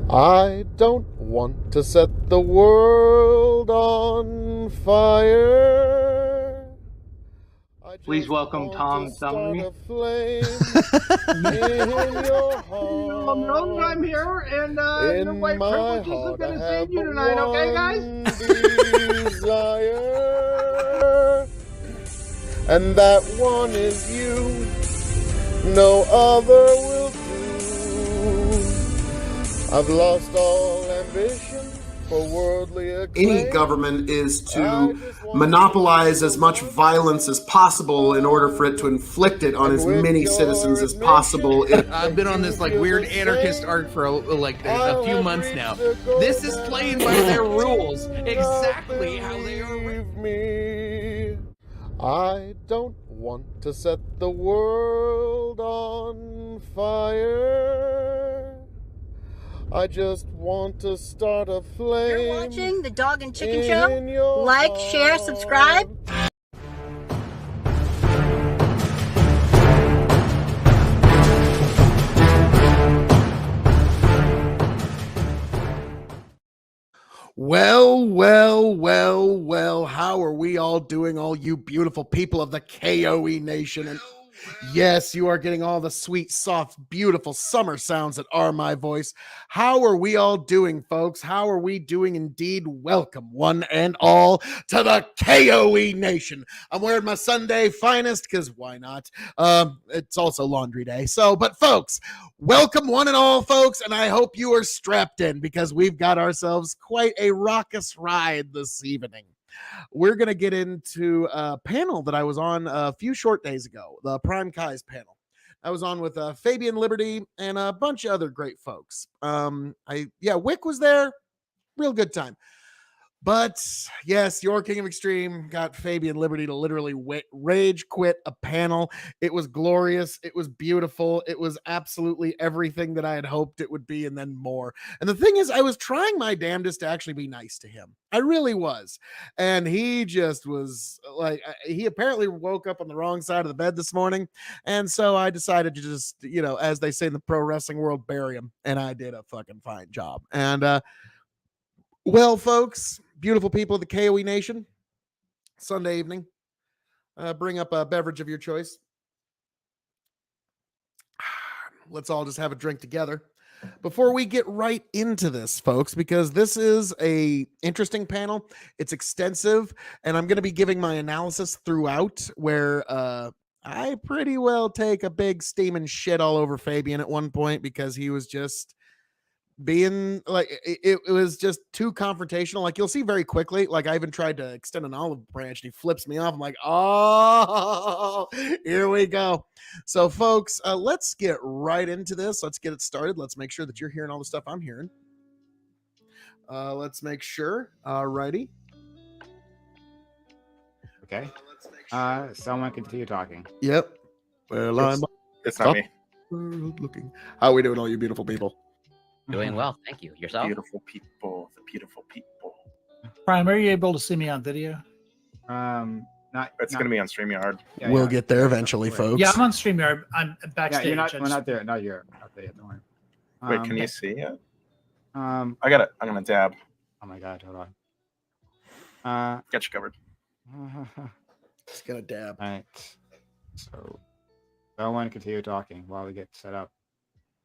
I don't want to set the world on fire. Please welcome Tom Montgomery. In your heart. I'm here, and your white my privileges heart, are going I to have save you but tonight, okay, one guys? desire, and that one is you. No other will do. I've lost all ambition for worldly acclaim. Any government is to monopolize as much violence as possible in order for it to inflict it on as many citizens as possible. I've been on this like weird anarchist arc for a few months now. This is playing by their rules, exactly how they are. Me. I don't want to set the world on fire. I just want to start a flame. You're watching the Dog and Chicken Show. Like, share, subscribe. Well, how are we all doing, all you beautiful people of the K.O.E. Nation? And yes, you are getting all the sweet, soft, beautiful summer sounds that are my voice. How are we all doing, folks? How are we doing indeed? Welcome, one and all, to the K.O.E. Nation. I'm wearing my Sunday finest, because why not? It's also laundry day. But folks, welcome one and all, folks, and I hope you are strapped in, because we've got ourselves quite a raucous ride this evening. We're going to get into a panel that I was on a few short days ago, the PrimeCayes panel. I was on with Fabian, Libery, and a bunch of other great folks. Wick was there. Real good time. But yes, your King of Extreme got Fabian Liberty to literally rage quit a panel. It was glorious. It was beautiful. It was absolutely everything that I had hoped it would be, and then more. And the thing is, I was trying my damnedest to actually be nice to him. I really was. And he just was like, he apparently woke up on the wrong side of the bed this morning. And so I decided to just, as they say in the pro wrestling world, bury him. And I did a fucking fine job. And, well, folks, beautiful people of the K.O.E. Nation, Sunday evening, bring up a beverage of your choice. Let's all just have a drink together before we get right into this, folks, because this is a interesting panel. It's extensive, and I'm going to be giving my analysis throughout, where I pretty well take a big steaming shit all over Fabian at one point, because he was just being like, it was just too confrontational. Like, you'll see very quickly, like, I even tried to extend an olive branch and he flips me off. I'm like, oh, here we go. So folks, let's get right into this. Let's get it started. Let's make sure that you're hearing all the stuff I'm hearing. Let's make sure. Alrighty. Okay. Someone continue talking. Yep. Well, it's not me. Looking. How are we doing, all you beautiful people? Doing well, thank you. Yourself? Beautiful people, the beautiful people. Prime, are you able to see me on video? It's going to be on StreamYard. Yeah, we'll get there eventually, folks. Yeah, I'm on StreamYard. I'm backstage. Yeah, we're not there. No, you're not there yet. Don't worry. Wait, can you see it? I got it. I'm going to dab. Oh my God, hold on. Get you covered. Just gonna dab. All right. So, someone continue talking while we get set up.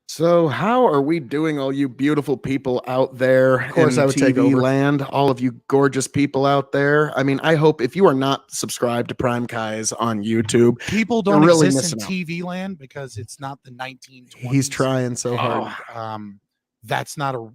So how are we doing, all you beautiful people out there? Of course, I would take over land, all of you gorgeous people out there. I mean, I hope if you are not subscribed to PrimeCayes on YouTube, people don't really exist in TV land because it's not the 1920s. He's trying so hard. That's not a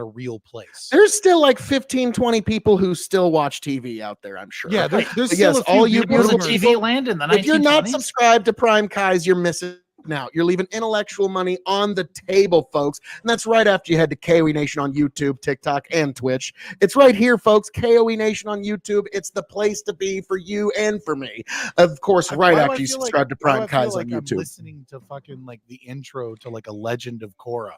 real place. There's still like 15, 20 people who still watch TV out there, I'm sure. Yeah, there's still a few all you beautiful TV land in the 1920s. If you're not subscribed to PrimeCayes, you're missing now. You're leaving intellectual money on the table, folks. And that's right after you head to K.O.E. Nation on YouTube, TikTok, and Twitch. It's right here, folks. K.O.E. Nation on YouTube. It's the place to be for you and for me. Of course, right after you subscribe to PrimeCayes on YouTube. I'm listening to fucking like the intro to like a Legend of Korra.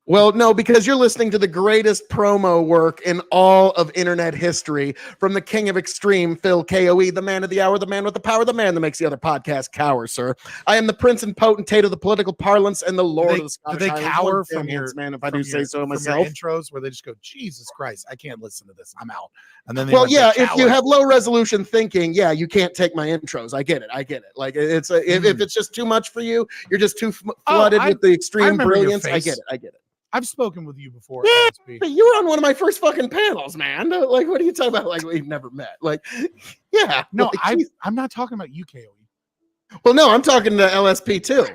Well, no, because you're listening to the greatest promo work in all of internet history from the king of extreme, Phil K.O.E., the man of the hour, the man with the power, the man that makes the other podcast cower, sir. I am the prince and potentate of the political parlance and the lord of the Scottish Do they Highlands. cower One from damn your hands, man, if I do from say your- so from myself? your intros where they just go, Jesus Christ, I can't listen to this. I'm out. And then they Well, like, yeah, they if you cower. have low resolution thinking, yeah, you can't take my intros. I get it. Like if it's just too much for you, you're just too flooded with the extreme remember your brilliance. I face. get it. I've spoken with you before. Yeah, LSP. but you were on one of my first fucking panels, man. Like, what are you talking about? Like, we've never met. Like, yeah. No, like, I'm not talking about you, K.O.E. Well, no, I'm talking to LSP too.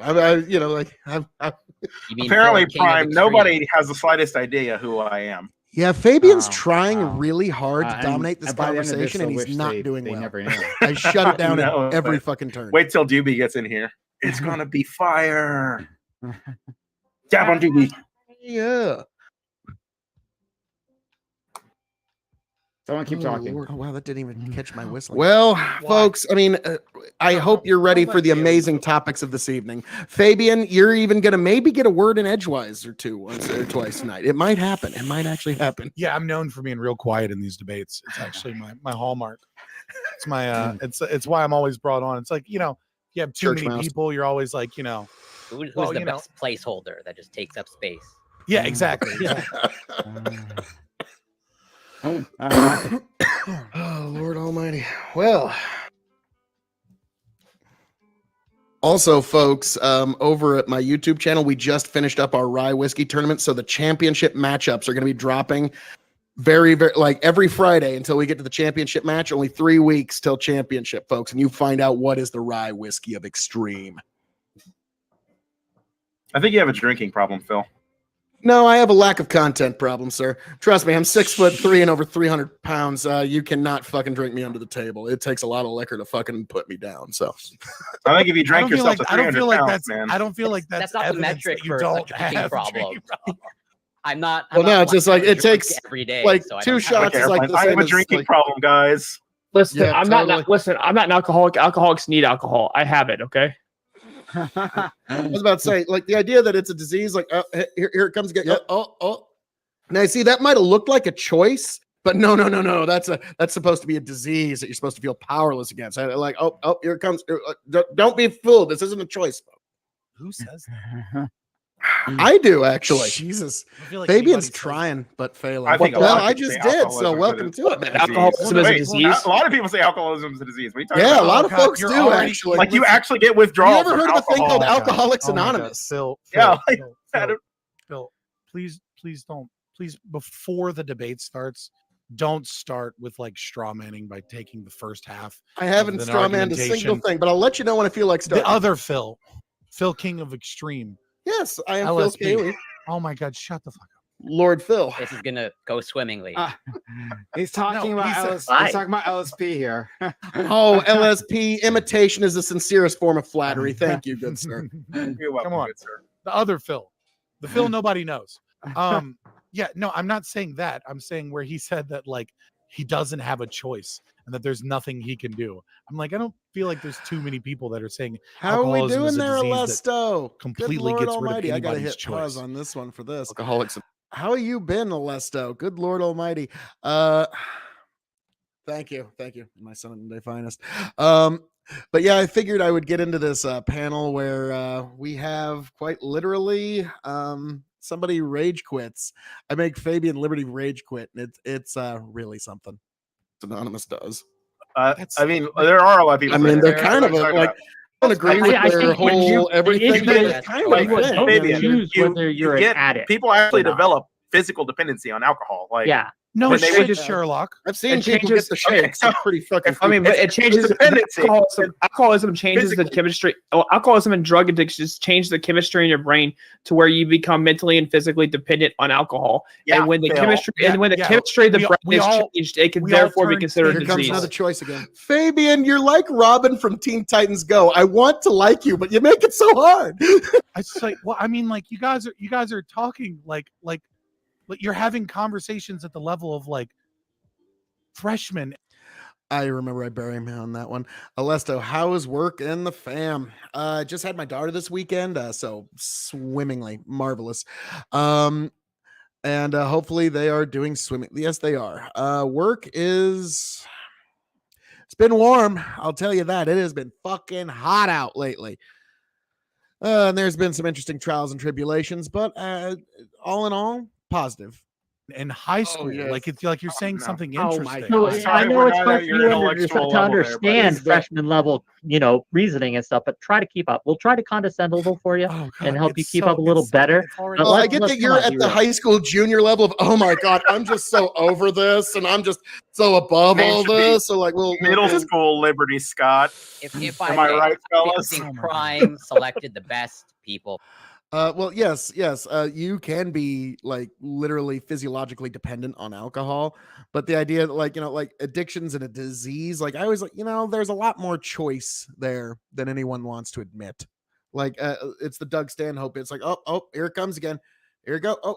Apparently, Prime, nobody has the slightest idea who I am. Yeah, Fabian's trying really hard to dominate this and by the end of this, conversation, and they'll he's wish not they- doing they well. never knew. I shut it down No, at every but fucking turn. Wait till Doobie gets in here. It's gonna be fire. Dab on Doobie. Yeah. Someone keep talking. Lord. Oh, wow, that didn't even catch my whistling. Well, folks, I mean, I hope you're ready for the amazing topics of this evening. Fabian, you're even going to maybe get a word in edgewise or two once or twice tonight. It might happen. It might actually happen. Yeah, I'm known for being real quiet in these debates. It's actually my hallmark. It's my it's why I'm always brought on. It's like, you know, if you have too Church many mouse. people, you're always like, you know, Who's well, the you know. best placeholder that just takes up space? Yeah, exactly. Yeah. Oh, Lord Almighty. Well, also, folks, over at my YouTube channel, we just finished up our rye whiskey tournament. So the championship matchups are going to be dropping very, very like every Friday until we get to the championship match. Only 3 weeks till championship, folks. And you find out what is the rye whiskey of extreme. I think you have a drinking problem, Phil. No, I have a lack of content problem, sir. Trust me, I'm 6'3" and over 300 pounds. You cannot fucking drink me under the table. It takes a lot of liquor to fucking put me down. So I think if you drank yourself to I don't 300 feel like pounds, that's man. I don't feel like that's not the evidence metric that you for a don't drinking have a problem. drinking problem. I'm not. Well, no, it's just like it drink takes every day, like so I 2 don't have shots Okay, is like airplane. the I have same a as drinking like, problem, guys. Listen, Yeah, I'm totally. not an alcoholic. Alcoholics need alcohol. I have it. Okay. I was about to say, like the idea that it's a disease, like here it comes again. Yep. Oh. Now see, that might have looked like a choice, but no. That's supposed to be a disease that you're supposed to feel powerless against. Like, oh, here it comes. Don't be fooled. This isn't a choice. Who says that? I do actually. Jesus. I feel like Fabian's anybody says trying, but failing. I think a well, lot of I people just say did. So alcoholism welcome is to it, a man. disease. Alcoholism is a Wait, disease. A lot of people say alcoholism is a disease. What are you talking Yeah, about? a lot of God, folks you're do already- actually. Like you actually get You withdrawal. ever from heard of a thing alcohol. called Oh my God. Alcoholics Oh my God. Anonymous? Phil, Yeah, Phil, like, Phil, please don't. Please, before the debate starts, don't start with like straw manning by taking the first half. I haven't An strawmanned a single argumentation. thing, but I'll let you know when I feel like starting. The other Phil King of Extreme. Yes, I am LSP. Phil K.O.E. Oh my God, shut the fuck up. Lord Phil. This is gonna go swimmingly. He's talking No, about he said- he's talking about LSP here. Oh, LSP, imitation is the sincerest form of flattery. Thank you, good sir. You're welcome, Come on. good sir. The other Phil. The Phil nobody knows. Yeah, no, I'm not saying that. I'm saying where he said that like he doesn't have a choice and that there's nothing he can do. I'm like, I don't feel like there's too many people that are saying How are we alcoholism doing is a there, disease that Alesto? completely Good Lord gets rid of Almighty. I gotta anybody's hit pause choice. on this one for this. Alcoholics. How you been, Alesto? Good Lord Almighty. Thank you. My son and my finest. But yeah, I figured I would get into this panel where we have quite literally somebody rage quits. I make Fabian Liberty rage quit, and it's really something. Anonymous does. I mean, there are a lot of people. I mean, saying they're that. kind of What are you like talking I don't agree with I their think when whole you- everything. if but you- it's kind of like, a thing. don't Fabian, choose whether you're an get, addict. people actually or not. develop physical dependency on alcohol. Like, Yeah. No When they shit, went- Sherlock. I've seen It people changes- get the shakes. okay, so- It's pretty fucking. I mean, but it changes it's a dependency. alcoholism changes the Physically. chemistry. Alcoholism and drug addictions change the chemistry in your brain to where you become mentally and physically dependent on alcohol. Yeah, and when the Phil. chemistry Yeah, and when the yeah. chemistry of the We all- brain we is all- changed, it can we all therefore be turn considered a Here comes disease. another choice again. Fabian, you're like Robin from Teen Titans Go. I want to like you, but you make it so hard. It's like, well, I mean, like you guys are talking like you're having conversations at the level of like freshmen. I remember I buried him on that one. Alesto, how is work and the fam? Just had my daughter this weekend, so swimmingly marvelous. And hopefully they are doing swimming. Yes, they are. Work is. It's been warm. I'll tell you that. It has been fucking hot out lately. And there's been some interesting trials and tribulations, but all in all, positive. In high school, yes. like it's like you're saying something Oh my interesting. No, Sorry, I know we're it's not hard at for your you intellectual to level there, buddy. understand freshman level, reasoning and stuff, but try to keep up. We'll try to condescend a little for you Oh, and God, help you it's keep so- up a little it's- better. it's already- But Well, I let's- get let's that come you're on, at be the real. high school junior level of, oh my God, I'm just so over this and I'm just so above all this. So like, Middle school Liberty, Scott. If Am I I may, right, I fellas? think Prime selected the best people. Well, yes. You can be like literally physiologically dependent on alcohol, but the idea that like addictions and a disease, like I always like, there's a lot more choice there than anyone wants to admit. Like, it's the Doug Stanhope. It's like, oh, here it comes again. Here we go. Oh,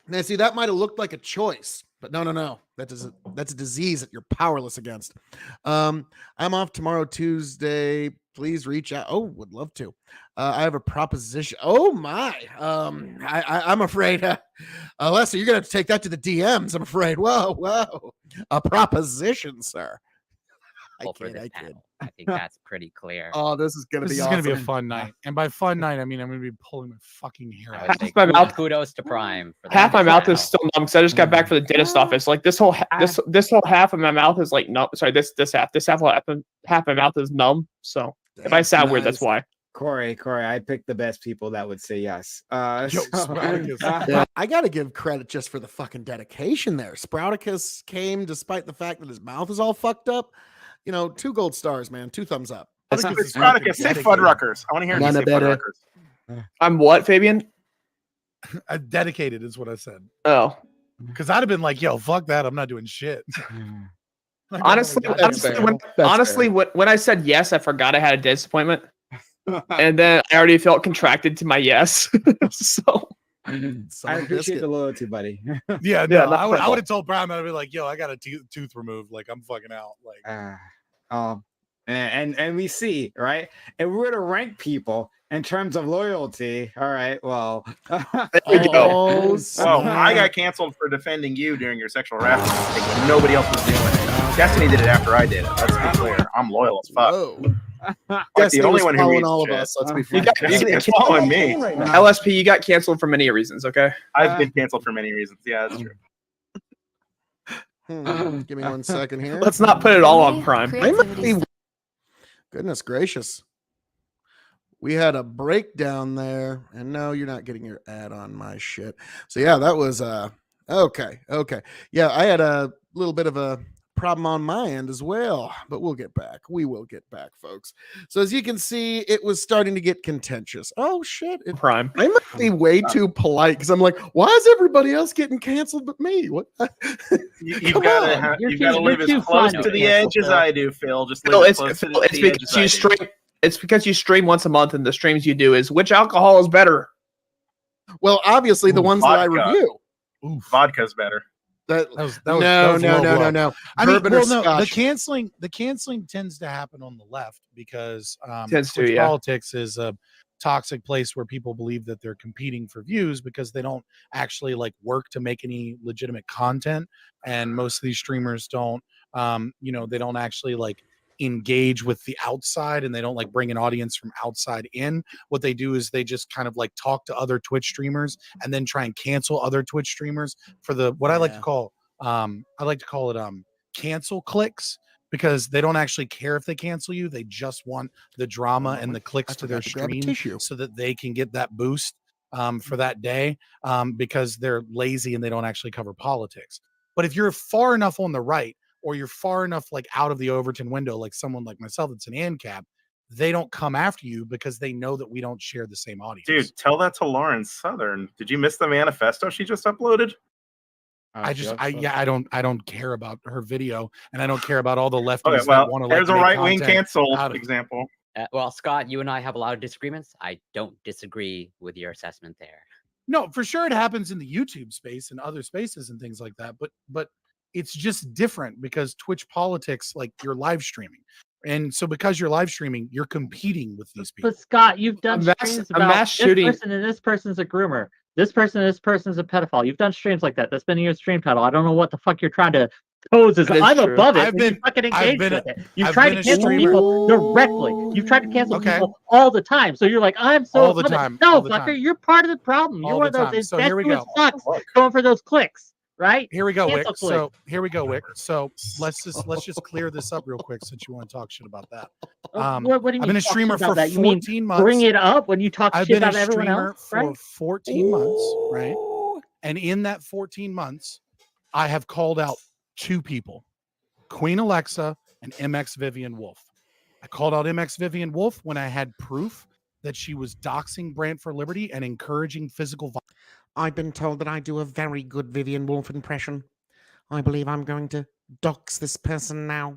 now see, that might have looked like a choice, but no. That's a disease that you're powerless against. I'm off tomorrow, Tuesday. Please reach out. Oh, would love to. I have a proposition. Oh my. I'm afraid, Lester, you're gonna have to take that to the DMs. I'm afraid. Whoa. A proposition, sir. For this panel. I think that's pretty clear. Oh, this is gonna This be is awesome. gonna be a fun night, and by fun night, I mean I'm gonna be pulling my fucking hair I out. would say my mouth- kudos to Prime. For Half my that mouth panel. is still numb because I just got back from the dentist office. Like this whole half of my mouth is like numb. Sorry, this half of my mouth is numb. So if I sound weird, that's why. Corey, I picked the best people that would say yes. Sprouticus. I gotta give credit just for the fucking dedication there. Sprouticus came despite the fact that his mouth is all fucked up. 2 gold stars, man. 2 thumbs up. That's not- Sprouticus, say Fuddruckers. I want to hear you say Fuddruckers. I'm what, Fabian? Dedicated is what I said. Oh, Because I'd have been like, yo, fuck that. I'm not doing shit. Like, honestly, oh my God, when I said yes, I forgot I had a disappointment, and then I already felt contracted to my yes. So I appreciate the loyalty, buddy. yeah, no, not I my would have told Prime, I'd be like, yo, I got a tooth removed. Like, I'm fucking out. Like, and we see, right? If we were to rank people in terms of loyalty, all right, well, there we go. Oh, I got canceled for defending you during your sexual harassment thing when nobody else was doing it. Destiny did it after I did it. Let's be clear. I'm loyal as fuck. Whoa. Like Destiny the only was one who following reads all of shit. us. Let's be You frank. got, Destiny is following me. LSP, you got canceled for many reasons. Okay. I've been canceled for many reasons. Yeah, that's true. Give me 1 second here. Let's not put it all on Prime. Goodness gracious. We had a breakdown there, and no, you're not getting your ad on my shit. So yeah, that was okay. Yeah, I had a little bit of a problem on my end as well, but we'll get back. We will get back, folks. So as you can see, it was starting to get contentious. Oh shit. Prime. I must be way too polite because I'm like, why is everybody else getting canceled but me? What? You've got to live as close to the edge as I do, Phil. Just live Phil, as close to the edge as I do. It's because you stream once a month, and the streams you do is which alcohol is better. Well, obviously the ones that I review. Vodka's better. no. I mean, Bourbon or well, no, Scotch. the canceling tends to happen on the left because Tends to, Twitch yeah. politics is a toxic place where people believe that they're competing for views because they don't actually like work to make any legitimate content, and most of these streamers don't they don't actually like engage with the outside, and they don't like bring an audience from outside in. What they do is they just kind of like talk to other Twitch streamers and then try and cancel other Twitch streamers for the what I like to call cancel clicks, because they don't actually care if they cancel you. They just want the drama and the clicks to their stream so that they can get that boost for that day, because they're lazy and they don't actually cover politics. But if you're far enough on the right, or you're far enough like out of the Overton window, like someone like myself that's an ANCAP, they don't come after you because they know that we don't share the same audience. Dude, tell that to Lauren Southern. Did you miss the manifesto she just uploaded? I don't care about her video, and I don't care about all the lefties Okay, that well, want to there's a right-wing cancel example. Well, Scott, you and I have a lot of disagreements. I don't disagree with your assessment there. No, for sure it happens in the YouTube space and other spaces and things like that. But it's just different because Twitch politics, like you're live streaming. And so because you're live streaming, you're competing with these people. But Scott, you've done mass- streams a about mass this shooting- person and this person's a groomer. This person's a pedophile. You've done streams like that. That's been in your stream title. I don't know what the fuck you're trying to pose as. That is I'm true. above it. I've when you been- fucking I've engage been with a- it. You've I've tried been to a cancel streamer- people directly. You've tried to cancel Okay. people all the time. So you're like, I'm so All the above it. time, No, all the fucker, time. you're part of the problem. You're All one of the those time. So here we incestuous go. fucks going for those clicks, right? Here we go, Wick. Cancel click. So here we go, Wick. So let's just clear this up real quick since you want to talk shit about that. What do you mean? I've been a talk streamer shit about for that? You mean 14 months. bring it up when you talk I've shit been a about everyone streamer else, for right? 14 months, right? And in that 14 months, I have called out 2 people, Queen Alexa and MX Vivian Wolf. I called out MX Vivian Wolf when I had proof that she was doxing Brand for Liberty and encouraging physical violence. I've been told that I do a very good Vivian Wolf impression. I believe I'm going to dox this person now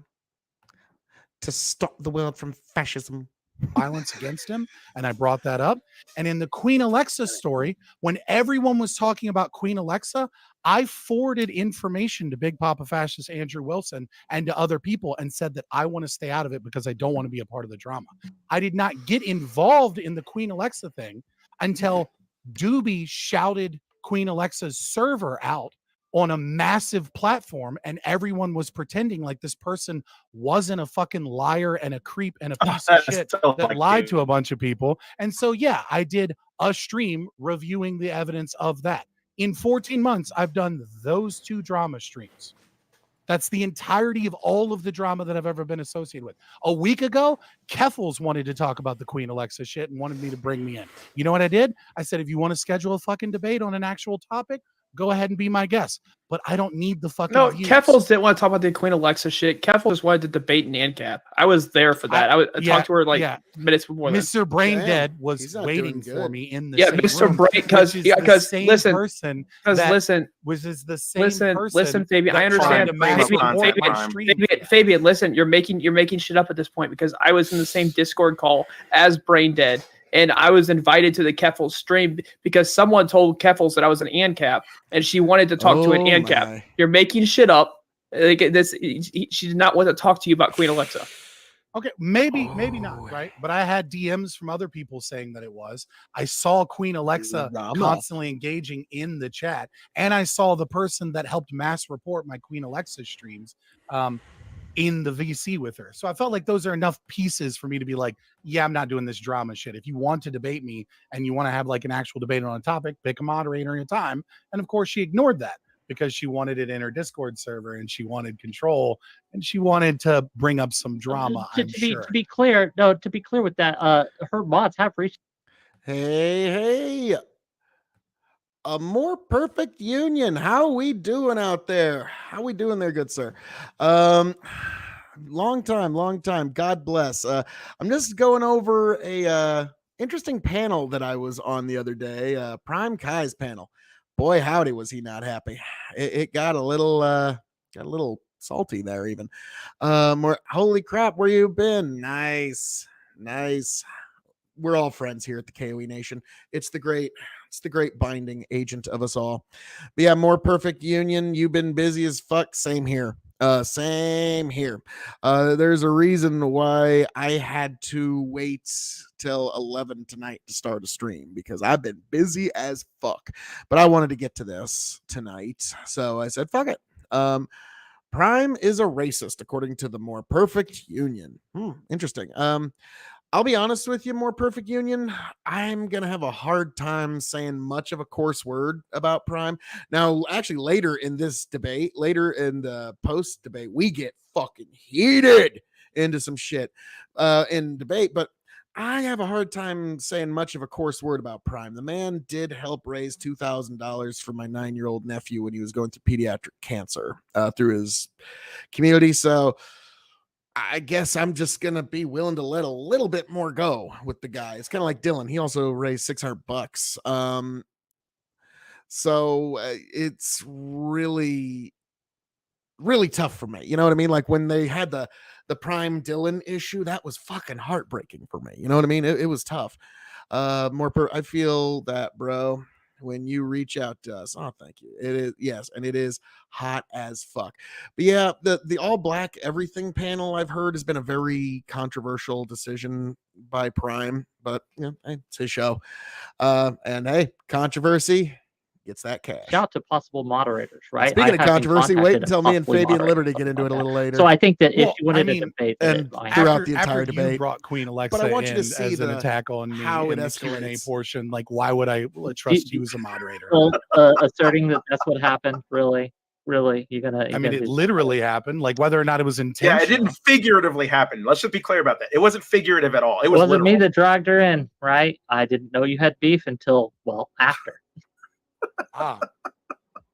to stop the world from fascism. Violence against him, and I brought that up. And in the Queen Alexa story, when everyone was talking about Queen Alexa, I forwarded information to Big Papa Fascist Andrew Wilson and to other people and said that I want to stay out of it because I don't want to be a part of the drama. I did not get involved in the Queen Alexa thing until Doobie shouted Queen Alexa's server out on a massive platform, and everyone was pretending like this person wasn't a fucking liar and a creep and a piece of shit that lied to a bunch of people. And so, yeah, I did a stream reviewing the evidence of that. In 14 months, I've done those 2 drama streams. That's the entirety of all of the drama that I've ever been associated with. A week ago, Keffels wanted to talk about the Queen Alexa shit and wanted me to bring me in. You know what I did? I said, if you want to schedule a fucking debate on an actual topic, go ahead and be my guest. But I don't need the fucking No, views. Keffels didn't want to talk about the Queen Alexa shit. Keffels just wanted to debate an ANCAP. I was there for that. I talked to her like minutes before that. Mr. Brain Damn, Dead was he's not waiting doing for good. me in the Yeah, same Mr. room, Brain, because which is the same listen, person because that listen, was is the same person. listen, Fabian. I that tried understand. to mass report my stream. Fabian, listen, you're making shit up at this point because I was in the same Discord call as Brain Dead, and I was invited to the Keffels stream because someone told Keffels that I was an ANCAP, and she wanted to talk to an ANCAP. my. You're making shit up. Like this, she did not want to talk to you about Queen Alexa. Okay, maybe not, right? But I had DMs from other people saying that it was. I saw Queen Alexa constantly engaging in the chat, and I saw the person that helped mass report my Queen Alexa streams in the VC with her. So I felt like those are enough pieces for me to be like, yeah, I'm not doing this drama shit. If you want to debate me and you want to have like an actual debate on a topic, pick a moderator and a time. And of course, she ignored that because she wanted it in her Discord server and she wanted control and she wanted to bring up some drama. To be clear with that, her mods have reached. Hey, a more perfect union. How we doing out there? How we doing there, good sir? Long time. God bless. I'm just going over a interesting panel that I was on the other day. PrimeCayes panel. Boy, howdy, was he not happy. It got a little salty there even. Holy crap, where you been? Nice. We're all friends here at the K.O.E. Nation. It's the great binding agent of us all. But yeah, more perfect union. You've been busy as fuck. Same here. Same here. There's a reason why I had to wait till 11 tonight to start a stream because I've been busy as fuck. But I wanted to get to this tonight, so I said, "Fuck it." Prime is a racist, according to the More Perfect Union. Interesting. I'll be honest with you, More Perfect Union, I'm going to have a hard time saying much of a coarse word about Prime. Now, actually, later in this debate, later in the post debate, we get fucking heated into some shit in debate, but I have a hard time saying much of a coarse word about Prime. The man did help raise $2,000 for my 9-year-old nephew when he was going through pediatric cancer through his community. So I guess I'm just going to be willing to let a little bit more go with the guy. It's kind of like Dylan. He also raised $600. So it's really, really tough for me. You know what I mean? Like when they had the Prime Dylan issue, that was fucking heartbreaking for me. You know what I mean? It was tough. I feel that, bro. when you reach out to us. Oh, thank you. It is, yes, and it is hot as fuck. But yeah, the all black everything panel I've heard has been a very controversial decision by Prime, but you know, hey, it's his show. And hey, controversy gets that cash. Shout out to possible moderators, right? Speaking of I have been controversy, wait contacted until me and possibly Fabian and moderators Liberty get into it a little later. So I think that if Well, you wanted I mean, to debate, and that, throughout the entire after debate, you brought Queen Alexa but I want you to in see as an attack on me how it in the Q&A escalates. portion, like why would I trust you as a moderator? well, asserting that that's what happened, really, you're gonna. I mean, it literally happened. Like whether or not it was intentional. Yeah, it didn't figuratively happen. Let's just be clear about that. It wasn't figurative at all. It It was wasn't me literal. that dragged her in, right? I didn't know you had beef until, well, after.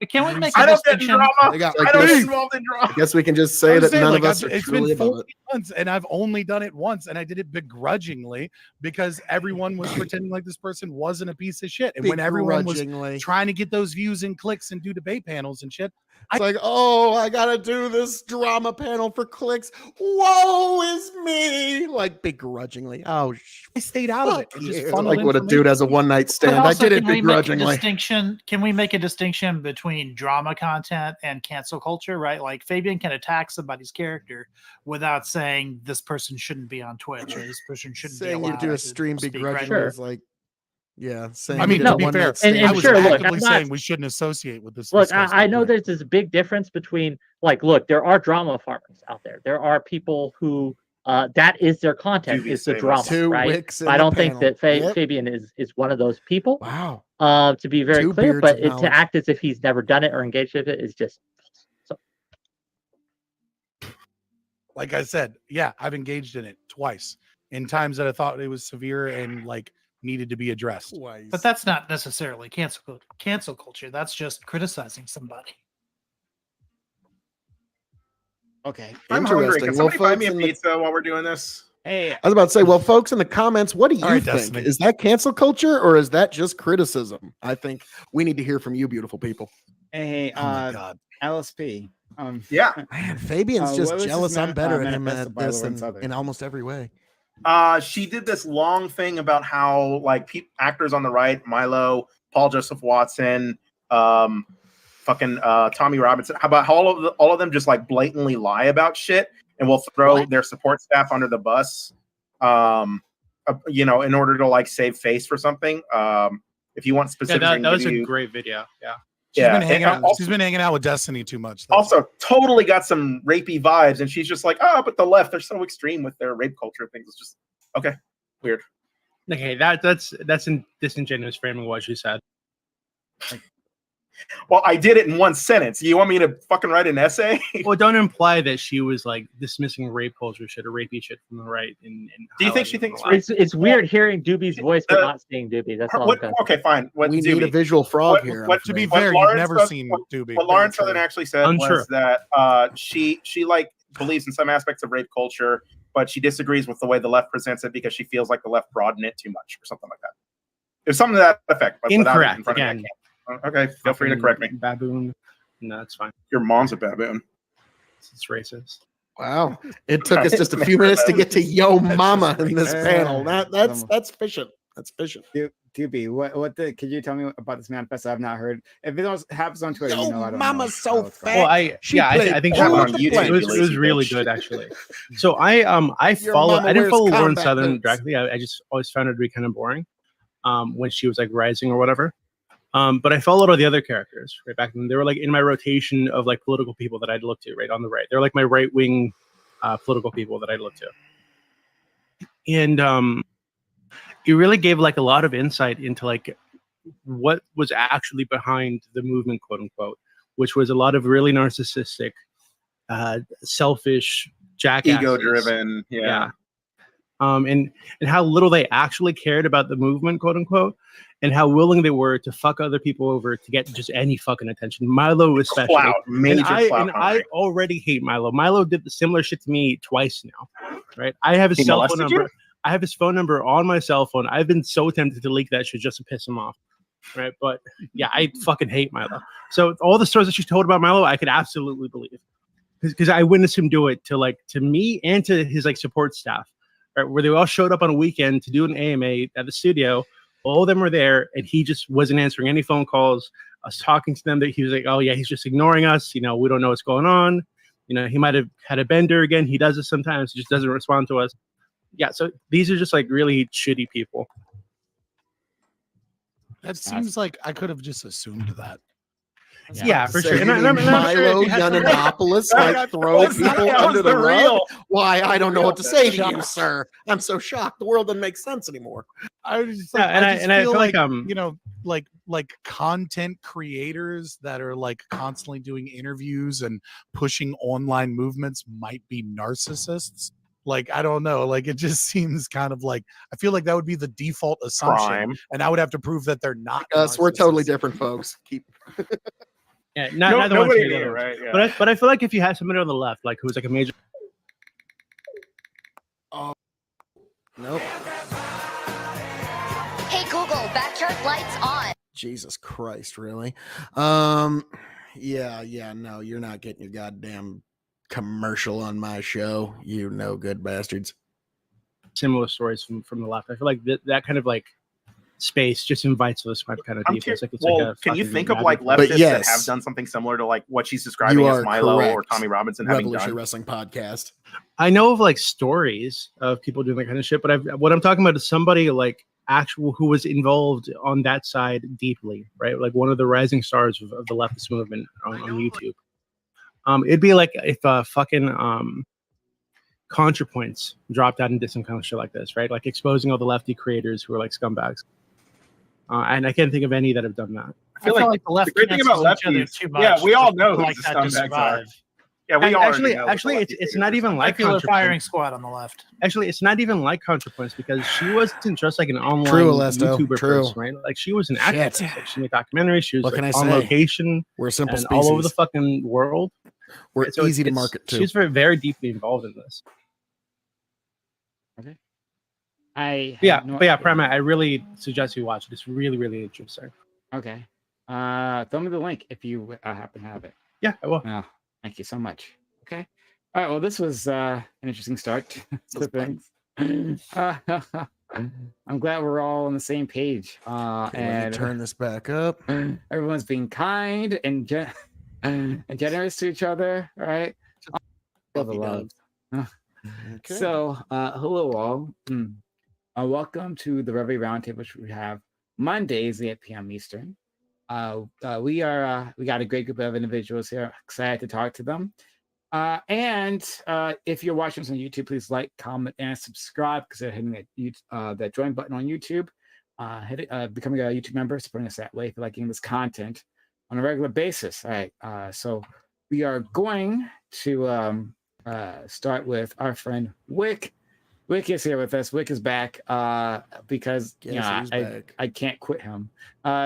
Can we make I a don't get in distinction? drama. They got I like don't get this. involved in drama. I guess we can just say I'm that saying, none like, of us are it's truly been above 14 it. months, and I've only done it once, and I did it begrudgingly because everyone was pretending like this person wasn't a piece of shit. And when everyone was Begrudgingly. trying to get those views and clicks and do debate panels and shit, It's like, oh, I gotta do this drama panel for clicks. Woe is me! Like begrudgingly. Oh, I stayed out of it. It just funneled like what a dude information. has a one night But stand. I also, did it can we make a begrudgingly. distinction? Can we make a distinction between drama content and cancel culture? Right, like Fabian can attack somebody's character without saying this person shouldn't be on Twitch or this person shouldn't be Saying you allowed do a to stream speak, begrudgingly right? is like, yeah. Saying I you mean, did to a be one fair, night stand. I was sure, look, actively I'm not- saying we shouldn't associate with this. Look, disgusting I know group. there's this big difference between, like, look, there are drama farmers out there. There are people who that is their content, Dubious is the famous. drama, Two right? wicks in But I the don't think panel. that Yep. Fabian is one of those people. Wow. To be very Two clear, beards but of to knowledge. act as if he's never done it or engaged with it is just so. Like I said, yeah, I've engaged in it twice in times that I thought it was severe and like needed to be addressed. But that's not necessarily cancel culture. That's just criticizing somebody. Okay. I'm hungry. Interesting. Can Well, somebody buy folks me a in the- pizza while we're doing this? Hey, I was about to say, well, folks in the comments, what do you All right, think? Destiny. Is that cancel culture or is that just criticism? I think we need to hear from you, beautiful people. hey, Oh my God. LSP. Yeah. Man, Fabian's what just was this jealous. I'm better at him manifesto at by this Lawrence Southern? in almost every way. She did this long thing about how like actors on the right, Milo, Paul Joseph Watson, fucking Tommy Robinson, how about all of them just like blatantly lie about shit and will throw their support staff under the bus, you know, in order to like save face for something. If you want specific, Yeah, that was a great video. Yeah. She's Yeah, been hanging and out. also- She's been hanging out with Destiny too much. That's also totally got some rapey vibes, and she's just like, oh, but the left, they're so extreme with their rape culture things. It's just okay, weird. Okay, that's in disingenuous framing what she said. Well, I did it in one sentence. You want me to fucking write an essay? Well, don't imply that she was like dismissing rape culture shit or rapey shit from the right. Do you think she thinks rape- It's weird hearing Doobie's voice but not seeing Doobie. That's all. I'm Okay, fine. What We Doobie? need a visual frog here. I'm to be afraid. fair, Lawrence you've never Southern- seen Doobie. What Lawrence Southern actually said Unsure. was that she like believes in some aspects of rape culture, but she disagrees with the way the left presents it because she feels like the left broaden it too much or something like that. There's something to that effect. But without it Incorrect. in front of me, I Again. can't. Okay, feel free to correct me. Baboon. No, that's fine. Your mom's a baboon. It's racist. Wow. It took us just a few minutes to get to yo mama in this panel. That's efficient. That's efficient. Doobie, could you tell me about this manifesto? I've not heard. If it happens on Twitter, you know I don't Mama's know. so how it's fat. Well, going. I think all it of the plays. was really good actually. So I Your follow. mama I didn't wears follow Lauren combat Southern boots. directly. I just always found her to be kind of boring. When she was like rising or whatever. But I followed all the other characters right back then. They were like in my rotation of like political people that I'd look to right on the right. They're like my right wing political people that I'd look to. And it really gave like a lot of insight into like what was actually behind the movement, quote unquote, which was a lot of really narcissistic, selfish, jackasses. Ego-driven, yeah. And how little they actually cared about the movement, quote unquote, and how willing they were to fuck other people over to get just any fucking attention. Milo especially. Clout, major clout and I already hate Milo. Milo did the similar shit to me twice now. Right? I have his He cell phone molested number. you? I have his phone number on my cell phone. I've been so tempted to leak that shit just to piss him off. Right? But yeah, I fucking hate Milo. So all the stories that she's told about Milo, I could absolutely believe. Because I witnessed him do it to me and to his like support staff. Right, where they all showed up on a weekend to do an AMA at the studio All of them were there, and he just wasn't answering any phone calls. I was talking to them that he was like, oh yeah, he's just ignoring us. You know, we don't know what's going on. You know, he might have had a bender again. He does it sometimes. He just doesn't respond to us. Yeah, so these are just like really shitty people. That seems like I could have just assumed that. Yeah, for sure. And I'm not sure Yiannopoulos like throw people under the rug. Why? I don't know what to say to you, sir. I'm so shocked. The world doesn't make sense anymore. I just, I feel like you know, like content creators that are like constantly doing interviews and pushing online movements might be narcissists. Like, I don't know. Like, it just seems kind of like, I feel like that would be the default assumption, and I would have to prove that they're not. We're totally different, folks. Yeah, neither one's here, right? Yeah. But I feel like if you had somebody on the left, like who's like a major. Oh, nope. Hey Google, backyard lights on. Jesus Christ, really? Yeah, no, you're not getting your goddamn commercial on my show, you no good bastards. Similar stories from the left. I feel like that kind of like space just invites those kind of people. Can you think of like leftists that have done something similar to like what she's describing as Milo or Tommy Robinson having done? Revolutionary Wrestling Podcast. I know of like stories of people doing that kind of shit, but what I'm talking about is somebody like actual who was involved on that side deeply, right? Like one of the rising stars of the leftist movement on YouTube. It'd be like if fucking ContraPoints dropped out and did some kind of shit like this, right? Like exposing all the lefty creators who are like scumbags. And I can't think of any that have done that. I feel like the left. The great thing about lefties, too much. Yeah, we all know who the scumbags are. Yeah, we actually it's not even like ContraPoints. Firing squad on the left. Actually, it's not even like ContraPoints because she wasn't just like an online YouTuber person, right? Like she was an actress. Like, she made documentaries. She was like, on location. We're a simple species all over the fucking world. We're easy to market to. She's very deeply involved in this. Okay. Prime, I really suggest you watch it. It's really interesting. Okay. Throw me the link if you happen to have it. Yeah, I will. Oh, thank you so much. Okay. All right. Well, this was an interesting start to things. I'm glad we're all on the same page. And turn this back up. Everyone's being kind and generous to each other, right? All the love. Okay. So, hello all. Welcome to the Reverie Roundtable, which we have Mondays at 8 p.m. Eastern. We got a great group of individuals here. Excited to talk to them. And if you're watching us on YouTube, please like, comment, and subscribe because they're hitting that join button on YouTube. Becoming a YouTube member, supporting us that way if you're liking this content on a regular basis. All right. So we are going to start with our friend Wick. Wick is here with us. Wick is back because I can't quit him.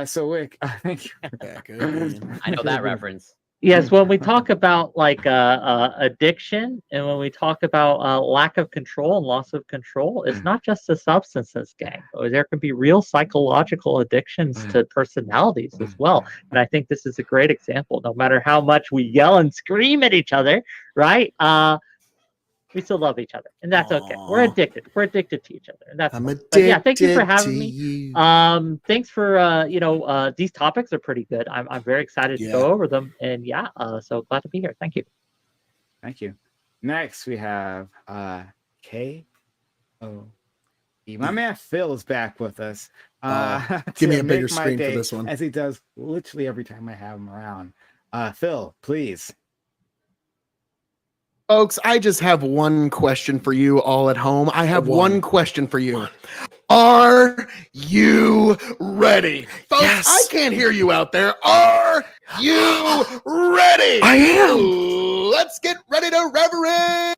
So Wick, thank you. I know that reference. Yes, when we talk about like addiction and when we talk about lack of control and loss of control, it's not just the substances, gang. There can be real psychological addictions to personalities as well. And I think this is a great example. No matter how much we yell and scream at each other, right? We still love each other, and that's okay. We're addicted. We're addicted to each other, and that's. I'm addicted. But yeah, thank you for having me. Thanks for these topics are pretty good. I'm very excited to go over them, and so glad to be here. Thank you. Thank you. Next, we have K.O.E. My man Phil is back with us. Give me a bigger screen for this one, as he does literally every time I have him around. Phil, please. Folks, I just have one question for you all at home. I have one question for you. Are you ready? Folks, yes. I can't hear you out there. Are you ready? I am. Let's get ready to reverend.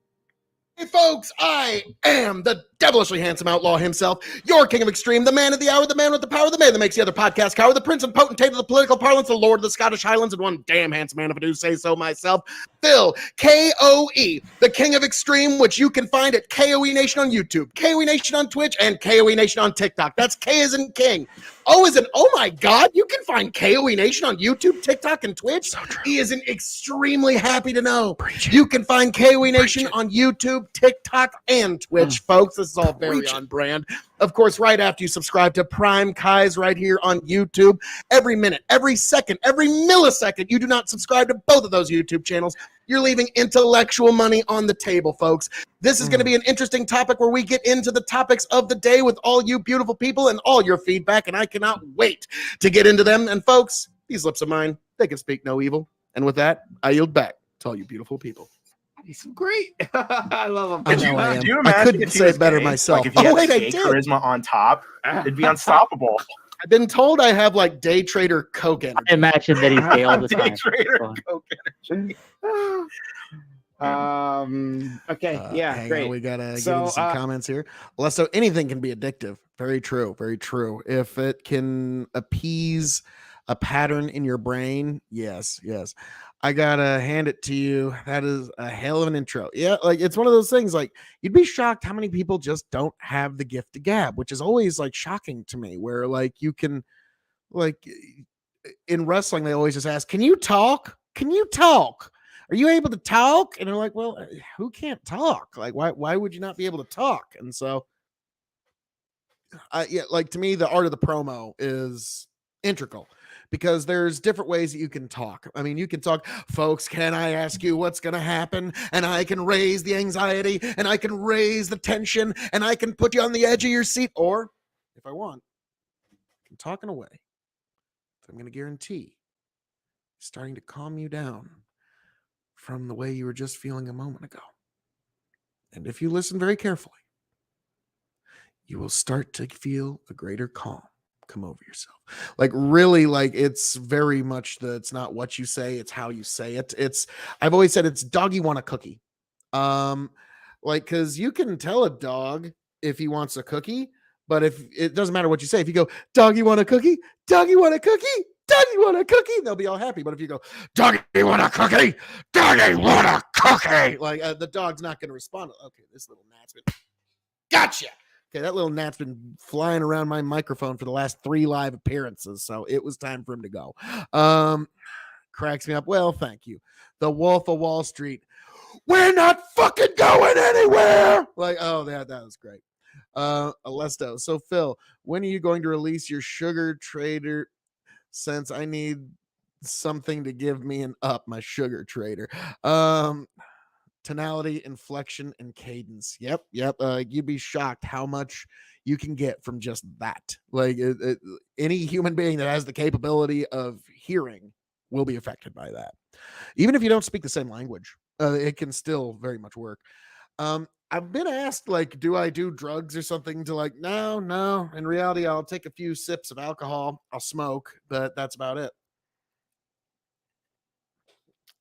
Hey folks, I am the devilishly handsome outlaw himself, your king of extreme, the man of the hour, the man with the power, the man that makes the other podcast cower, the prince and potentate of the political parlance, the lord of the Scottish Highlands, and one damn handsome man if I do say so myself, Phil, K.O.E., the king of extreme, which you can find at K.O.E. Nation on YouTube, K.O.E. Nation on Twitch, and K.O.E. Nation on TikTok. That's K as in king. Oh my God, you can find K.O.E Nation on YouTube, TikTok, and Twitch. So he is extremely happy to know. You can find K.O.E Nation on YouTube, TikTok, and Twitch, folks. This is all very on brand. Of course, right after you subscribe to PrimeCayes right here on YouTube, every minute, every second, every millisecond, you do not subscribe to both of those YouTube channels, you're leaving intellectual money on the table, folks. This is going to be an interesting topic where we get into the topics of the day with all you beautiful people and all your feedback, and I cannot wait to get into them. And folks, these lips of mine, they can speak no evil. And with that, I yield back to all you beautiful people. He's great. I love him. I know I am. I couldn't say it better myself. Like if you had gay charisma on top, it'd be unstoppable. I've been told I have like day trader coke energy. I imagine that he's gay all the time. Day trader coke energy. Okay, Hang great. on, we gotta get So, into some comments here. So anything can be addictive. Very true. Very true. If it can appease a pattern in your brain, yes. I gotta hand it to you. That is a hell of an intro. Yeah, like it's one of those things. Like you'd be shocked how many people just don't have the gift to gab, which is always like shocking to me. Where like you can, like in wrestling, they always just ask, "Can you talk? Can you talk? Are you able to talk?" And they're like, "Well, who can't talk? Like, why would you not be able to talk?" And so, like to me, the art of the promo is integral because there's different ways that you can talk. I mean, you can talk, folks, can I ask you what's going to happen? And I can raise the anxiety and I can raise the tension and I can put you on the edge of your seat. Or if I want, I can talk in a way that I'm going to guarantee starting to calm you down from the way you were just feeling a moment ago. And if you listen very carefully, you will start to feel a greater calm come over yourself. Like really, like it's very much it's not what you say, it's how you say it. I've always said it's doggy want a cookie. Like because you can tell a dog if he wants a cookie, but if it doesn't matter what you say, if you go, doggy want a cookie, doggy want a cookie, doggy want a cookie, they'll be all happy. But if you go, doggy want a cookie, doggy want a cookie, like the dog's not going to respond. Okay, this little gnat's been gotcha. Okay, that little gnat's been flying around my microphone for the last 3 live appearances, so it was time for him to go. Cracks me up. Well, thank you. The Wolf of Wall Street. We're not fucking going anywhere. Like, oh, that was great. Alesto. So, Phil, when are you going to release your sugar trader? Since I need something to give me an up, my sugar trader. Tonality, inflection, and cadence. Yep. You'd be shocked how much you can get from just that. Like any human being that has the capability of hearing will be affected by that. Even if you don't speak the same language, it can still very much work. I've been asked, like, do I do drugs or something to like, no. In reality, I'll take a few sips of alcohol, I'll smoke, but that's about it.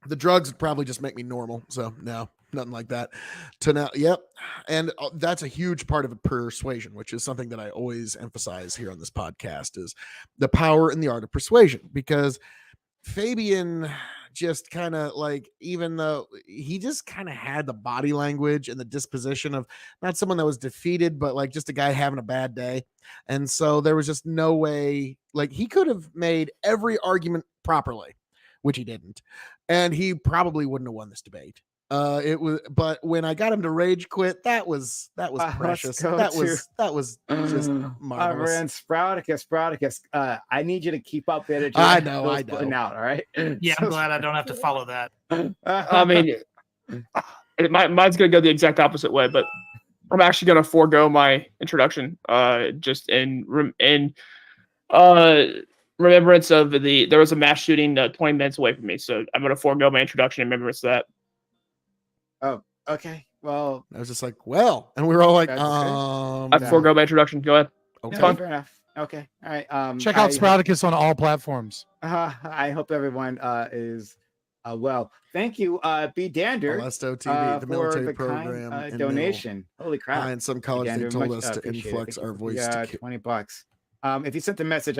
The drugs would probably just make me normal. So no, nothing like that. Yep. And that's a huge part of a persuasion, which is something that I always emphasize here on this podcast is the power and the art of persuasion, because Fabian just kind of like, even though he just kind of had the body language and the disposition of not someone that was defeated, but like just a guy having a bad day. And so there was just no way, like he could have made every argument properly, which he didn't. And he probably wouldn't have won this debate. But when I got him to rage quit, that was precious. That was just marvelous. Ran Sprouticus. I need you to keep up the energy. I know. Putting out, all right. Yeah, I'm glad I don't have to follow that. I mean, mine's gonna go the exact opposite way, but I'm actually gonna forego my introduction. Just in remembrance of there was a mass shooting 20 minutes away from me, so I'm gonna forego my introduction in remembrance of that. Oh, okay. Well, I was just like, well, and we were all like, I forego my introduction. Go ahead. Okay, fair enough. Okay, all right. Check out Sprouticus on all platforms. I hope everyone is well. Thank you, B. Dander, Alesto TV, the military for the program kind, donation. Holy crap! And some college Dander, they told much us to influx our voice. $20. If you sent the message.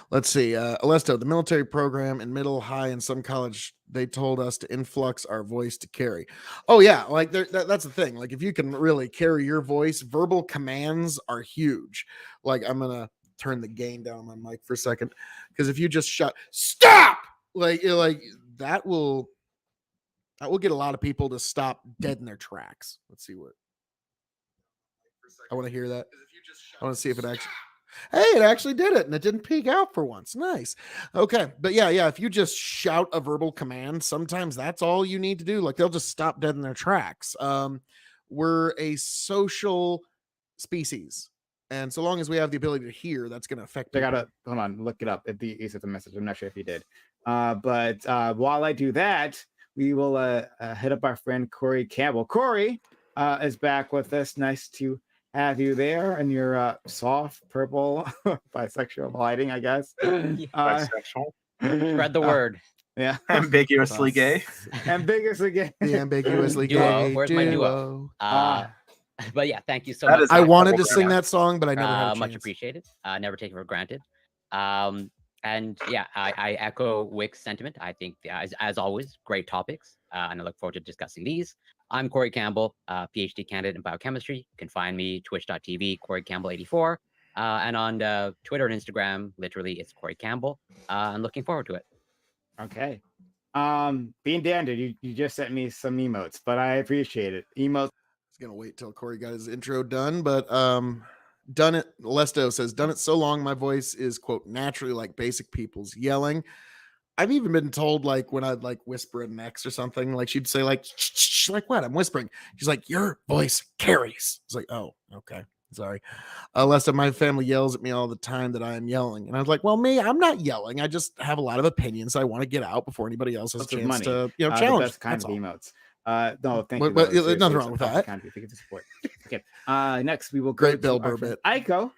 Let's see. Alesto, the military program in middle, high, and some college, they told us to influx our voice to carry. Oh, yeah. Like that's the thing. Like if you can really carry your voice, verbal commands are huge. Like I'm going to turn the gain down on my mic for a second, because if you just stop, like that will get a lot of people to stop dead in their tracks. Let's see what. I want to hear that. I want to see if it actually. Hey, it actually did it, and it didn't peak out for once. Nice. Okay, but yeah. If you just shout a verbal command, sometimes that's all you need to do. Like they'll just stop dead in their tracks. We're a social species, and so long as we have the ability to hear, that's going to affect. I gotta hold on, look it up. If he sent the message, I'm not sure if he did. But while I do that, we will hit up our friend Corey Campbell. Corey is back with us. Nice to have you there in your soft purple bisexual lighting, I guess. Bisexual. Spread the word. Yeah. Ambiguously gay. Ambiguously gay. The ambiguously Duo. gay. Where's my duo? But yeah, thank you so much. I wanted to sing that song, but I never had a chance. Much appreciated. Never taken for granted. And yeah, I echo Wick's sentiment. I think, as always, great topics, and I look forward to discussing these. I'm Corey Campbell, PhD candidate in biochemistry. You can find me twitch.tv, Corey Campbell 84, and on Twitter and Instagram, literally, it's Corey Campbell. I'm looking forward to it. Okay. Being Dander, you just sent me some emotes, but I appreciate it. Emotes. I was gonna wait till Corey got his intro done, but done it. Lesto says, done it so long my voice is, quote, naturally like basic people's yelling. I've even been told, like, when I'd like whisper an X or something, like she'd say, like, shh, like, what? I'm whispering. She's like, your voice carries. It's like, oh, okay. Sorry. Lesto, my family yells at me all the time that I am yelling. And I was like, well, I'm not yelling. I just have a lot of opinions I want to get out before anybody else has a chance to, challenge. The best kind of emotes. No, thank you. But nothing wrong with that. Thank you for support. Okay. Next, we will go Great Bill Burr bit. Aiko,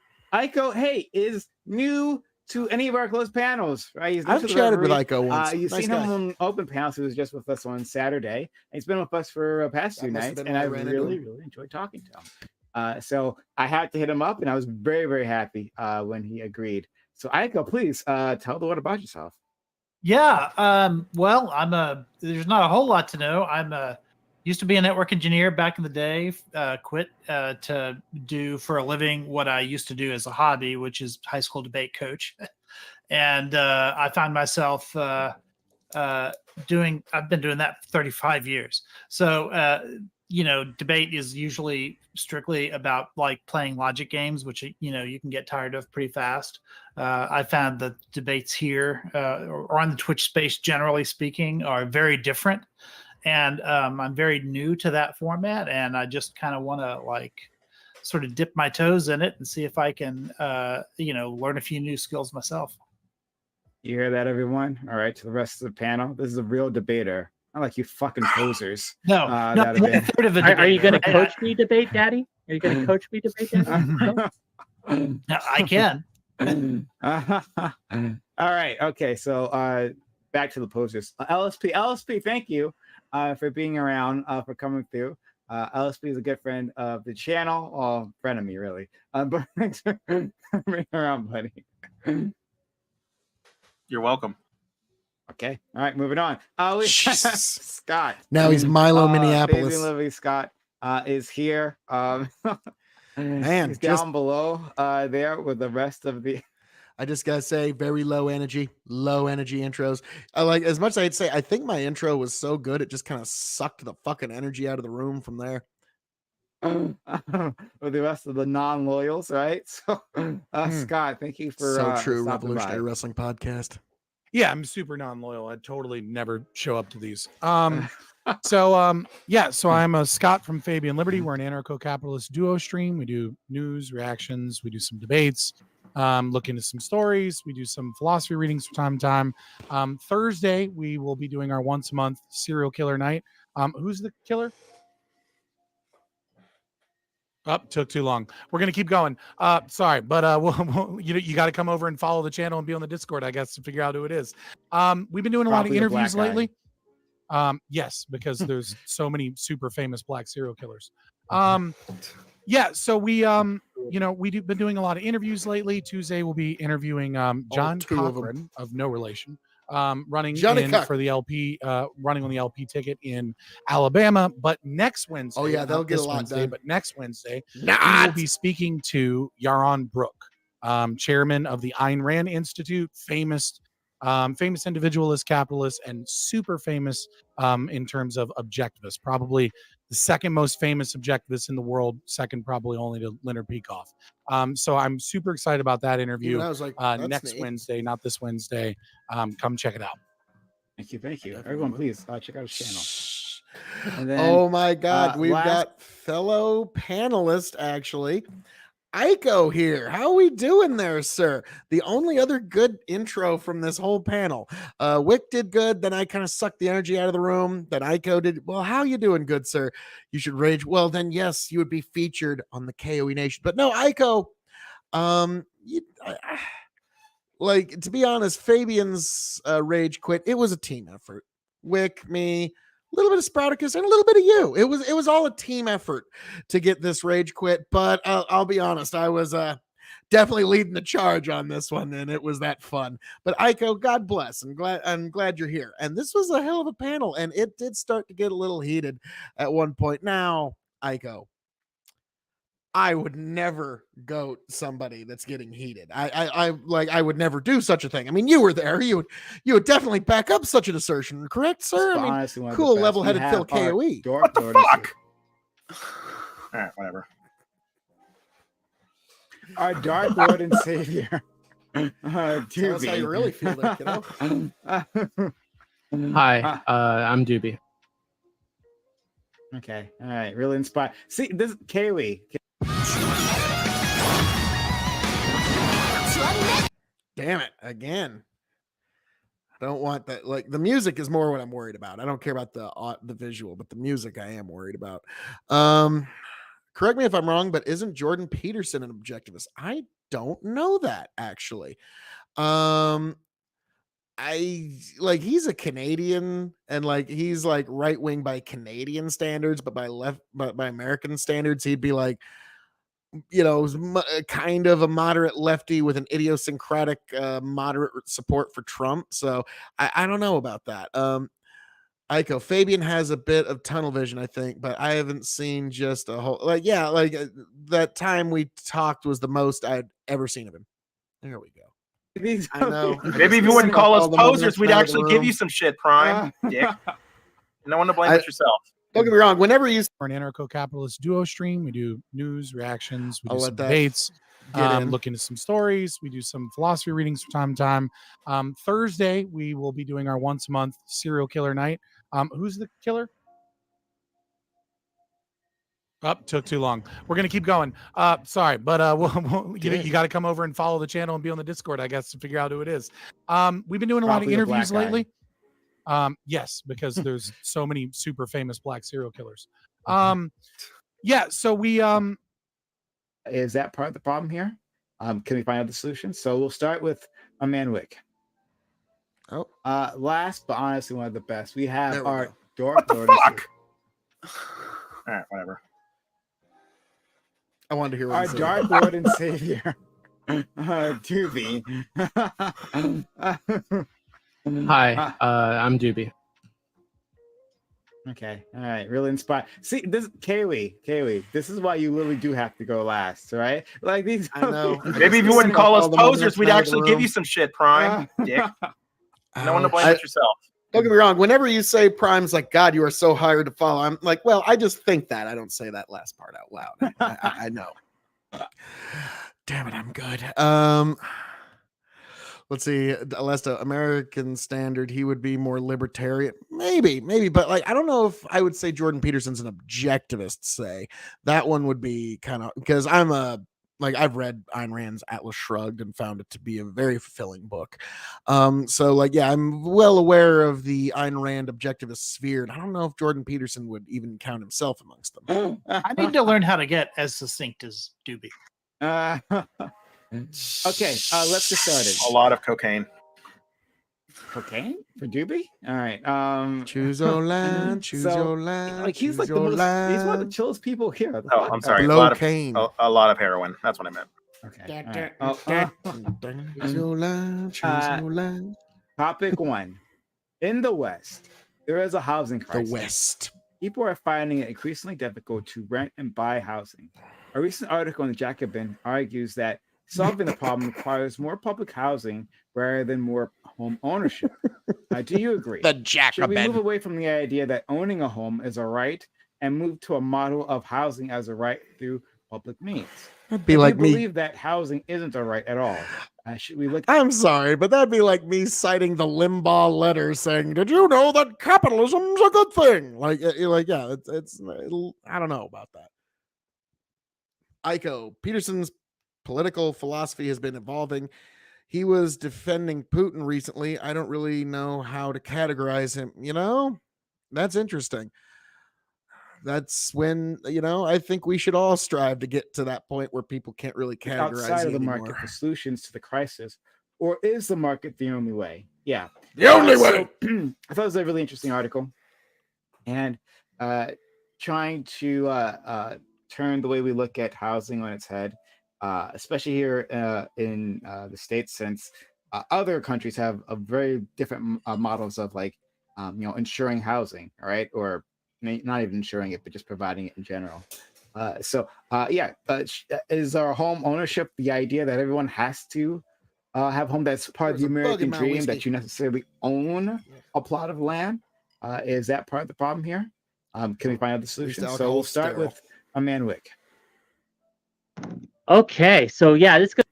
hey, is new to any of our closed panels, right? I've chatted with Aiko once. You've seen him on open panels. He was just with us on Saturday. And he's been with us for past 2 nights, and I really enjoyed talking to him. So I had to hit him up, and I was very, very happy when he agreed. So Aiko, please tell the world about yourself. Yeah. Well, there's not a whole lot to know. Used to be a network engineer back in the day, quit to do for a living what I used to do as a hobby, which is high school debate coach. And I found myself I've been doing that for 35 years. So, debate is usually strictly about like playing logic games, which, you can get tired of pretty fast. I found that debates here or on the Twitch space, generally speaking, are very different. And I'm very new to that format, and I just kind of want to sort of dip my toes in it and see if I can, learn a few new skills myself. You hear that, everyone? All right, to the rest of the panel, this is a real debater. Not like you fucking posers. No, not a third of a debate. Are you going to coach me debate, Daddy? Are you going to coach me debate, Daddy? I can. All right. Okay. So back to the posers. LSP, thank you for being around, for coming through. LSP is a good friend of the channel, friend of me, really. But thanks for being around, buddy. You're welcome. Okay. All right. Moving on. Scott. Now he's Milo, Minneapolis. Fabian Libery Scott is here. Man, he's down below there with the rest of the. I just gotta say, very low energy intros. I like, as much as I'd say, I think my intro was so good it just kind of sucked the fucking energy out of the room from there. With the rest of the non-loyals, right? So, Scott, thank you for so true. stopping Revolutionary by. Wrestling Podcast. Yeah, I'm super non-loyal. I'd totally never show up to these. So I'm a Scott from Fabian Liberty. We're an anarcho-capitalist duo stream. We do news, reactions. We do some debates. Look into some stories. We do some philosophy readings from time to time. Thursday, we will be doing our once a month serial killer night. Who's the killer? Took too long. We're gonna keep going. Sorry, but you got to come over and follow the channel and be on the Discord, I guess, to figure out who it is. We've been doing a lot of interviews lately. Yes, because there's so many super famous black serial killers. So we we've been doing a lot of interviews lately. Tuesday we'll be interviewing John Cochran of no relation, running for the LP, running on the LP ticket in Alabama. But next Wednesday, they'll get a lot done. But next Wednesday, we will be speaking to Yaron Brook. chairman of the Ayn Rand Institute, famous individualist, capitalist, and super famous in terms of objectivist. Probably the second most famous objectivist in the world, second probably only to Leonard Peikoff. So I'm super excited about that interview. I was like, next Wednesday, not this Wednesday. Come check it out. Thank you. Everyone, please check out his channel. And then, oh my God, we've got fellow panelist actually. Aiko here. How are we doing there, sir? The only other good intro from this whole panel. Wick did good, then I kind of sucked the energy out of the room. Then Aiko did, well, how you doing, good sir? You should rage. Well, then yes, you would be featured on the K.O.E Nation. But no, Aiko, like, to be honest, Fabian's rage quit. It was a team effort. Wick, me, a little bit of Sprouticus, and a little bit of you. It was all a team effort to get this rage quit. But I'll be honest, I was definitely leading the charge on this one, and it was that fun. But Aiko, God bless. I'm glad you're here. And this was a hell of a panel, and it did start to get a little heated at one point. Now, Aiko, I would never goat somebody that's getting heated. I would never do such a thing. I mean, you were there. You would definitely back up such an assertion, correct, sir? I mean, cool, level-headed Phil K.O.E. What the fuck? All right, whatever. Our Dark Lord and Savior. Tell us how you really feel there, kiddo. Hi, I'm Doobie. Okay, all right, really inspired. See, this is K.O.E. Damn it, again. I don't want that. Like, the music is more what I'm worried about. I don't care about the visual, but the music I am worried about. Correct me if I'm wrong, but isn't Jordan Peterson an objectivist? I don't know that, actually. He's a Canadian, and like he's like right wing by Canadian standards, but by American standards, he'd be like, you know, kind of a moderate lefty with an idiosyncratic moderate support for Trump. So I don't know about that. Aiko, Fabian has a bit of tunnel vision, I think, but I haven't seen just a whole that time we talked was the most I'd ever seen of him. There we go. I know. Maybe if you wouldn't call us posers, we'd actually give you some shit, Prime. Dick. No one to blame but yourself. Don't get me wrong. Whenever you for an anarcho-capitalist duo stream, we do news, reactions, we do I'll some let that debates, get in. look into some stories. We do some philosophy readings from time to time. Thursday, we will be doing our once a month serial killer night. Who's the killer? Took too long. We're gonna keep going. Sorry, but you got to come over and follow the channel and be on the Discord, I guess, to figure out who it is. We've been doing a lot of interviews lately. Yes, because there's so many super famous black serial killers. Yeah, so we is that part of the problem here? Can we find out the solution? So we'll start with a man Wick. Oh, last but honestly one of the best. We have our What the fuck? All right, whatever. I wanted to hear what our Dark Lord and Savior, Doobie. Hi, I'm Doobie. Okay, all right, really inspired. See, this K.O.E. This is why you literally do have to go last, right? Like these. I know. Maybe if you wouldn't call us posers, we'd actually give you some shit, Prime. Dick. No one to blame but yourself. Don't get me wrong. Whenever you say Prime's like, God, you are so hard to follow, I'm like, well, I just think that. I don't say that last part out loud. I know. Damn it, I'm good. Let's see. Alesta, American standard, he would be more libertarian. Maybe, but like, I don't know if I would say Jordan Peterson's an objectivist, say. That one would be kind of, because I've read Ayn Rand's Atlas Shrugged and found it to be a very fulfilling book. So like, yeah, I'm well aware of the Ayn Rand objectivist sphere. And I don't know if Jordan Peterson would even count himself amongst them. I need to learn how to get as succinct as Doobie. Okay, let's get started. A lot of cocaine. Cocaine for Doobie? All right. Choose your land, choose your land. Like he's like the most, he's one of the chillest people here. Oh, I'm sorry. A lot of heroin. That's what I meant. Okay. Choose your land, choose your land. Topic 1. In the West, there is a housing crisis. The West. People are finding it increasingly difficult to rent and buy housing. A recent article in the Jacobin argues that Solving the problem requires more public housing rather than more home ownership. Do you agree? The Should we move Jacobin. away from the idea that owning a home is a right and move to a model of housing as a right through public means? That'd be If like you me. believe that housing isn't a right at all, should we look? I'm sorry, but that'd be like me citing the Limbaugh letter saying, "Did you know that capitalism's a good thing?" Like, yeah, it's I don't know about that. Iko, Peterson's political philosophy has been evolving. He was defending Putin recently. I don't really know how to categorize him. That's interesting. That's when, I think we should all strive to get to that point where people can't really categorize Outside you of the anymore. market for solutions to the crisis, or is the market the only way? Yeah, The only way. I thought it was a really interesting article, and trying to turn the way we look at housing on its head, especially here in the States, since other countries have a very different models of ensuring housing, right? Or not even ensuring it, but just providing it in general. Is our home ownership the idea that everyone has to have home that's part of the American dream, that you necessarily own a plot of land? Is that part of the problem here? Can we find out the solution? So we'll start with a man Wick. Okay, so yeah, this goes.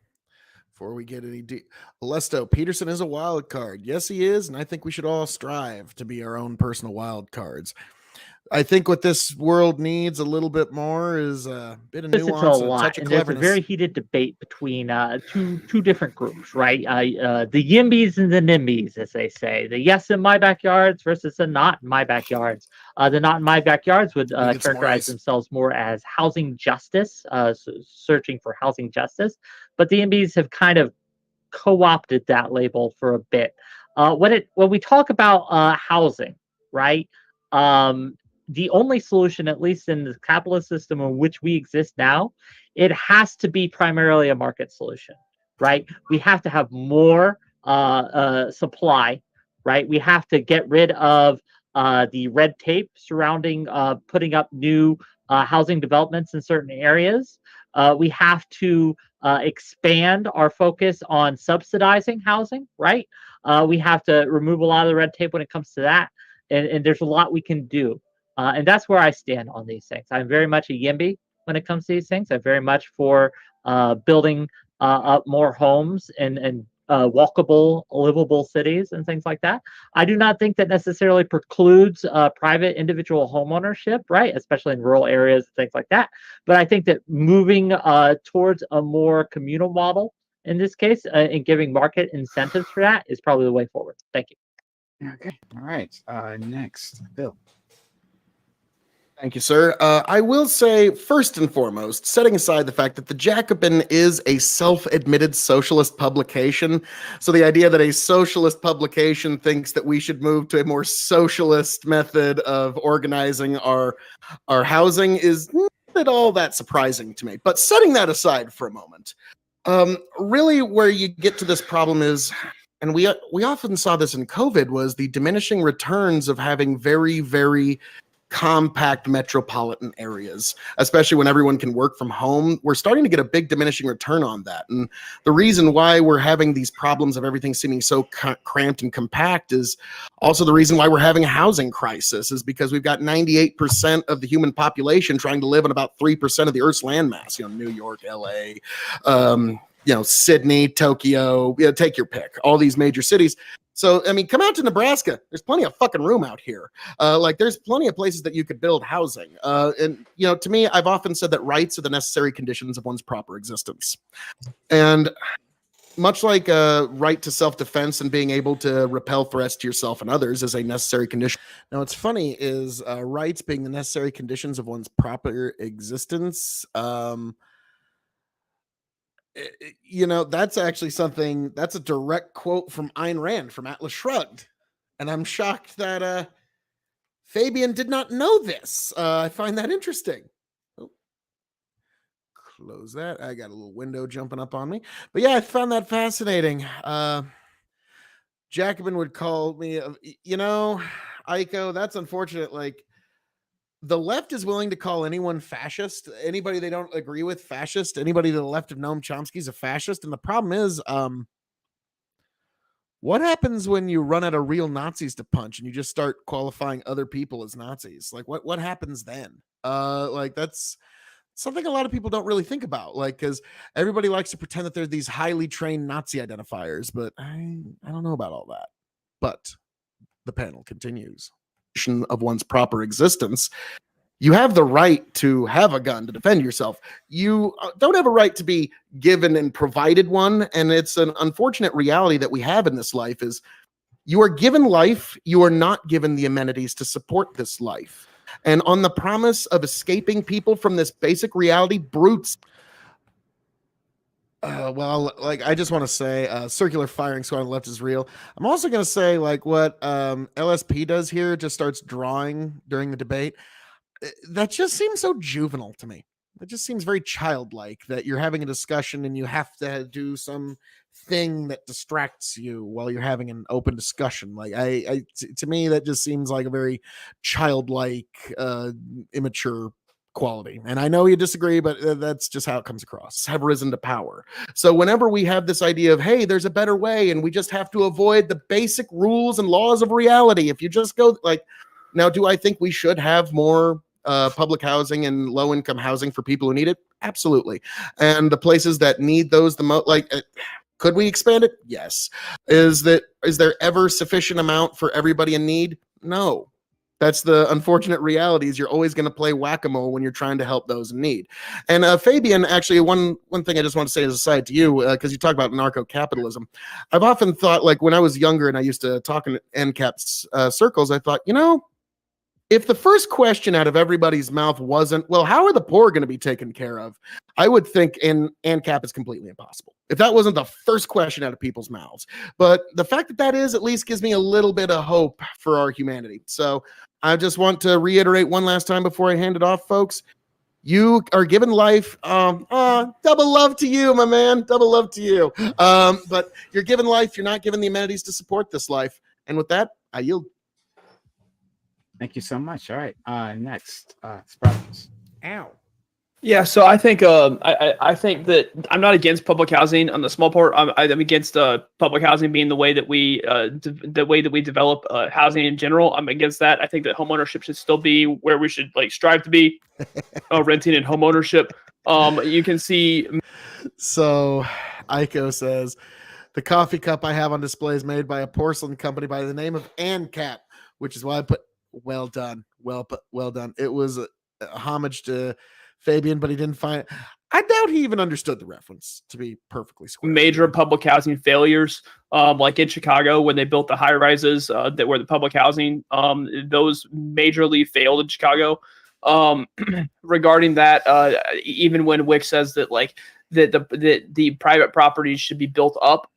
Before we get any deep, Lesto, Peterson is a wild card. Yes, he is, and I think we should all strive to be our own personal wild cards. I think what this world needs a little bit more is a bit of nuance and a touch of And there's a cleverness. very heated debate between two different groups, right? The Yimbys and the NIMBYs, as they say. The yes in my backyards versus the not in my backyards. The not in my backyards would characterize themselves more as housing justice, searching for housing justice. But the Yimbys have kind of co-opted that label for a bit. When we talk about housing, right? The only solution, at least in the capitalist system in which we exist now, it has to be primarily a market solution, right? We have to have more supply, right? We have to get rid of the red tape surrounding putting up new housing developments in certain areas. We have to expand our focus on subsidizing housing, right? We have to remove a lot of the red tape when it comes to that. And there's a lot we can do. And that's where I stand on these things. I'm very much a YIMBY when it comes to these things. I'm very much for building up more homes and walkable, livable cities and things like that. I do not think that necessarily precludes private individual home ownership, right? Especially in rural areas and things like that. But I think that moving towards a more communal model in this case and giving market incentives for that is probably the way forward. Thank you. Okay. All right. Next, Bill. Thank you, sir. I will say, first and foremost, setting aside the fact that the Jacobin is a self-admitted socialist publication, so the idea that a socialist publication thinks that we should move to a more socialist method of organizing our housing is not at all that surprising to me. But setting that aside for a moment, really where you get to this problem is, and we often saw this in COVID, was the diminishing returns of having very, very compact metropolitan areas, especially when everyone can work from home. We're starting to get a big diminishing return on that. And the reason why we're having these problems of everything seeming so cramped and compact is also the reason why we're having a housing crisis, is because we've got 98% of the human population trying to live on about 3% of the Earth's landmass, New York, LA, Sydney, Tokyo, take your pick, all these major cities. So, I mean, come out to Nebraska. There's plenty of fucking room out here. There's plenty of places that you could build housing. And to me, I've often said that rights are the necessary conditions of one's proper existence. And much like a right to self-defense and being able to repel threats to yourself and others is a necessary condition. Now, what's funny is rights being the necessary conditions of one's proper existence. That's actually something, that's a direct quote from Ayn Rand from Atlas Shrugged. And I'm shocked that Fabian did not know this. I find that interesting. Oh, close that. I got a little window jumping up on me. But yeah, I found that fascinating. Jacobin would call me, Iko, that's unfortunate. Like, the left is willing to call anyone fascist, anybody they don't agree with fascist, anybody to the left of Noam Chomsky is a fascist. And the problem is, what happens when you run out of real Nazis to punch and you just start qualifying other people as Nazis? Like what happens then? Like that's something a lot of people don't really think about, like, because everybody likes to pretend that they're these highly trained Nazi identifiers, but I don't know about all that. But the panel continues. Of one's proper existence, you have the right to have a gun to defend yourself. You don't have a right to be given and provided one. And it's an unfortunate reality that we have in this life is you are given life, you are not given the amenities to support this life. And on the promise of escaping people from this basic reality, brutes. Well, like, I just want to say circular firing squad on the left is real. I'm also going to say, like, what LSP does here, just starts drawing during the debate. That just seems so juvenile to me. It just seems very childlike that you're having a discussion and you have to do some thing that distracts you while you're having an open discussion. Like, to me, that just seems like a very childlike, immature quality. And I know you disagree, but that's just how it comes across. Have risen to power. So whenever we have this idea of, hey, there's a better way and we just have to avoid the basic rules and laws of reality, if you just go like, now, do I think we should have more public housing and low income housing for people who need it? Absolutely. And the places that need those the most, like, could we expand it? Yes. Is there ever sufficient amount for everybody in need? No. That's the unfortunate reality, is you're always going to play whack-a-mole when you're trying to help those in need. And Fabian, actually, one thing I just want to say as a side to you, because you talk about narco-capitalism. I've often thought, like, when I was younger and I used to talk in NCAP's circles, I thought, you know, if the first question out of everybody's mouth wasn't, well, how are the poor going to be taken care of? I would think in ANCAP is completely impossible. If that wasn't the first question out of people's mouths. But the fact that that is at least gives me a little bit of hope for our humanity. So I just want to reiterate one last time before I hand it off, folks. You are given life. Double love to you, my man. Double love to you. But you're given life. You're not given the amenities to support this life. And with that, I yield. Thank you so much. All right. Next, Sprouters. Ow. Yeah, so I think I think that I'm not against public housing on the small part. I'm against public housing being the way that we develop housing in general. I'm against that. I think that homeownership should still be where we should like strive to be. Renting and homeownership. You can see. So, Aiko says, the coffee cup I have on display is made by a porcelain company by the name of ANCAP, which is why I put. Well done. Well done. It was a homage to Fabian, but he didn't find it. I doubt he even understood the reference, to be perfectly square. Major public housing failures, like in Chicago when they built the high rises that were the public housing, those majorly failed in Chicago. Regarding that, even when Wick says that like that the private properties should be built up,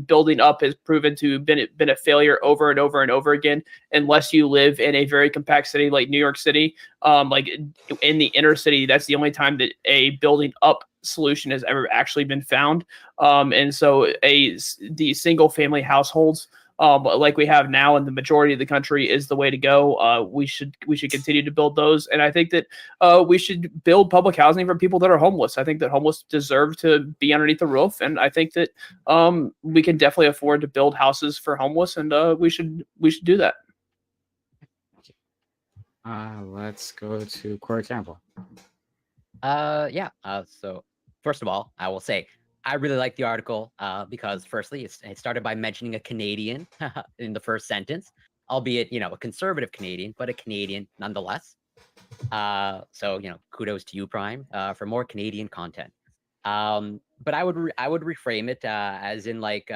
building up has proven to been a failure over and over and over again, unless you live in a very compact city like New York City. Like in the inner city, that's the only time that a building up solution has ever actually been found. And so the single family households, like we have now in the majority of the country, is the way to go. We should continue to build those, and I think that we should build public housing for people that are homeless. I think that homeless deserve to be underneath the roof, and I think that we can definitely afford to build houses for homeless, and we should do that. Let's go to Corey Campbell. Yeah. So first of all, I will say, I really like the article because, firstly, it started by mentioning a Canadian in the first sentence, albeit, a conservative Canadian, but a Canadian nonetheless. So, kudos to you, Prime, for more Canadian content. But I would reframe it as in, like,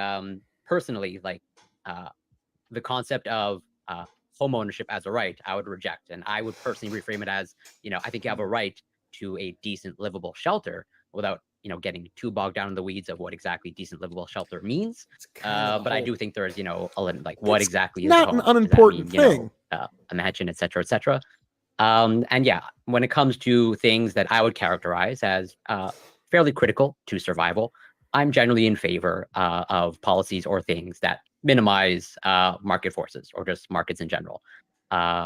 personally, like, the concept of home ownership as a right, I would reject. And I would personally reframe it as, I think you have a right to a decent, livable shelter without getting too bogged down in the weeds of what exactly decent livable shelter means. But I do think there's, like what exactly is not an unimportant thing. A mansion, et cetera, and yeah, when it comes to things that I would characterize as fairly critical to survival, I'm generally in favor of policies or things that minimize market forces or just markets in general.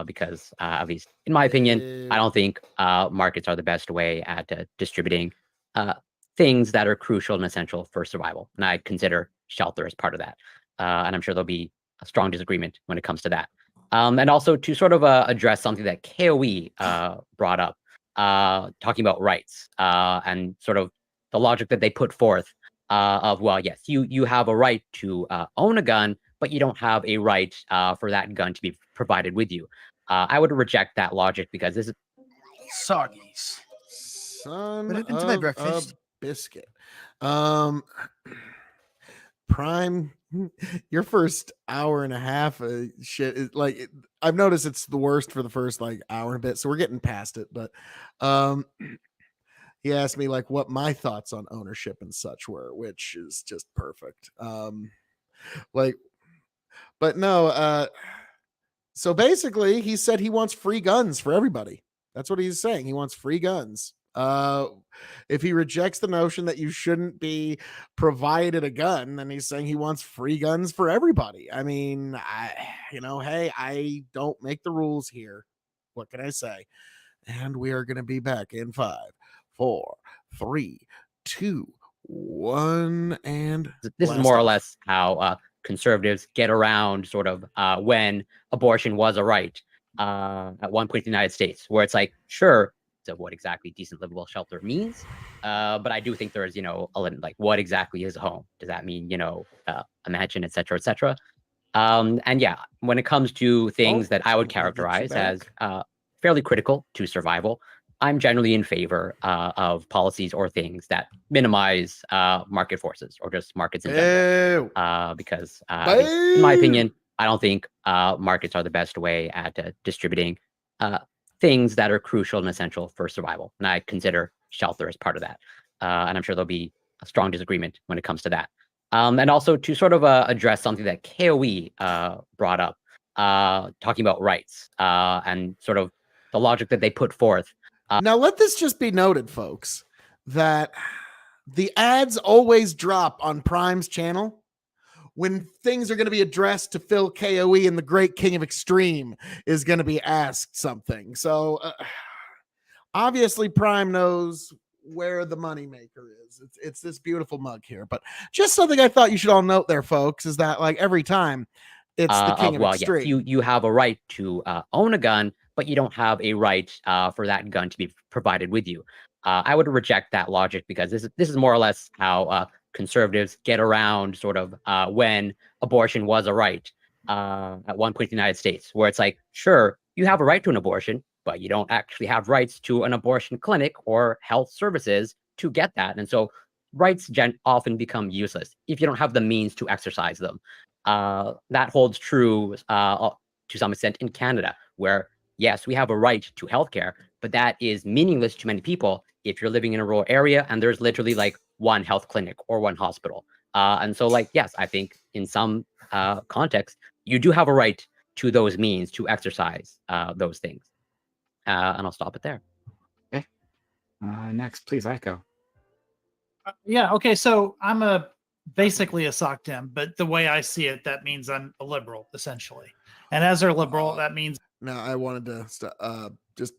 because at least in my opinion, I don't think markets are the best way at distributing things that are crucial and essential for survival. And I consider shelter as part of that. And I'm sure there'll be a strong disagreement when it comes to that. And also to sort of address something that K.O.E. brought up, talking about rights and sort of the logic that they put forth of, well, yes, you have a right to own a gun, but you don't have a right for that gun to be provided with you. I would reject that logic because this is Soggies. Son What happened to my of breakfast? a biscuit. Prime, your first hour and a half of shit is like, I've noticed it's the worst for the first like hour and a bit, so we're getting past it. But he asked me like what my thoughts on ownership and such were, which is just perfect. Like, but no, so basically he said he wants free guns for everybody. That's what he's saying. He wants free guns. If he rejects the notion that you shouldn't be provided a gun, then he's saying he wants free guns for everybody. I mean, hey, I don't make the rules here. What can I say? And we are going to be back in 5, 4, 3, 2, 1, and this is more or less how conservatives get around sort of when abortion was a right at one point in the United States, where it's like, sure, of what exactly decent livable shelter means, but I do think there is, like what exactly is a home? Does that mean, a mansion, etc., etc.? And yeah, when it comes to things that I would characterize as fairly critical to survival, I'm generally in favor of policies or things that minimize market forces or just markets in general. Because in my opinion, I don't think markets are the best way at distributing things that are crucial and essential for survival. And I consider shelter as part of that. And I'm sure there'll be a strong disagreement when it comes to that. And also to sort of address something that K.O.E. brought up, talking about rights and sort of the logic that they put forth. Now, let this just be noted, folks, that the ads always drop on Prime's channel when things are going to be addressed to Phil K.O.E. and the great king of extreme is going to be asked something. So obviously Prime knows where the moneymaker is. It's this beautiful mug here. But just something I thought you should all note there, folks, is that like every time it's the king of extreme. Yes, you have a right to own a gun, but you don't have a right for that gun to be provided with you. I would reject that logic because this is more or less how conservatives get around sort of when abortion was a right at one point in the United States, where it's like, sure, you have a right to an abortion, but you don't actually have rights to an abortion clinic or health services to get that. And so rights often become useless if you don't have the means to exercise them. That holds true to some extent in Canada, where yes, we have a right to healthcare, but that is meaningless to many people if you're living in a rural area and there's literally like one health clinic or one hospital. And so like, yes, I think in some context, you do have a right to those means to exercise those things. And I'll stop it there. Okay. Next, please, Echo. Yeah. Okay. So I'm basically a sock dem, but the way I see it, that means I'm a liberal essentially. And as a liberal, that means. Now I wanted to just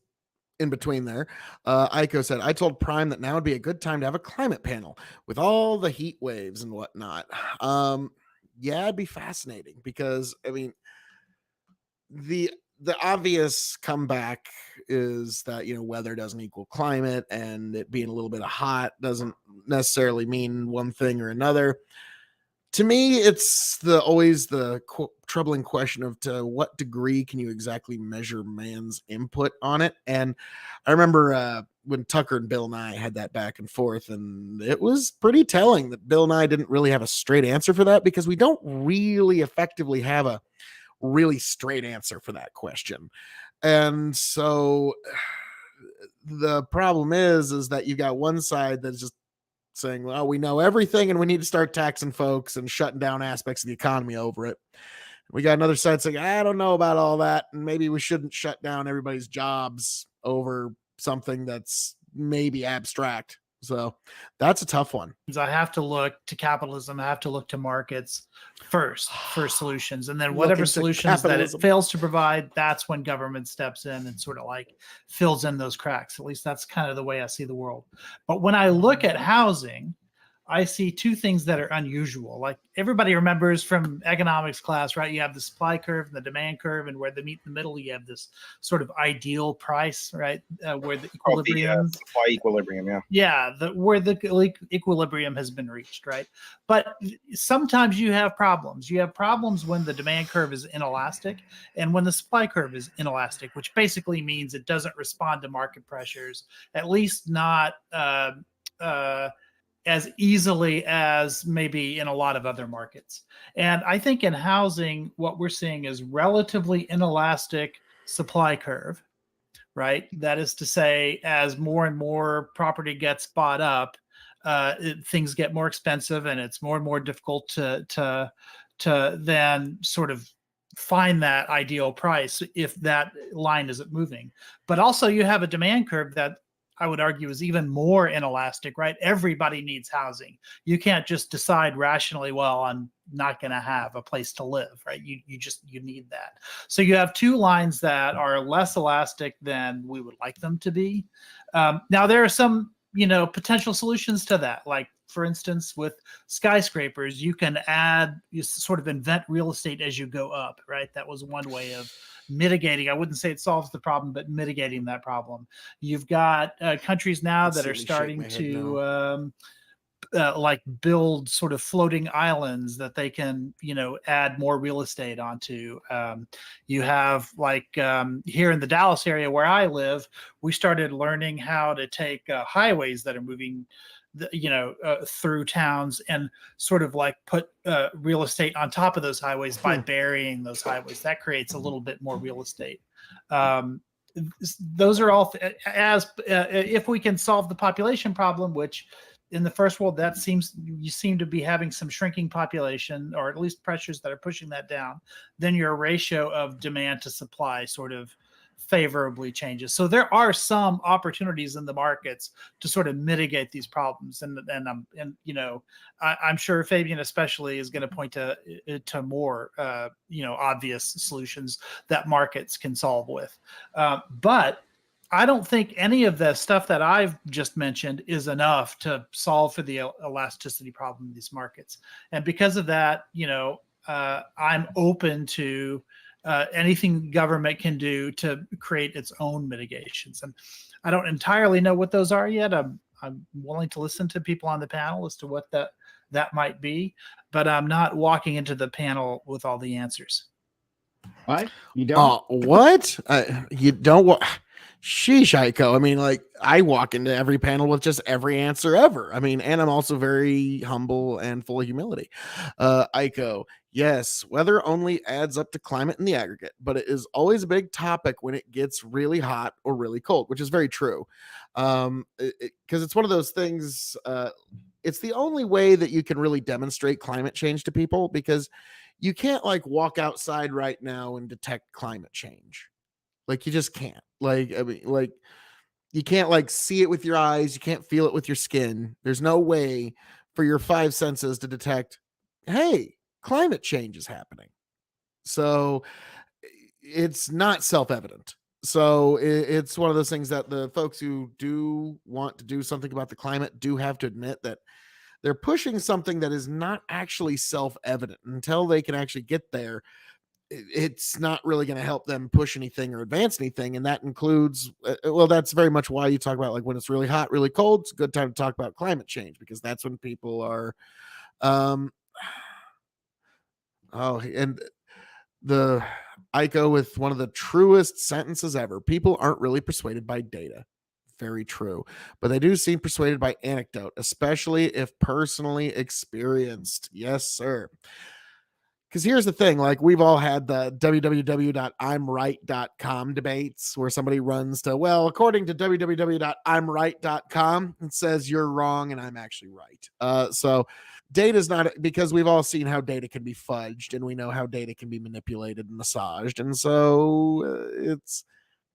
in between there. Aiko said, I told Prime that now would be a good time to have a climate panel with all the heat waves and whatnot. Yeah, it'd be fascinating because I mean, the obvious comeback is that, weather doesn't equal climate, and it being a little bit of hot doesn't necessarily mean one thing or another. To me, it's always the troubling question of to what degree can you exactly measure man's input on it. And I remember when Tucker and Bill Nye had that back and forth, and it was pretty telling that Bill Nye didn't really have a straight answer for that, because we don't really effectively have a really straight answer for that question. And so the problem is that you got one side that's just saying, well, we know everything and we need to start taxing folks and shutting down aspects of the economy over it. We got another side saying, I don't know about all that, and maybe we shouldn't shut down everybody's jobs over something that's maybe abstract. So that's a tough one. I have to look to capitalism. I have to look to markets first for solutions. And then Look whatever into solutions that it capitalism. fails to provide, that's when government steps in and sort of like fills in those cracks. At least that's kind of the way I see the world. But when I look at housing, I see two things that are unusual. Like everybody remembers from economics class, right? You have the supply curve and the demand curve, and where they meet in the middle, you have this sort of ideal price, right? Where the equilibrium, supply equilibrium, yeah. yeah, where the equilibrium has been reached, right? But sometimes you have problems. You have problems when the demand curve is inelastic and when the supply curve is inelastic, which basically means it doesn't respond to market pressures, at least not as easily as maybe in a lot of other markets. And I think in housing, what we're seeing is relatively inelastic supply curve, right? That is to say, as more and more property gets bought up, things get more expensive, and it's more and more difficult to then sort of find that ideal price if that line isn't moving. But also you have a demand curve that I would argue is even more inelastic, right? Everybody needs housing. You can't just decide rationally, well, I'm not going to have a place to live, right? You need that. So you have two lines that are less elastic than we would like them to be. Now there are some, potential solutions to that. Like for instance, with skyscrapers, you sort of invent real estate as you go up, right? That was one way of mitigating. I wouldn't say it solves the problem, but mitigating that problem. You've got countries now that are starting to like build sort of floating islands that they can, add more real estate onto. You have like here in the Dallas area where I live, we started learning how to take highways that are moving through towns and sort of like put real estate on top of those highways by burying those highways. That creates a little bit more real estate. Those are all if we can solve the population problem, which in the first world, you seem to be having some shrinking population, or at least pressures that are pushing that down, then your ratio of demand to supply sort of favorably changes. So there are some opportunities in the markets to sort of mitigate these problems. I'm sure Fabian especially is going to point to more obvious solutions that markets can solve with. But I don't think any of the stuff that I've just mentioned is enough to solve for the elasticity problem in these markets. And because of that, I'm open to anything government can do to create its own mitigations. And I don't entirely know what those are yet. I'm willing to listen to people on the panel as to what that might be, but I'm not walking into the panel with all the answers. What? You don't? What? You don't? Sheesh, Aiko. I mean, like, I walk into every panel with just every answer ever. I mean, and I'm also very humble and full of humility. Aiko, yes, weather only adds up to climate in the aggregate, but it is always a big topic when it gets really hot or really cold, which is very true. Because it's one of those things, it's the only way that you can really demonstrate climate change to people, because you can't like walk outside right now and detect climate change. Like, you just can't. Like, I mean, like, you can't like see it with your eyes. You can't feel it with your skin. There's no way for your five senses to detect, hey, climate change is happening. So it's not self-evident. So it's one of those things that the folks who do want to do something about the climate do have to admit that they're pushing something that is not actually self-evident. Until they can actually get there, it's not really going to help them push anything or advance anything. And that includes, well, that's very much why you talk about, like, when it's really hot, really cold, it's a good time to talk about climate change, because that's when people are, and the Aiko with one of the truest sentences ever: people aren't really persuaded by data. Very true. But they do seem persuaded by anecdote, especially if personally experienced. Yes, sir. Because here's the thing, like, we've all had the www.imright.com debates where somebody runs to, well, according to www.imright.com, it says you're wrong and I'm actually right. So data's not, because we've all seen how data can be fudged, and we know how data can be manipulated and massaged. And so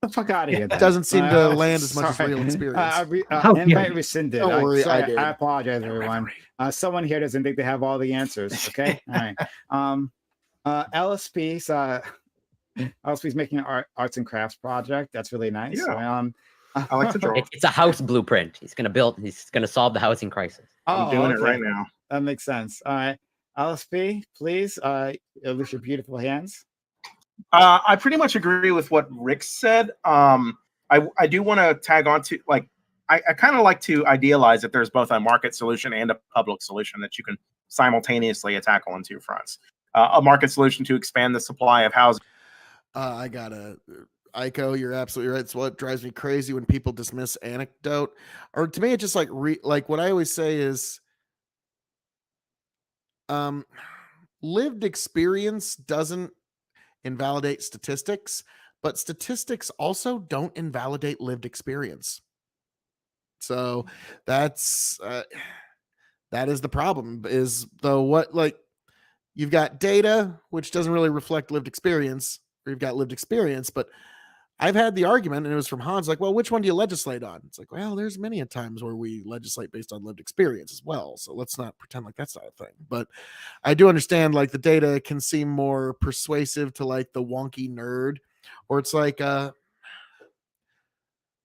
the fuck out of here. It Then. doesn't seem to land as much as sorry. real experience. Invite rescinded. Don't worry, sorry, I did. I apologize, everyone. Someone here doesn't think they have all the answers. Okay, all right. LSP's making an arts and crafts project. That's really nice. Yeah. I like to draw. It's a house blueprint. He's gonna solve the housing crisis. I'm doing it right now. That makes sense. All right, LSP, please, lift your beautiful hands. I pretty much agree with what Rick said. I do want to tag on to I kind of like to idealize that there's both a market solution and a public solution that you can simultaneously tackle on two fronts. A market solution to expand the supply of housing. Iko, you're absolutely right. It's what drives me crazy when people dismiss anecdote, or to me, it's just like what I always say is, lived experience doesn't invalidate statistics, but statistics also don't invalidate lived experience. So that's that is the problem. Is though what you've got data which doesn't really reflect lived experience, or you've got lived experience, but I've had the argument, and it was from Hans, like, well, which one do you legislate on? It's like, well, there's many a times where we legislate based on lived experience as well. So let's not pretend like that's not a thing. But I do understand, like, the data can seem more persuasive to like the wonky nerd, or it's like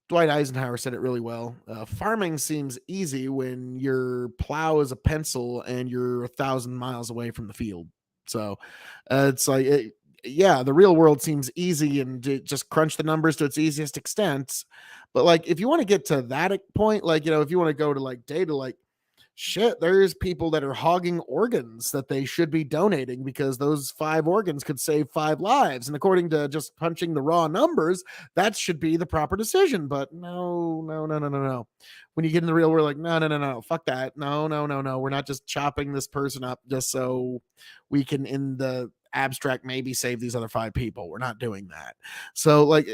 Dwight Eisenhower said it really well. Farming seems easy when your plow is a pencil and you're 1,000 miles away from the field. So it's like, yeah, the real world seems easy and just crunch the numbers to its easiest extent. But like, if you want to get to that point, like, if you want to go to like data, like shit, there's people that are hogging organs that they should be donating because those 5 organs could save 5 lives. And according to just punching the raw numbers, that should be the proper decision. But no. When you get in the real world, like, no, fuck that. No. We're not just chopping this person up just so we can, in the abstract, maybe save these other 5 people. We're not doing that. So like,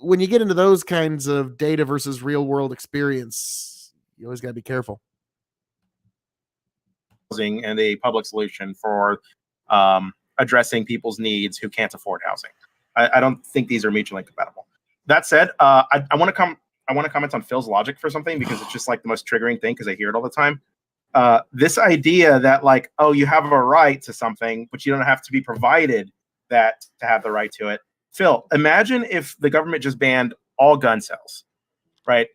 when you get into those kinds of data versus real world experience, you always got to be careful. And a public solution for addressing people's needs who can't afford housing. I don't think these are mutually compatible. That said, I want to comment on Phil's logic for something, because it's just like the most triggering thing, because I hear it all the time. This idea that like, oh, you have a right to something, but you don't have to be provided that to have the right to it. Phil, imagine if the government just banned all gun sales, right?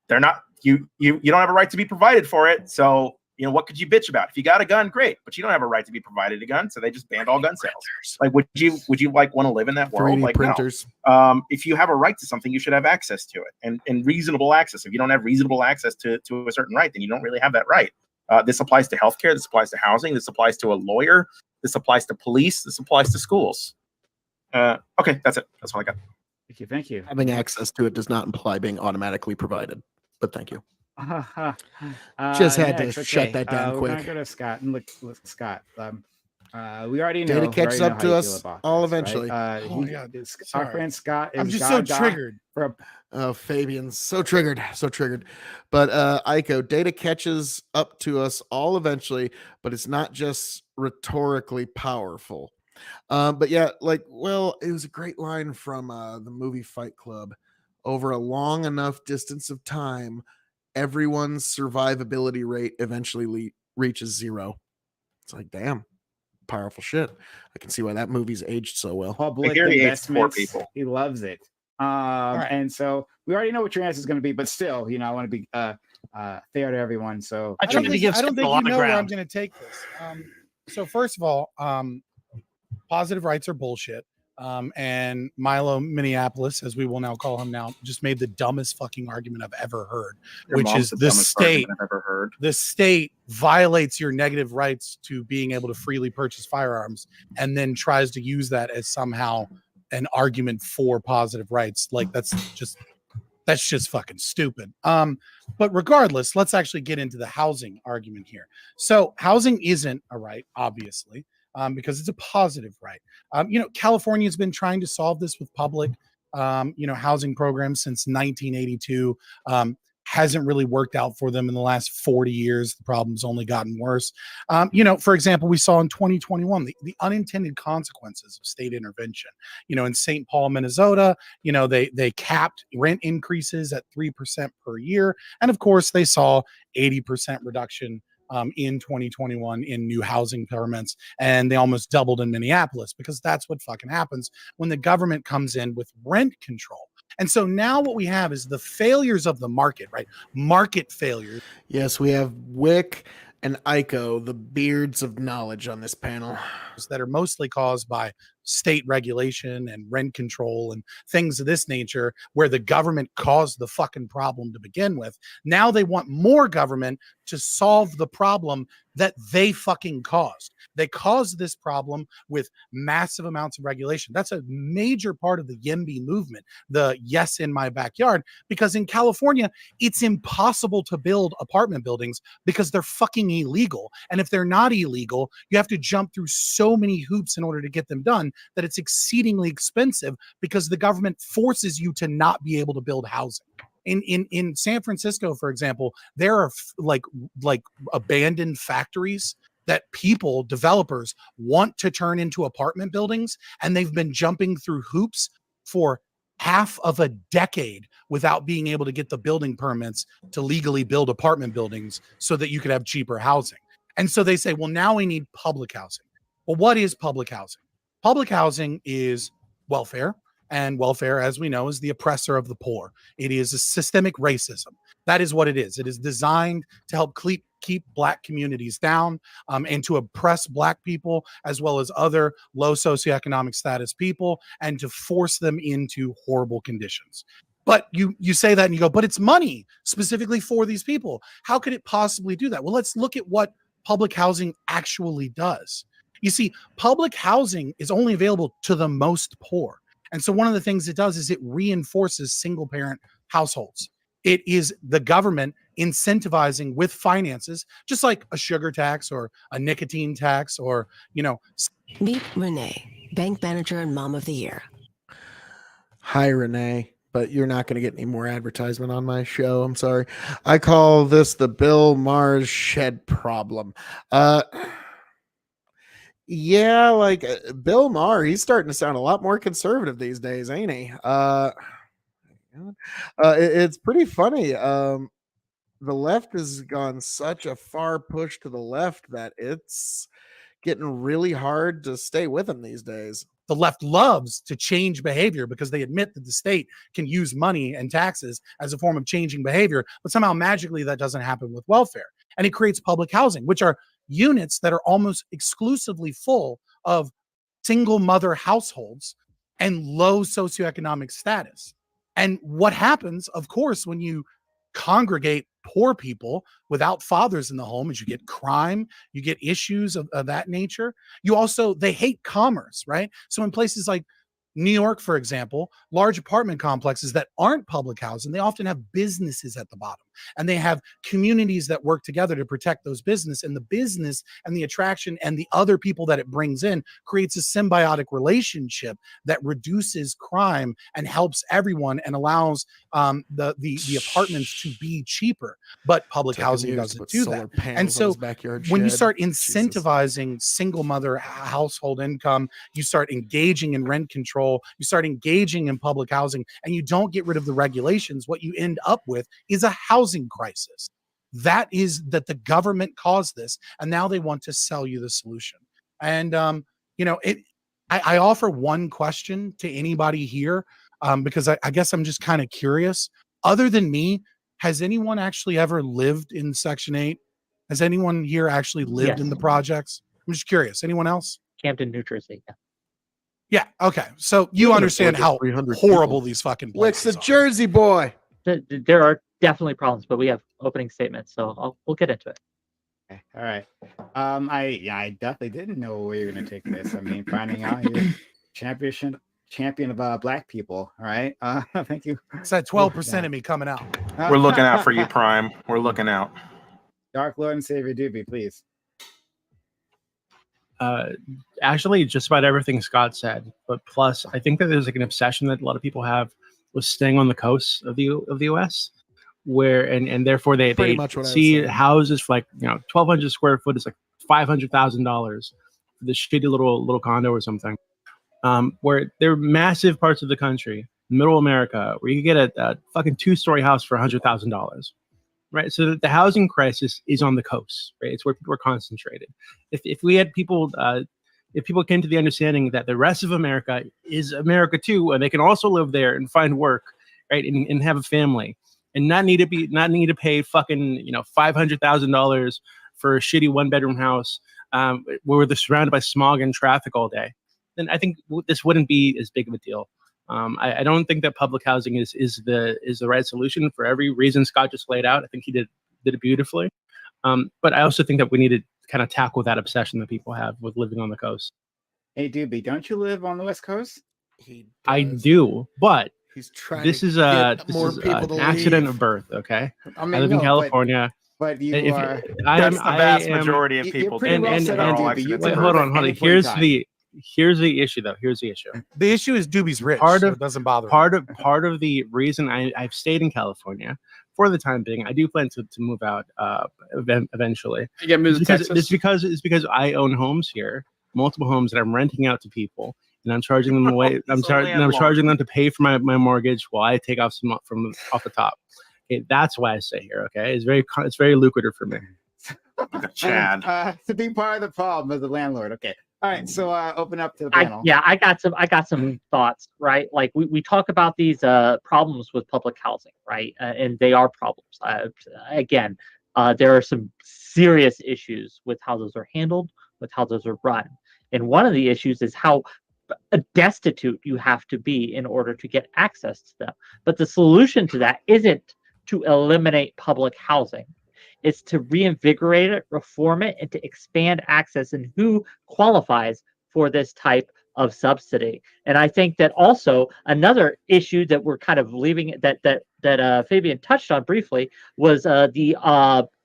They're not, you don't have a right to be provided for it. So, what could you bitch about? If you got a gun, great, but you don't have a right to be provided a gun. So they just banned all gun sales. Like, would you like want to live in that world? 3D like printers. No. If you have a right to something, you should have access to it, and reasonable access. If you don't have reasonable access to a certain right, then you don't really have that right. This applies to healthcare. This applies to housing. This applies to a lawyer. This applies to police. This applies to schools. Okay, that's it. That's all I got. Thank you. Having access to it does not imply being automatically provided, but thank you. Just had to shut that down we're quick. gonna go to Scott and look Scott. We already know. Data catches up to us all eventually. Right? Our friend Scott is I'm just God so triggered. Oh, Fabian's so triggered. But Iko, data catches up to us all eventually, but it's not just rhetorically powerful. But yeah, like, well, it was a great line from the movie Fight Club. Over a long enough distance of time, everyone's survivability rate eventually reaches 0. It's like, damn, powerful shit. I can see why that movie's aged so well. Public investments, he loves it. Right. And so we already know what your answer is going to be, but still, I want to be fair to everyone. So I don't think you know where I'm going to take this. So first of all, positive rights are bullshit. And Milo Minneapolis, as we will now call him now, just made the dumbest fucking argument I've ever heard, which is the state violates your negative rights to being able to freely purchase firearms, and then tries to use that as somehow an argument for positive rights. Like that's just fucking stupid. But regardless, let's actually get into the housing argument here. So housing isn't a right, obviously. Because it's a positive right. California's been trying to solve this with public, housing programs since 1982. hasn't really worked out for them in the last 40 years. The problem's only gotten worse. For example, we saw in 2021 the unintended consequences of state intervention. In St. Paul, Minnesota, they capped rent increases at 3% per year. And of course, they saw 80% reduction in 2021 in new housing permits, and they almost doubled in Minneapolis, because that's what fucking happens when the government comes in with rent control. And so now what we have is the failures of the market, right? Market failures. Yes, we have Wick and Ico, the beards of knowledge on this panel, that are mostly caused by state regulation and rent control and things of this nature, where the government caused the fucking problem to begin with. Now they want more government to solve the problem that they fucking caused. They caused this problem with massive amounts of regulation. That's a major part of the YIMBY movement, the yes in my backyard, because in California, it's impossible to build apartment buildings because they're fucking illegal. And if they're not illegal, you have to jump through so many hoops in order to get them done that it's exceedingly expensive, because the government forces you to not be able to build housing. In San Francisco, for example, there are like abandoned factories that developers want to turn into apartment buildings, and they've been jumping through hoops for half of a decade without being able to get the building permits to legally build apartment buildings so that you could have cheaper housing. And so they say, well, now we need public housing. Well, what is public housing? Public housing is welfare, and welfare, as we know, is the oppressor of the poor. It is a systemic racism. That is what it is. It is designed to help keep Black communities down, and to oppress Black people as well as other low socioeconomic status people, and to force them into horrible conditions. But you say that and you go, but it's money specifically for these people. How could it possibly do that? Well, let's look at what public housing actually does. You see, public housing is only available to the most poor. And so one of the things it does is it reinforces single parent households. It is the government incentivizing with finances, just like a sugar tax or a nicotine tax, or, Meet Renee, bank manager and mom of the year. Hi, Renee, but you're not going to get any more advertisement on my show. I'm sorry. I call this the Bill Maher's shed problem. Yeah, like Bill Maher, he's starting to sound a lot more conservative these days, ain't he? It's pretty funny. The left has gone such a far push to the left that it's getting really hard to stay with them these days. The left loves to change behavior because they admit that the state can use money and taxes as a form of changing behavior, but somehow magically that doesn't happen with welfare. And it creates public housing, which are units that are almost exclusively full of single mother households and low socioeconomic status. And what happens, of course, when you congregate poor people without fathers in the home is you get crime, you get issues of that nature. They hate commerce, right? So in places like New York, for example, large apartment complexes that aren't public housing, they often have businesses at the bottom, and they have communities that work together to protect those business, and the business and the attraction and the other people that it brings in creates a symbiotic relationship that reduces crime and helps everyone and allows the apartments to be cheaper. But public housing doesn't do that. And so when you start incentivizing single mother household income, you start engaging in rent control, you start engaging in public housing, and you don't get rid of the regulations, what you end up with is a housing crisis. That is that the government caused this, and now they want to sell you the solution. And I offer one question to anybody here, because I guess I'm just kind of curious. Other than me, has anyone actually ever lived in Section 8? Has anyone here actually lived in the projects? I'm just curious. Anyone else? Camden, New Jersey. Yeah. Yeah. Okay. So you understand how horrible these fucking places Wick's a Jersey boy. There are definitely problems, but we have opening statements, so we'll get into it. Okay. All right. I definitely didn't know where you're gonna take this. I mean, finding out you're champion of Black people. All right. Thank you. It's that 12% of me coming out. We're looking out for you, Prime. We're looking out. Dark Lord and Savior Doobie, please. Actually, just about everything Scott said, but plus, I think that there's like an obsession that a lot of people have with staying on the coast of the U.S. where and therefore they Pretty much what I was see saying. houses for like 1,200 square foot is like $500,000 for this shitty little condo or something. Where there are massive parts of the country, middle America, where you can get a fucking 2-story house for $100,000. Right, so the housing crisis is on the coast. Right, it's where people are concentrated. If we had people, if people came to the understanding that the rest of America is America too, and they can also live there and find work, right, and have a family, and not need to pay fucking $500,000 for a shitty 1-bedroom house, where they're surrounded by smog and traffic all day, then I think this wouldn't be as big of a deal. I don't think that public housing is the right solution for every reason Scott just laid out. I think he did it beautifully. But I also think that we need to kind of tackle that obsession that people have with living on the coast. Hey, Doobie, don't you live on the West Coast? I do, but he's trying. This is an accident of birth. Okay, I live in California. But you are. That's the vast majority of people. Hold on. Here's the issue, though. Here's the issue. The issue is Doobie's rich. So it doesn't bother. Part of the reason I've stayed in California for the time being, I do plan to move out eventually. You get moved to Texas? It's because I own homes here, multiple homes that I'm renting out to people, and I'm charging them away. I'm charging them to pay for my mortgage while I take off some from off the top. Okay, that's why I stay here. Okay, it's very lucrative for me. Chad, to be part of the problem as a landlord. Okay. All right, so open up to the panel. I got some thoughts, right? Like we talk about these problems with public housing, right? And they are problems. Again, there are some serious issues with how those are handled, with how those are run. And one of the issues is how destitute you have to be in order to get access to them. But the solution to that isn't to eliminate public housing. It's to reinvigorate it, reform it, and to expand access and who qualifies for this type of subsidy. And I think that also another issue that we're kind of leaving that Fabian touched on briefly was the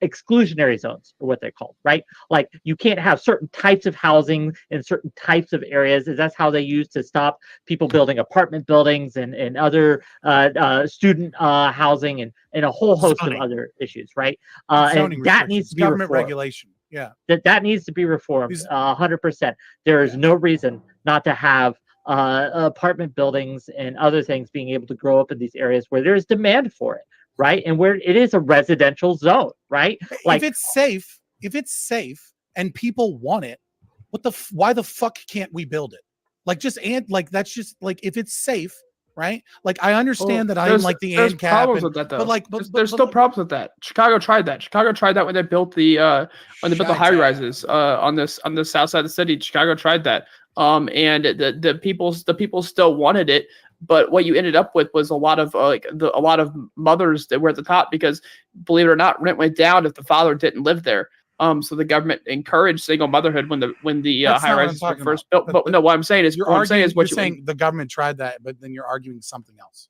exclusionary zones, or what they're called, right? Like you can't have certain types of housing in certain types of areas. That's how they used to stop people building apartment buildings and other student housing and a whole host of other issues, right? And that needs to be government reformed. regulation. Yeah, that needs to be reformed 100%. There is no reason not to have apartment buildings and other things being able to grow up in these areas where there is demand for it, right? And where it is a residential zone, right? Like if it's safe and people want it, why the fuck can't we build it? Like that's just like if it's safe, right? Like I understand that I'm like the there's ANCAP problems with that though. but there's still problems with that. Chicago tried that when they built the high rises on the south side of the city. Chicago tried that. And the people still wanted it, but what you ended up with was a lot of mothers that were at the top because, believe it or not, rent went down if the father didn't live there. So the government encouraged single motherhood when the high rises were first built. But no, what I'm saying is the government tried that, but then you're arguing something else.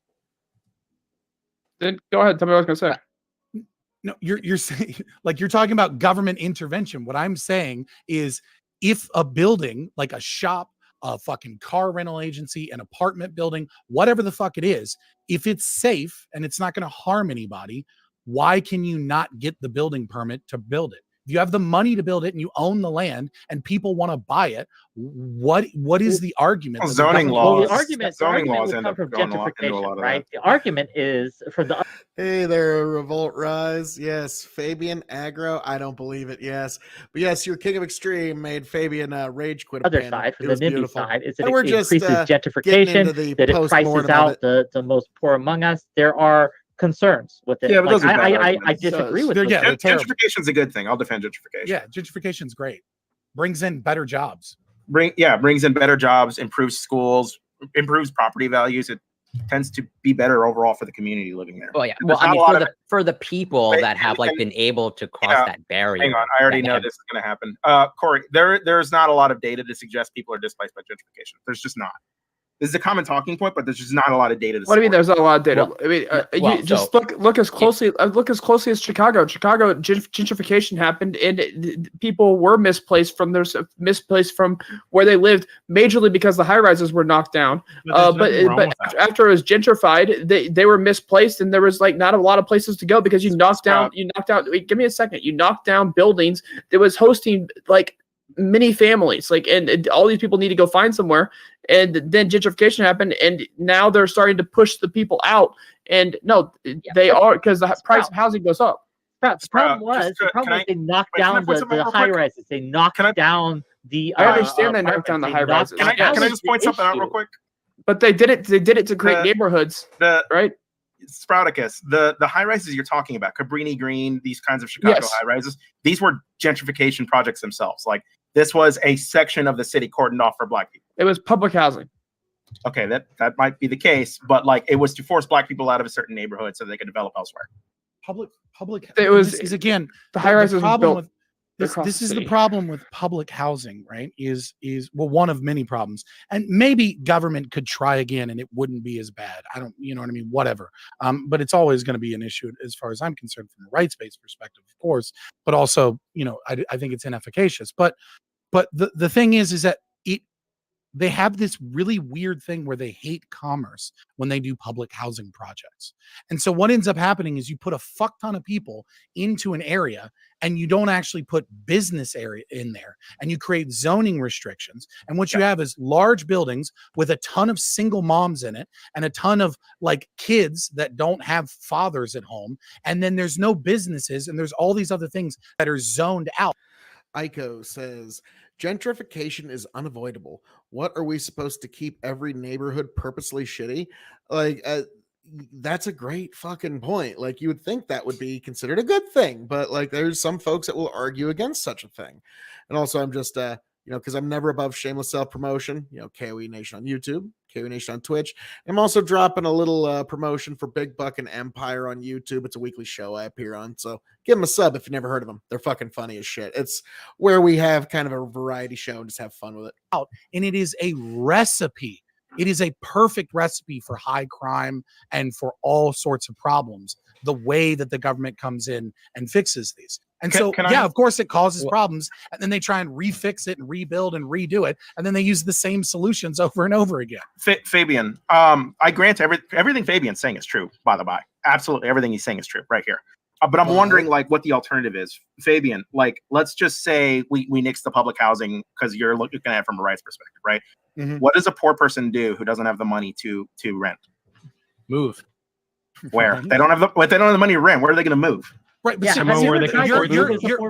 Then go ahead, tell me what I was gonna say. No, you're saying like you're talking about government intervention. What I'm saying is if a building like a shop, a fucking car rental agency, an apartment building, whatever the fuck it is, if it's safe and it's not going to harm anybody, why can you not get the building permit to build it? If you have the money to build it and you own the land and people want to buy it, what is the argument? Zoning laws. Well, the argument would come from gentrification, right? The argument is from the. Hey there, Revolt Rise. Yes, Fabian aggro. I don't believe it. Yes, but yes, your King of Extreme made Fabian rage quit. Other side, from the NIMBY side, is that it increases gentrification, that it prices out the most poor among us. There are concerns with it. Yeah, but I disagree with it. Yeah, gentrification is a good thing. I'll defend gentrification. Yeah, gentrification is great. Brings in better jobs. Brings in better jobs, improves schools, improves property values. It tends to be better overall for the community living there. Well, yeah. Well, I mean, for the people that have been able to cross that barrier. Hang on, I already know this is going to happen. Corey, there's not a lot of data to suggest people are displaced by gentrification. There's just not. This is a common talking point, but there's just not a lot of data to What do you mean? There's not a lot of data. Well, I mean, well, you just so- look as closely as Chicago. Chicago gentrification happened, and people were misplaced from where they lived, majorly because the high rises were knocked down. But after it was gentrified, they were misplaced, and there was like not a lot of places to go because you knocked out. Wait, give me a second. You knocked down buildings that was hosting like many families, like, and all these people need to go find somewhere. And then gentrification happened, and now they're starting to push the people out. And no, they are, because the price of housing goes up. The problem was they knocked down the high rises. They knocked down the. I understand they knocked down the high rises. Can I just point something out real quick? But they did it. They did it to create neighborhoods, right? Sprouticus, the high rises you're talking about, Cabrini Green, these kinds of Chicago high rises, these were gentrification projects themselves. Like, this was a section of the city cordoned off for black people. It was public housing. Okay, that might be the case, but like, it was to force black people out of a certain neighborhood so they could develop elsewhere. Public. It was This is again the high rises problem built. with this is the problem with public housing, right? Is well, one of many problems, and maybe government could try again and it wouldn't be as bad. I don't, you know what I mean? Whatever. But it's always going to be an issue as far as I'm concerned from a rights-based perspective, of course. But also, you know, I think it's inefficacious. But the thing is that they have this really weird thing where they hate commerce when they do public housing projects. And so what ends up happening is you put a fuck ton of people into an area and you don't actually put business area in there, and you create zoning restrictions. And what you have is large buildings with a ton of single moms in it and a ton of like kids that don't have fathers at home. And then there's no businesses, and there's all these other things that are zoned out. Iko says, gentrification is unavoidable. What are we supposed to keep every neighborhood purposely shitty? Like, that's a great fucking point. Like, you would think that would be considered a good thing, but like, there's some folks that will argue against such a thing. And also, I'm just, you know, because I'm never above shameless self-promotion, you know, K.O.E Nation on YouTube, K.O.E Nation on Twitch. I'm also dropping a little promotion for Big Buck and Empire on YouTube. It's a weekly show I appear on, so give them a sub if you never heard of them. They're fucking funny as shit. It's where we have kind of a variety show and just have fun with it. And it is a recipe. It is a perfect recipe for high crime and for all sorts of problems, the way that the government comes in and fixes these. And of course it causes problems, and then they try and refix it and rebuild and redo it, and then they use the same solutions over and over again. Fabian, I grant everything Fabian's saying is true, by the by. Absolutely everything he's saying is true right here. But I'm wondering, like, what the alternative is. Fabian, like, let's just say we nix the public housing because you're looking at it from a rights perspective, right? Mm-hmm. What does a poor person do who doesn't have the money to rent? Move. Where? They don't have the money to rent. Where are they going to move? Right, but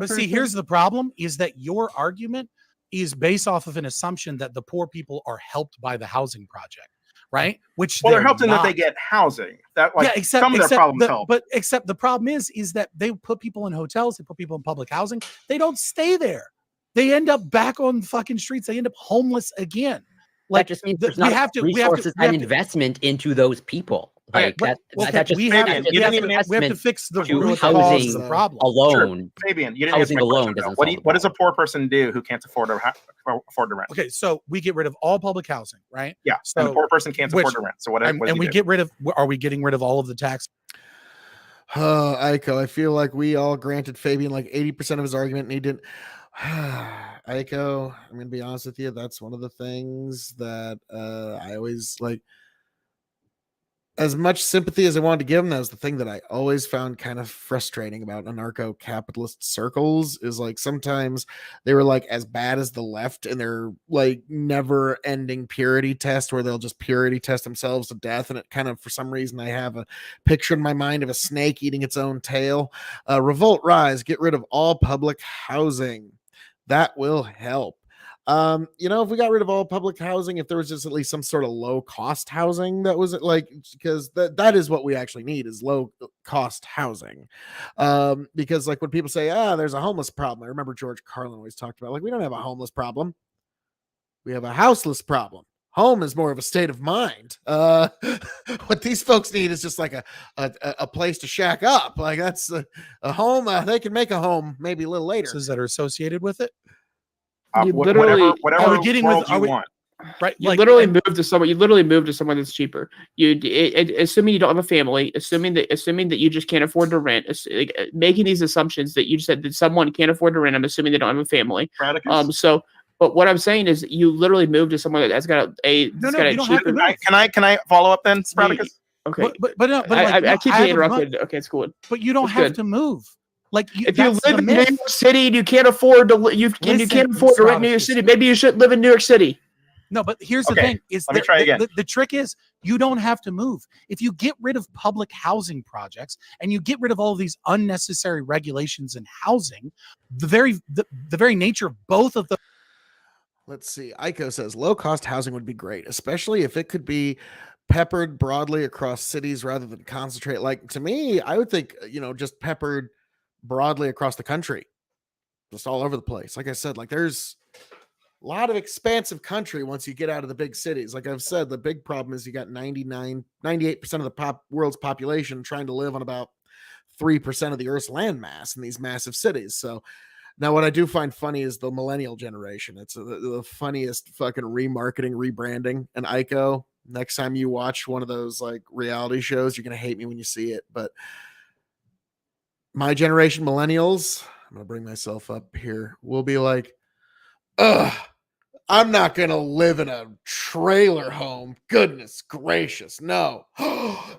see, here's the problem: is that your argument is based off of an assumption that the poor people are helped by the housing project, right? Which they're helped in that they get housing. That, like, some of their problems help. But except the problem is that they put people in hotels, they put people in public housing. They don't stay there. They end up back on fucking streets. They end up homeless again. Like, that just means there's not resources and investment into those people. Like we have to fix the root cause of the problem alone. Sure. Fabian, you didn't housing answer my alone question, doesn't. What does a poor person do who can't afford to rent? Okay, so we get rid of all public housing, right? Yeah. So and the poor person can't afford to rent. So what? And we get rid of. Are we getting rid of all of the tax? Iko, I feel like we all granted Fabian like 80% of his argument, and he didn't. Iko, I'm gonna be honest with you. That's one of the things that I always like. As much sympathy as I wanted to give him, that was the thing that I always found kind of frustrating about anarcho-capitalist circles, is like sometimes they were like as bad as the left, and they're like never-ending purity test where they'll just purity test themselves to death. And it kind of, for some reason, I have a picture in my mind of a snake eating its own tail. Revolt, rise, get rid of all public housing. That will help. You know, if we got rid of all public housing, if there was just at least some sort of low cost housing that was like, because that is what we actually need, is low cost housing. Because like when people say, there's a homeless problem, I remember George Carlin always talked about, like, we don't have a homeless problem. We have a houseless problem. Home is more of a state of mind. What these folks need is just like a place to shack up. Like, that's a home. They can make a home maybe a little later. That are associated with it. Whatever are we getting with? right? You literally move to someone. You literally move to someone that's cheaper. Assuming you don't have a family, assuming that you just can't afford to rent, making these assumptions that you just said that someone can't afford to rent. I'm assuming they don't have a family. But what I'm saying is, you literally move to someone that's got a cheaper. Can I follow up then, Spartacus? Okay, but I keep getting interrupted. Okay, it's cool. But you don't have to move. Like if you live in New York City and you can't afford to you can't afford to rent in New York City, maybe you should live in New York City. No, but here's the thing: is let me try again. The trick is you don't have to move. If you get rid of public housing projects and you get rid of all of these unnecessary regulations in housing, the very nature of both of the. Let's see. Iko says low-cost housing would be great, especially if it could be peppered broadly across cities rather than concentrate. Like, to me, I would think, just peppered broadly across the country, just all over the place. Like I said, like there's a lot of expansive country once you get out of the big cities. Like I've said, the big problem is you got 98% of the world's population trying to live on about 3% of the Earth's landmass in these massive cities. So now what I do find funny is the millennial generation. It's the funniest fucking remarketing, rebranding. And Iko, next time you watch one of those like reality shows, you're going to hate me when you see it. But my generation, millennials, I'm going to bring myself up here, will be like, ugh, I'm not going to live in a trailer home. Goodness gracious, no.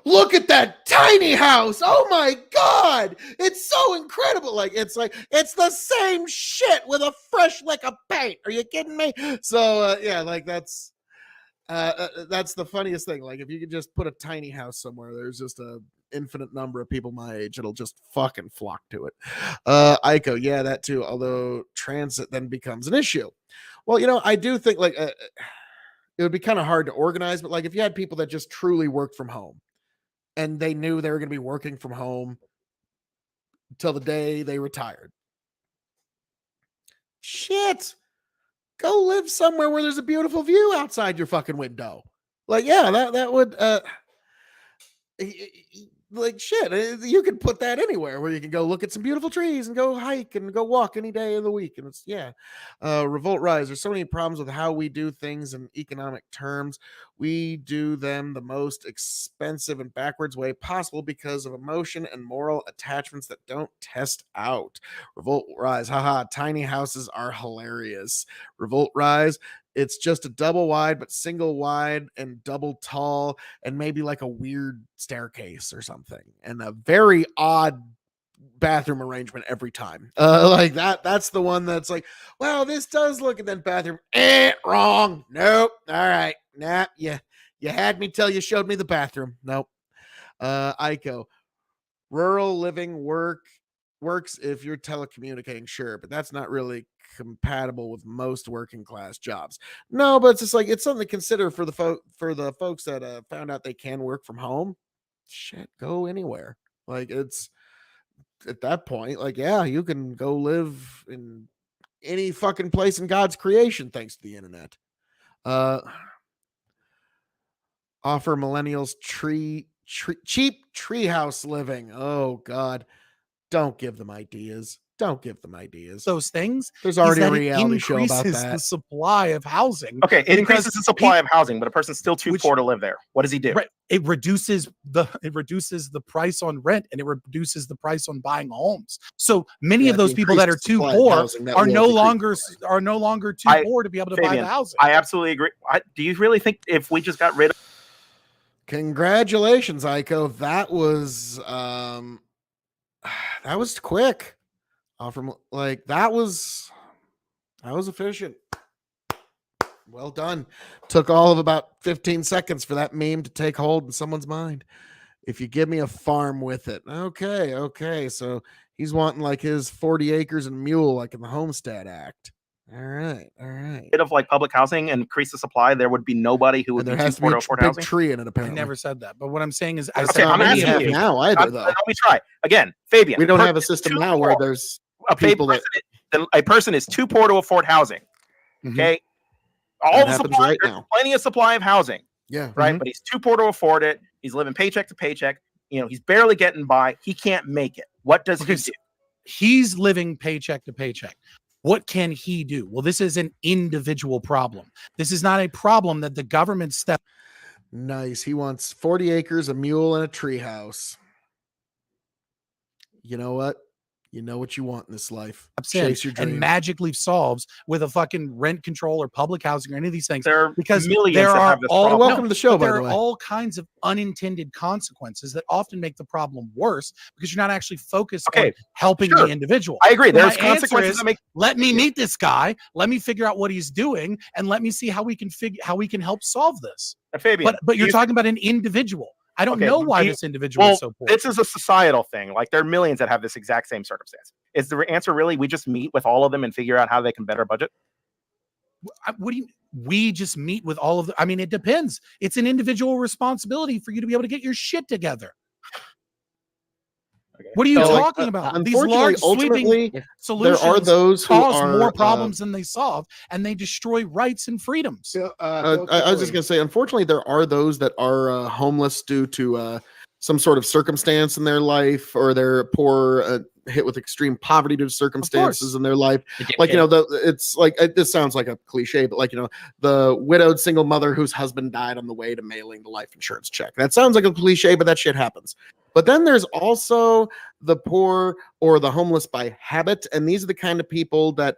Look at that tiny house. Oh my God. It's so incredible. It's the same shit with a fresh lick of paint. Are you kidding me? So, that's the funniest thing. Like, if you could just put a tiny house somewhere, there's just a infinite number of people my age it'll just fucking flock to it. Iko, yeah, that too, although transit then becomes an issue. Well, I do think it would be kind of hard to organize, but like if you had people that just truly worked from home and they knew they were going to be working from home till the day they retired, shit, go live somewhere where there's a beautiful view outside your fucking window. Like, yeah, that would like shit, you can put that anywhere where you can go look at some beautiful trees and go hike and go walk any day of the week. And it's Revolt Rise, there's so many problems with how we do things in economic terms. We do them the most expensive and backwards way possible because of emotion and moral attachments that don't test out. Revolt Rise, haha, tiny houses are hilarious. Revolt Rise, it's just a double wide, but single wide and double tall, and maybe like a weird staircase or something, and a very odd bathroom arrangement every time. Like that's the one that's like, well, this does look, and then bathroom, wrong. Nope. All right. Nah, you had me till you showed me the bathroom. Nope. Iko, rural living works if you're telecommunicating, sure, but that's not really compatible with most working class jobs. No, but it's just like it's something to consider for the folks that found out they can work from home. Shit, go anywhere. Like, it's at that point, like, yeah, you can go live in any fucking place in God's creation thanks to the internet. Offer millennials cheap treehouse living. Oh God, don't give them ideas. Don't give them ideas. Those things. There's already a reality show about that. The supply of housing. Okay, it increases the supply of housing, but a person's still too poor to live there. What does he do? Right. It reduces the price on rent, and it reduces the price on buying homes. So many of those people that are too poor are no longer too poor to be able to buy the housing. I absolutely agree. Do you really think if we just got rid of? Congratulations, Iko. That was quick. That was efficient. Well done. Took all of about 15 seconds for that meme to take hold in someone's mind. If you give me a farm with it. Okay. So he's wanting like his 40 acres and mule, like in the Homestead Act. All right. Bit of like public housing and increase the supply, there would be nobody who would be too poor to afford housing. Tree in it, apparently. I never said that, but what I'm saying is, I'm asking you now either though. Let me try again, Fabian. We don't have a system now where there's a person is too poor to afford housing. Okay, all the supply, right there's now. Plenty of supply of housing. Yeah, right. But he's too poor to afford it. He's living paycheck to paycheck. He's barely getting by. He can't make it. What does he do? He's living paycheck to paycheck. What can he do? Well, this is an individual problem. This is not a problem that the government step. Nice. He wants 40 acres, a mule, and a treehouse. You know what? You know what you want in this life. Chase your dreams. And magically solves with a fucking rent control or public housing or any of these things. There are because millions there that are have this all problem. Welcome to the show, by there the are way. all kinds of unintended consequences that often make the problem worse because you're not actually focused on helping the individual. I agree. So There's my answer consequences is, that make. let me meet this guy. Let me figure out what he's doing, and let me see how we can help solve this. Fabian, But you're talking about an individual. I don't know why this individual is so poor. This is a societal thing. Like, there are millions that have this exact same circumstance. Is the answer really we just meet with all of them and figure out how they can better budget? What do you? We just meet with all of the. I mean, it depends. It's an individual responsibility for you to be able to get your shit together. What are you talking about? These large sweeping solutions there are those who cause are, more problems than they solve, and they destroy rights and freedoms. I was just going to say, unfortunately, there are those that are homeless due to some sort of circumstance in their life, or they're poor, hit with extreme poverty due to circumstances in their life. Like, you know, it's like, this sounds like a cliche, but like, you know, the widowed single mother whose husband died on the way to mailing the life insurance check. That sounds like a cliche, but that shit happens. But then there's also the poor or the homeless by habit. And these are the kind of people that,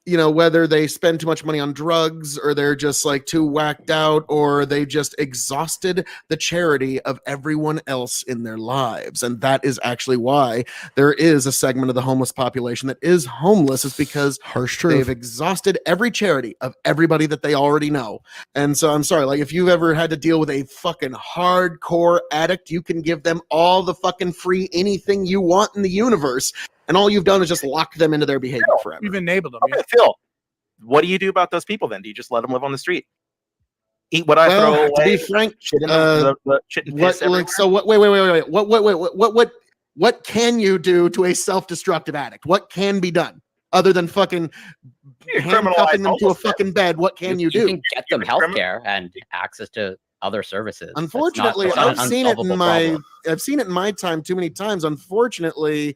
you know, whether they spend too much money on drugs, or they're just like too whacked out, or they just exhausted the charity of everyone else in their lives. And that is actually why there is a segment of the homeless population that is homeless, is because they've exhausted every charity of everybody that they already know. And so I'm sorry, like, if you've ever had to deal with a fucking hardcore addict, you can give them all the fucking free anything you want in the universe. And all you've done is just lock them into their behavior forever. You've enabled them. Okay, Phil, what do you do about those people then? Do you just let them live on the street? Eat what I throw away? To be frank, shit in the shit and piss everywhere? so what? Wait. What can you do to a self-destructive addict? What can be done other than fucking handcuffing them to a fucking bed? What can you do? You can get them healthcare and access to other services. Unfortunately, I've seen it in my time too many times. Unfortunately,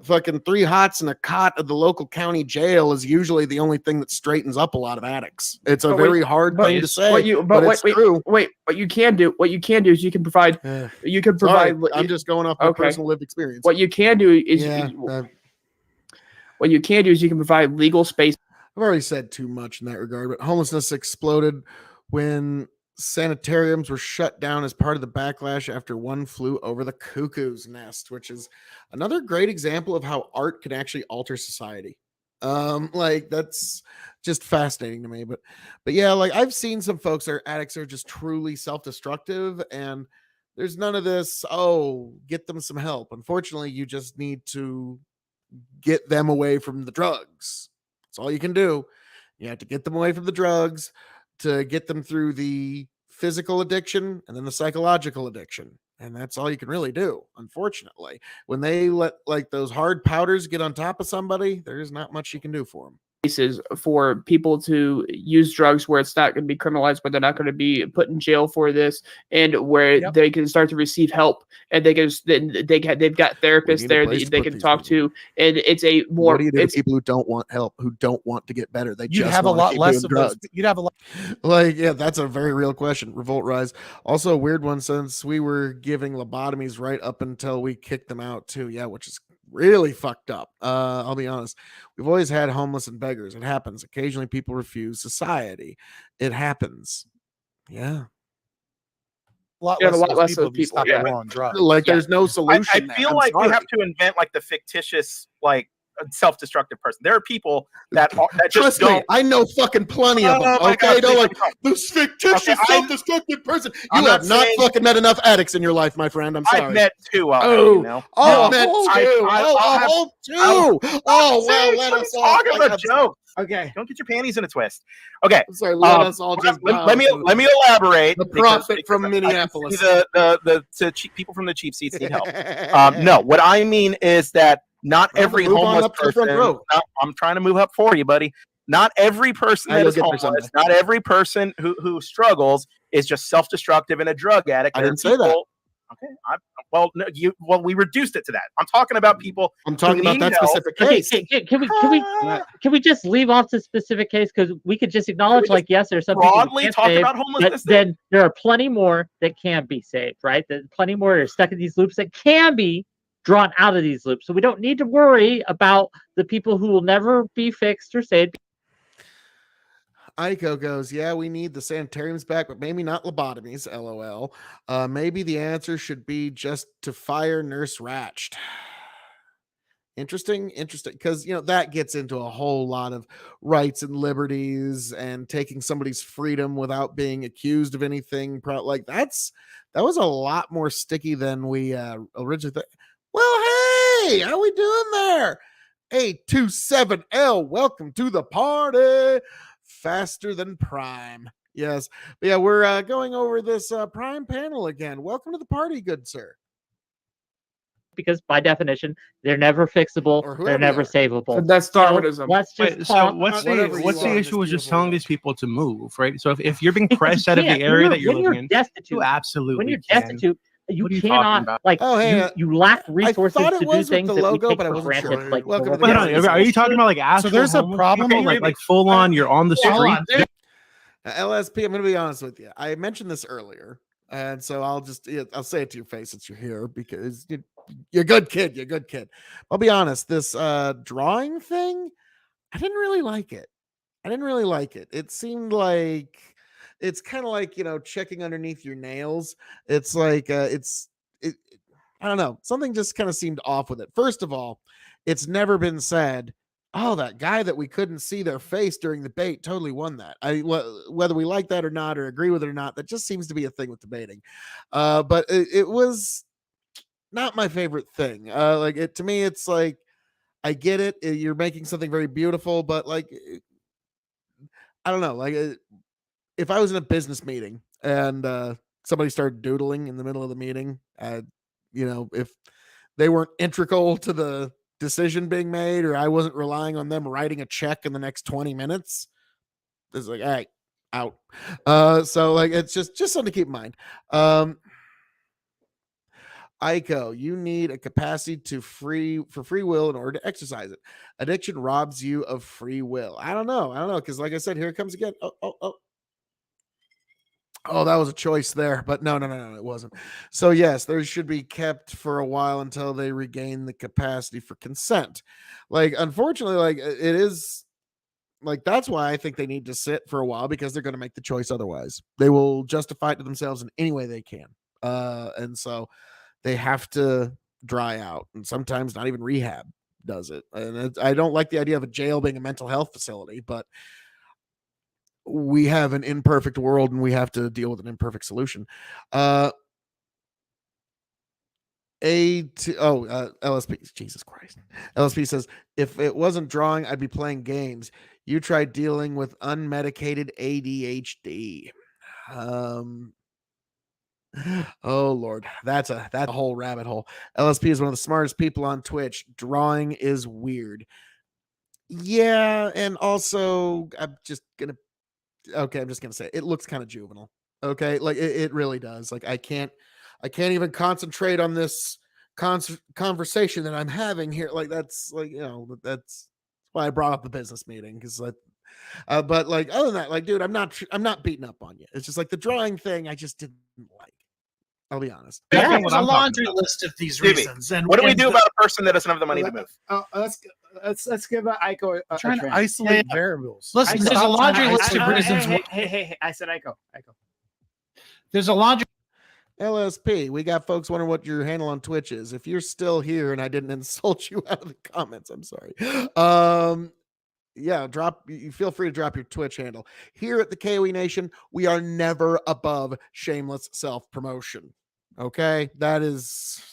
fucking 3 hots and a cot at the local county jail is usually the only thing that straightens up a lot of addicts. It's a very hard thing to say, but it's true. What you can do is you can provide. You can provide. Sorry, I'm just going off my personal lived experience. What you can do is you can provide legal space. I've already said too much in that regard, but homelessness exploded when sanitariums were shut down as part of the backlash after one flew over the cuckoo's nest, which is another great example of how art can actually alter society. Like, that's just fascinating to me. But yeah, like, I've seen some folks that are addicts that are just truly self-destructive, and there's none of this, oh, get them some help. Unfortunately, you just need to get them away from the drugs. That's all you can do. You have to get them away from the drugs to get them through the physical addiction and then the psychological addiction. And that's all you can really do. Unfortunately, when they let like those hard powders get on top of somebody, there's not much you can do for them. Cases for people to use drugs where it's not going to be criminalized, but they're not going to be put in jail for this, and where they can start to receive help, and they've got therapists there that they can talk to, and it's a more. What do you do to people who don't want help, who don't want to get better? You'd have a lot less of those. You'd have a lot. Like, yeah, that's a very real question. Revolt Rise, also a weird one, since we were giving lobotomies right up until we kicked them out too. Yeah, which is really fucked up. I'll be honest. We've always had homeless and beggars. It happens. Occasionally people refuse society. It happens. Yeah. A lot less of people on drugs. Like, there's no solution. I feel like we have to invent like the fictitious, like, self-destructive person. There are people that just trust don't. Me, I know fucking plenty of them. Okay, don't like this fictitious self-destructive person. You have not fucking met enough addicts in your life, my friend. I'm sorry. I've met 2. Met 2. Oh, well, let us all talk about jokes. Okay, don't get your panties in a twist. Okay, I'm sorry. Let us all just let me elaborate. The prophet from Minneapolis. The people from the cheap seats need help. No, what I mean is that not every homeless person. I'm trying to move up for you, buddy. Not every person that is homeless, not every person who struggles is just self-destructive and a drug addict. I didn't say that. Okay. We reduced it to that. I'm talking about people. I'm talking who about need that help. specific Okay, case. can we just leave off the specific case, because we could just acknowledge, like, yes, there's some people broadly we can't talk save, about but homelessness? then there are plenty more that can be saved, right? There's plenty more that are stuck in these loops that can be drawn out of these loops. So we don't need to worry about the people who will never be fixed or saved. Aiko goes, yeah, we need the sanitariums back, but maybe not lobotomies, LOL. Maybe the answer should be just to fire Nurse Ratched. Interesting, because that gets into a whole lot of rights and liberties and taking somebody's freedom without being accused of anything. Like that was a lot more sticky than we originally thought. Well, hey, how we doing there? 827L, welcome to the party. Faster than Prime. Yes. But yeah, we're going over this Prime panel again. Welcome to the party, good sir. Because by definition, they're never fixable, they're never savable. But that's Darwinism. So let's just So talk. what's the issue with just telling these people to move, right? So if you're being pressed out of the can't. area When that you're you're living in, destitute, you absolutely when you're can. destitute, you What are you talking cannot, about? like, Oh, hey, you lack resources thought it to do was with things the that logo, we take but I for wasn't granted. sure. Like, Welcome to the Wait, hold on. Are you talking about like actual there's a homeless problem people? with- like full on, you're on the street? LSP, I'm going to be honest with you. I mentioned this earlier, and so I'll say it to your face since you're here, because you're a good kid. You're a good kid. I'll be honest. This drawing thing, I didn't really like it. It seemed like it's kind of like, checking underneath your nails. It's like I don't know. Something just kind of seemed off with it. First of all, it's never been said, oh, that guy that we couldn't see their face during the debate totally won that. Whether we like that or not, or agree with it or not, that just seems to be a thing with debating. But it was not my favorite thing. To me, it's like, I get it. You're making something very beautiful, but like, I don't know. Like, if I was in a business meeting and somebody started doodling in the middle of the meeting, if they weren't integral to the decision being made, or I wasn't relying on them writing a check in the next 20 minutes, it's like, all right, out. So like, it's just something to keep in mind. Aiko, you need a capacity for free will in order to exercise it. Addiction robs you of free will. I don't know. Because like I said, here it comes again. Oh, that was a choice there, but no, it wasn't. So yes, those should be kept for a while until they regain the capacity for consent. Like, unfortunately, like, it is like, that's why I think they need to sit for a while, because they're going to make the choice otherwise. They will justify it to themselves in any way they can. And so they have to dry out, and sometimes not even rehab does it. And I don't like the idea of a jail being a mental health facility, but we have an imperfect world and we have to deal with an imperfect solution. LSP, Jesus Christ. LSP says, if it wasn't drawing, I'd be playing games. You try dealing with unmedicated ADHD. Oh Lord, that's a whole rabbit hole. LSP is one of the smartest people on Twitch. Drawing is weird. Yeah, and also I'm just gonna say it looks kind of juvenile. Okay, like it really does. Like I can't even concentrate on this conversation that I'm having here. Like that's like, that's why I brought up the business meeting, because like, but like, other than that, like, dude, I'm not beating up on you. It's just like the drawing thing I just didn't like. I'll be honest. There's a laundry list of these reasons. And what do we do about a person that doesn't have the money to move? Let's give Aiko a trying to trend. isolate variables. Listen, there's a laundry list of reasons. Hey, I said Aiko. There's a laundry. LSP, we got folks wondering what your handle on Twitch is. If you're still here and I didn't insult you out of the comments, I'm sorry. Yeah, you feel free to drop your Twitch handle. Here at the K.O.E Nation, we are never above shameless self-promotion. Okay, that's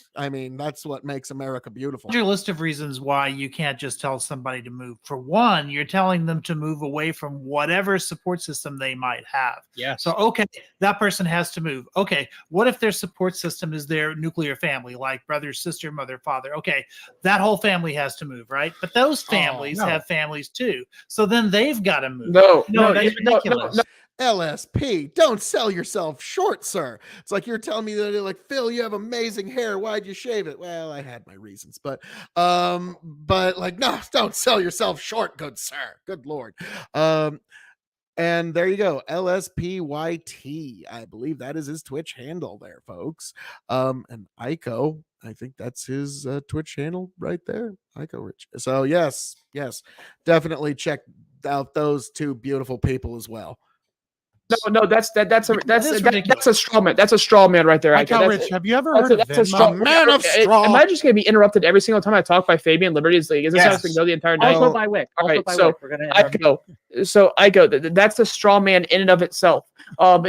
what makes America beautiful. Your list of reasons why you can't just tell somebody to move. For one, you're telling them to move away from whatever support system they might have. Yeah. So, okay, that person has to move. Okay, what if their support system is their nuclear family, like brother, sister, mother, father? Okay, that whole family has to move, right? But those families have families too. So then they've got to move. No, that's ridiculous. LSP, don't sell yourself short, sir. It's like you're telling me that, like, Phil, you have amazing hair. Why'd you shave it? Well, I had my reasons, but like, no, don't sell yourself short, good sir. Good Lord. And there you go, LSPYT. I believe that is his Twitch handle there, folks. And Ico, I think that's his Twitch handle right there, Ico Rich. So yes, definitely check out those two beautiful people as well. No, that's a straw man. That's a straw man right there. Rich, have you ever heard of that's a straw man of straw? Am I just going to be interrupted every single time I talk by Fabian Liberty's League? Is this how it's going to go the entire night? Also by Wick. All right, I go. That's a straw man in and of itself.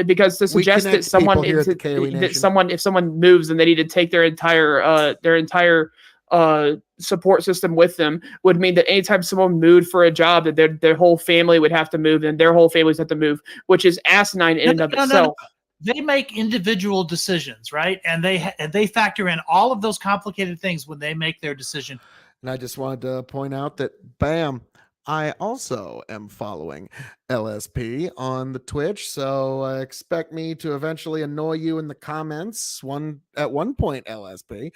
Because to suggest that someone if someone moves and they need to take their entire support system with them would mean that anytime someone moved for a job, that their whole family would have to move and their whole families have to move, which is asinine in and of itself. No. They make individual decisions, right? And they factor in all of those complicated things when they make their decision. And I just wanted to point out that, bam, I also am following LSP on the Twitch, so expect me to eventually annoy you in the comments at one point, LSP.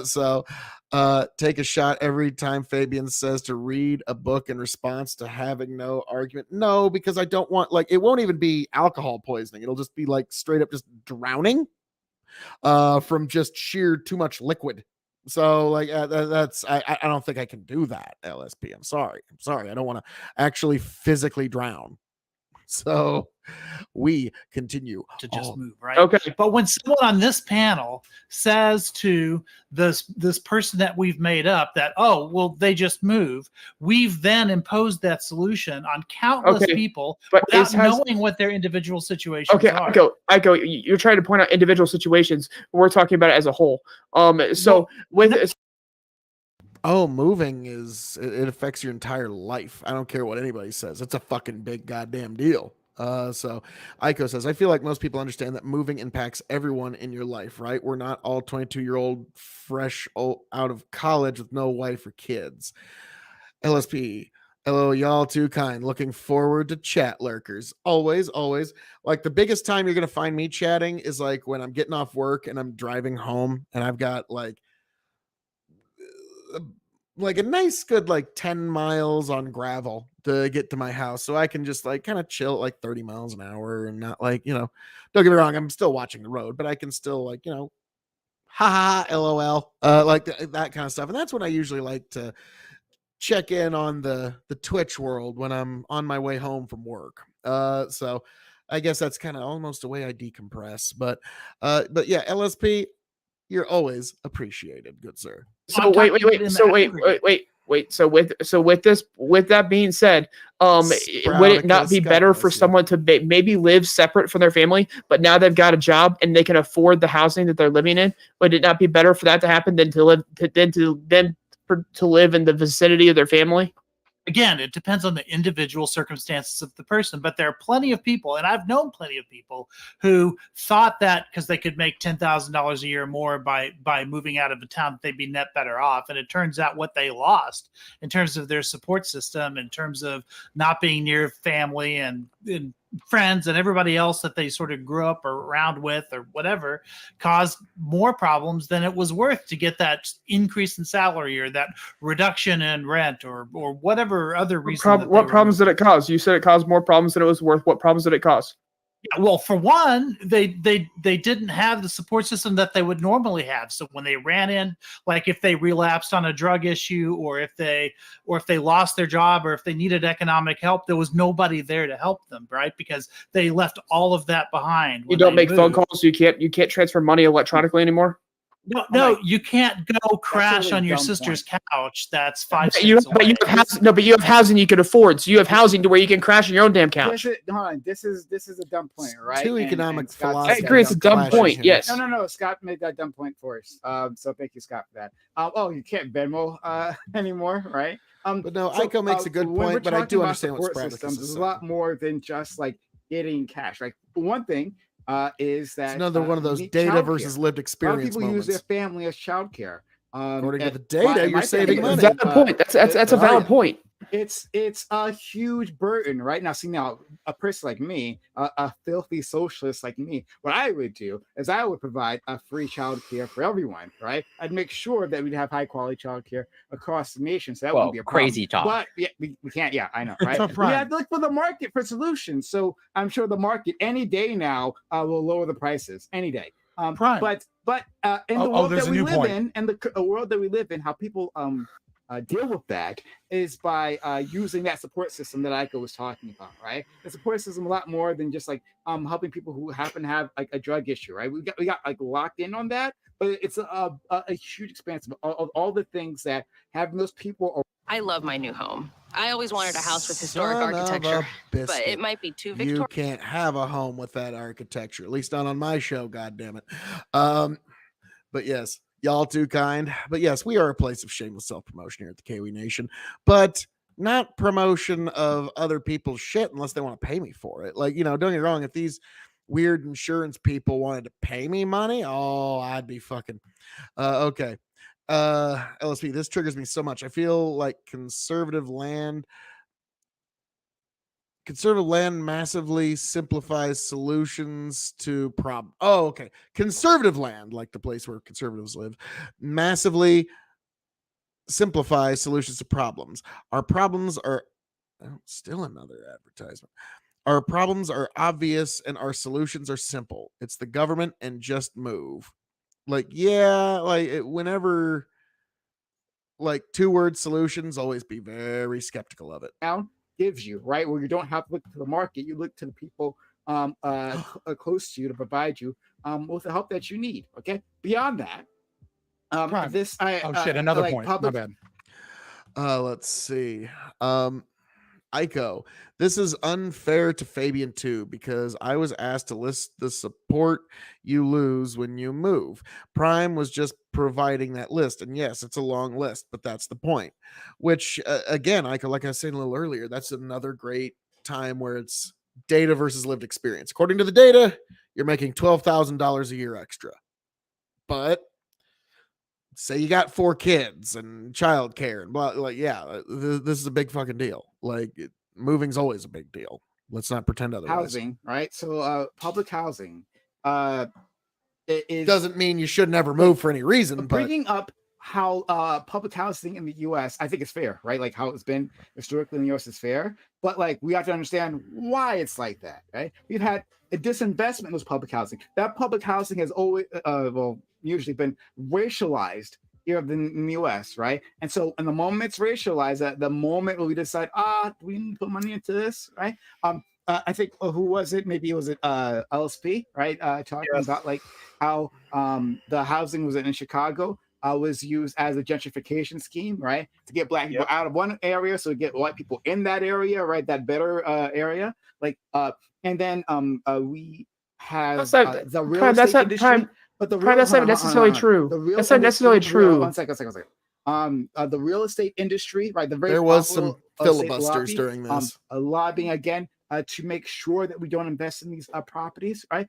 So take a shot every time Fabian says to read a book in response to having no argument. No, because I don't want, like, it won't even be alcohol poisoning. It'll just be like straight up just drowning from just sheer too much liquid. So like that's I don't think I can do that, LSP. I'm sorry. I don't want to actually physically drown. So we continue to just move, right? Okay. But when someone on this panel says to this person that we've made up that, oh, well, they just move, we've then imposed that solution on countless people without knowing what their individual situations are. I go. You're trying to point out individual situations. We're talking about it as a whole. Moving it affects your entire life. I don't care what anybody says. It's a fucking big goddamn deal. So Ico says, I feel like most people understand that moving impacts everyone in your life, right? We're not all 22-year-old fresh out of college with no wife or kids. LSP, hello, y'all too kind. Looking forward to chat, lurkers. Always. Like, the biggest time you're going to find me chatting is like when I'm getting off work and I'm driving home and I've got like a nice good like 10 miles on gravel to get to my house, so I can just like kind of chill at like 30 miles an hour and not like, don't get me wrong, I'm still watching the road, but I can still like, ha lol, like that kind of stuff. And that's when I usually like to check in on the Twitch world when I'm on my way home from work. So I guess that's kind of almost a way I decompress. But yeah, LSP, you're always appreciated, good sir. So wait. So with that being said, would it not be better for someone to maybe live separate from their family, but now they've got a job and they can afford the housing that they're living in? Would it not be better for that to happen than to live in the vicinity of their family? Again, it depends on the individual circumstances of the person, but there are plenty of people, and I've known plenty of people who thought that because they could make $10,000 a year more by moving out of a town, they'd be net better off. And it turns out what they lost in terms of their support system, in terms of not being near family and friends and everybody else that they sort of grew up around with or whatever, caused more problems than it was worth to get that increase in salary or that reduction in rent or whatever other reason. What problems did it cause? You said it caused more problems than it was worth. What problems did it cause? Yeah, well, for one, they didn't have the support system that they would normally have. So when they ran in, like if they relapsed on a drug issue, or if they lost their job, or if they needed economic help, there was nobody there to help them, right? Because they left all of that behind. You don't make phone calls. You can't transfer money electronically anymore. No, you can't go crash on your sister's couch. That's 5 cents. But you have housing you can afford. So you have housing to where you can crash on your own damn couch. This is a dumb point, right? Two economic philosophy. I agree, it's a dumb point. Yes. No. Scott made that dumb point for us. So thank you, Scott, for that. You can't Venmo anymore, right? But no, Ico makes a good point, but I do understand what systems. There's a lot more than just like getting cash. Like one thing. Is that it's another one of those data versus lived experience people moments. Use their family as childcare. According to the data, you're saving money. That's a valid point. That's a valid point. it's a huge burden, right? Now, see, now a person like me, a filthy socialist like me, what I would do is I would provide a free child care for everyone, right? I'd make sure that we'd have high quality child care across the nation, so that wouldn't be a problem. Crazy talk. But yeah, we can't. Yeah, I know, right? So, We Prime. have to look for the market for solutions. So I'm sure the market any day now will lower the prices any day. Prime. But in the world there's that a we new live point. in, and the world that we live in, how people deal with that is by using that support system that Iko was talking about, right? The support system a lot more than just like helping people who happen to have like a drug issue, right? We got like locked in on that, but it's a huge expanse of all the things that having those people. I love my new home. I always wanted a house with historic Son of a architecture, but biscuit. it might be too You Victorian. can't have a home with that architecture, at least not on my show, God damn it. But yes, y'all too kind. But yes, we are a place of shameless self-promotion here at the K.O.E Nation, but not promotion of other people's shit unless they want to pay me for it. Like, don't get me wrong, if these weird insurance people wanted to pay me money, I'd be fucking okay. LSP, this triggers me so much. I feel like conservative land massively simplifies solutions to problems. Oh, okay. Conservative land, like the place where conservatives live, massively simplifies solutions to problems. Our problems are still another advertisement. Our problems are obvious and our solutions are simple. It's the government and just move. Like, yeah, whenever like 2-word solutions, always be very skeptical of it. Now gives you, right, where you don't have to look to the market, you look to the people close to you to provide you with the help that you need. Okay, beyond that, another point. My bad. Let's see. Iko, this is unfair to Fabian too, because I was asked to list the support you lose when you move. Prime was just providing that list, and yes, it's a long list, but that's the point. Which again, Iko, like I was saying a little earlier, that's another great time where it's data versus lived experience. According to the data, you're making $12,000 a year extra, but say you got 4 kids and childcare and blah, like, yeah, this is a big fucking deal. Like, moving's always a big deal. Let's not pretend otherwise. Housing, right? So public housing it doesn't mean you should never move for any reason. But bringing up how public housing in the U.S., I think it's fair, right? Like how it's been historically in the U.S. is fair, but like we have to understand why it's like that, right? We've had a disinvestment in those public housing. That public housing has always, usually been racialized here in the U.S., right? And so, in the moment it's racialized, at the moment when we decide, we need to put money into this, right? I think who was it? Maybe it was LSP, right? Talking about like how the housing was in Chicago. Was used as a gentrification scheme, right? To get black people out of one area, so to get white people in that area, right? That better area. Like, and then we have the real estate industry. But the real, that's not necessarily true. That's not necessarily true. One second. The real estate industry, right? There was some filibusters during this. Lobbying again to make sure that we don't invest in these properties, right?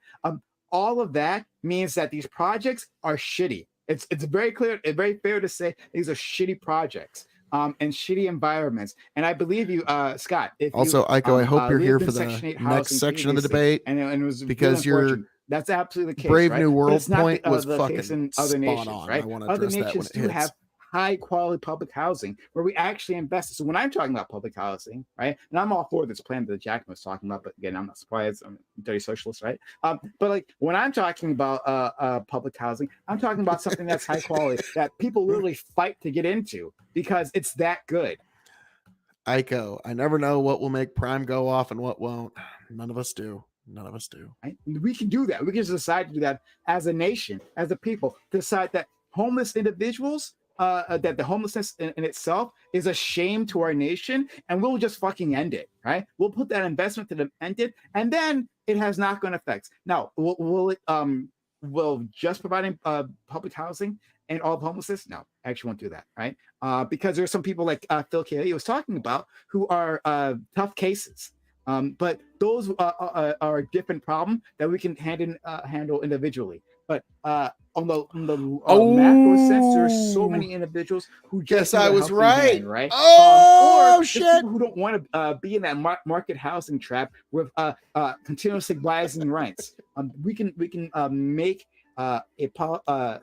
All of that means that these projects are shitty. It's very clear, very fair to say these are shitty projects and shitty environments. And I believe you, Scott. Also, Iko, I hope you're here for the next section of the debate, and it was because really that's absolutely the case. Brave right? New World point was the fucking case in other nations, on. Right? I want to Other address that nations when it do have high quality public housing where we actually invest. So when I'm talking about public housing, right, and I'm all for this plan that Jackman was talking about, but again, I'm not surprised. I'm a dirty socialist, right? But like when I'm talking about public housing, I'm talking about something that's high quality that people literally fight to get into because it's that good. Iko, I never know what will make Prime go off and what won't. None of us do. Right? We can do that. We can just decide to do that as a nation, as a people. Decide that homeless individuals, that the homelessness in itself is a shame to our nation, and we'll just fucking end it. Right? We'll put that investment to end it, and then it has knock-on effects. Now, will just providing public housing and all the homelessness? No, I actually won't do that. Right? Because there's some people like Phil K.O.E was talking about who are tough cases. But those are a different problem that we can handle individually. But on the macro sense, there's so many individuals who just Guess I was right. Van, right? Oh, or shit. People who don't want to be in that market housing trap with continuously rising rents. We can make a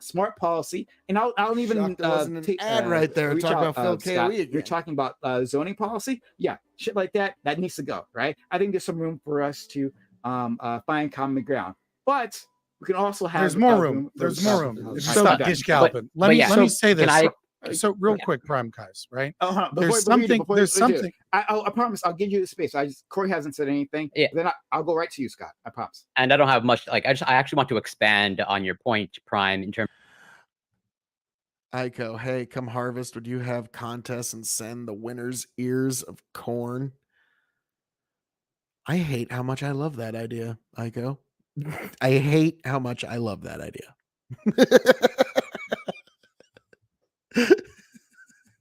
smart policy, and I'll even there wasn't an take ad right there reach talking out, about Phil K.O.E. Scott, again. You're talking about zoning policy, yeah, shit like that needs to go, right? I think there's some room for us to find common ground, but we can also have there's more room. There's more room. If you stop dish galloping, let me say this. So real quick, PrimeCayes, right? There's something. I promise. I'll give you the space. Corey hasn't said anything. Yeah. Then I'll go right to you, Scott. I promise. And I don't have much. Like I actually want to expand on your point, Prime, in terms. Aiko, hey, come harvest. Would you have contests and send the winners ears of corn? I hate how much I love that idea, Aiko. I hate how much I love that idea.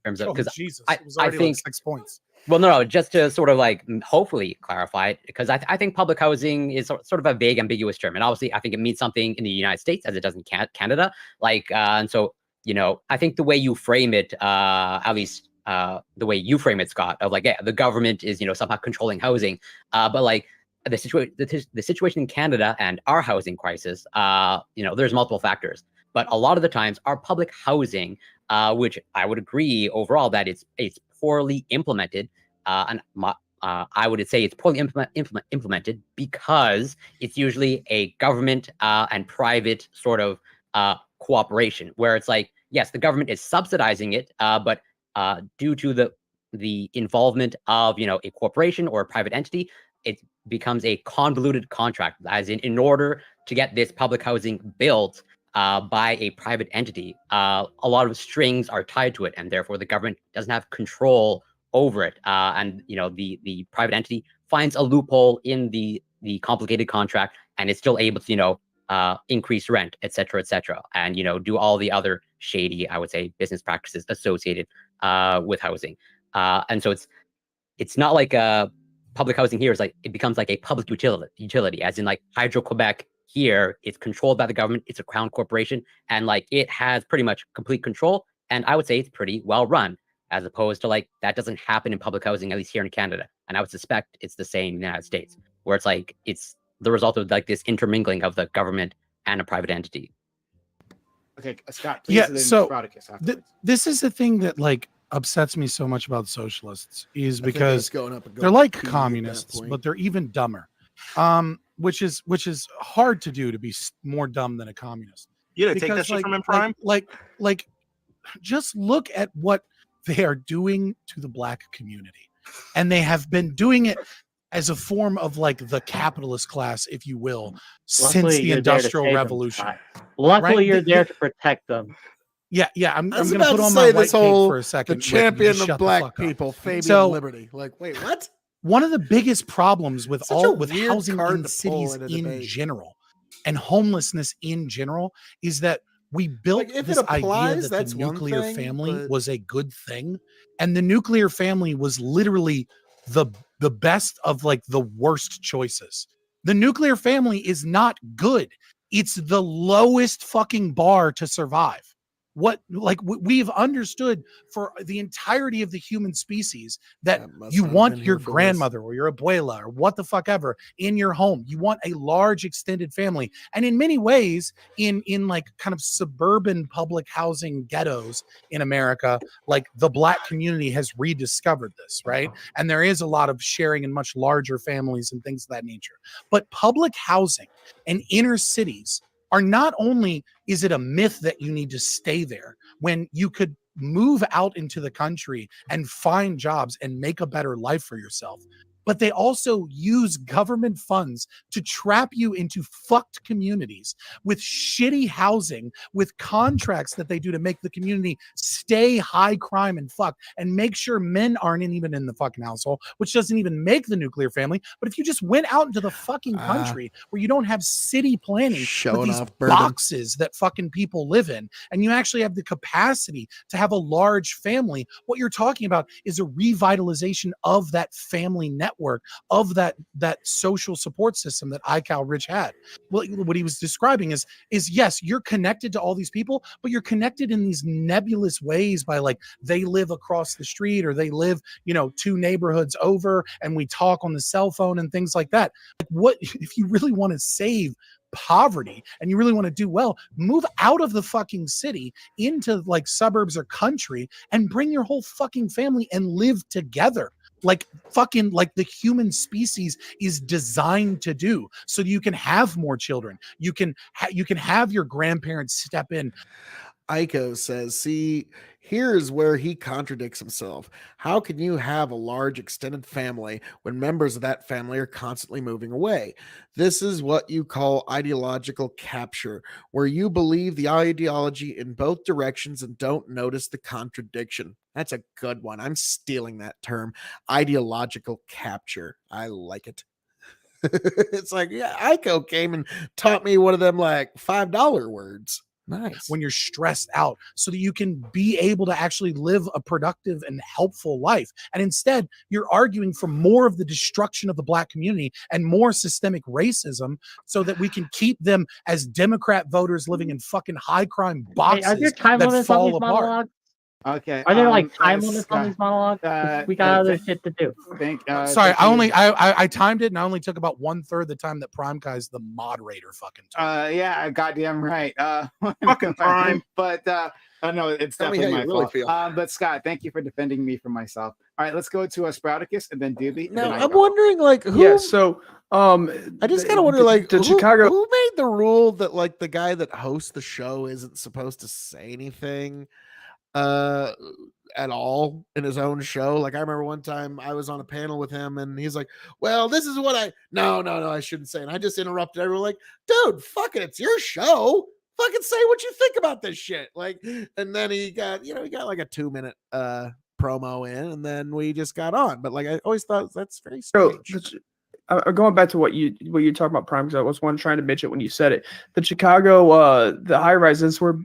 Because Jesus, I it was already think like 6 points. Well, no, just to sort of like hopefully clarify it, because I think public housing is sort of a vague, ambiguous term, and obviously I think it means something in the United States as it does in Canada. And so I think the way you frame it, at least the way you frame it, Scott, of the government is somehow controlling housing, but like the situation in Canada and our housing crisis, there's multiple factors, but a lot of the times our public housing, which I would agree overall that it's poorly implemented, and I would say it's poorly implemented because it's usually a government and private sort of cooperation, where it's like, yes, the government is subsidizing it, but due to the involvement of a corporation or a private entity, it becomes a convoluted contract, as in order to get this public housing built by a private entity, a lot of strings are tied to it, and therefore the government doesn't have control over it. And the private entity finds a loophole in the complicated contract, and it's still able to increase rent, et cetera, and do all the other shady, I would say, business practices associated with housing. And so it's not like public housing here is like, it becomes like a public utility, as in like Hydro-Quebec here, it's controlled by the government, it's a crown corporation, and like it has pretty much complete control, and I would say it's pretty well run, as opposed to like that doesn't happen in public housing, at least here in Canada. And I would suspect it's the same in the United States, where it's like it's the result of like this intermingling of the government and a private entity. Okay, Scott, please. Yeah, so this is the thing that like upsets me so much about socialists, is because they're like communists, but they're even dumber. Which is hard to do, to be more dumb than a communist. Yeah, take that shit from him, Prime. Like, just look at what they are doing to the black community, and they have been doing it as a form of like the capitalist class, if you will, since the Industrial Revolution. Luckily, you're there to protect them. Yeah. I'm going to put on my white cape for a second. The champion of black people, Fabian Liberty. Like, wait, what? One of the biggest problems with housing in cities in general and homelessness in general is that we built this idea that the nuclear family was a good thing, and the nuclear family was literally the best of like the worst choices. The nuclear family is not good. It's the lowest fucking bar to survive. We've understood for the entirety of the human species that you want your grandmother or your abuela or what the fuck ever in your home. You want a large extended family. And in many ways, in like kind of suburban public housing ghettos in America, like the black community has rediscovered this, right? And there is a lot of sharing in much larger families and things of that nature. But public housing and inner cities are not only is it a myth that you need to stay there when you could move out into the country and find jobs and make a better life for yourself, but they also use government funds to trap you into fucked communities with shitty housing, with contracts that they do to make the community stay high crime and fuck, and make sure men aren't even in the fucking household, which doesn't even make the nuclear family. But if you just went out into the fucking country where you don't have city planning with these boxes that fucking people live in, and you actually have the capacity to have a large family, what you're talking about is a revitalization of that family network. network of that social support system that iCal Rich had. Well, what he was describing is yes, you're connected to all these people, but you're connected in these nebulous ways by like they live across the street or they live, 2 neighborhoods over, and we talk on the cell phone and things like that. Like, what if you really want to save poverty and you really want to do well, move out of the fucking city into like suburbs or country and bring your whole fucking family and live together like fucking like the human species is designed to do, so you can have more children, you can have your grandparents step in. Aiko says, see, here's where he contradicts himself. How can you have a large extended family when members of that family are constantly moving away? This is what you call ideological capture, where you believe the ideology in both directions and don't notice the contradiction. That's a good one. I'm stealing that term. Ideological capture. I like it. It's like, yeah, Aiko came and taught me one of them like $5 words. Nice. When you're stressed out, so that you can be able to actually live a productive and helpful life. And instead, you're arguing for more of the destruction of the Black community and more systemic racism so that we can keep them as Democrat voters living in fucking high crime boxes. Are there time that limits on fall these apart. monologues? Okay. Are there like time limits on these monologues? We got other shit to do. Sorry, I timed it, and I only took about 1/3 the time that PrimeCayes, the moderator, fucking took. Yeah, goddamn right. Fucking Prime. But no, it's Tell me definitely how my you really fault. feel. But Scott, thank you for defending me from myself. All right, let's go to Sprouticus and then Doobie. Now, I'm wondering, like, who... Yeah, so I just kind of wonder, like, the who, Chicago... who made the rule that, like, the guy that hosts the show isn't supposed to say anything at all in his own show? Like, I remember one time I was on a panel with him and he's like, well, this is what no, I shouldn't say. And I just interrupted everyone like, dude, fuck it, it's your show. Fucking say what you think about this shit. Like, and then he got like a 2-minute promo in, and then we just got on. But like, I always thought that's very strange. Going back to what you talking about, Prime, because I was trying to mention when you said it. The Chicago, the high rises were,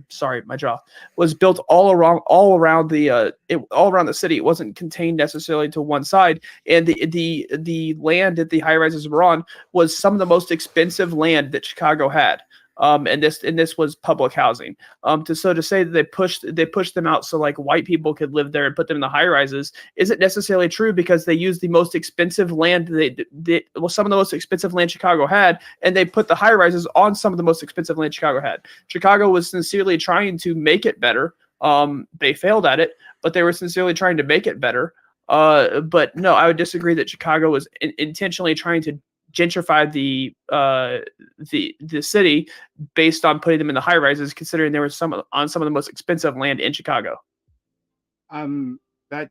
sorry, my jaw, was built all around the city. It wasn't contained necessarily to one side, and the land that the high rises were on was some of the most expensive land that Chicago had. And this was public housing. To say that they pushed them out so like white people could live there and put them in the high rises isn't necessarily true, because they used the most expensive land some of the most expensive land Chicago had, and they put the high rises on some of the most expensive land Chicago had. Chicago was sincerely trying to make it better. They failed at it, but they were sincerely trying to make it better. But no, I would disagree that Chicago was intentionally trying to gentrify the city based on putting them in the high rises, considering there was some of the most expensive land in Chicago. That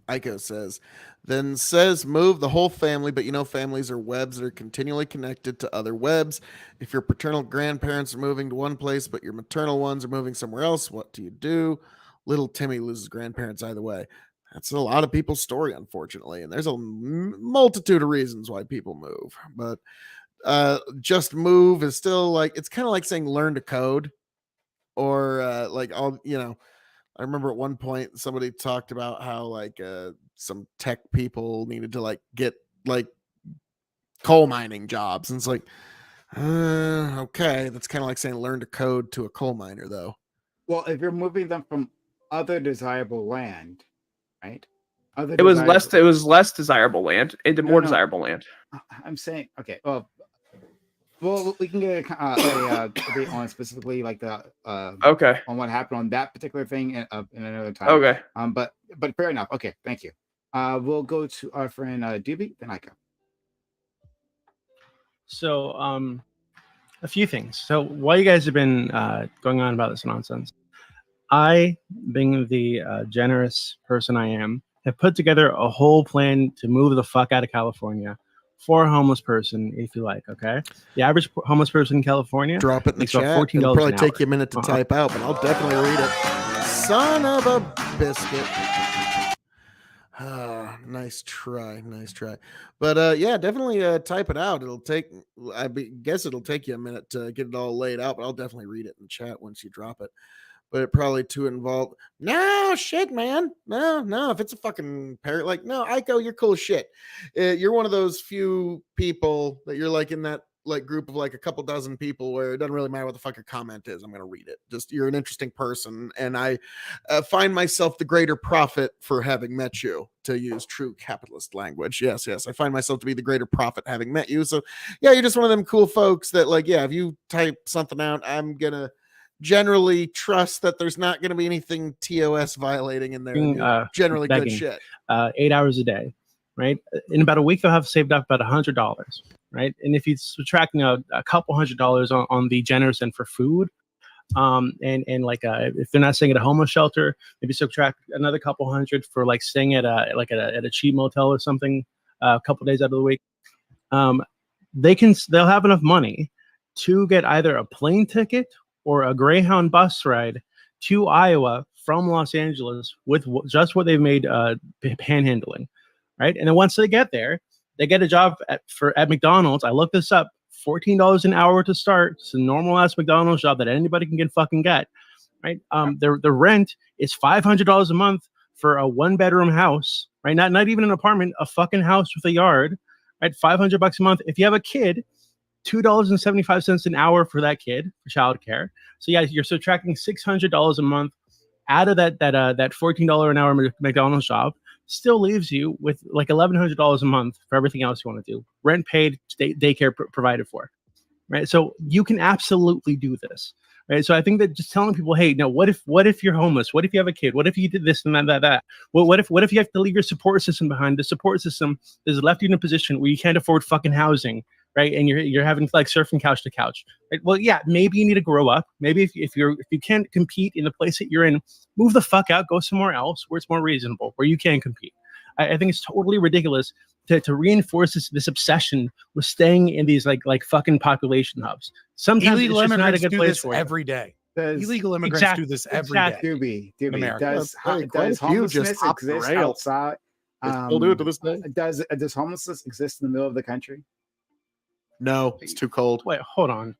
Aiko says move the whole family, but families are webs that are continually connected to other webs. If your paternal grandparents are moving to one place, but your maternal ones are moving somewhere else, what do you do? Little Timmy loses grandparents either way. That's a lot of people's story, unfortunately, and there's a multitude of reasons why people move. But just move is still like, it's kind of like saying learn to code, or I remember at one point somebody talked about how like some tech people needed to like get like coal mining jobs, and it's like, okay, that's kind of like saying learn to code to a coal miner, though. Well, if you're moving them from other desirable land, right? It was less desirable land into more desirable land. I'm saying, okay, well, we can get a debate on specifically like the okay on what happened on that particular thing in another time. Okay. But fair enough. Okay, thank you. We'll go to our friend Doobie, then I go. So, a few things. So, while you guys have been going on about this nonsense, I, being the generous person I am, have put together a whole plan to move the fuck out of California for a homeless person, if you like. Okay, the average homeless person in California, drop it in the chat. It'll probably take you a minute to type out, but I'll definitely read it. Son of a biscuit. Nice try. But yeah, definitely type it out. It'll take, guess it'll take you a minute to get it all laid out, but I'll definitely read it in the chat once you drop it. but it probably too involved. No, shit, man. No. If it's a fucking parrot, like, no, Aiko, you're cool as shit. You're one of those few people that you're like in that like group of like a couple dozen people where it doesn't really matter what the fuck your comment is. I'm going to read it. Just, you're an interesting person. And I find myself the greater prophet for having met you, to use true capitalist language. Yes. I find myself to be the greater prophet having met you. So yeah, you're just one of them cool folks that like, yeah, if you type something out, I'm going to generally trust that there's not going to be anything TOS violating in there. Generally begging, good shit. 8 hours a day, right? In about a week, they'll have saved up about $100, right? And if you subtract a couple $100 on the generous end for food, and like if they're not staying at a homeless shelter, maybe subtract another couple hundred for like staying at a cheap motel or something a couple days out of the week. They'll have enough money to get either a plane ticket or a Greyhound bus ride to Iowa from Los Angeles with just what they've made panhandling, right? And then once they get there, they get a job at McDonald's. I looked this up. $14 an hour to start. It's a normal ass McDonald's job that anybody can fucking get, right? The rent is $500 a month for a 1-bedroom house, right? Not even an apartment, a fucking house with a yard, right? $500 a month. If you have a kid, $2.75 an hour for that kid for childcare. So yeah, you're subtracting $600 a month out of that $14 an hour McDonald's job. Still leaves you with like $1,100 a month for everything else you want to do. Rent paid, daycare provided for, right? So you can absolutely do this, right? So I think that just telling people, hey, now what if you're homeless? What if you have a kid? What if you did this and that? Well, what if you have to leave your support system behind? The support system is left you in a position where you can't afford fucking housing, right? And you're having to like surfing couch to couch, right? Well, yeah, maybe you need to grow up. Maybe if you can't compete in the place that you're in, move the fuck out, go somewhere else where it's more reasonable, where you can compete. I think it's totally ridiculous to reinforce this obsession with staying in these like fucking population hubs. Sometimes illegal it's just not a immigrants good do place this for you. every day. Illegal immigrants do this every day. Doobie, in America. does homelessness exist outside? They still do it to this day. Does homelessness exist in the middle of the country? No, it's too cold. Wait, hold on.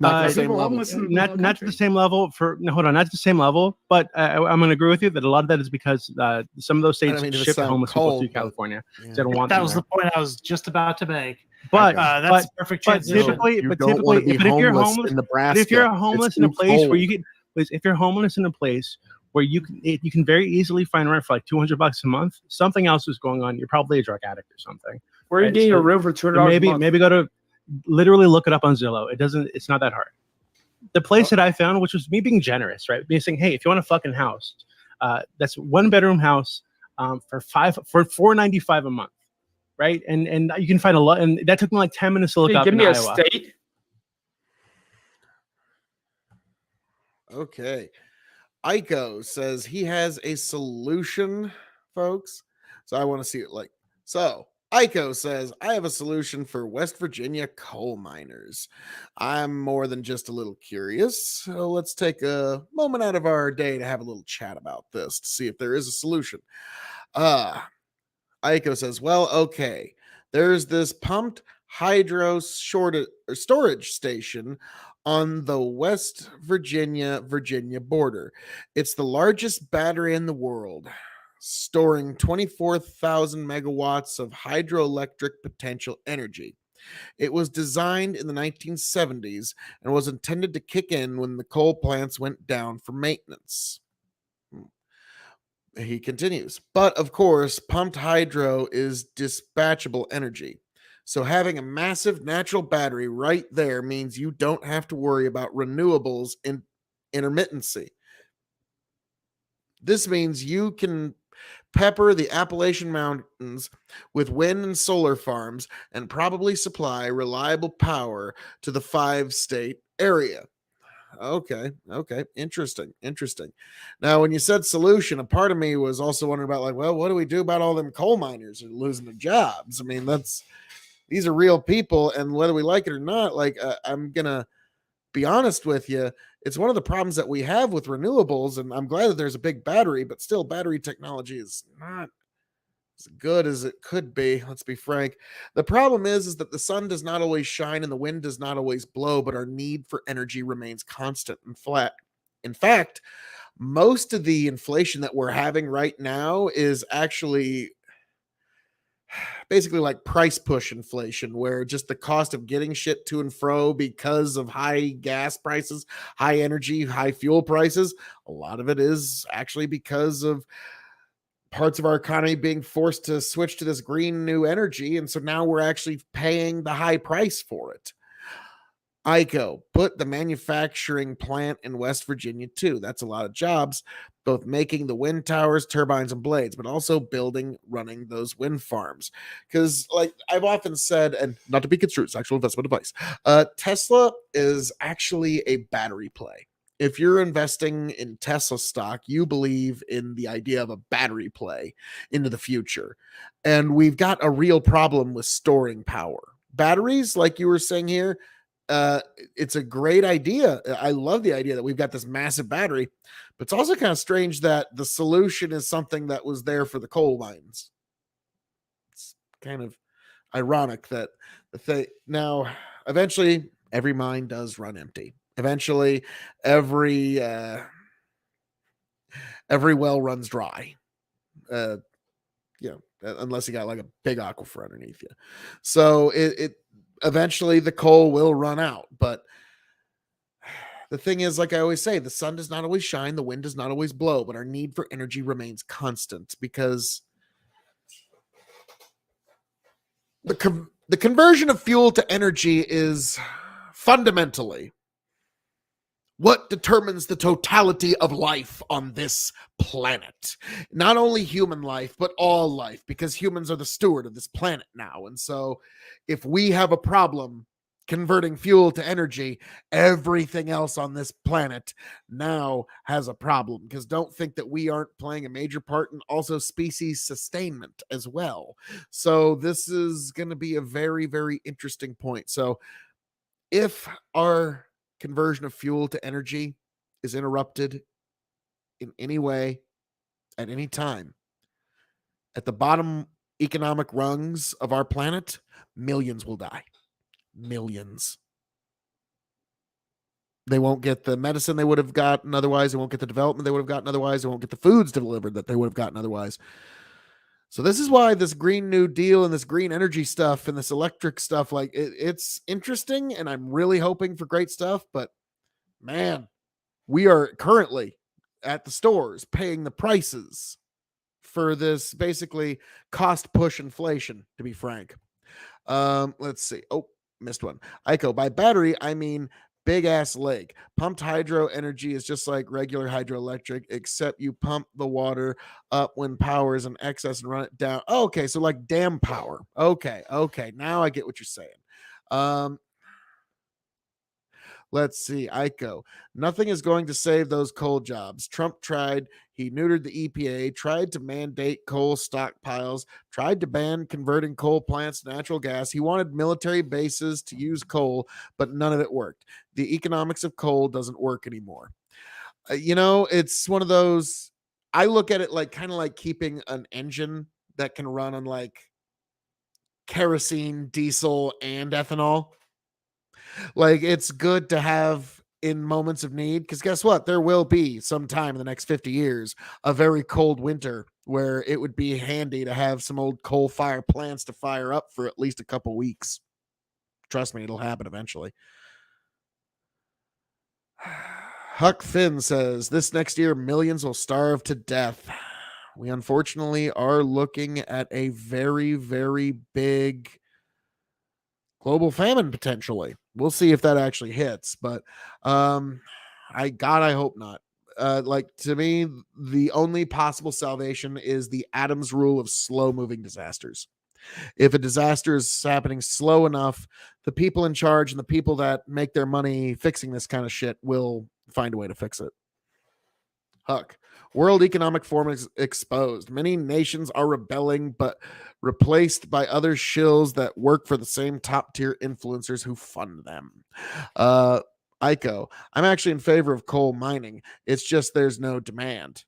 Not the same level. Not to the same level not to the same level, but I'm going to agree with you that a lot of that is because some of those states ship homeless people to California. Yeah. They don't want That was the point I was just about to make. But that's a perfect transition. But if you're homeless in Nebraska, if you're homeless in a place where you can, if you're homeless in a place where you can very easily find rent for like $200 a month, something else is going on. You're probably a drug addict or something. Where are you getting a room for $200? Maybe go to literally look it up on Zillow. It's not that hard. The place that I found, which was me being generous, right? Me saying, hey, if you want a fucking house, that's 1-bedroom house for $495 a month, right? And you can find a lot. And that took me like 10 minutes to look up. Give me a Iowa. state. Okay. Aiko says he has a solution, folks. So I want to see it like so. Aiko says, I have a solution for West Virginia coal miners. I'm more than just a little curious, so let's take a moment out of our day to have a little chat about this to see if there is a solution. Aiko says, well, okay, there's this pumped hydro storage station on the West Virginia border. It's the largest battery in the world, storing 24,000 megawatts of hydroelectric potential energy. It was designed in the 1970s and was intended to kick in when the coal plants went down for maintenance. He continues, but of course, pumped hydro is dispatchable energy. So having a massive natural battery right there means you don't have to worry about renewables in intermittency. This means you can pepper the Appalachian Mountains with wind and solar farms and probably supply reliable power to the 5-state area. Okay. Interesting. Now, when you said solution, a part of me was also wondering about like, well, what do we do about all them coal miners who are losing their jobs? I mean, these are real people, and whether we like it or not, like I'm gonna be honest with you, it's one of the problems that we have with renewables, and I'm glad that there's a big battery, but still battery technology is not as good as it could be. Let's be frank. The problem is that the sun does not always shine and the wind does not always blow, but our need for energy remains constant and flat. In fact, most of the inflation that we're having right now is actually basically like price push inflation, where just the cost of getting shit to and fro because of high gas prices, high energy, high fuel prices, a lot of it is actually because of parts of our economy being forced to switch to this green new energy. And so now we're actually paying the high price for it. ICO put the manufacturing plant in West Virginia too. That's a lot of jobs, both making the wind towers, turbines, and blades, but also building, running those wind farms. Because, like I've often said, and not to be construed, it's actual investment advice, Tesla is actually a battery play. If you're investing in Tesla stock, you believe in the idea of a battery play into the future. And we've got a real problem with storing power. Batteries, like you were saying here, it's a great idea. I love the idea that we've got this massive battery, but it's also kind of strange that the solution is something that was there for the coal mines. It's kind of ironic that the thing now, eventually every mine does run empty. Eventually every well runs dry. Unless you got like a big aquifer underneath you. So it eventually the coal will run out. But the thing is, like I always say, the sun does not always shine, the wind does not always blow, but our need for energy remains constant because the conversion of fuel to energy is fundamentally what determines the totality of life on this planet. Not only human life, but all life, because humans are the steward of this planet now. And so if we have a problem converting fuel to energy, everything else on this planet now has a problem. Because don't think that we aren't playing a major part in also species sustainment as well. So this is going to be a very, very interesting point. So if our conversion of fuel to energy is interrupted in any way at any time, at the bottom economic rungs of our planet, millions will die. Millions. They won't get the medicine they would have gotten otherwise. They won't get the development they would have gotten otherwise. They won't get the foods delivered that they would have gotten otherwise. So this is why this Green New Deal and this green energy stuff and this electric stuff, like it's interesting, and I'm really hoping for great stuff. But man, we are currently at the stores paying the prices for this basically cost push inflation, to be frank. Let's see. Oh, missed one. ICO, by battery, I mean big ass lake. Pumped hydro energy is just like regular hydroelectric, except you pump the water up when power is in excess and run it down. Oh, okay, so like dam power. Okay. Now I get what you're saying. Let's see. ICO. Nothing is going to save those coal jobs. Trump tried. He neutered the EPA, tried to mandate coal stockpiles, tried to ban converting coal plants to natural gas. He wanted military bases to use coal, but none of it worked. The economics of coal doesn't work anymore. It's one of those, I look at it like kind of like keeping an engine that can run on like kerosene, diesel, and ethanol. Like, it's good to have in moments of need, because guess what? There will be sometime in the next 50 years a very cold winter where it would be handy to have some old coal fire plants to fire up for at least a couple weeks. Trust me, it'll happen eventually. Huck Finn says, this next year, millions will starve to death. We unfortunately are looking at a very, very big global famine potentially. We'll see if that actually hits, but I hope not. To me, the only possible salvation is the Adams rule of slow moving disasters. If a disaster is happening slow enough, the people in charge and the people that make their money fixing this kind of shit will find a way to fix it. Huck, World Economic Forum is exposed. Many nations are rebelling, but replaced by other shills that work for the same top-tier influencers who fund them. ICO, I'm actually in favor of coal mining. It's just there's no demand.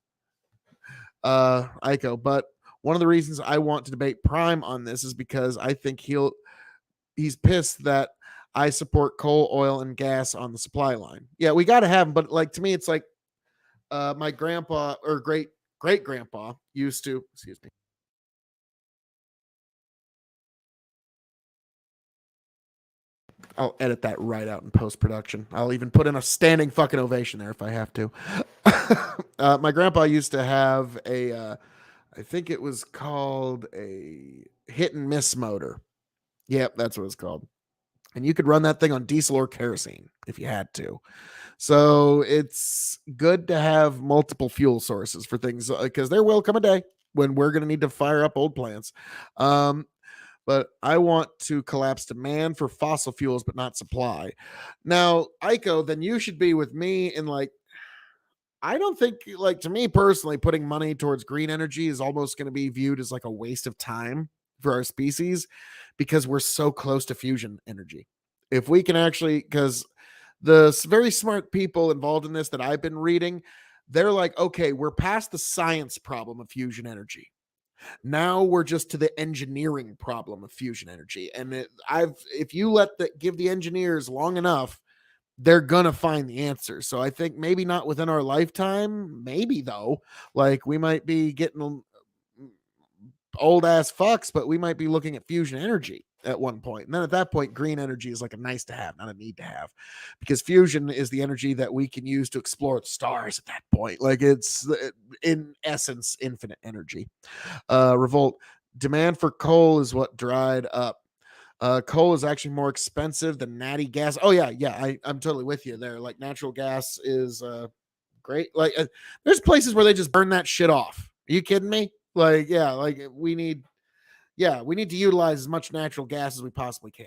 ICO, but one of the reasons I want to debate Prime on this is because I think he's pissed that I support coal, oil, and gas on the supply line. Yeah, we got to have them, but like to me, it's like my grandpa or great grandpa used to, excuse me. I'll edit that right out in post-production. I'll even put in a standing fucking ovation there if I have to. My grandpa used to have a, I think it was called a hit and miss motor. Yep, that's what it's called. And you could run that thing on diesel or kerosene if you had to. So it's good to have multiple fuel sources for things, because there will come a day when we're going to need to fire up old plants. But I want to collapse demand for fossil fuels, but not supply. Now, Aiko, then you should be with me in like, I don't think, like, to me personally, putting money towards green energy is almost going to be viewed as like a waste of time for our species, because we're so close to fusion energy. If we can actually, because the very smart people involved in this that I've been reading, they're like, okay, we're past the science problem of fusion energy. Now we're just to the engineering problem of fusion energy. And if you give the engineers long enough, they're gonna find the answer. So I think maybe not within our lifetime, maybe though, like we might be getting old ass fucks, but we might be looking at fusion energy at one point. And then at that point, green energy is like a nice to have, not a need to have, because fusion is the energy that we can use to explore the stars at that point. Like it's in essence infinite energy. Revolt, demand for coal is what dried up. Coal is actually more expensive than natty gas. Oh yeah, I'm totally with you there. Like natural gas is great. Like there's places where they just burn that shit off. Are you kidding me? Like yeah, like we need to utilize as much natural gas as we possibly can.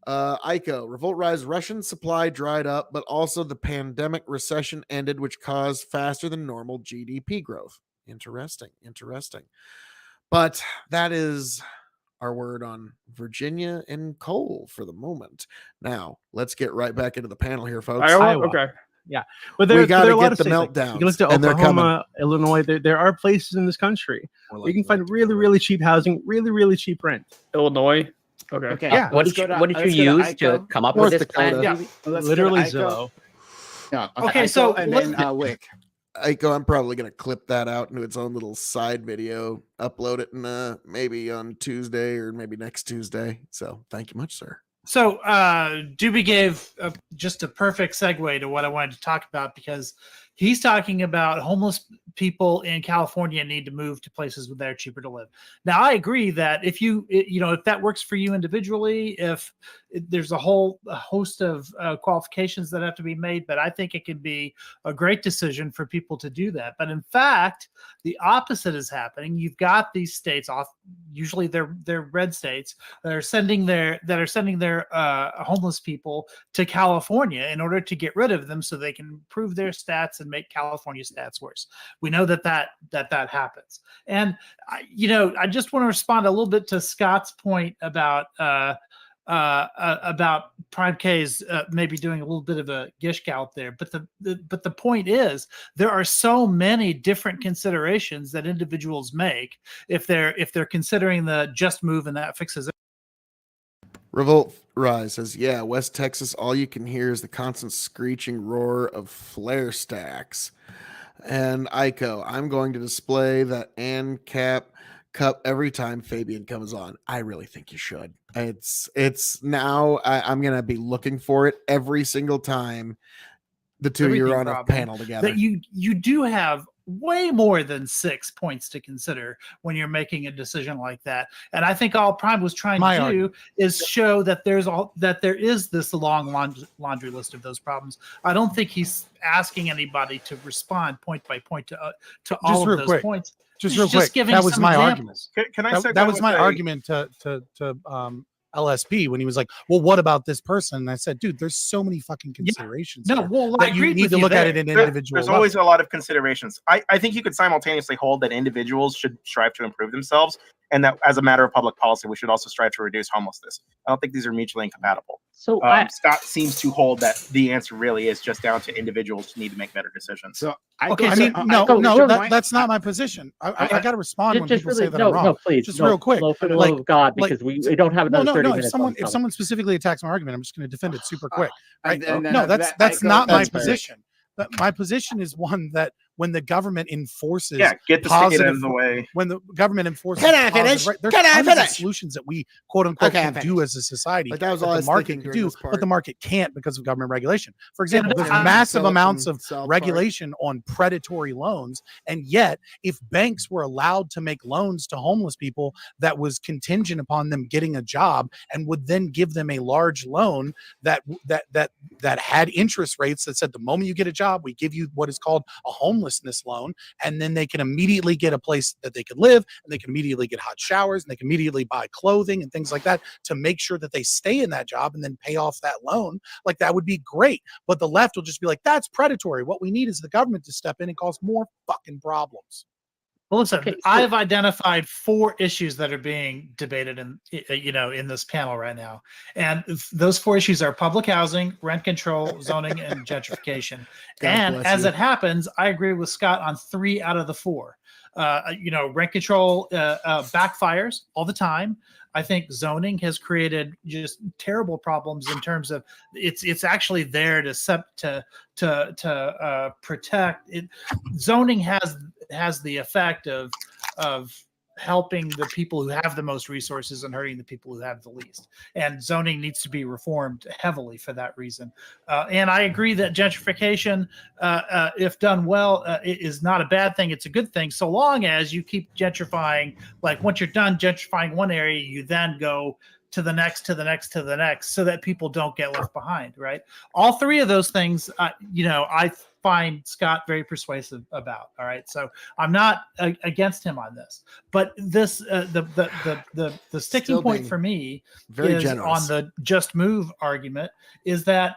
Aiko, revolt rise, Russian supply dried up, but also the pandemic recession ended, which caused faster than normal GDP growth. Interesting. But that is our word on Virginia and coal for the moment. Now, let's get right back into the panel here, folks. Iowa. Okay. Yeah. But we got to get the meltdowns. You can look to Oklahoma, Illinois. There are places in this country where you can find really, really cheap housing, really, really cheap rent. Illinois. Okay. Yeah. What did you use to come up with this plan? Yeah. Literally Zillow. Yeah. Okay, so and then Wick. Aiko, I'm probably going to clip that out into its own little side video, upload it in maybe on Tuesday or maybe next Tuesday. So thank you much, sir. So Doobie gave just a perfect segue to what I wanted to talk about, because he's talking about homeless people in California need to move to places where they're cheaper to live. Now, I agree that if if that works for you individually, if there's a host of qualifications that have to be made, but I think it can be a great decision for people to do that. But in fact, the opposite is happening. You've got these states usually they're red states that are sending their homeless people to California in order to get rid of them so they can improve their stats and make California stats worse. We know that happens. And I just want to respond a little bit to Scott's point about PrimeCayes maybe doing a little bit of a gish gout there, but the point is there are so many different considerations that individuals make if they're considering the just move and that fixes it. Revolt Rise says, yeah, West Texas, all you can hear is the constant screeching roar of flare stacks. And Aiko, I'm going to display that ANCAP cup every time Fabian comes on. I really think you should. It's now I'm going to be looking for it every single time the two of you are on a panel together. That you do have way more than 6 points to consider when you're making a decision like that. And I think all Prime was trying to do is show that there is this long laundry list of those problems. I don't think he's asking anybody to respond point by point to all of those points. Just real quick, that was my argument. Can I say that was my argument to LSP when he was like, well, what about this person? And I said, dude, there's so many fucking considerations. No, well, that you need to look at it in individual. There's always a lot of considerations. I think you could simultaneously hold that individuals should strive to improve themselves, and that as a matter of public policy, we should also strive to reduce homelessness. I don't think these are mutually incompatible. So Scott seems to hold that the answer really is just down to individuals who need to make better decisions. So that's not my position. I got to respond when people say that I'm wrong. No, please, just real quick, for the love of God, because we don't have another 30 minutes. If someone specifically attacks my argument, I'm just going to defend it super quick. Right? That's not my position. my position is one that when the government enforces get the state out of the way. When the government enforces Can I finish? there's Can I tons of finish? solutions that we quote unquote Okay, can do as a society Like, that was all I the was market thinking can during do, this part. but the market can't because of government regulation. For example, there's I'm massive Philip amounts from of South Park. regulation on predatory loans, and yet if banks were allowed to make loans to homeless people that was contingent upon them getting a job and would then give them a large loan that had interest rates that said the moment you get a job, we give you what is called a homelessness loan, and then they can immediately get a place that they can live, and they can immediately get hot showers, and they can immediately buy clothing and things like that to make sure that they stay in that job and then pay off that loan. Like, that would be great. But the left will just be like, that's predatory. What we need is the government to step in and cause more fucking problems. Well, listen, Okay, so- I've identified 4 issues that are being debated in this panel right now. And those 4 issues are public housing, rent control, zoning, and gentrification. God And bless as you. it happens, I agree with Scott on 3 out of the 4. Rent control backfires all the time. I think zoning has created just terrible problems in terms of it's actually there to protect it. Zoning has the effect of helping the people who have the most resources and hurting the people who have the least. And zoning needs to be reformed heavily for that reason. And I agree that gentrification, if done well, is not a bad thing. It's a good thing, so long as you keep gentrifying. Like, once you're done gentrifying one area, you then go to the next, to the next, to the next, so that people don't get left behind, right? All 3 of those things, I find Scott very persuasive about. All right, so I'm not against him on this, but this the sticking Still point being for me very is generous. on the just move argument. Is that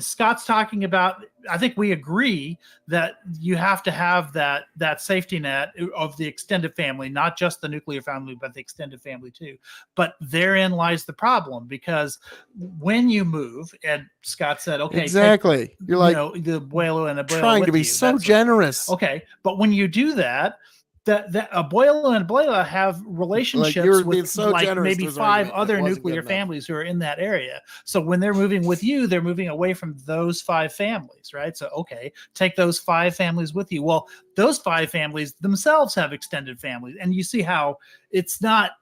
Scott's talking about? I think we agree that you have to have that safety net of the extended family, not just the nuclear family, but the extended family too. But therein lies the problem, because when you move, and Scott said, "Okay, Exactly." You're like, the abuelo and abuela trying with to be you, so that's generous. okay." But when you do that, that abuelo and abuela have relationships you're being with so generous maybe to his 5 argument. That other wasn't nuclear good enough. families who are in that area. So when they're moving with you, they're moving away from those 5 families, right? So, okay, take those 5 families with you. Well, those 5 families themselves have extended families. And you see how it's not,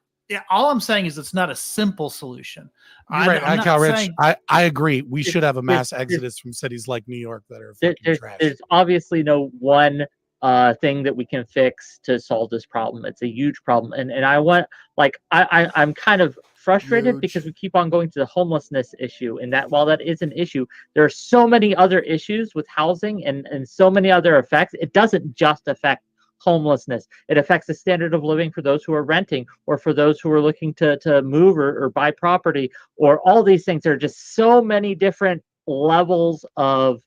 all I'm saying is it's not a simple solution. You're right, I'm not Cal Rich. saying- I agree. We should have a mass there's- exodus from cities like New York that are fucking trash. There's obviously no one thing that we can fix to solve this problem. It's a huge problem, and I want, like, I'm kind of frustrated Huge. because we keep on going to the homelessness issue, and that while that is an issue, there are so many other issues with housing and so many other effects. It doesn't just affect homelessness. It affects the standard of living for those who are renting, or for those who are looking to move or buy property, or all these things. There are just so many different levels of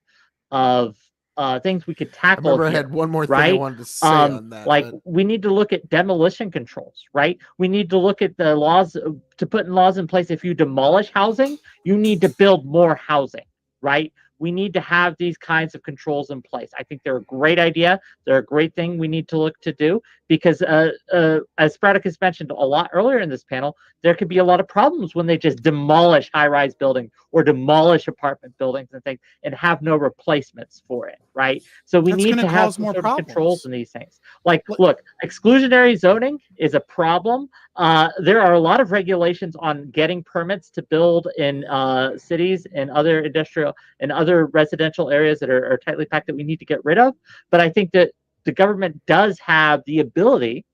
things we could I tackle. remember I here, had one more thing right? I wanted to say on that. Like, but we need to look at demolition controls, right? We need to look at the laws, to put in laws in place. If you demolish housing, you need to build more housing, right? We need to have these kinds of controls in place. I think they're a great idea. They're a great thing we need to look to do, because as Spartacus mentioned a lot earlier in this panel, there could be a lot of problems when they just demolish high-rise buildings or demolish apartment buildings and things and have no replacements for it, right? So we That's need gonna to have cause some more sort of problems. controls in these things. Like, look, exclusionary zoning is a problem. There are a lot of regulations on getting permits to build in cities and other industrial and other residential areas that are tightly packed that we need to get rid of. But I think that the government does have the ability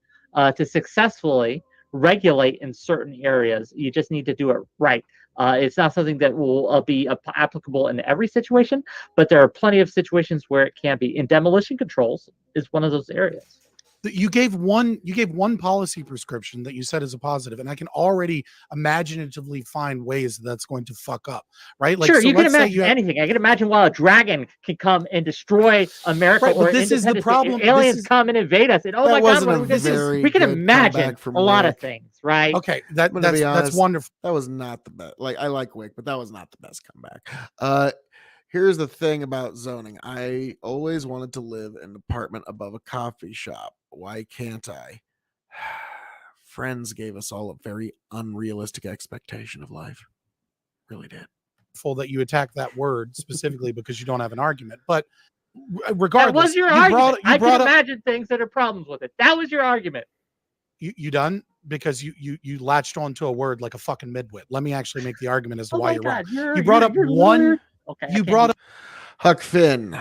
to successfully regulate in certain areas. You just need to do it right. It's not something that will be applicable in every situation, but there are plenty of situations where it can be. And demolition controls is one of those areas. You gave one policy prescription that you said is a positive, and I can already imaginatively find ways that's going to fuck up, right? Like, sure, so you can let's say imagine you have, anything. I can imagine why a dragon can come and destroy America, Right, but or this is the Independence Day. problem. Aliens This is- come and invade us, and oh That my God, wasn't what a are we gonna do? very We can good imagine comeback from a lot of Wick. things, right? okay, I'm gonna be honest, that's wonderful. That was not the best. Like, I like Wick, but that was not the best comeback. Here's the thing about zoning. I always wanted to live in an apartment above a coffee shop. Why can't I? Friends gave us all a very unrealistic expectation of life. Really did. hurtful that you attack that word specifically because you don't have an argument. But That regardless, was your argument. I can imagine things that are problems with it. That was your argument. You done? Because you latched onto a word like a fucking midwit. Let me actually make the argument as to Oh why my you're God, wrong. You brought up one. Okay, You brought up. Huck Finn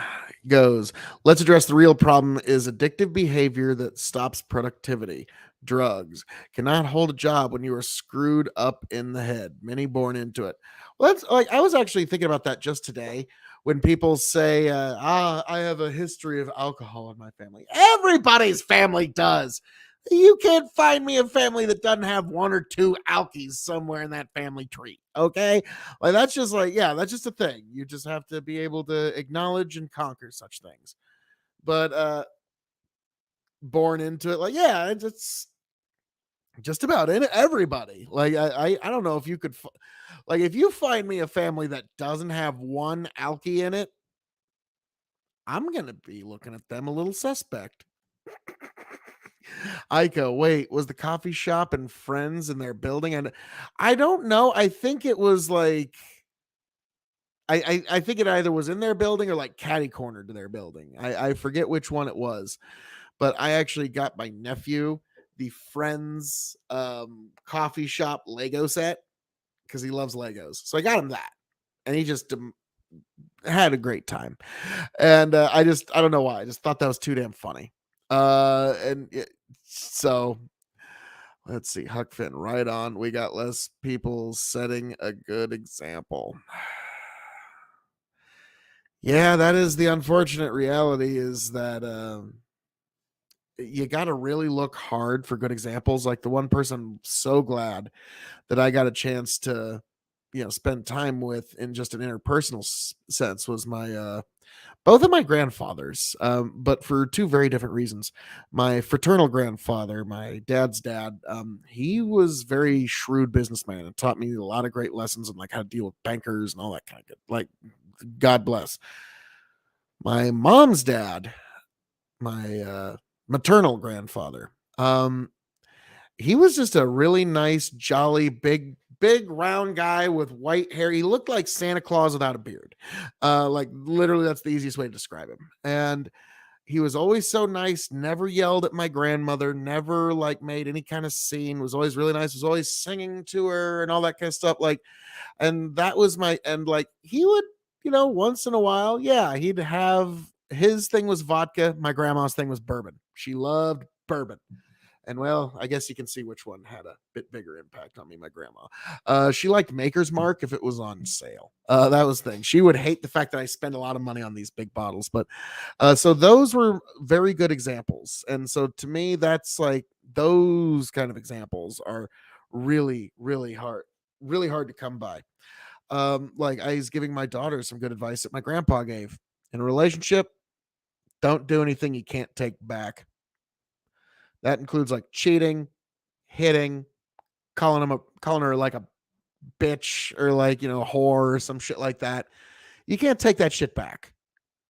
goes, let's address the real problem is addictive behavior that stops productivity. Drugs. Cannot hold a job when you are screwed up in the head. Many born into it. Well, that's like, I was actually thinking about that just today when people say, I have a history of alcohol in my family. Everybody's family does. You can't find me a family that doesn't have one or two alkies somewhere in that family tree. Okay. Like that's just like, yeah, that's just a thing. You just have to be able to acknowledge and conquer such things. But born into it, like, yeah, it's just about in everybody. Like I don't know if you could like if you find me a family that doesn't have one alky in it, I'm gonna be looking at them a little suspect. Iko, wait, was the coffee shop and friends in their building? And I don't know. I think it was like I think it either was in their building or like catty corner to their building. I forget which one it was, but I actually got my nephew the Friends coffee shop Lego set because he loves Legos. So I got him that, and he just had a great time. And I don't know why. I just thought that was too damn funny. So let's see. Huck Finn, right on. We got less people setting a good example. Yeah, that is the unfortunate reality is that you got to really look hard for good examples. Like the one person I'm so glad that I got a chance to, spend time with in just an interpersonal sense was my both of my grandfathers, but for two very different reasons. My fraternal grandfather, my dad's dad, he was very shrewd businessman and taught me a lot of great lessons on like how to deal with bankers and all that kind of good. Like, God bless. My mom's dad, my maternal grandfather, he was just a really nice, jolly, big round guy with white hair. He looked like Santa Claus without a beard. Like literally that's the easiest way to describe him. And he was always so nice, never yelled at my grandmother, never like made any kind of scene, was always really nice, was always singing to her and all that kind of stuff. Like, and that was like he would, once in a while, yeah, he'd have his thing was vodka. My grandma's thing was bourbon. She loved bourbon. And well, I guess you can see which one had a bit bigger impact on me, my grandma. She liked Maker's Mark if it was on sale. That was the thing. She would hate the fact that I spend a lot of money on these big bottles. But so those were very good examples. And so to me, that's like those kind of examples are really, really hard to come by. Like I was giving my daughter some good advice that my grandpa gave. In a relationship, don't do anything you can't take back. That includes like cheating, hitting, calling her like a bitch or like, a whore or some shit like that. You can't take that shit back.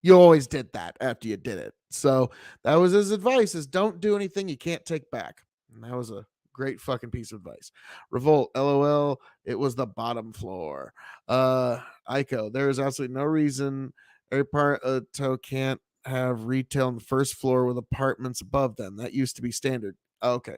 You always did that after you did it. So that was his advice is don't do anything you can't take back. And that was a great fucking piece of advice. Revolt, LOL, it was the bottom floor. Iko, there is absolutely no reason every part of toe can't have retail on the first floor with apartments above them. That used to be standard. Okay.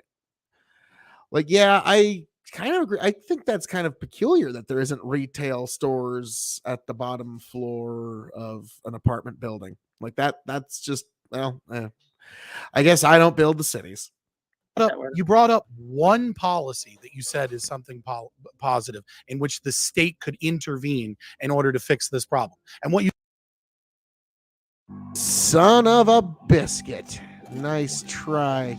Like, yeah, I kind of agree. I think that's kind of peculiar that there isn't retail stores at the bottom floor of an apartment building. Like that's just, well, I guess I don't build the cities. You brought up one policy that you said is something positive in which the state could intervene in order to fix this problem. And what you son of a biscuit. Nice try,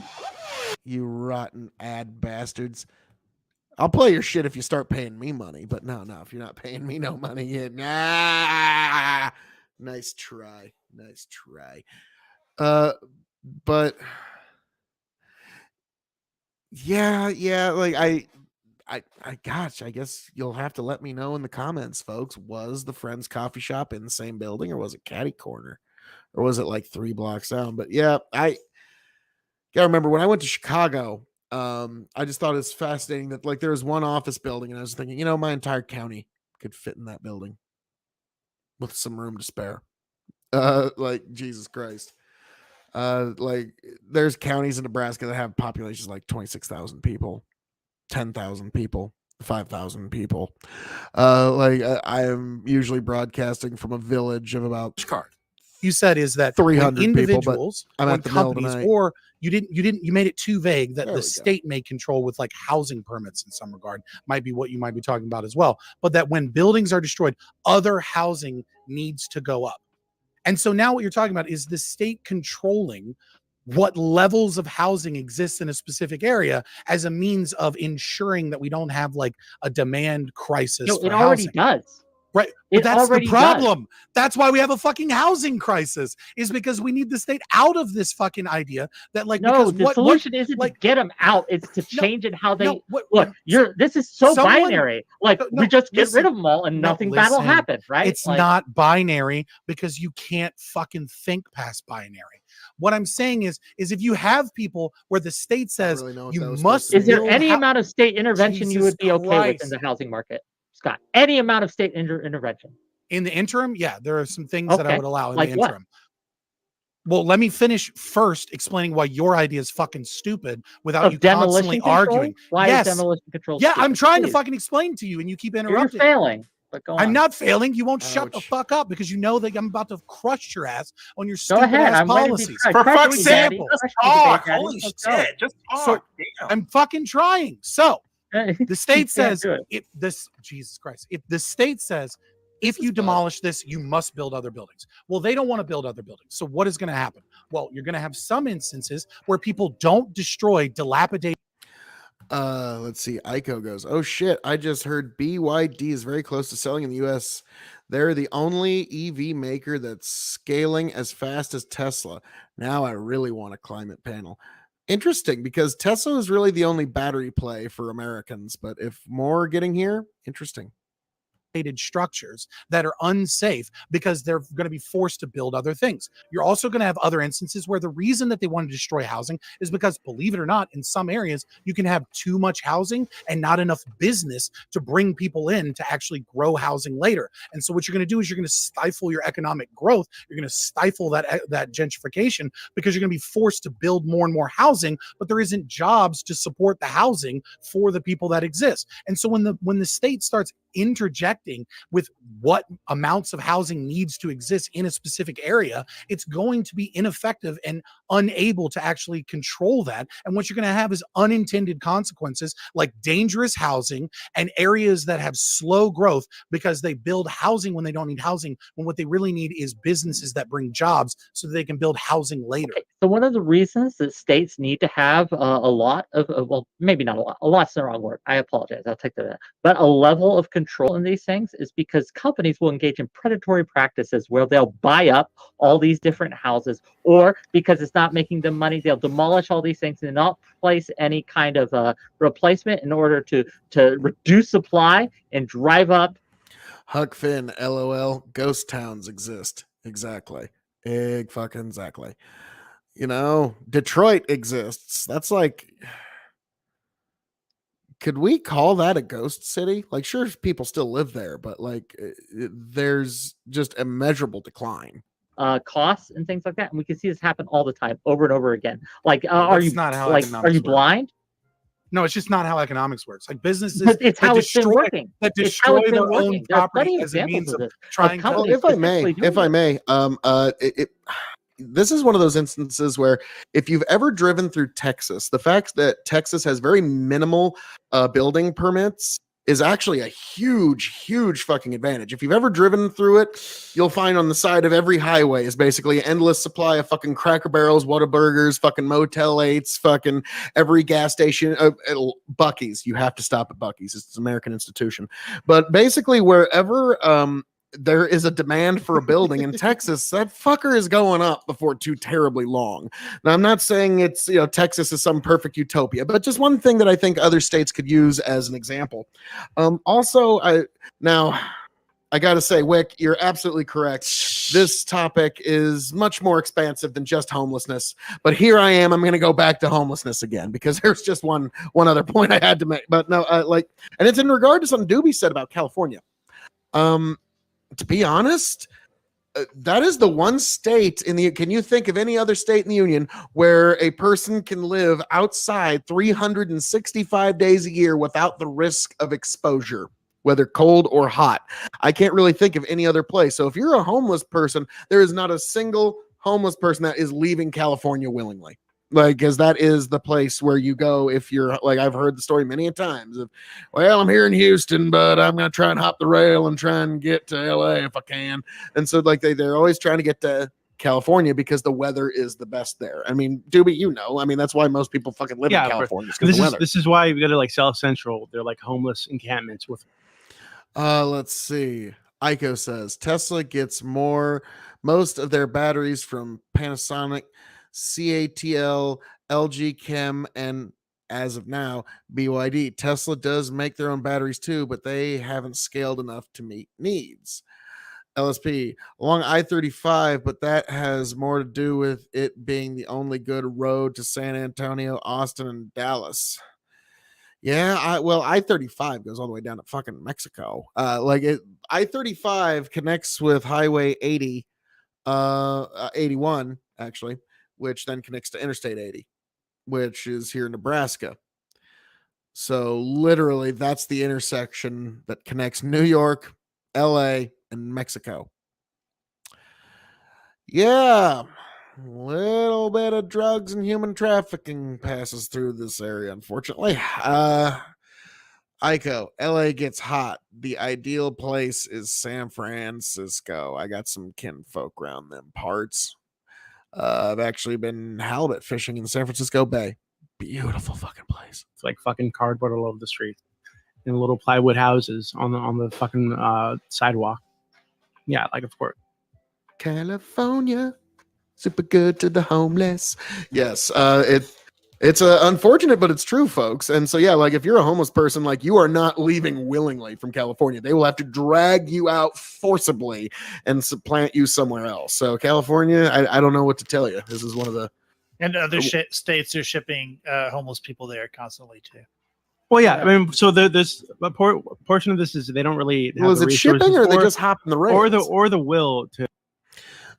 you rotten ad bastards. I'll play your shit if you start paying me money, but no, if you're not paying me no money, nah. Nice try. But yeah, like I gosh, I guess you'll have to let me know in the comments, folks. Was the Friends coffee shop in the same building or was it catty corner? Or was it like 3 blocks down? But yeah, I gotta remember when I went to Chicago, I just thought it's fascinating that like there was one office building and I was thinking, my entire county could fit in that building with some room to spare. Like Jesus Christ. Like there's counties in Nebraska that have populations like 26,000 people, 10,000 people, 5,000 people. I am usually broadcasting from a village of about You said is that 300 individuals, people, but I'm or at the mill companies, tonight. or you made it too vague that There the we go. state may control with like housing permits in some regard, might be what you might be talking about as well. But that when buildings are destroyed, other housing needs to go up. And so now what you're talking about is the state controlling what levels of housing exist in a specific area as a means of ensuring that we don't have like a demand crisis. No, for it already housing. does. Right. It But that's the already problem. That's why we have a fucking housing crisis, is because we need the state out of this fucking idea that like, No, because the solution isn't to get them out. It's to change it how they look. This is so binary. Like we just get rid of them all and nothing bad will happen, right? It's Like, not binary because you can't fucking think past binary. What I'm saying is if you have people where the state says you must, is there build any amount of state intervention you Jesus would be okay with Christ. in the housing market, Scott? Any amount of state intervention? In the interim, yeah, there are some things that I Okay. would allow in Like the what? interim. Well, let me finish first explaining why your idea is fucking stupid without Of you constantly demolition control? arguing. Why is demolition control Yeah, I'm stupid? trying to Please. fucking explain to you and you keep You're interrupting. failing. But go on. I'm not failing. You won't shut the fuck up because you know that I'm about to crush your ass on your Go stupid ahead. ass I'm waiting to be policies. crushed. For fuck's sake, just talk. Holy shit, just talk. So I'm fucking trying. So the state can't says do it. if this Jesus Christ, if the state says if you demolish this, you must build other buildings. Well, they don't want to build other buildings. So what is going to happen? Well, you're going to have some instances where people don't destroy dilapidated. Let's see. Ico goes, oh shit, I just heard BYD is very close to selling in the US. They're the only EV maker that's scaling as fast as Tesla. Now I really want a climate panel. Interesting, because Tesla is really the only battery play for Americans, but if more are getting here, interesting. Structures that are unsafe because they're going to be forced to build other things. You're also going to have other instances where the reason that they want to destroy housing is because, believe it or not, in some areas you can have too much housing and not enough business to bring people in to actually grow housing later. And so what you're going to do is you're going to stifle your economic growth. You're going to stifle that gentrification because you're going to be forced to build more and more housing, but there isn't jobs to support the housing for the people that exist. And so when the state starts interjecting with what amounts of housing needs to exist in a specific area, it's going to be ineffective and unable to actually control that. And what you're going to have is unintended consequences like dangerous housing and areas that have slow growth because they build housing when they don't need housing, when what they really need is businesses that bring jobs so that they can build housing later. Okay, so one of the reasons that states need to have a lot of, well, maybe not a lot's the wrong word. I apologize. I'll take that. But a level of control in these things is because companies will engage in predatory practices where they'll buy up all these different houses, or because it's not making them money, they'll demolish all these things and not place any kind of replacement in order to reduce supply and drive up. Huck Finn, LOL, ghost towns exist. Exactly. Exactly. You know, Detroit exists. That's like, could we call that a ghost city? Like, sure, people still live there, but like, there's just immeasurable decline. Costs and things like that, and we can see this happen all the time, over and over again. Like, are you blind? No, it's just not how economics works. Like businesses, it's how it's been working. That It's how destroy it's been their own working. There are property plenty of as a means examples of of this. trying. Of Well, companies if I may, this is one of those instances where if you've ever driven through Texas, the fact that Texas has very minimal building permits is actually a huge fucking advantage. If you've ever driven through it, you'll find on the side of every highway is basically an endless supply of fucking Cracker Barrels, Whataburgers, fucking Motel 8s, fucking every gas station, Buc-ee's. You have to stop at Buc-ee's. It's an American institution. But basically wherever there is a demand for a building in Texas, that fucker is going up before too terribly long. Now, I'm not saying it's, Texas is some perfect utopia, but just one thing that I think other states could use as an example. Also, I got to say, Wick, you're absolutely correct. This topic is much more expansive than just homelessness, but here I am. I'm going to go back to homelessness again because there's just one other point I had to make. But no, and it's in regard to something Doobie said about California. To be honest, that is the one state in the. Can you think of any other state in the union where a person can live outside 365 days a year without the risk of exposure, whether cold or hot? I can't really think of any other place. So if you're a homeless person, there is not a single homeless person that is leaving California willingly. Like, because that is the place where you go if you're like, I've heard the story many a times of, well, I'm here in Houston, but I'm going to try and hop the rail and try and get to LA if I can. And so like they're always trying to get to California because the weather is the best there. I mean, Doobie, you know, I mean, that's why most people fucking live in California. This is why we go to like South Central. They're like homeless encampments with. Let's see. Ico says Tesla gets most of their batteries from Panasonic, CATL, LG Chem, and as of now, BYD. Tesla does make their own batteries too, but they haven't scaled enough to meet needs. LSP along I-35, but that has more to do with it being the only good road to San Antonio, Austin, and Dallas. Yeah, I-35 goes all the way down to fucking Mexico. I-35 connects with Highway 80, 81 actually, which then connects to Interstate 80, which is here in Nebraska. So literally that's the intersection that connects New York, LA, and Mexico. Yeah, little bit of drugs and human trafficking passes through this area, unfortunately. Ico, LA gets hot. The ideal place is San Francisco. I got some kinfolk around them parts. I've actually been halibut fishing in the San Francisco Bay. Beautiful fucking place. It's like fucking cardboard all over the street, in little plywood houses on the fucking sidewalk. Yeah, like of course. California, super good to the homeless. Yes, it's unfortunate, but it's true, folks. And so, yeah, like if you're a homeless person, like you are not leaving willingly from California. They will have to drag you out forcibly and supplant you somewhere else. So California, I don't know what to tell you. This is one of the... And other states are shipping homeless people there constantly, too. Well, yeah, I mean, so there's a portion of this is they don't really have is the it shipping or they just hop in the rails? Or the will to...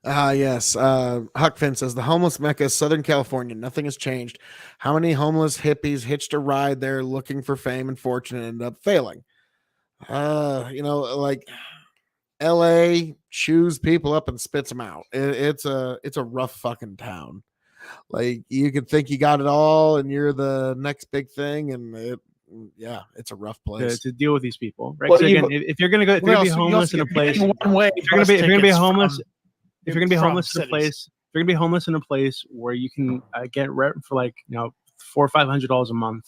Yes. Huck Finn says the homeless mecca is Southern California. Nothing has changed. How many homeless hippies hitched a ride there looking for fame and fortune and ended up failing? Like LA chews people up and spits them out. It's a rough fucking town. Like you could think you got it all and you're the next big thing, and it's a rough place to deal with these people, right? Well, so again, if you're gonna be homeless in a place, if you're gonna be homeless in a place where you can get rent for like $400 or $500 a month,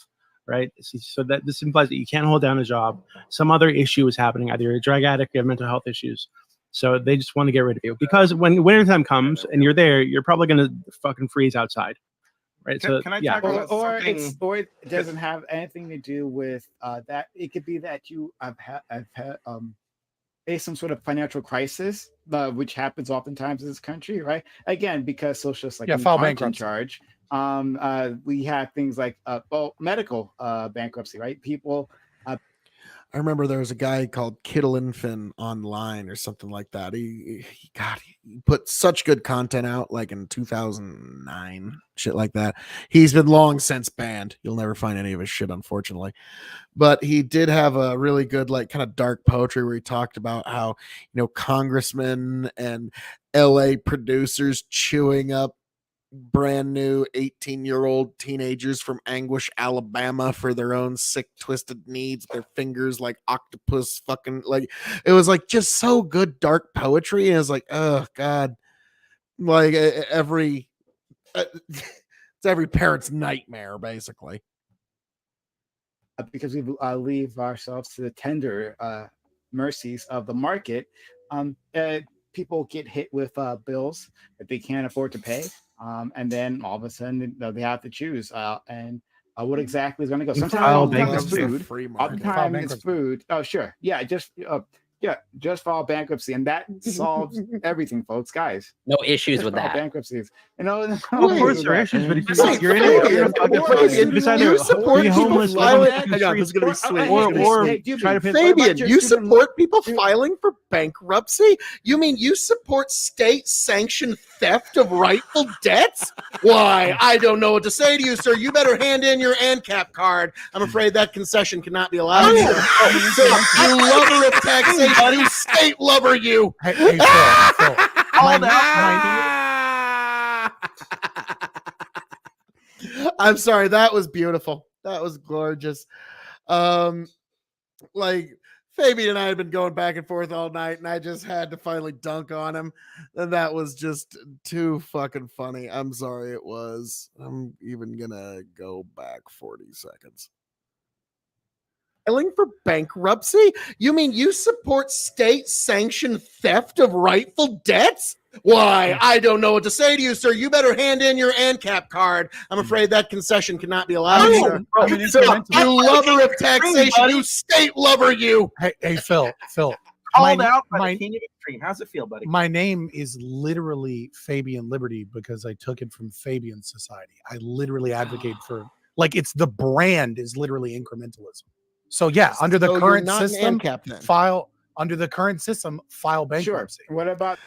right? So that this implies that you can't hold down a job. Some other issue is happening. Either you're a drug addict, you have mental health issues. So they just want to get rid of you because when wintertime comes and you're there, you're probably going to fucking freeze outside, right? Can I talk about something? Or it doesn't have anything to do with that. It could be that you have faced some sort of financial crisis, which happens oftentimes in this country, right? Again, because socialists like file bankruptcy charge. We have things like medical bankruptcy, right? People. I remember there was a guy called Kittle Infin online or something like that. He put such good content out like in 2009, shit like that. He's been long since banned. You'll never find any of his shit, unfortunately. But he did have a really good, like kind of dark poetry where he talked about how, congressmen and LA producers chewing up brand new 18-year-old teenagers from Anguish, Alabama for their own sick, twisted needs, their fingers like octopus fucking, like it was like just so good dark poetry. And it's like, oh God, like it's every parent's nightmare basically. Because we leave ourselves to the tender mercies of the market, people get hit with bills that they can't afford to pay. And then all of a sudden they have to choose. And what exactly is going to go? Sometimes it's food. Sometimes it's food. Oh, sure. Yeah, just Yeah, just file bankruptcy, and that solves everything, folks. Guys, no issues just with file that. Bankruptcies. You know, Of course there are issues, but if you're in it's either you support be people homeless, filing. live on Hang on, this is gonna be sweet. or try to pay. Fabian, you support people filing for bankruptcy? You mean you support state-sanctioned theft of rightful debts? Why, I don't know what to say to you, sir. You better hand in your ANCAP card. I'm afraid that concession cannot be allowed. You lover of taxation, you state lover, you. Hey, Phil. I'm sorry, that was beautiful. That was gorgeous. Like Fabian and I had been going back and forth all night, and I just had to finally dunk on him. And that was just too fucking funny. I'm sorry, it was. I'm even gonna go back 40 seconds. Filing for bankruptcy? You mean you support state-sanctioned theft of rightful debts? Why, I don't know what to say to you, sir. You better hand in your ANCAP card. I'm afraid that concession cannot be allowed, sir. You lover of taxation, you state lover, you. Hey, Phil. Called out by the king of extreme. How's it feel, buddy? My name is literally Fabian Liberty because I took it from Fabian Society. I literally advocate for, like, it's the brand is literally incrementalism. So yeah, under the current system, file bankruptcy. Sure. What about?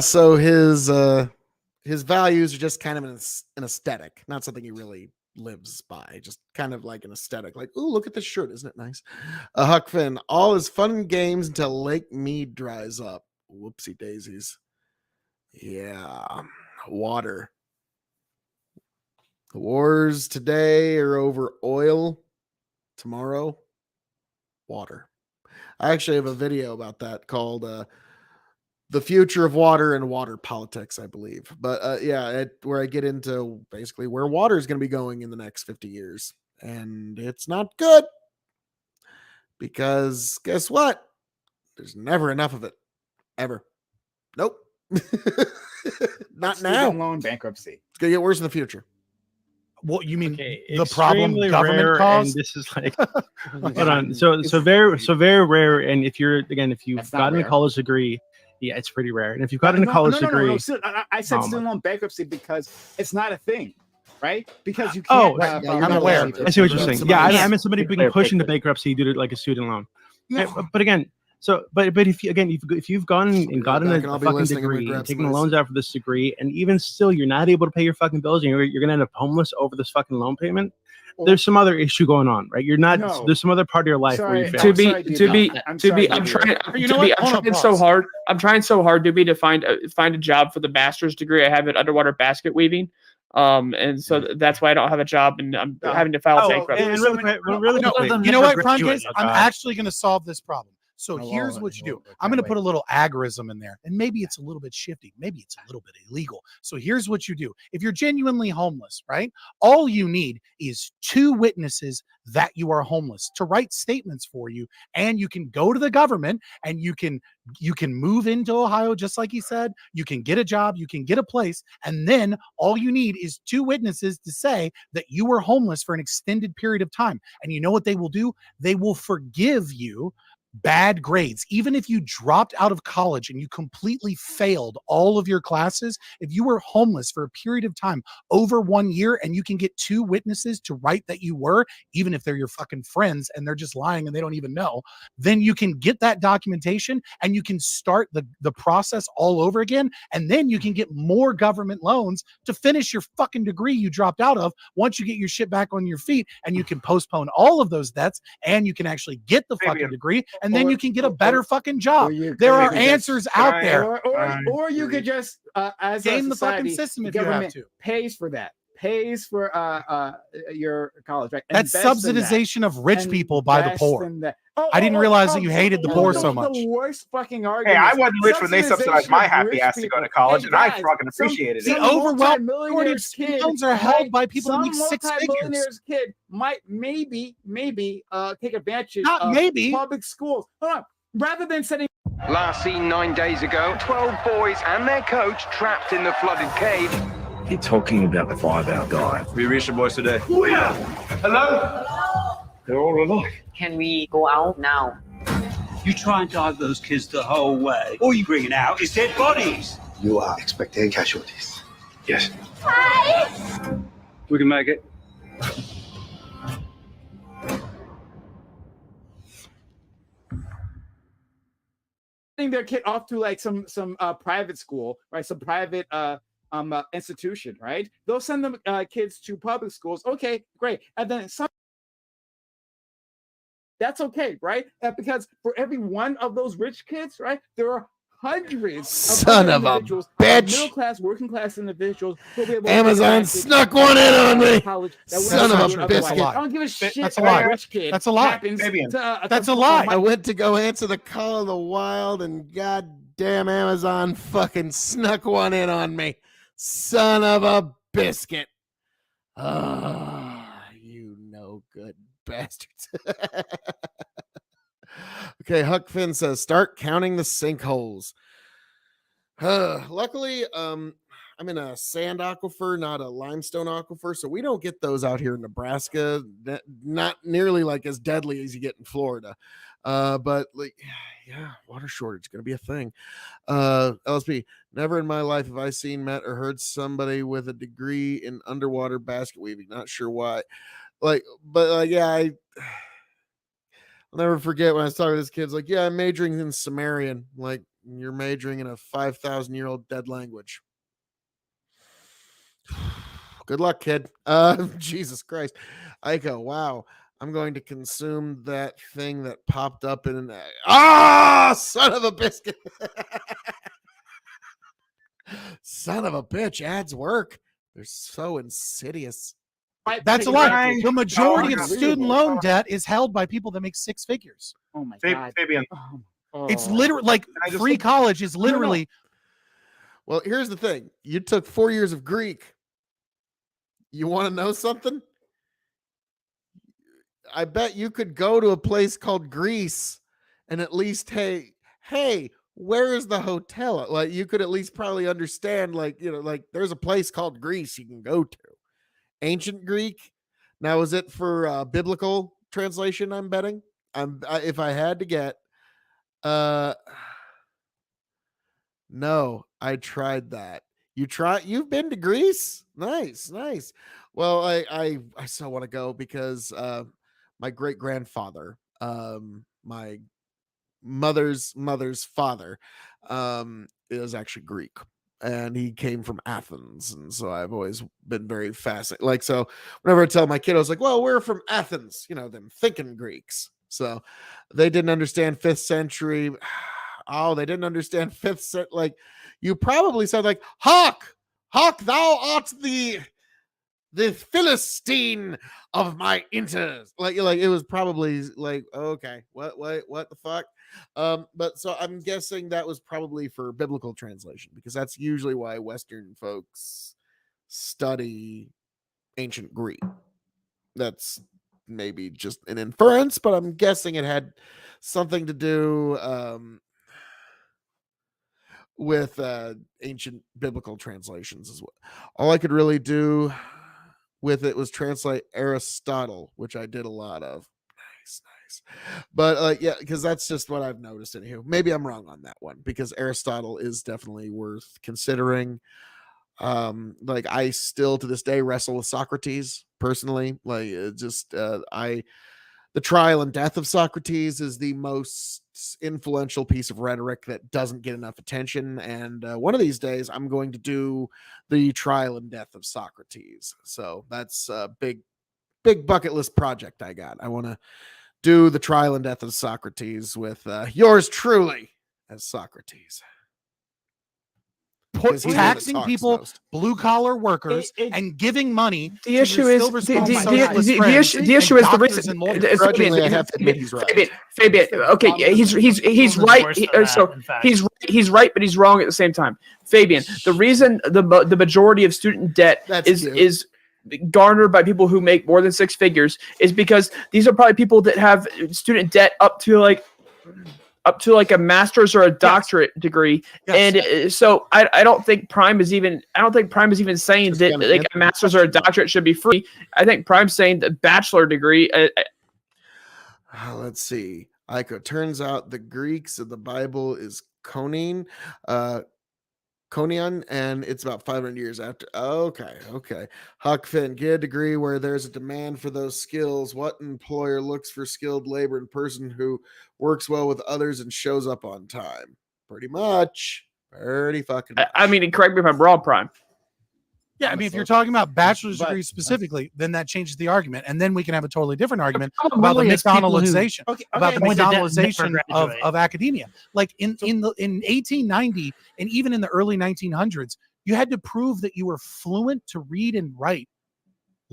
So his values are just kind of an aesthetic, not something he really lives by. Just kind of like an aesthetic. Like, ooh, look at this shirt, isn't it nice? Huck Finn, all is fun and games until Lake Mead dries up. Whoopsie daisies. Yeah, water. The wars today are over oil. Tomorrow, water. I actually have a video about that called The Future of Water and Water Politics, I believe. But where I get into basically where water is going to be going in the next 50 years. And it's not good. Because guess what? There's never enough of it. Ever. Nope. Not now. Student loan bankruptcy. It's going to get worse in the future. What you mean? The problem government caused? This is like, hold on. So very rare. And if you've gotten a college degree, yeah, it's pretty rare. And if you've gotten a college degree, I said student loan bankruptcy because it's not a thing, right? Because you can't. I'm aware. I see what you're saying. Yeah, I meant somebody being pushed into bankruptcy due to like a student loan. No. But again. So, but if you've gone and gotten a fucking degree, taken loans out for this degree, and even still you're not able to pay your fucking bills, and you're gonna end up homeless over this fucking loan payment, there's some other issue going on, right? You're not. No. There's some other part of your life where you fail. I'm trying so hard to find a job for the master's degree I have in underwater basket weaving. And so that's why I don't have a job, and I'm having to file bankruptcy. You know what, PrimeCayes? I'm actually going to solve this problem. So here's what you do. I'm going to put a little agorism in there, and maybe it's a little bit shifty. Maybe it's a little bit illegal. So here's what you do. If you're genuinely homeless, right? All you need is 2 witnesses that you are homeless to write statements for you, and you can go to the government and you can move into Ohio, just like he said. You can get a job, you can get a place, and then all you need is 2 witnesses to say that you were homeless for an extended period of time. And you know what they will do? They will forgive you bad grades. Even if you dropped out of college and you completely failed all of your classes, if you were homeless for a period of time over 1 year and you can get 2 witnesses to write that you were, even if they're your fucking friends and they're just lying and they don't even know, then you can get that documentation and you can start the process all over again. And then you can get more government loans to finish your fucking degree you dropped out of once you get your shit back on your feet, and you can postpone all of those debts and you can actually get the fucking degree. And then you can get a better fucking job. There are answers out there. Or you could just, as game a society, the fucking system if you government have to. Pays for that. Pays for your college, right? That's subsidization of rich people by the poor. I didn't realize that you hated the poor so much. The worst fucking argument. Hey, I wasn't rich when they subsidized my happy ass to go to college, and I fucking appreciated it. The overwhelming majority of student loans are held by people who make 6 figures. Kid might maybe take advantage of public schools. Hold on. Rather than setting. Last seen 9 days ago, 12 boys and their coach trapped in the flooded cave. You're talking about the 5-hour guy. We reached the boys today. Oh, yeah. Hello? They're all alive. Can we go out now? You try and drive those kids the whole way. All you bring out is dead bodies. You are expecting casualties. Yes. Hi. We can make it. Their kid off to like some private school, right? Some private institution, right? They'll send them kids to public schools. Okay, great. And then some. That's okay, right? Because for every one of those rich kids, right, there are hundreds Son of a bitch. Middle class, working class individuals who'll be able to Amazon snuck one in on me. Son of a biscuit. I don't give a shit. That's a lie. Rich kid That's a lie. That's a lie. I went to go answer the call of the wild, and goddamn Amazon fucking snuck one in on me. Son of a biscuit. Ah, you no good bastards. Okay, Huck Finn says, start counting the sinkholes. Luckily, I'm in a sand aquifer, not a limestone aquifer, so we don't get those out here in Nebraska. Not nearly like as deadly as you get in Florida. But like, yeah, water shortage gonna be a thing. LSP, never in my life have I seen, met, or heard somebody with a degree in underwater basket weaving. Not sure why. Yeah, I'll never forget when I was talking to this kid's like, yeah, I'm majoring in Sumerian. Like, you're majoring in a 5,000-year-old dead language. Good luck, kid. Jesus Christ. Aiko, wow. I'm going to consume that thing that popped up in an... son of a biscuit. Son of a bitch. Ads work. They're so insidious. That's a lie. The majority of student loan debt is held by people that make six figures. Oh my God. Fabian. It's literally like free college is literally. Well, here's the thing. You took 4 years of Greek. You want to know something? I bet you could go to a place called Greece and at least, hey, where is the hotel? Like, you could at least probably understand, like, there's a place called Greece you can go to. Ancient Greek. Now, is it for biblical translation? I'm betting. If I had to get, no, I tried that. You've been to Greece? Nice. Well, I still want to go because my great grandfather, my mother's father, is actually Greek. And he came from Athens. And so I've always been very fascinated. Like, so whenever I tell my kiddos, like, well, we're from Athens, them thinking Greeks. So they didn't understand 5th century. Oh, they didn't understand 5th century. Like, you probably said, like, Hawk, thou art the Philistine of my inters. Like it was probably like, okay, what the fuck? But so I'm guessing that was probably for biblical translation, because that's usually why Western folks study ancient Greek. That's maybe just an inference, but I'm guessing it had something to do with ancient biblical translations as well. All I could really do with it was translate Aristotle, which I did a lot of. Nice. But yeah, because that's just what I've noticed in here. Maybe I'm wrong on that one, because Aristotle is definitely worth considering. Like, I still to this day wrestle with Socrates personally. Like, the trial and death of Socrates is the most influential piece of rhetoric that doesn't get enough attention. And one of these days, I'm going to do the trial and death of Socrates. So that's a big bucket list project I got. I want to do the trial and death of Socrates with yours truly as Socrates. Taxing people, blue collar workers, and giving money. The issue is the issue is the reason. Fabian. Okay, he's right. He's right, but he's wrong at the same time. Fabian, the reason the majority of student debt is garnered by people who make more than 6 figures is because these are probably people that have student debt up to like a master's or a doctorate degree. And so I don't think Prime is even saying that like a master's or a doctorate should be free. I think Prime's saying the bachelor degree. Let's see. Ico, turns out the Greeks of the Bible is Conian, Conian, and it's about 500 years after. Okay. Huck Finn, get a degree where there's a demand for those skills. What employer looks for skilled labor and person who works well with others and shows up on time? Pretty much. Pretty fucking much. I mean, correct me if I'm wrong, Prime. Yeah, I mean, if you're talking about bachelor's degrees specifically, then that changes the argument, and then we can have a totally different argument about the McDonaldization, about the McDonaldization of academia. Like in 1890 and even in the early 1900s, you had to prove that you were fluent to read and write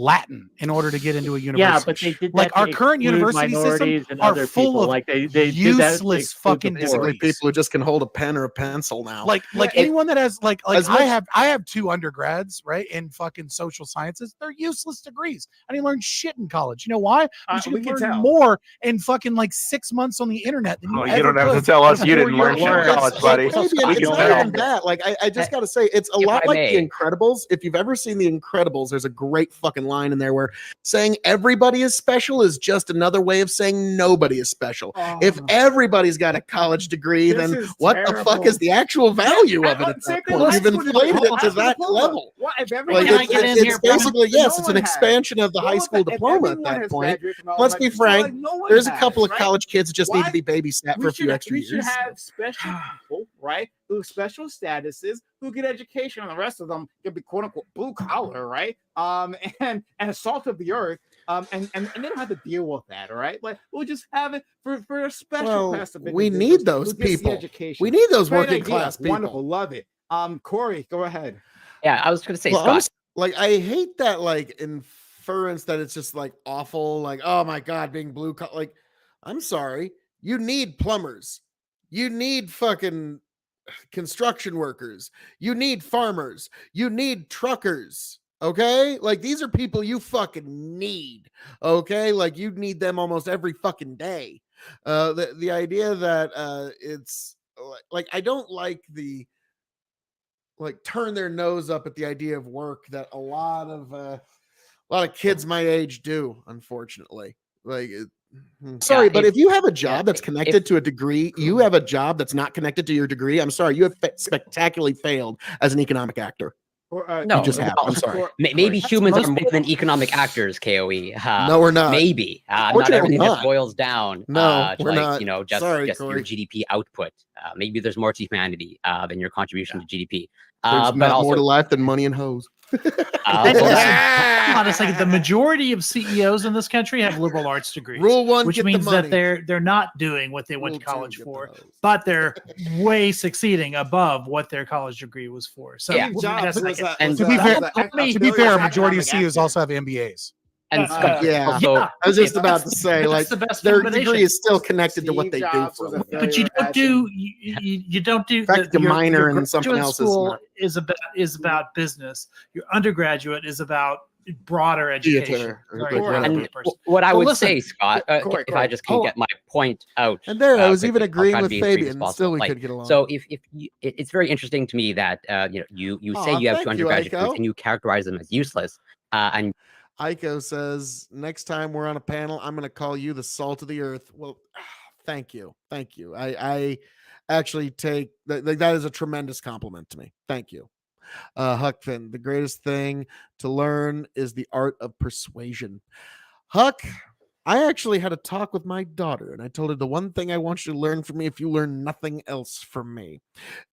Latin in order to get into a university. Yeah, but they did that like our to current exclude university minorities system and are other full people. of Like they useless fucking basically degrees. people who just can hold a pen or a pencil now. Like anyone that has like As much- I have 2 undergrads, right, in fucking social sciences. They're useless degrees. I didn't learn shit in college. You know why? Because you we can can learn tell. more in fucking like 6 months on the internet than you You ever don't have to could tell us in you a didn't learn shit in 4-year college, course. buddy. Fabian, We it's can not tell. even that. Like I just gotta say, it's a If lot I like may. The Incredibles. If you've ever seen The Incredibles, there's a great fucking line in there where saying everybody is special is just another way of saying nobody is special. If everybody's got a college degree, This then is what the fuck terrible. is the actual value of it at Same that thing point? with You've high school inflated diploma. it to that level. What if Like everyone Can I has get in that? here, it's basically, No yes, it's one an has. expansion of the No high one- school if diploma at everyone that has point. graduated from Let's be elementary school, frank, like, no one there's a has, couple of right? college kids that just need to be Why? babysat for a few extra we years. should have special people, right? Who have special statuses, who get education, and the rest of them can be quote unquote blue collar, right? And salt of the earth. And they don't have to deal with that, all right? Like we'll just have it for a special class of we individuals need those who gets the people. education. We need those Great working idea. class people. Wonderful, love it. Corey, go ahead. Yeah, I was going to say, Well, Scott. like I hate that like inference that it's just like awful, like oh my god, being blue collar. Like, I'm sorry, you need plumbers, you need fucking construction workers, you need farmers, you need truckers. Okay, like these are people you fucking need. Okay, like you need them almost every fucking day. The idea that it's like I don't like the like turn their nose up at the idea of work that a lot of kids my age do, unfortunately. Like sorry, Yeah, but if you have a job yeah, that's connected to a degree, you have a job that's not connected to your degree, I'm sorry, you have spectacularly failed as an economic actor. No, you just have. well, I'm sorry. Maybe humans are more than economic actors, KOE. No, we're not. Maybe not Fortunately, everything not. just boils down No, to we're like not. you know just Sorry, your Corey. GDP output. Maybe there's more to humanity than your contribution to GDP. There's But not also, more to life than money and hoes. Hold on a second. The majority of CEOs in this country have liberal arts degrees. Rule 1, which get the means money. that they're not doing what they went Rule to 2, college get the for, hoes. but they're way succeeding above what their college degree was for. So Yeah. that's Jobs like was it. a- And was To a- be was fair, a- to be fair, a majority of economic CEOs actor. also have MBAs. and Scott, Yeah. also, Yeah. I was just Yeah, about that's- to say, that's like, the best their combination. degree is still connected to what Steve they do Jobs for a was a living. But you failure don't as do you don't do In fact, your minor in something graduate else is school not. is about business. Your undergraduate is about broader education. Theater, or Sorry, like for whatever. the and person. what I Well, would listen, say, Scott, Corey, if I just can Corey. get my point out. And there, I was even quickly, I'll agreeing try to with be as brief as Fabian. possible. Still, we Like, could get along. So if it's very interesting to me that you say Aw, you have thank two you, undergraduate degrees Aiko. and you characterize them as useless. And Ico says, next time we're on a panel, I'm going to call you the salt of the earth. Well, thank you. Thank you. I actually take that. That is a tremendous compliment to me. Thank you. Huck Finn, the greatest thing to learn is the art of persuasion. Huck, I actually had a talk with my daughter, and I told her the one thing I want you to learn from me, if you learn nothing else from me,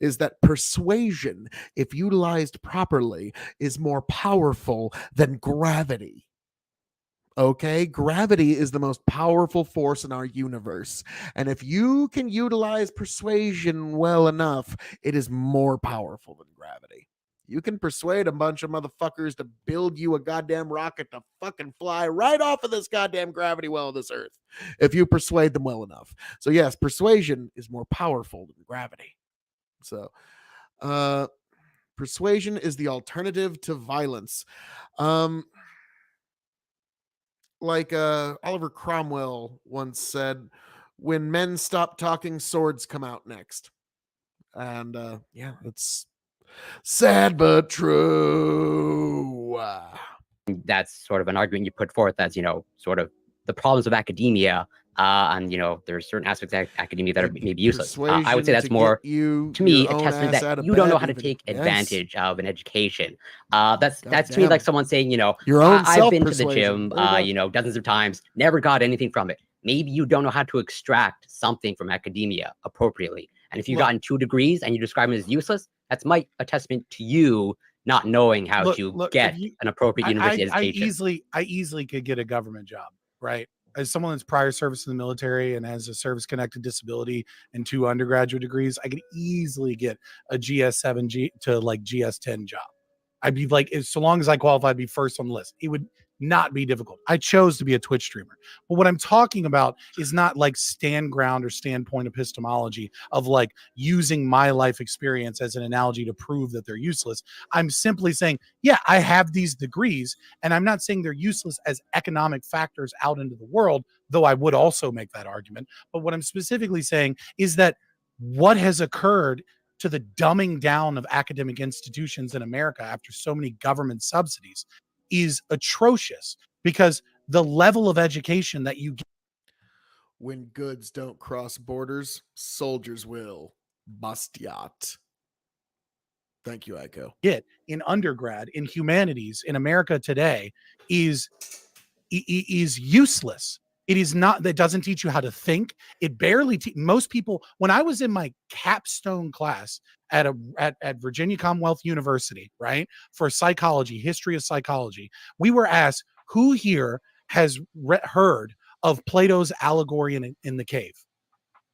is that persuasion, if utilized properly, is more powerful than gravity. Okay, gravity is the most powerful force in our universe. And if you can utilize persuasion well enough, it is more powerful than gravity. You can persuade a bunch of motherfuckers to build you a goddamn rocket to fucking fly right off of this goddamn gravity well of this earth if you persuade them well enough. So yes, persuasion is more powerful than gravity. So persuasion is the alternative to violence. Like Oliver Cromwell once said, when men stop talking, swords come out next. And yeah, it's sad but true. that's sort of an argument you put forth as sort of the problems of academia And there's certain aspects of academia that are maybe useless. I would Persuasion say that's to more, get you to me, your a own testament ass that out of you don't know bed how to even. take Yes. advantage of an education. That's to me damn like it. someone saying, Your own I've been to the self-persuasion. gym, There you go. dozens of times, never got anything from it. Maybe you don't know how to extract something from academia appropriately. And if you've gotten 2 degrees and you describe them as useless, that's a testament to you not knowing how to get an appropriate university education. I easily could get a government job, right? As someone that's prior service in the military and has a service-connected disability and 2 undergraduate degrees, I could easily get a GS7 to like GS10 job. I'd be like, so long as I qualify, I'd be first on the list. It would not be difficult. I chose to be a Twitch streamer. But what I'm talking about is not like stand ground or standpoint epistemology of like using my life experience as an analogy to prove that they're useless. I'm simply saying, yeah, I have these degrees, and I'm not saying they're useless as economic factors out into the world, though I would also make that argument. But what I'm specifically saying is that what has occurred to the dumbing down of academic institutions in America after so many government subsidies is atrocious, because the level of education that you get. When goods don't cross borders, soldiers will. Bastiat. Thank you, Aiko. Get in undergrad in humanities in America today is useless. It is not, that doesn't teach you how to think. It barely, most people, when I was in my capstone class at Virginia Commonwealth University, right, for psychology, history of psychology, we were asked, who here has heard of Plato's allegory in the cave?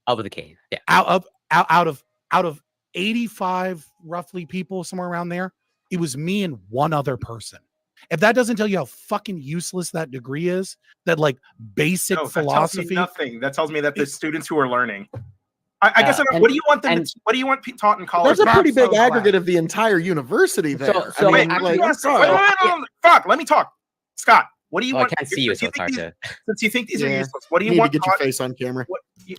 Of the cave, yeah. Out of 85 roughly people, somewhere around there, it was me and one other person. If that doesn't tell you how fucking useless that degree is, that like basic philosophy, that tells me nothing. That tells me that the students who are learning. I guess what do you want them? What do you want taught in college? That's a pretty big aggregate of the entire university there. Wait, fuck. Let me talk, Scott. What do you want? I can't see you, so it's hard to. Since you think these are useless, what do you want? To get your face on camera.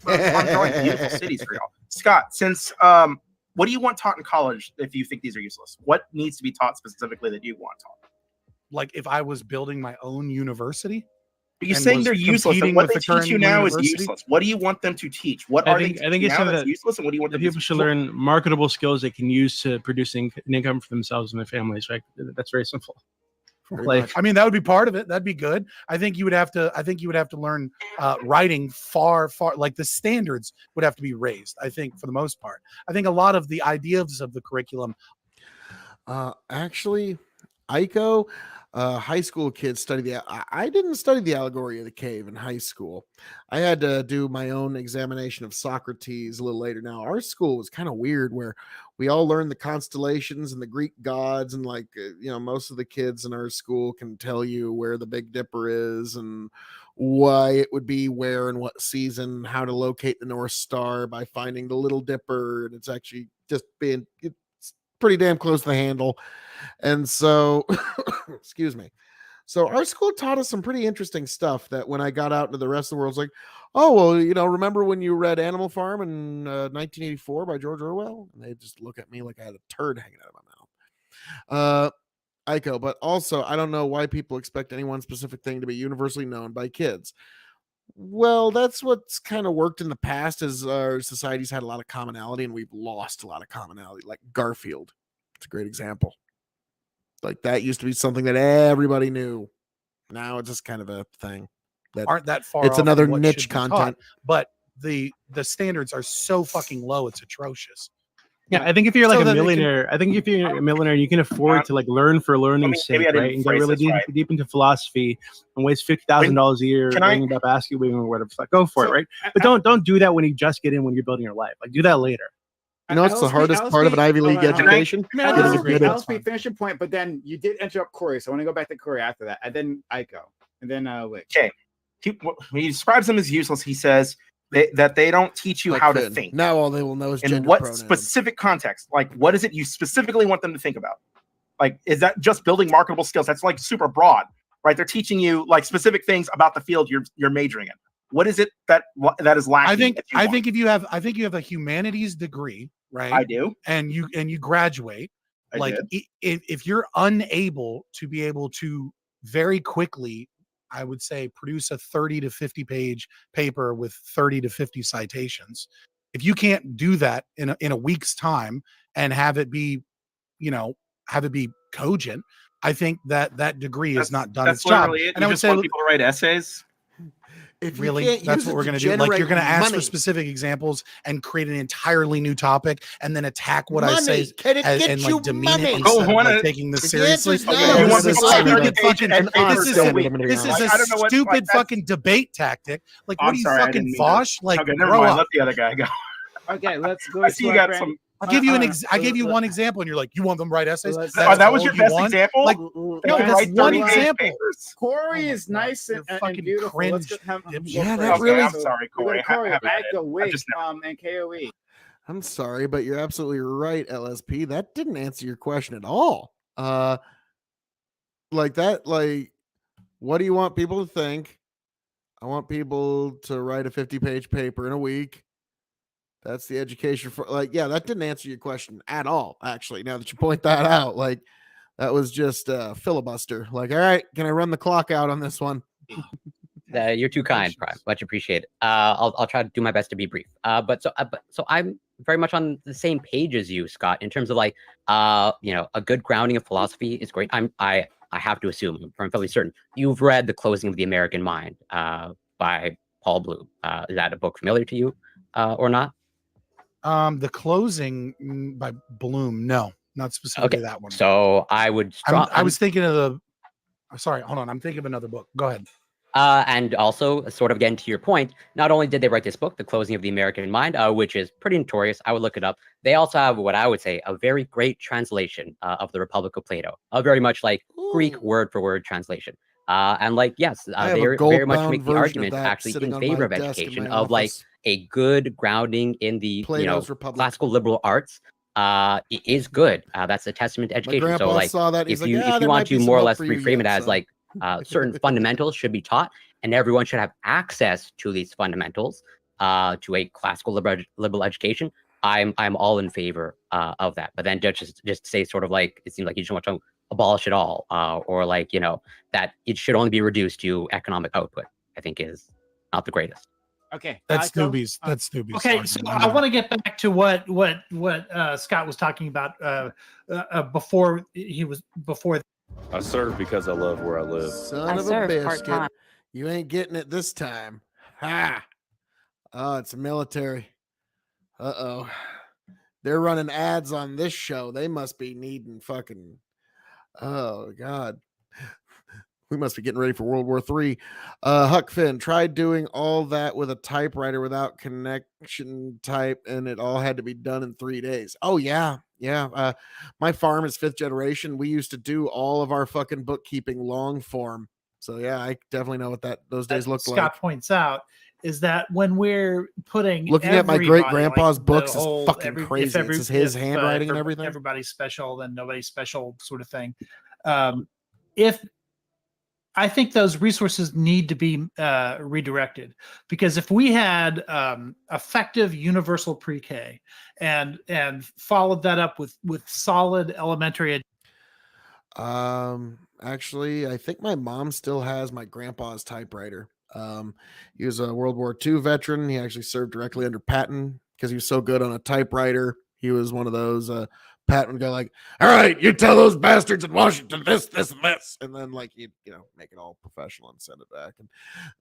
I'm drawing beautiful cities for y'all, Scott. Since what do you want taught in college if you think these are useless? What needs to be taught specifically that you want taught? Like if I was building my own university? You're saying they're useless. And what they teach you now is useless. What do you want them to teach? What are they teaching now that's useless? And what do you want them to teach? People should learn marketable skills they can use to producing an income for themselves and their families. Right? That's very simple. I mean, that would be part of it. That'd be good. I think you would have to learn writing far, like the standards would have to be raised. I think for the most part, I think a lot of the ideas of the curriculum. Actually, Aiko, high school kids study I didn't study the allegory of the cave in high school. I had to do my own examination of Socrates a little later. Now, our school was kind of weird where we all learned the constellations and the Greek gods, and like, most of the kids in our school can tell you where the Big Dipper is and why it would be where and what season, how to locate the North Star by finding the Little Dipper. And it's actually just it's pretty damn close to the handle. And so, excuse me. So our school taught us some pretty interesting stuff that when I got out into the rest of the world, it's like, oh, well, remember when you read Animal Farm in 1984 by George Orwell? And they just look at me like I had a turd hanging out of my mouth. Aiko, but also, I don't know why people expect any one specific thing to be universally known by kids. Well, that's what's kind of worked in the past, as our society's had a lot of commonality and we've lost a lot of commonality, like Garfield. It's a great example. Like that used to be something that everybody knew. Now it's just kind of a thing that aren't that far. It's another niche content, but the standards are so fucking low. It's atrocious. Yeah, I think if you're like a millionaire, you can afford to like learn for learning's sake, right? And get really deep into philosophy and waste $50,000 a year learning about basketball or whatever. Go for it, right? But don't do that when you just get in, when you're building your life. Like do that later. It's the hardest part of an Ivy League education. Finish your point, but then you did interrupt Corey, so I want to go back to Corey after that, and then Aiko, and then Wick. Okay, when he describes them as useless, he says that they don't teach you how to think. Now all they will know is in what specific context. Like, what is it you specifically want them to think about? Like, is that just building marketable skills? That's like super broad, right? They're teaching you like specific things about the field you're majoring in. What is it that is lacking? I think if you have a humanities degree, right? I do. And you graduate, if you're unable to be able to very quickly I would say produce a 30 to 50 page paper with 30 to 50 citations. If you can't do that in a week's time and have it be, have it be cogent, I think that degree is not done its job. Literally it. And You I would just say, want people to write essays. If you really, can't that's use what it we're to going to do. Like, you're generate going to ask for money. specific examples and create an entirely new topic, and then attack what I say Can it get and you like demean money? it instead of like taking this The seriously. answer's no. You want This people is to stupid fucking this is I don't know a what- stupid like, that's- fucking debate tactic. Like, what I'm are you sorry, I fucking didn't mean to- Vosh? Like, okay, never grow mind. up. Let the other guy go. Okay, let's go. I see you got some. I'll give you I gave you one example, and you're like, you want them to write essays? Let's- That's that was all your you best want? example? Like, They no, can that's write one 30-page example. papers. Corey is nice and beautiful. Let's cringe. get him. Yeah, that first. really- I'm sorry, Corey. Corey, Have at back it. the I'm wig just- and K.O.E. I'm sorry, but you're absolutely right, LSP. That didn't answer your question at all. Like that, like, what do you want people to think? I want people to write a 50-page paper in a week. That's the education for, like, yeah, that didn't answer your question at all, actually. Now that you point that out, like, that was just filibuster. Like, all right, can I run the clock out on this one? You're too kind, Prime. Much appreciated. I'll try to do my best to be brief. But I'm very much on the same page as you, Scott, in terms of like, a good grounding of philosophy is great. I have to assume, I'm fairly certain, you've read The Closing of the American Mind by Paul Bloom. Is that a book familiar to you or not? The Closing by Bloom. No, not specifically that one. So I would. I was thinking of the. Sorry, hold on. I'm thinking of another book. Go ahead. And also, sort of again to your point, not only did they write this book, The Closing of the American Mind, which is pretty notorious, I would look it up. They also have what I would say a very great translation of the Republic of Plato, a very much like Greek word for word translation. And like, yes, they very much make the argument actually in favor of education, of like a good grounding in the Plato's Republic. classical liberal arts. Is good. That's a testament to education. So grandpa like, saw that. He's if like, you "Yeah, if there you might want be to some more or hope less for you reframe it yet, as son." like certain fundamentals should be taught, and everyone should have access to these fundamentals to a classical liberal education, I'm all in favor of that. But then just say sort of like, it seems like you just want to abolish it all, or like, that it should only be reduced to economic output, I think is not the greatest. Okay, that's Newbies. That's Newbies. Okay, so I want to get back to what Scott was talking about before. I serve because I love where I live. Son of a biscuit. You ain't getting it this time. Ha! Oh, it's military. Uh-oh. They're running ads on this show. They must be needing fucking... Oh, God. We must be getting ready for World War III. Huck Finn tried doing all that with a typewriter without connection type, and it all had to be done in 3 days. Oh, yeah. Yeah. My farm is 5th generation. We used to do all of our fucking bookkeeping long form. So, yeah, I definitely know what those days looked like. Scott points out is that when we're putting looking at my great grandpa's books is whole, fucking crazy. It's his handwriting and everything. Everybody's special, then nobody's special, sort of thing. If I think those resources need to be redirected, because if we had effective universal pre-K and followed that up with solid elementary. Actually, I think my mom still has my grandpa's typewriter. He was a World War II veteran. He actually served directly under Patton because he was so good on a typewriter. He was one of those. Patton would go like, "All right, you tell those bastards in Washington this, and this," and then like he'd make it all professional and send it back.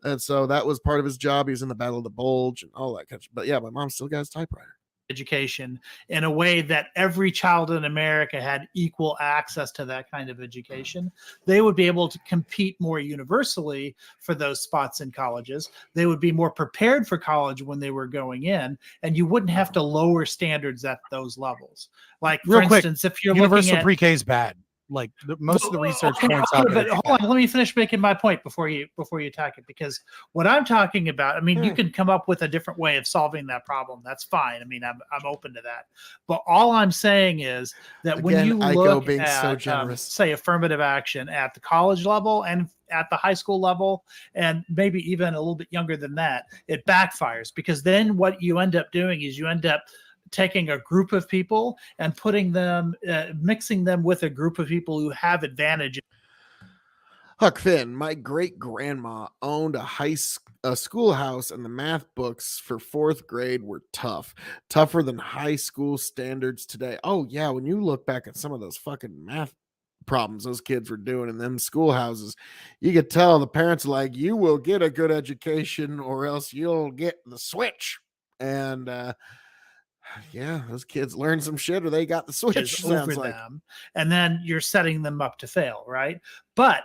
And so that was part of his job. He was in the Battle of the Bulge and all that kind of. But yeah, my mom still got his typewriter. Education in a way that every child in America had equal access to that kind of education, they would be able to compete more universally for those spots in colleges. They would be more prepared for college when they were going in, and you wouldn't have to lower standards at those levels. Like, for instance, if you're universal looking at pre-K is bad. Like most of the research points out. But hold on, let me finish making my point before you attack it, because what I'm talking about, I mean, you can come up with a different way of solving that problem. That's fine. I mean, I'm open to that. But all I'm saying is that when you look at, say, affirmative action at the college level and at the high school level, and maybe even a little bit younger than that, it backfires, because then what you end up doing is you end up taking a group of people and putting them, mixing them with a group of people who have advantage. Huck Finn, my great grandma owned a schoolhouse, and the math books for 4th grade were tougher than high school standards today. Oh yeah, when you look back at some of those fucking math problems those kids were doing in them schoolhouses, you could tell the parents are like, you will get a good education or else you'll get the switch. And yeah, those kids learned some shit or they got the switch. Over them, and then you're setting them up to fail, right? But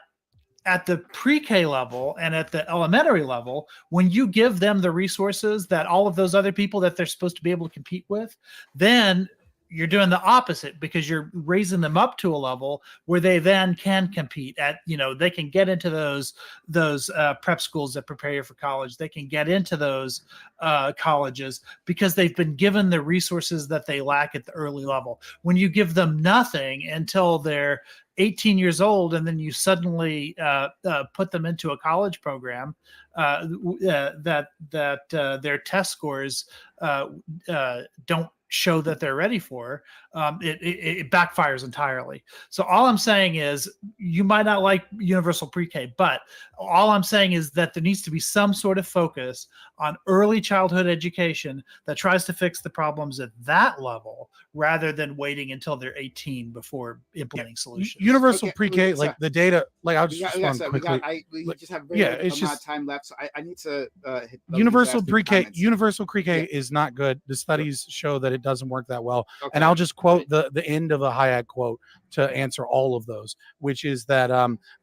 at the pre-K level and at the elementary level, when you give them the resources that all of those other people that they're supposed to be able to compete with, then you're doing the opposite, because you're raising them up to a level where they then can compete at, they can get into those prep schools that prepare you for college. They can get into those colleges because they've been given the resources that they lack at the early level. When you give them nothing until they're 18 years old, and then you suddenly put them into a college program that their test scores don't show that they're ready for, it backfires entirely. So all I'm saying is, you might not like universal pre-K, but all I'm saying is that there needs to be some sort of focus on early childhood education that tries to fix the problems at that level, rather than waiting until they're 18 before implementing solutions. Universal pre-K, like the data, like I'll just like I respond said, quickly. we just have very little amount of time left, so I need to hit universal pre-K. Universal pre-K is not good. The studies show that it doesn't work that well. Okay. And I'll just quote the end of the Hayek quote to answer all of those, which is that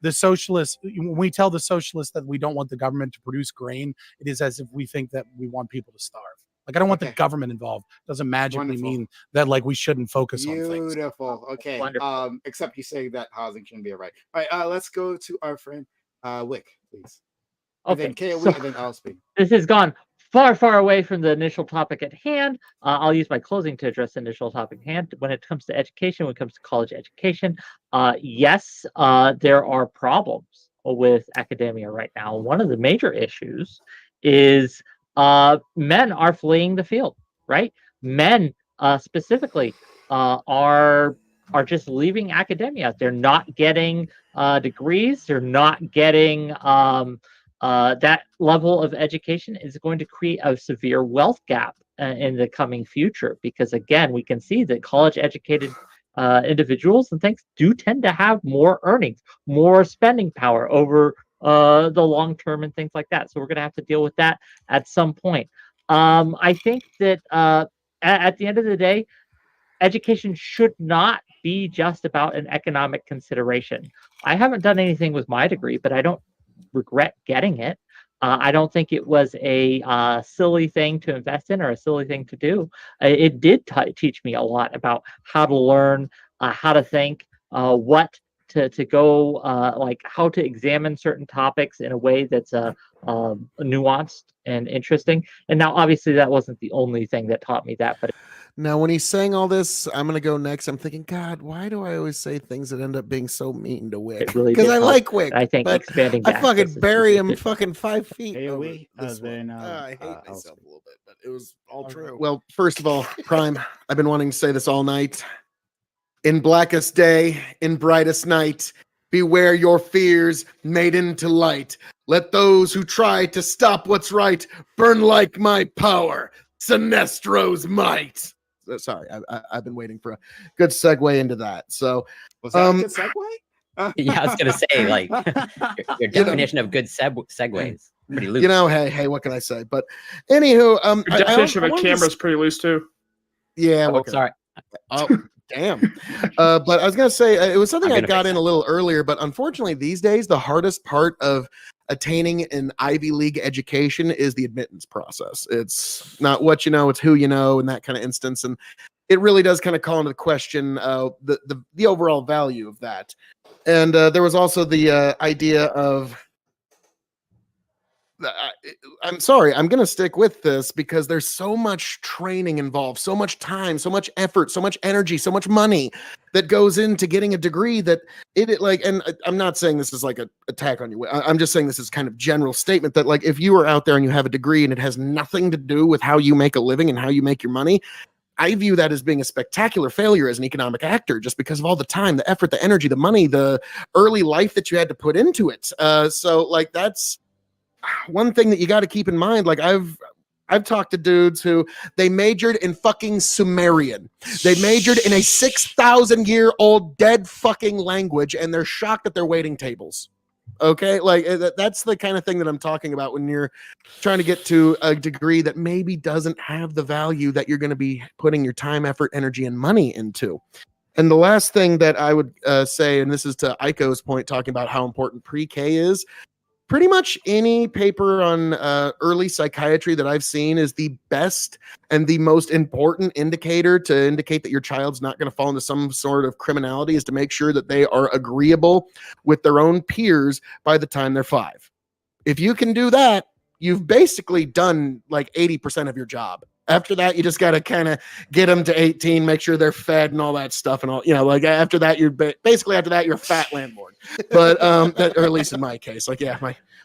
the socialists, when we tell the socialists that we don't want the government to produce grain, it is as if we think that we want people to starve. Like, I don't want the government involved. Doesn't magically mean that like we shouldn't focus on things. Beautiful. Okay. Except you say that housing shouldn't be a right. All right. Let's go to our friend Wick, please. And then K.O.E. and then I'll speak. This has gone far, far away from the initial topic at hand. I'll use my closing to address the initial topic at hand. When it comes to education, when it comes to college education, yes, there are problems with academia right now. One of the major issues is men are fleeing the field, right? Men specifically are just leaving academia. They're not getting degrees. They're not getting that level of education. Is going to create a severe wealth gap in the coming future, because again, we can see that college educated individuals and things do tend to have more earnings, more spending power over the long term and things like that. So we're going to have to deal with that at some point. I think that at the end of the day, education should not be just about an economic consideration. I haven't done anything with my degree, but I don't regret getting it. I don't think it was a silly thing to invest in or a silly thing to do. It did teach me a lot about how to learn, how to think, what to go, like how to examine certain topics in a way that's nuanced and interesting. And now, obviously, that wasn't the only thing that taught me that, but now, when he's saying all this, I'm going to go next. I'm thinking, God, why do I always say things that end up being so mean to Wick? Really because I help. like Wick. I think but expanding I back fucking bury him fucking 5 feet. K.O.E. I hate myself a little bit, but it was all true. Well, first of all, Prime, I've been wanting to say this all night. In blackest day, in brightest night, beware your fears made into light. Let those who try to stop what's right burn like my power, Sinestro's might. Sorry, I've been waiting for a good segue into that. So, was that a good segue? Yeah, I was gonna say, like, your definition of good segues pretty loose. Hey, what can I say? But anywho, your definition of a camera is pretty loose too. Yeah. Oh, sorry. Oh, damn. But I was gonna say it was something I got in a little earlier, but unfortunately, these days the hardest part of attaining an Ivy League education is the admittance process. It's not what you know, it's who you know, in that kind of instance, and it really does kind of call into question the overall value of that. And there was also the idea of. I'm sorry, I'm going to stick with this because there's so much training involved, so much time, so much effort, so much energy, so much money that goes into getting a degree that it like, and I'm not saying this is like an attack on you. I'm just saying this is kind of general statement that like, if you are out there and you have a degree and it has nothing to do with how you make a living and how you make your money, I view that as being a spectacular failure as an economic actor, just because of all the time, the effort, the energy, the money, the early life that you had to put into it. So like that's one thing that you got to keep in mind. Like I've talked to dudes who they majored in fucking Sumerian. They majored in a 6,000-year-old dead fucking language, and they're shocked that they're waiting tables. Okay, like that's the kind of thing that I'm talking about when you're trying to get to a degree that maybe doesn't have the value that you're going to be putting your time, effort, energy, and money into. And the last thing that I would say, and this is to Aiko's point, talking about how important pre-K is, pretty much any paper on early psychiatry that I've seen is the best and the most important indicator to indicate that your child's not going to fall into some sort of criminality is to make sure that they are agreeable with their own peers by the time they're 5. If you can do that, you've basically done like 80% of your job. After that, you just got to kind of get them to 18, make sure they're fed and all that stuff. And all, like after that, you're basically after that, you're a fat landlord. But or at least in my case, like, yeah,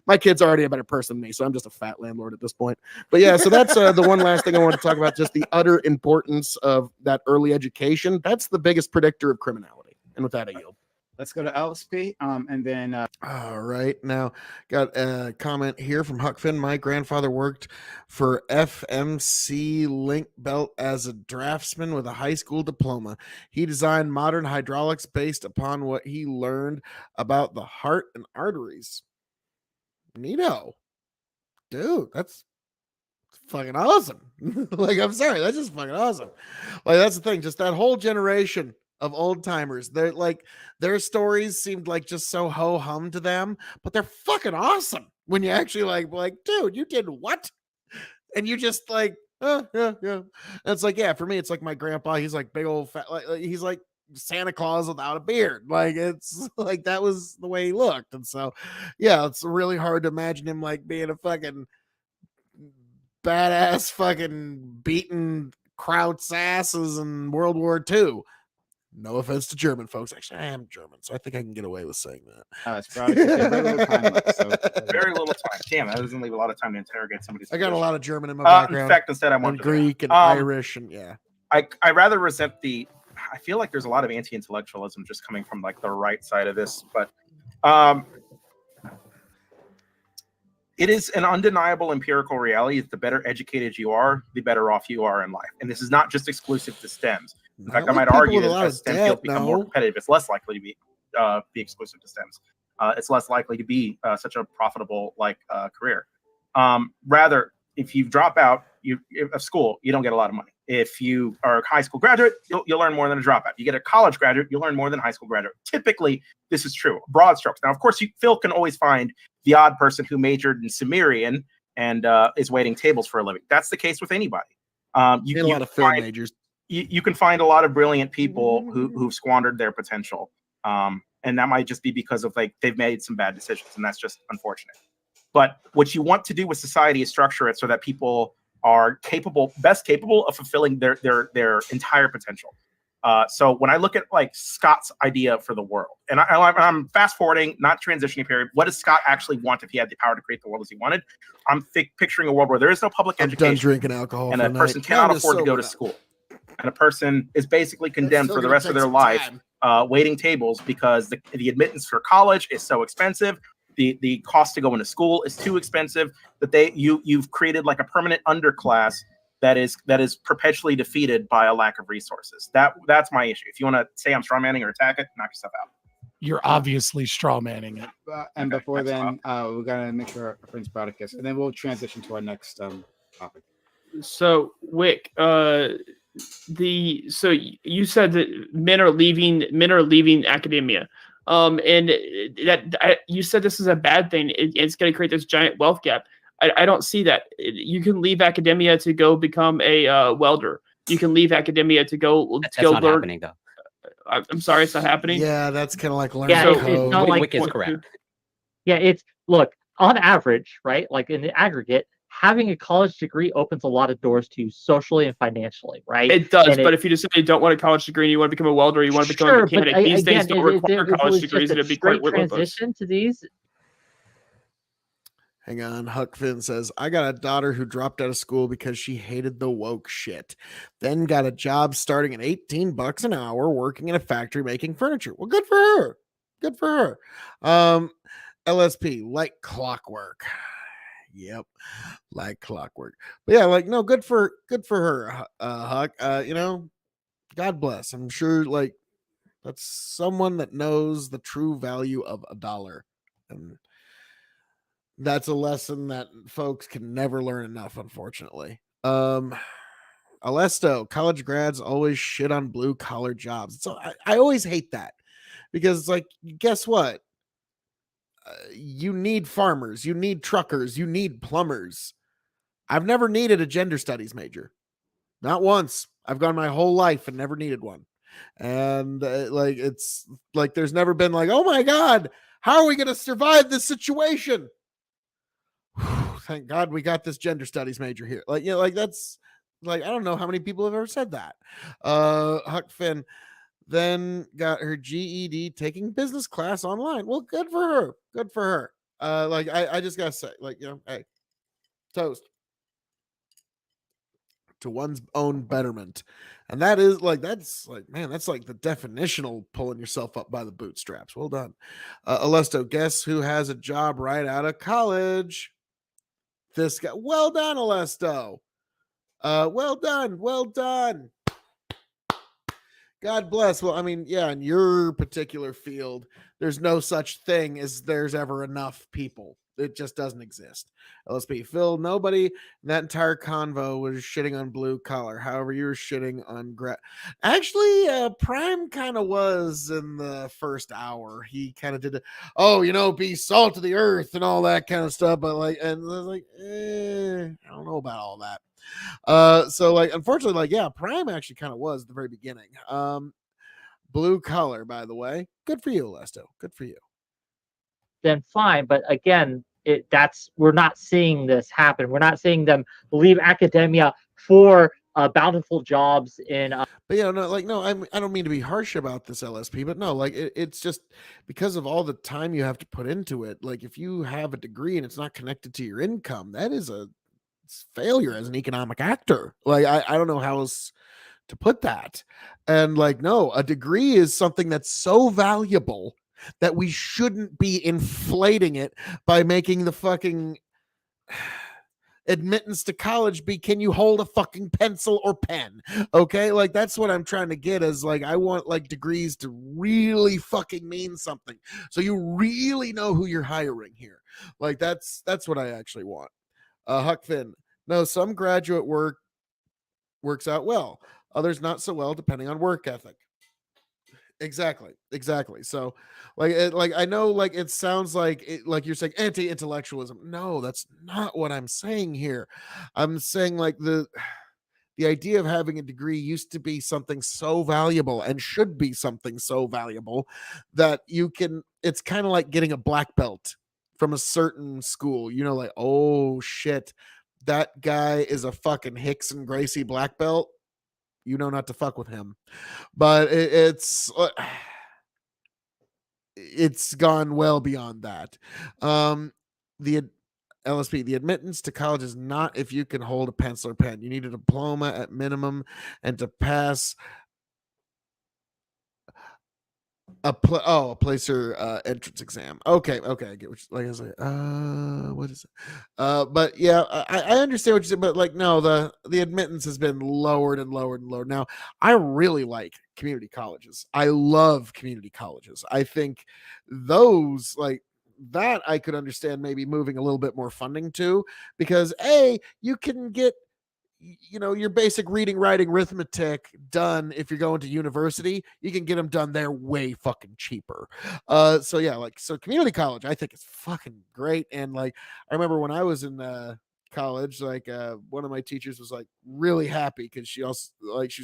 my kid's already a better person than me. So I'm just a fat landlord at this point. But yeah, so that's the one last thing I want to talk about, just the utter importance of that early education. That's the biggest predictor of criminality. And with that, I yield. Let's go to LSP, and then. All right, now got a comment here from Huck Finn. My grandfather worked for FMC Link Belt as a draftsman with a high school diploma. He designed modern hydraulics based upon what he learned about the heart and arteries. Neato, dude, that's fucking awesome. Like, I'm sorry, that's just fucking awesome. Like, that's the thing, just that whole generation of old timers. They're like, their stories seemed like just so ho hum to them, but they're fucking awesome when you actually like, dude, you did what? And you just like, yeah. And it's like, yeah, for me, it's like my grandpa. He's like big old fat, like he's like Santa Claus without a beard. Like it's like that was the way he looked. And so, yeah, it's really hard to imagine him like being a fucking badass, fucking beating Kraut's asses in World War II. No offense to German folks. Actually, I am German, so I think I can get away with saying that. It's very little time left, so. Very little time. Damn, that doesn't leave a lot of time to interrogate somebody's. I got a lot of German in my background. In fact, instead, I want Greek and Irish, and yeah. I rather resent I feel like there's a lot of anti-intellectualism just coming from like the right side of this, but it is an undeniable empirical reality that the better educated you are, the better off you are in life. And this is not just exclusive to STEMs. In fact, I might argue that as STEM fields become more competitive, it's less likely to be exclusive to STEMs. It's less likely to be such a profitable career. Rather, if you drop out of school, you don't get a lot of money. If you are a high school graduate, you'll earn more than a dropout. You get a college graduate, you'll earn more than a high school graduate. Typically, this is true. Broad strokes. Now, of course, Phil can always find the odd person who majored in Sumerian and is waiting tables for a living. That's the case with anybody. You a lot of Phil majors. You can find a lot of brilliant people who've squandered their potential. And that might just be because of they've made some bad decisions, and that's just unfortunate. But what you want to do with society is structure it so that people are best capable of fulfilling their entire potential. So when I look at Scott's idea for the world, and I'm fast forwarding, not transitioning period, what does Scott actually want if he had the power to create the world as he wanted? I'm picturing a world where there is no public education. I'm done drinking alcohol, and a person cannot afford to go to school, and a person is basically condemned for the rest of their life waiting tables because the admittance for college is so expensive. The cost to go into school is too expensive that you've created like a permanent underclass that is perpetually defeated by a lack of resources. That's my issue. If you want to say I'm strawmanning or attack it, knock yourself out. You're obviously strawmanning it. And before then, we gotta make sure our friends product is, and then we'll transition to our next topic. So Wick, so you said that men are leaving academia. And you said this is a bad thing. It's going to create this giant wealth gap. I don't see that. You can leave academia to go become a welder. You can leave academia to go That's not learn. happening, though. I'm sorry, it's not happening. Yeah, that's kind of like learning. Yeah, it's not like Wick is correct. Yeah, look, on average, right? Like in the aggregate, having a college degree opens a lot of doors to you socially and financially, right? It does, but if you just say you don't want a college degree and you want to become a welder, you want to become a mechanic, these days don't require college degrees, and it'd be quite limitless. Transition to these. Hang on. Huck Finn says, I got a daughter who dropped out of school because she hated the woke shit. Then got a job starting at $18 an hour working in a factory making furniture. Well, good for her. Good for her. LSP, like clockwork. Yep, like clockwork. But yeah, like no, good for her, Huck. You know, God bless. I'm sure like that's someone that knows the true value of a dollar. And that's a lesson that folks can never learn enough, unfortunately. Alesto, college grads always shit on blue collar jobs. So I always hate that because it's like, guess what? You need farmers, you need truckers, you need plumbers. I've never needed a gender studies major. Not once. I've gone my whole life and never needed one. And like, it's like, there's never been like, oh my God, how are we going to survive this situation? Thank God we got this gender studies major here. Like, you know, like that's like, I don't know how many people have ever said that. Huck Finn then got her GED taking business class online. Well, good for her. Good for her. Like, I just gotta say, like, you know, hey, toast to one's own betterment. And that is like, that's like, man, that's like the definitional pulling yourself up by the bootstraps. Well done. Alesto, guess who has a job right out of college? This guy. Well done, Alesto. Well done. Well done. God bless. Well, I mean, yeah, in your particular field, there's no such thing as there's ever enough people. It just doesn't exist. LSP, Phil, nobody in that entire convo was shitting on blue collar. However, you were shitting on Actually, Prime kind of was in the first hour. He kind of did, oh, you know, be salt of the earth and all that kind of stuff. But like, and I was like, I don't know about all that. So like, unfortunately, like, yeah, Prime actually kind of was at the very beginning. Blue collar, by the way, good for you, Lesto. Good for you. Then fine, but again, we're not seeing this happen. We're not seeing them leave academia for bountiful jobs in. But yeah, no, like no, I don't mean to be harsh about this LSP, but no, like it's just because of all the time you have to put into it. Like if you have a degree and it's not connected to your income, that is a failure as an economic actor. Like I don't know how else to put that. And like, no, a degree is something that's so valuable that we shouldn't be inflating it by making the fucking admittance to college be, can you hold a fucking pencil or pen? Okay, like that's what I'm trying to get is like, I want like degrees to really fucking mean something, so you really know who you're hiring here. Like that's what I actually want. Huck Finn, no, some graduate work works out well, others not so well, depending on work ethic. Exactly. So like I know like it sounds like like you're saying anti-intellectualism. No, that's not what I'm saying here. I'm saying like the idea of having a degree used to be something so valuable and should be something so valuable that you can, it's kind of like getting a black belt from a certain school, you know, like, oh shit, that guy is a fucking Hicks and Gracie black belt. You know not to fuck with him. But it's gone well beyond that. The LSP, the admittance to college is not if you can hold a pencil or pen. You need a diploma at minimum, and to pass a placer entrance exam. Okay, I get what like I was like, what is it? But yeah, I understand what you said, but like no, the admittance has been lowered and lowered and lowered. Now, I really like community colleges. I love community colleges. I think those like that I could understand maybe moving a little bit more funding to, because you can get, you know, your basic reading, writing, arithmetic done. If you're going to university, you can get them done there way fucking cheaper. So yeah, like, so community college I think is fucking great. And like I remember when I was in college, like one of my teachers was like really happy because she was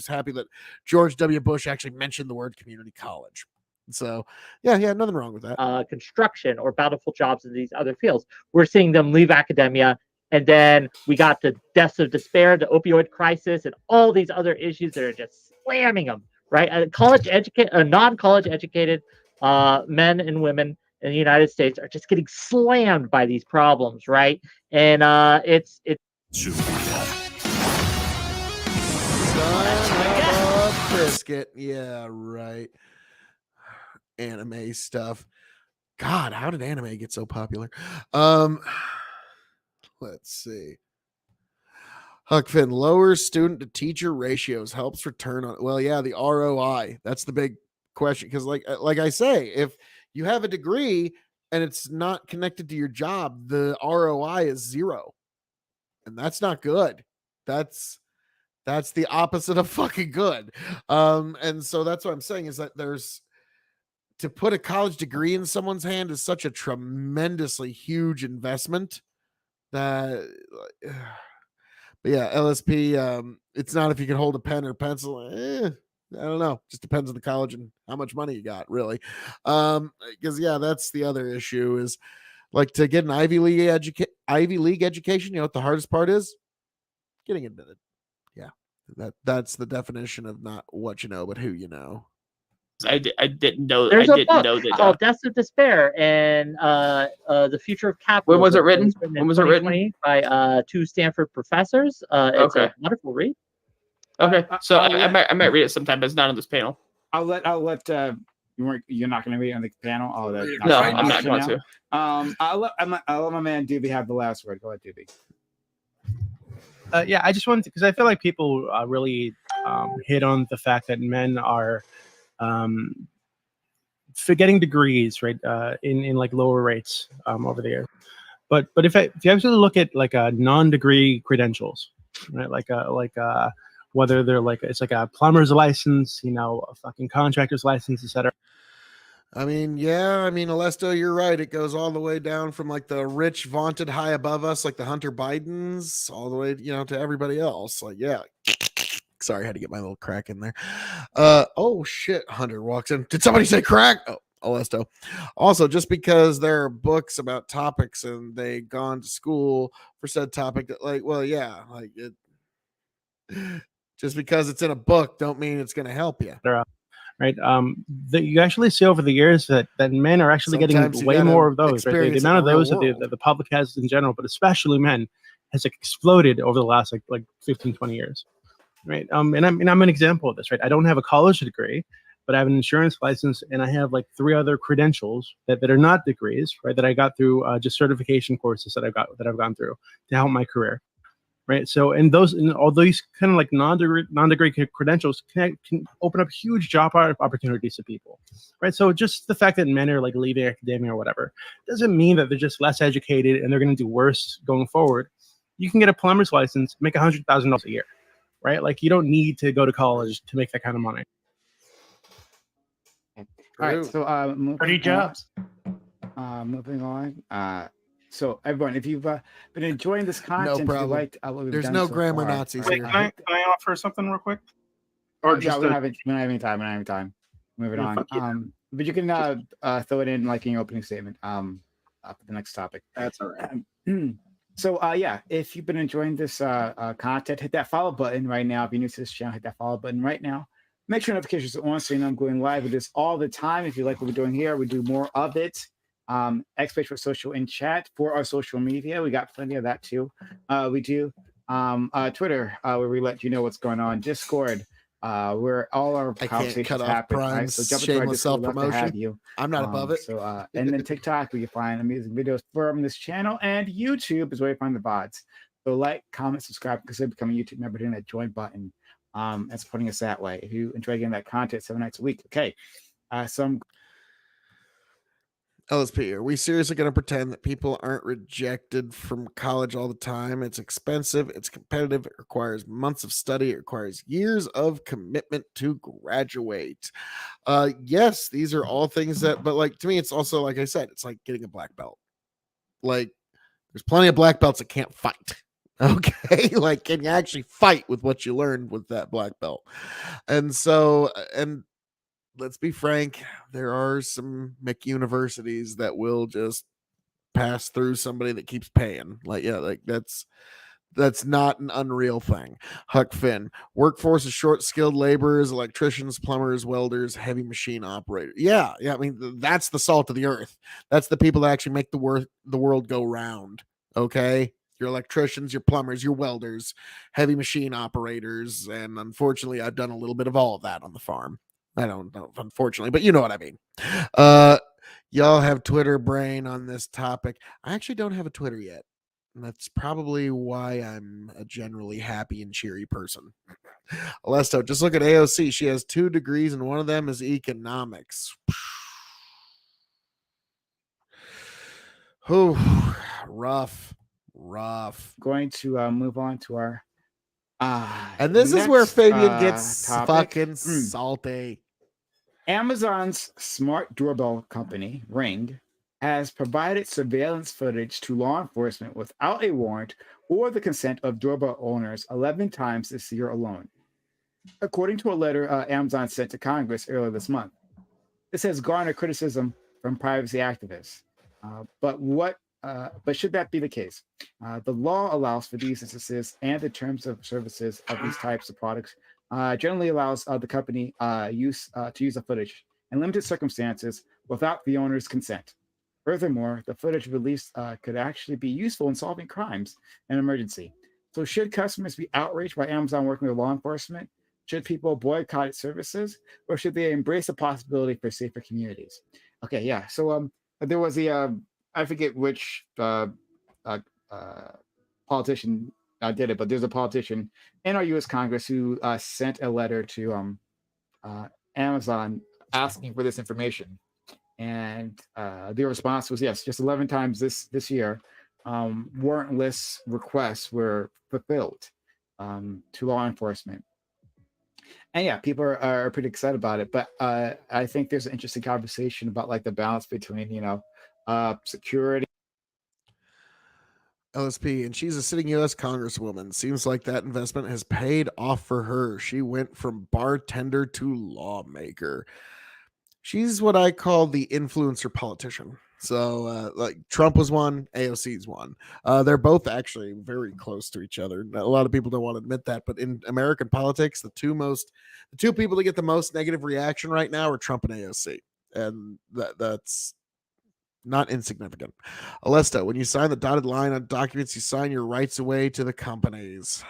happy that George W. Bush actually mentioned the word community college. So yeah, nothing wrong with that. Construction or bountiful jobs in these other fields, we're seeing them leave academia. And then we got the deaths of despair, the opioid crisis, and all these other issues that are just slamming them, right? Non-college educated men and women in the United States are just getting slammed by these problems, right? And it's biscuit. Yeah, right. Anime stuff. God, how did anime get so popular? Let's see. Huckfin, lower student to teacher ratios helps return on. Well, yeah, the ROI. That's the big question. Because like I say, if you have a degree and it's not connected to your job, the ROI is 0. And that's not good. That's the opposite of fucking good. And so that's what I'm saying is that to put a college degree in someone's hand is such a tremendously huge investment that but yeah, LSP, it's not if you can hold a pen or pencil. I don't know. Just depends on the college and how much money you got, really. Because yeah, that's the other issue is like to get an Ivy League education, you know what the hardest part is? Getting admitted. Yeah. That's the definition of not what you know, but who you know. I didn't know. There's I a didn't book know that. called Deaths of Despair and the Future of Capitalism. When was it written? When was it written? By 2 Stanford professors. It's Okay. a wonderful read. Okay, so I might read it sometime, but it's not on this panel. I'll let you're not going to read it on the panel. Oh, that's no, I'm not going to. I'll let my man Doobie have the last word. Go ahead, Doobie. Yeah, I just wanted to, because I feel like people really hit on the fact that men are getting degrees, right, in like lower rates over the year. But if you actually look at like non-degree credentials, right, like whether they're it's like a plumber's license, you know, a fucking contractor's license, etc. I mean, yeah, Alesto, you're right. It goes all the way down from like the rich, vaunted high above us, like the Hunter Bidens, all the way, you know, to everybody else. Like, yeah. Sorry, I had to get my little crack in there. Oh shit, Hunter walks in. Did somebody say crack? Oh, Alesto. Also, just because there are books about topics and they gone to school for said topic, that like, well, yeah, like it. Just because it's in a book, don't mean it's going to help you. Right. You actually see over the years that men are actually Sometimes getting you way gotta more of those. Right? The experience it amount in of the real those world. that the public has in general, but especially men, has exploded over the last like 15, 20 years. Right. And I'm an example of this. Right. I don't have a college degree, but I have an insurance license, and I have like 3 other credentials that are not degrees. Right. That I got through just certification courses that I've gone through to help my career. Right. So, and all these kind of like non-degree credentials can open up huge job opportunities to people. Right. So just the fact that men are like leaving academia or whatever doesn't mean that they're just less educated and they're going to do worse going forward. You can get a plumber's license, make $100,000 a year. Right. Like you don't need to go to college to make that kind of money. All right. So, Pretty jobs. Moving on. So everyone, if you've been enjoying this content, No problem. if you liked what we've There's done no so grammar far, Nazis Wait, here. can I offer something real quick? Or just we don't have any time. We don't have any time. Moving Yeah, on. fuck you. But you can throw it in like in your opening statement. For the next topic. That's all right. So yeah, if you've been enjoying this content, hit that follow button right now. If you're new to this channel, hit that follow button right now. Make sure notifications are on so you know I'm going live with this all the time. If you like what we're doing here, we do more of it. X page for social in chat for our social media. We got plenty of that too. We do Twitter, where we let you know what's going on. Discord, where all our conversations happen. Right? So jump into our Discord. We'd love to have you. I'm not above it. So and then TikTok, where you find amazing videos from this channel, and YouTube is where you find the VODs. So like, comment, subscribe, consider becoming a YouTube member, hitting that join button, and supporting us that way. If you enjoy getting that content 7 nights a week, okay. LSP, are we seriously going to pretend that people aren't rejected from college all the time? It's expensive, it's competitive, it requires months of study, it requires years of commitment to graduate. Yes, these are all things but like to me, it's also, like I said, it's like getting a black belt. Like there's plenty of black belts that can't fight. Okay, like can you actually fight with what you learned with that black belt? And so, and let's be frank, there are some McUniversities that will just pass through somebody that keeps paying. Like, yeah, like that's That's not an unreal thing. Huck Finn. Workforce is short skilled laborers, electricians, plumbers, welders, heavy machine operators. Yeah. I mean, that's the salt of the earth. That's the people that actually make the world go round. Okay. Your electricians, your plumbers, your welders, heavy machine operators. And unfortunately, I've done a little bit of all of that on the farm. I don't know, unfortunately, but you know what I mean. Y'all have Twitter brain on this topic. I actually don't have a Twitter yet. And that's probably why I'm a generally happy and cheery person. Alesto, just look at AOC. She has 2 degrees, and one of them is economics. Oh, rough. Going to move on to our and this is where Fabian gets fucking salty. Amazon's smart doorbell company, Ring, has provided surveillance footage to law enforcement without a warrant or the consent of doorbell owners 11 times this year alone, according to a letter Amazon sent to Congress earlier this month. This has garnered criticism from privacy activists. But should that be the case? The law allows for these instances, and the terms of services of these types of products generally allows the company to use the footage in limited circumstances without the owner's consent. Furthermore, the footage released could actually be useful in solving crimes in emergency. So should customers be outraged by Amazon working with law enforcement? Should people boycott its services? Or should they embrace the possibility for safer communities? Okay, yeah. So there was I forget which politician did it, but there's a politician in our U.S. Congress who sent a letter to Amazon asking for this information. And the response was yes, just 11 times this year, warrantless requests were fulfilled to law enforcement. And yeah, people are pretty excited about it. But I think there's an interesting conversation about like the balance between, security. LSP, and she's a sitting U.S. Congresswoman. Seems like that investment has paid off for her. She went from bartender to lawmaker. She's what I call the influencer politician. So, like Trump was one, AOC's one. They're both actually very close to each other. A lot of people don't want to admit that, but in American politics, the two people that get the most negative reaction right now are Trump and AOC, and that's not insignificant. Alesto, when you sign the dotted line on documents, you sign your rights away to the companies.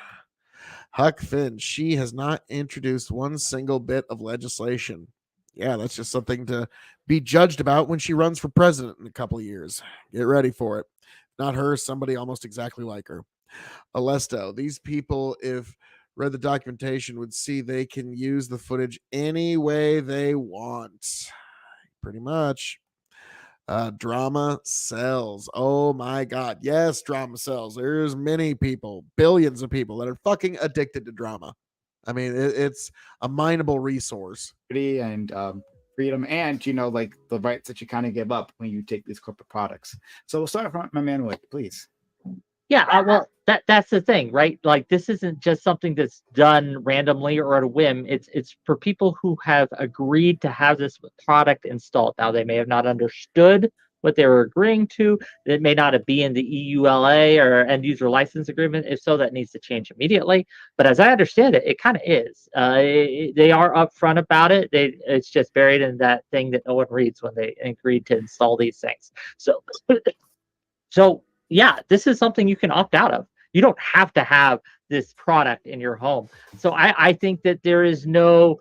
Huck Finn, she has not introduced one single bit of legislation. Yeah, that's just something to be judged about when she runs for president in a couple of years. Get ready for it. Not her, somebody almost exactly like her. Alesto, these people, if read the documentation, would see they can use the footage any way they want. Pretty much. Drama sells. Oh my God. Yes, drama sells. There's many people, billions of people that are fucking addicted to drama. I mean, it's a mineable resource. And freedom and, like the rights that you kind of give up when you take these corporate products. So we'll start from my man Wick, please. Yeah, well, that's the thing, right? Like, this isn't just something that's done randomly or at a whim. It's for people who have agreed to have this product installed. Now, they may have not understood what they were agreeing to. It may not be in the EULA or end user license agreement. If so, that needs to change immediately. But as I understand it, it kind of is. They are upfront about it. It's just buried in that thing that no one reads when they agreed to install these things. So yeah, this is something you can opt out of. You don't have to have this product in your home. So I think that there is no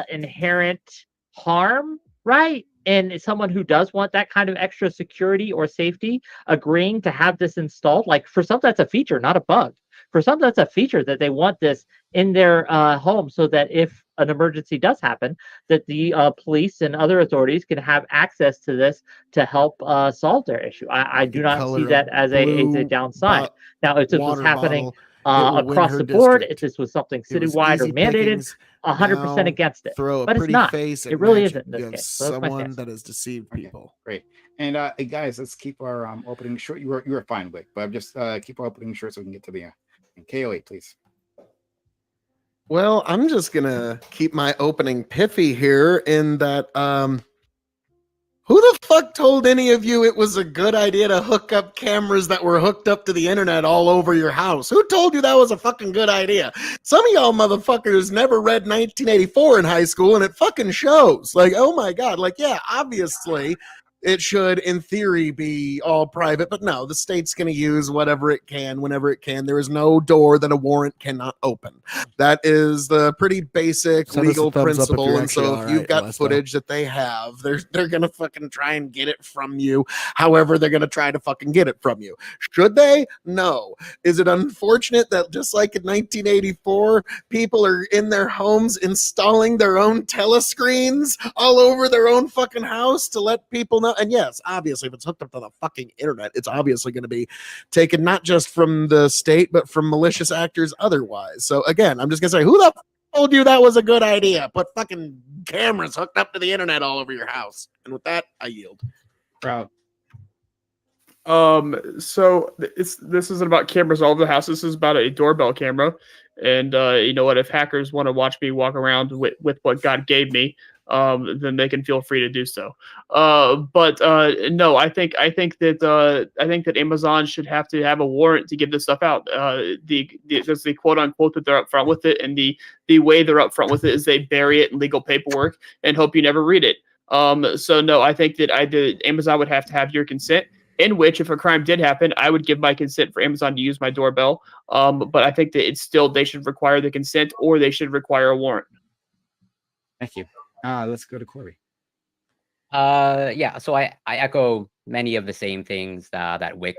inherent harm, right? And someone who does want that kind of extra security or safety agreeing to have this installed, like for some that's a feature, not a bug. For some that's a feature that they want this in their home so that if an emergency does happen, that the police and other authorities can have access to this to help solve their issue. I do not see that as a downside. Now, if this was happening across the board, if this was something citywide or mandated, 100% against it. Throw a but pretty it's not. face. It really isn't in You this have case. So that's my someone stance. that has deceived people. Great. And guys, let's keep our opening short. You were fine, Wick, but just keep our opening short so we can get to the K.O.E, please. Well, I'm just gonna keep my opening pithy here in that who the fuck told any of you it was a good idea to hook up cameras that were hooked up to the internet all over your house? Who told you that was a fucking good idea? Some of y'all motherfuckers never read 1984 in high school, and it fucking shows. Like, oh my God. Like, yeah, obviously it should, in theory, be all private, but no, the state's going to use whatever it can, whenever it can. There is no door that a warrant cannot open. That is the pretty basic Send us a legal thumbs up if principle. you're And so actually if you've alright, got Lesto. footage that they have, they're going to fucking try and get it from you. However, they're going to try to fucking get it from you. Should they? No. Is it unfortunate that just like in 1984, people are in their homes installing their own telescreens all over their own fucking house to let people know? And yes, obviously, if it's hooked up to the fucking internet, it's obviously going to be taken not just from the state, but from malicious actors otherwise. So again, I'm just going to say, who the fuck told you that was a good idea? Put fucking cameras hooked up to the internet all over your house. And with that, I yield. Bro. So this isn't about cameras all over the house. This is about a doorbell camera. And you know what? If hackers want to watch me walk around with what God gave me, then they can feel free to do so. But no, I think that Amazon should have to have a warrant to give this stuff out. There's the quote unquote that they're upfront with it, and the way they're upfront with it is they bury it in legal paperwork and hope you never read it. So no, I think that Amazon would have to have your consent. In which, if a crime did happen, I would give my consent for Amazon to use my doorbell. But I think that they should require the consent, or they should require a warrant. Thank you. Let's go to Corey. Yeah, so I echo many of the same things that Wick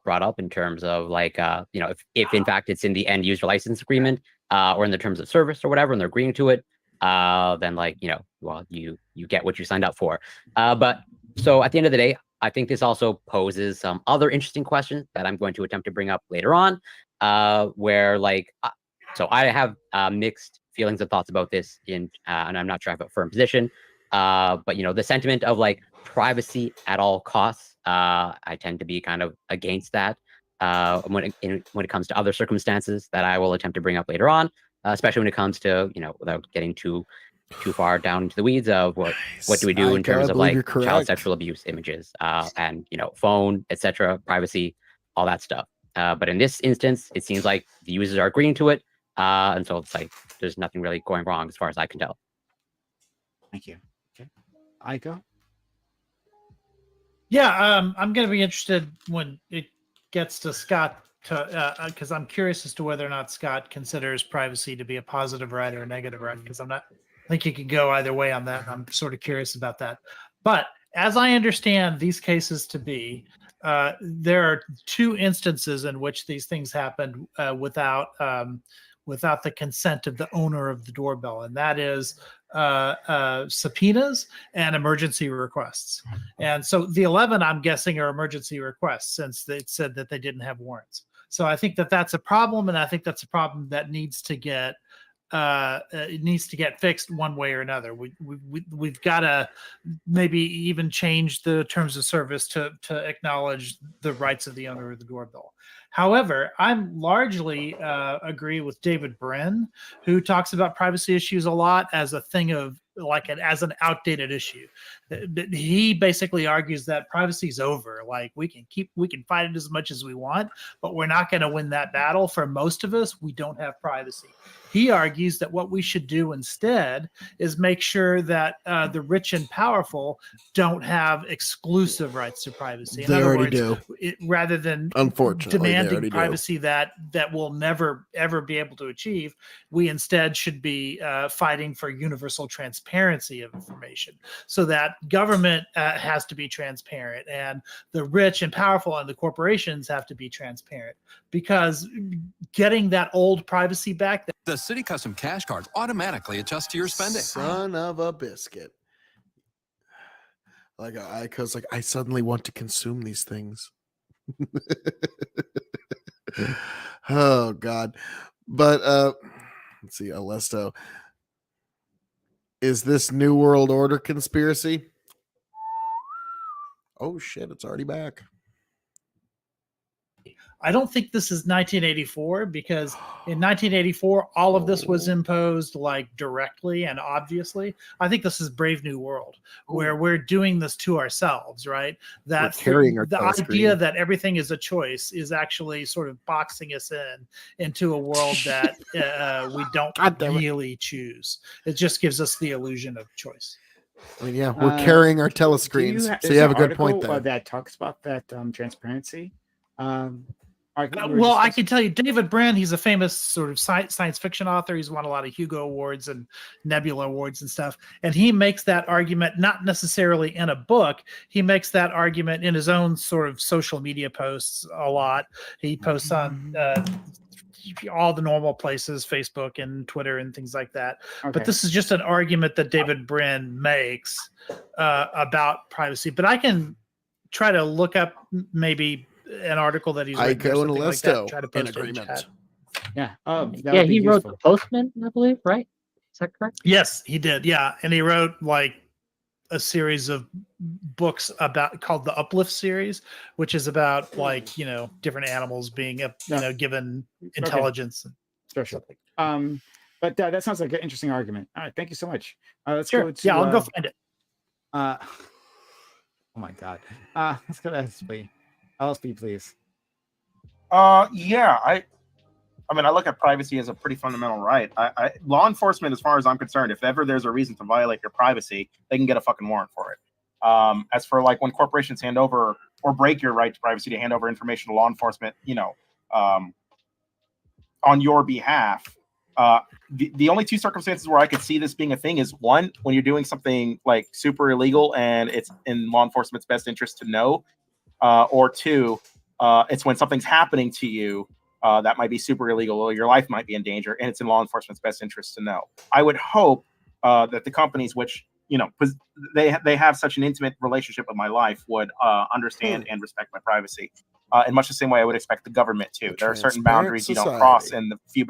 brought up in terms of like, you know, if in fact it's in the end user license agreement or in the terms of service or whatever, and they're agreeing to it, then like, you know, well, you get what you signed up for. But so at the end of the day, I think this also poses some other interesting questions that I'm going to attempt to bring up later on, where like, so I have mixed feelings and thoughts about this and I'm not sure I have a firm position, but you know, the sentiment of like privacy at all costs, I tend to be kind of against that when it comes to other circumstances that I will attempt to bring up later on, especially when it comes to, you know, without getting too far down into the weeds of what do we do in terms of like child sexual abuse images and, you know, phone, etc., privacy, all that stuff. But in this instance, it seems like the users are agreeing to it. And so it's like, there's nothing really going wrong as far as I can tell. Thank you. Okay. Aiko? Yeah, I'm going to be interested when it gets to Scott, because I'm curious as to whether or not Scott considers privacy to be a positive right or a negative right, because I think you could go either way on that. I'm sort of curious about that. But as I understand these cases to be, there are two instances in which these things happened without the consent of the owner of the doorbell, and that is subpoenas and emergency requests. And so the 11, I'm guessing, are emergency requests, since they said that they didn't have warrants. So I think that that's a problem, and I think that's a problem that needs to get fixed one way or another. We've got to maybe even change the terms of service to acknowledge the rights of the owner of the doorbell. However, I'm largely agree with David Brin, who talks about privacy issues a lot as a thing of like as an outdated issue. He basically argues that privacy is over. Like we can fight it as much as we want, but we're not going to win that battle. For most of us, we don't have privacy. He argues that what we should do instead is make sure that the rich and powerful don't have exclusive rights to privacy. They already do. Rather than unfortunately demanding privacy that we'll never ever be able to achieve, we instead should be fighting for universal transparency of information, so that government has to be transparent, and the rich and powerful and the corporations have to be transparent, because getting that old privacy back. The City Custom Cash Card automatically adjusts to your spending. Son of a biscuit. Like because I suddenly want to consume these things. Oh God. But let's see, Alesto. Is this New World Order conspiracy? Oh shit, it's already back. I don't think this is 1984 because in 1984 all of this was imposed like directly and obviously. I think this is Brave New World where we're doing this to ourselves, right? That carrying our the telescreen. idea that everything is a choice is actually sort of boxing us into a world that we don't really choose. It just gives us the illusion of choice. I mean, yeah, we're carrying our telescreens, so you have a good point there. That talks about that transparency. Well, I can tell you, David Brin, he's a famous sort of science fiction author. He's won a lot of Hugo Awards and Nebula Awards and stuff. And he makes that argument, not necessarily in a book. He makes that argument in his own sort of social media posts a lot. He posts on all the normal places, Facebook and Twitter and things like that. Okay. But this is just an argument that David Brin makes about privacy. But I can try to look up maybe an article that he's written or something like that, try to post it in chat. Yeah. He wrote The Postman, I believe, right? Is that correct? Yes, he did. Yeah, and he wrote like a series of books called the Uplift series, which is about like different animals being given intelligence. Sure. But that sounds like an interesting argument. All right, thank you so much. Let's Sure. go to. I'll go find it. Oh my God. Let's go to LSP. LSP, please. Yeah, I mean, I look at privacy as a pretty fundamental right. Law enforcement, as far as I'm concerned, if ever there's a reason to violate your privacy, they can get a fucking warrant for it. As for like when corporations hand over or break your right to privacy to hand over information to law enforcement, on your behalf, the only two circumstances where I could see this being a thing is one, when you're doing something like super illegal and it's in law enforcement's best interest to know, or two, it's when something's happening to you that might be super illegal or your life might be in danger and it's in law enforcement's best interest to know. I would hope that the companies which, they have such an intimate relationship with my life would understand and respect my privacy. In much the same way I would expect the government to. There are certain boundaries you don't cross, and the few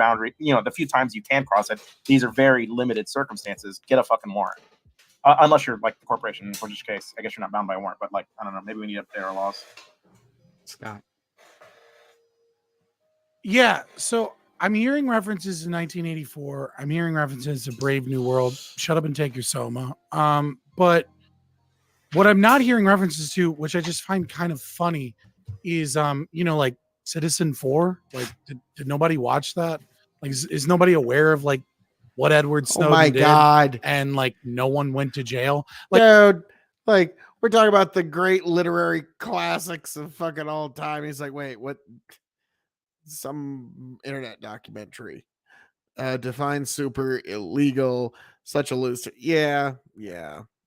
times you can cross it, these are very limited circumstances. Get a fucking warrant. Unless you're like the corporation, in which case I guess you're not bound by a warrant, but like, I don't know, maybe we need to update our laws. Scott. Yeah, so I'm hearing references to 1984. I'm hearing references to Brave New World. Shut up and take your soma. But what I'm not hearing references to, which I just find kind of funny, is like Citizen 4. Like, did nobody watch that? Like, is nobody aware of like what Edward Snowden did? God. And like no one went to jail. Like, Dude, like we're talking about the great literary classics of fucking all time. He's like, wait, what? Some internet documentary defines super illegal, such a loose. Yeah.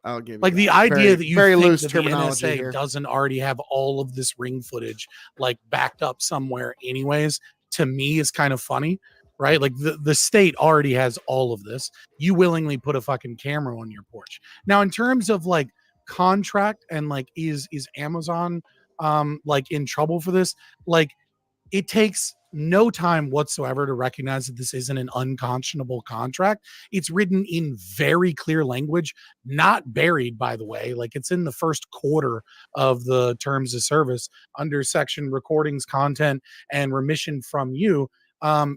I'll give you like the that. idea that you very think loose that the terminology NSA here. doesn't already have all of this ring footage like backed up somewhere anyways, to me is kind of funny, right? Like the state already has all of this. You willingly put a fucking camera on your porch. Now, in terms of like contract and like is Amazon like in trouble for this? Like, it takes no time whatsoever to recognize that this isn't an unconscionable contract. It's written in very clear language, not buried, by the way. Like, it's in the first quarter of the terms of service under section recordings, content, and remission from you.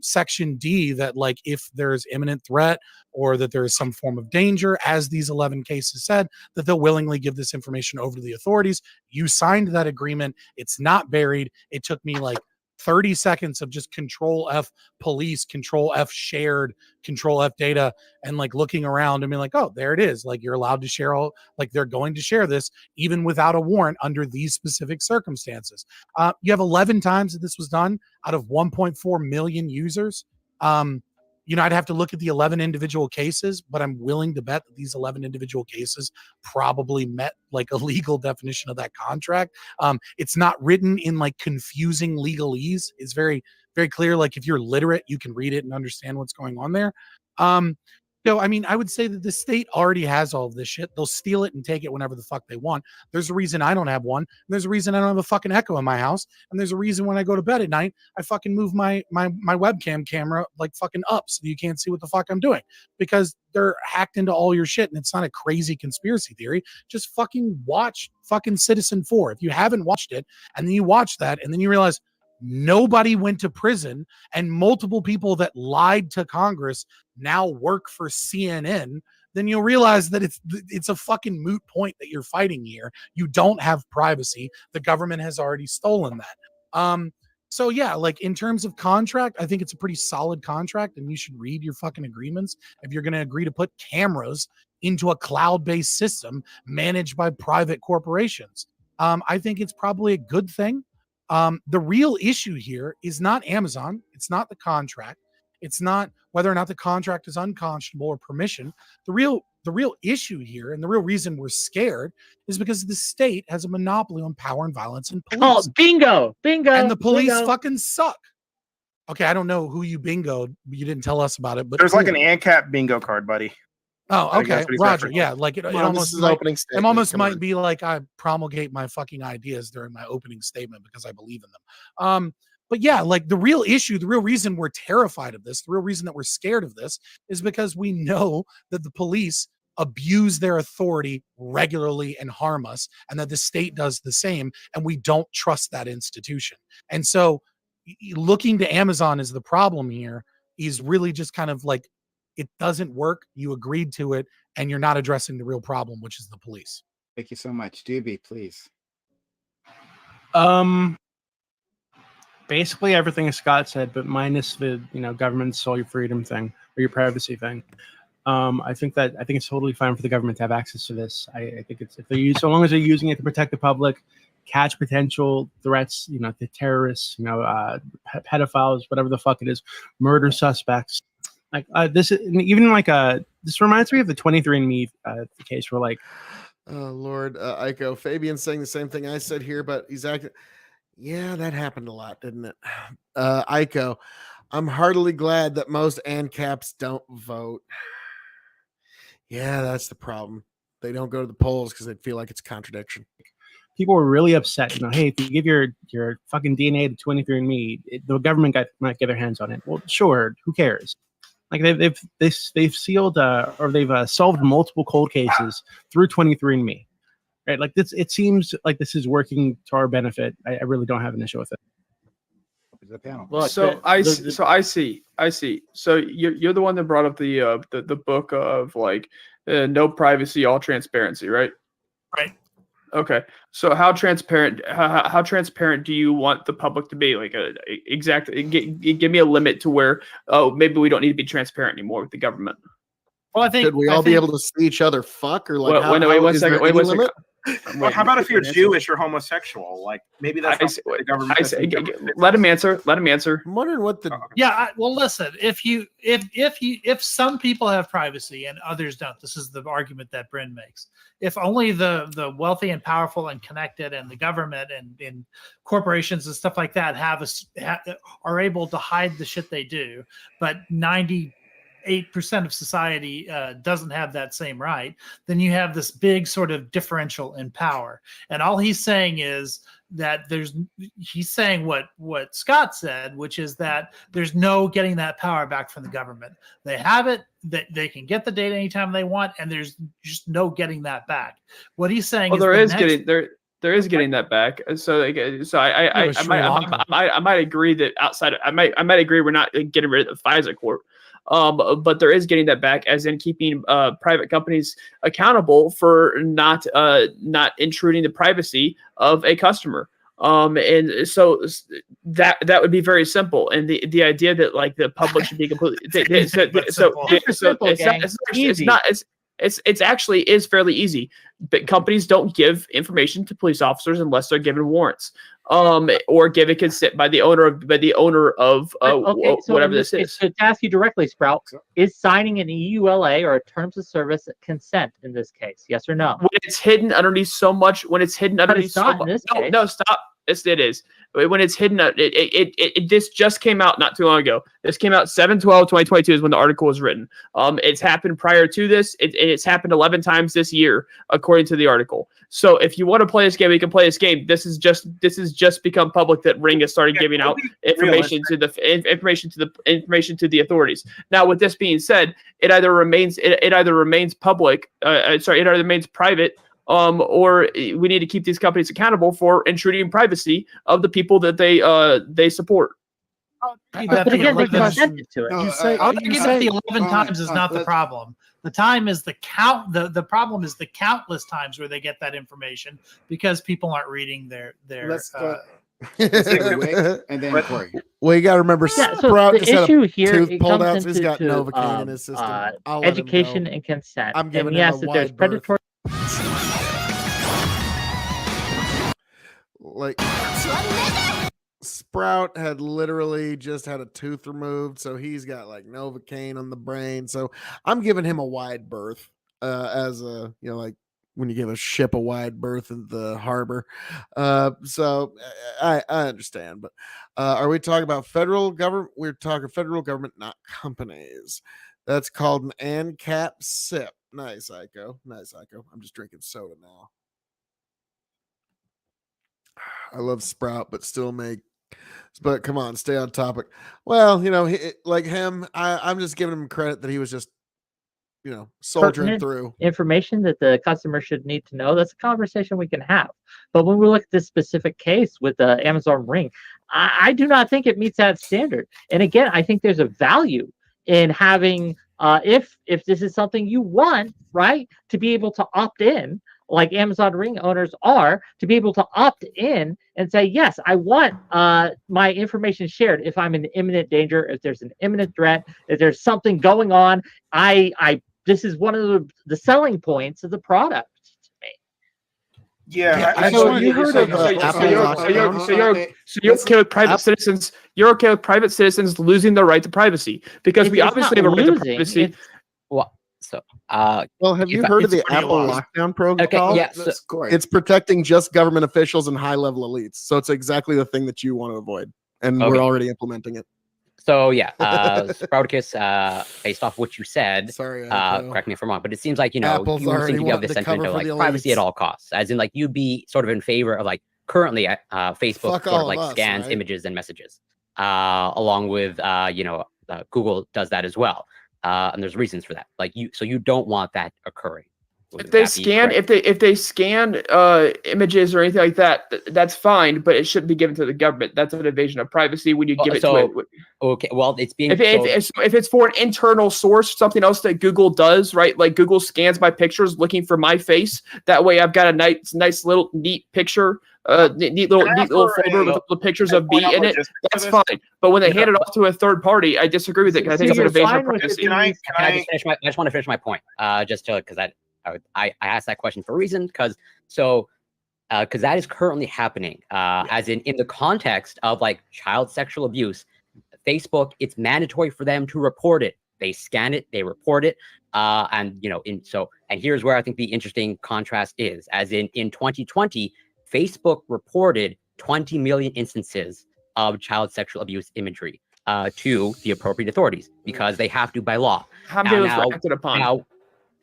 Section D, that like if there's imminent threat or that there is some form of danger, as these 11 cases said, that they'll willingly give this information over to the authorities. You signed that agreement. It's not buried. It took me like 30 seconds of just Control F police, Control F shared, Control F data, and like looking around and being like, oh, there it is. Like, you're allowed to share all, like they're going to share this even without a warrant under these specific circumstances. You have 11 times that this was done out of 1.4 million users. I'd have to look at the 11 individual cases, but I'm willing to bet that these 11 individual cases probably met like a legal definition of that contract. It's not written in like confusing legalese. It's very, very clear. Like, if you're literate, you can read it and understand what's going on there. So, I mean, I would say that the state already has all of this shit. They'll steal it and take it whenever the fuck they want. There's a reason I don't have one. There's a reason I don't have a fucking Echo in my house. And there's a reason when I go to bed at night, I fucking move my webcam camera like fucking up so you can't see what the fuck I'm doing, because they're hacked into all your shit. And it's not a crazy conspiracy theory. Just fucking watch fucking Citizen 4. If you haven't watched it and then you watch that and then you realize, nobody went to prison, and multiple people that lied to Congress now work for CNN, then you'll realize that it's a fucking moot point that you're fighting here. You don't have privacy. The government has already stolen that. So yeah, like in terms of contract, I think it's a pretty solid contract, and you should read your fucking agreements if you're going to agree to put cameras into a cloud-based system managed by private corporations. I think it's probably a good thing. The real issue here is not Amazon. It's not the contract. It's not whether or not the contract is unconscionable or permission. The real issue here, and the real reason we're scared, is because the state has a monopoly on power and violence and police. Oh, bingo. And the police bingo. fucking suck. Okay, I don't know who you bingoed. You didn't tell us about it, but There's like an ANCAP bingo card, buddy. Oh, okay, Roger. referencing. Yeah, like it almost might be like I promulgate my fucking ideas during my opening statement because I believe in them. But yeah, like the real issue, the real reason we're terrified of this, the real reason that we're scared of this is because we know that the police abuse their authority regularly and harm us, and that the state does the same, and we don't trust that institution. And so looking to Amazon as the problem here is really just kind of like, it doesn't work. You agreed to it, and you're not addressing the real problem, which is the police. Thank you so much. Doobie, please. Basically everything Scott said, but minus the government stole your freedom thing or your privacy thing. I think it's totally fine for the government to have access to this. I think it's so long as they're using it to protect the public, catch potential threats, to terrorists, pedophiles, whatever the fuck it is, murder suspects. Like this reminds me of the 23andMe case where like, oh Lord, Iko, Fabian's saying the same thing I said here, but he's acting. Yeah, that happened a lot, didn't it? Iko, I'm heartily glad that most ANCAPs don't vote. Yeah, that's the problem. They don't go to the polls because they feel like it's a contradiction. People were really upset. Hey, if you give your fucking DNA to 23andMe, the government might get their hands on it. Well, sure, who cares? Like they've sealed or they've solved multiple cold cases through 23andMe. Right, like this. It seems like this is working to our benefit. I really don't have an issue with it. The panel. Look, I see. So you're the one that brought up the book of like no privacy, all transparency, right? Right. Okay. So how transparent do you want the public to be? Like exactly, give me a limit to where maybe we don't need to be transparent anymore with the government. Well, I think should we all be able to see each other fuck or like? Wait one second. Well, how about if you're Jewish or homosexual? Like maybe that's not the government. Let him answer. I'm wondering what the. Well, listen. If some people have privacy and others don't, this is the argument that Bryn makes. If only the wealthy and powerful and connected and the government and corporations and stuff like that are able to hide the shit they do, but 98% of society doesn't have that same right, then you have this big sort of differential in power. And all he's saying is that he's saying what Scott said, which is that there's no getting that power back from the government. They have it, that they can get the data anytime they want, and there's just no getting that back. What he's saying is there is getting that back. So I might agree that I might agree we're not getting rid of the FISA Corp. But there is getting that back, as in keeping private companies accountable for not intruding the privacy of a customer. And so that would be very simple. And the idea that like the public should be completely it's actually is fairly easy. But companies don't give information to police officers unless they're given warrants, or given consent by the owner of whatever this is. So to ask you directly, Sprout, is signing an EULA or a terms of service consent in this case? Yes or no? When it's hidden underneath so much, no, stop. Yes, it is. When it's hidden, this just came out not too long ago. This came out 7/12/2022 is when the article was written. It's happened prior to this. It's happened 11 times this year, according to the article. So if you want to play this game, you can play this game. This is just become public that Ring has started giving out information to the authorities. Now, with this being said, it either remains public. It either remains private. or we need to keep these companies accountable for intruding privacy of the people that they support. But again, they consented to it. I'll argue that the 11 times is not the problem. The time is the count. The problem is the countless times where they get that information because people aren't reading their. Let's go Wick and then Corey. Well, you got to remember, So Sprout the just had issue a here tooth it pulled comes out, into so he's got Novocaine in his system. I'll let him education go. and consent. I'm giving and him yes, a if there's wide berth. predatory. Like Sprout had literally just had a tooth removed, so he's got like Novocaine on the brain. So I'm giving him a wide berth, as a like when you give a ship a wide berth in the harbor. So I understand, but are we talking about federal government? We're talking federal government, not companies. That's called an ANCAP sip. Nice, Ico. Nice, Ico. I'm just drinking soda now. I love Sprout, but still but come on, stay on topic. Well, like him, I'm just giving him credit that he was just, soldiering Pertinent through information that the customer should need to know. That's a conversation we can have. But when we look at this specific case with the Amazon Ring, I do not think it meets that standard. And again, I think there's a value in having, if this is something you want, right, to be able to opt in, like Amazon Ring owners are, to be able to opt in and say, yes, I want my information shared if I'm in imminent danger, if there's an imminent threat, if there's something going on. This is one of the selling points of the product to me. Yeah, So you're okay with private citizens. You're okay with private citizens losing their right to privacy because we obviously have a right to privacy. Well, have you heard of the Apple lockdown protocol? Okay, yeah, so, it's protecting just government officials and high-level elites. So it's exactly the thing that you want to avoid, and we're already implementing it. So yeah, Sproutcus, based off what you said, sorry, correct me if I'm wrong, but it seems like you Apple's seem to be of the the sentiment of cover like for the privacy at elites. all costs, as in like you'd be sort of in favor of like currently Facebook Fuck sort all of like of us, scans right? images and messages, along with Google does that as well, and there's reasons for that. Like so you don't want that occurring. If they scan images or anything like that, that's fine, but it shouldn't be given to the government. That's an invasion of privacy when you give it to it. Okay, well, it's being if it's for an internal source, something else that Google does, right? Like Google scans my pictures looking for my face. That way, I've got a nice little neat picture, neat little folder with the pictures of me in it. That's fine. But when they hand it off to a third party, I disagree with it. I think it's an invasion of privacy. I just want to finish my point, just because I asked that question for a reason, because that is currently happening, as in the context of like child sexual abuse. Facebook, it's mandatory for them to report it. They scan it, they report it, and here's where I think the interesting contrast is, as in 2020, Facebook reported 20 million instances of child sexual abuse imagery to the appropriate authorities because they have to by law. How many of those were acted upon?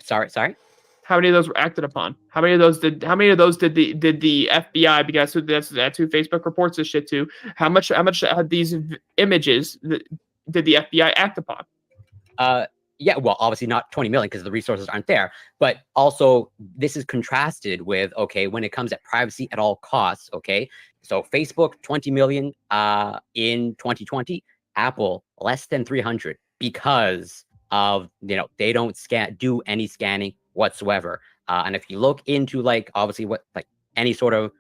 Sorry. How many of those were acted upon? How many of those did the FBI? Because that's who Facebook reports this shit to. How much these images did the FBI act upon? Yeah, well, obviously not 20 million because the resources aren't there. But also, this is contrasted with when it comes at privacy at all costs. Okay, so Facebook 20 million in 2020, Apple less than 300 because of they don't do any scanning whatsoever. And if you look into obviously what any sort of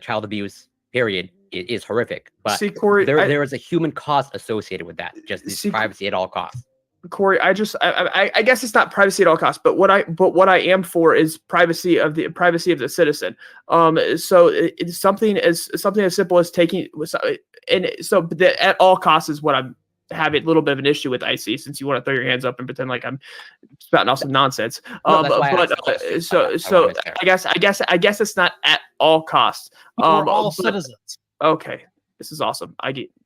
child abuse period is horrific, but see, Corey, there is a human cost associated with that, just privacy at all costs. Corey, I guess it's not privacy at all costs, but what I am for is privacy of the citizen. So it's something as simple as taking, and so at all costs is what I'm having a little bit of an issue with IC, since you want to throw your hands up and pretend like I'm spouting off some nonsense. I guess it's not at all costs. We're all citizens. Okay, this is awesome.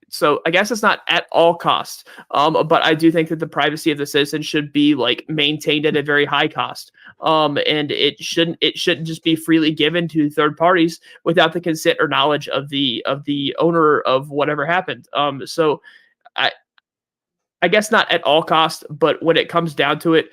So I guess it's not at all costs, but I do think that the privacy of the citizen should be maintained at a very high cost, and it shouldn't just be freely given to third parties without the consent or knowledge of the owner of whatever happened. So I guess not at all costs, but when it comes down to it,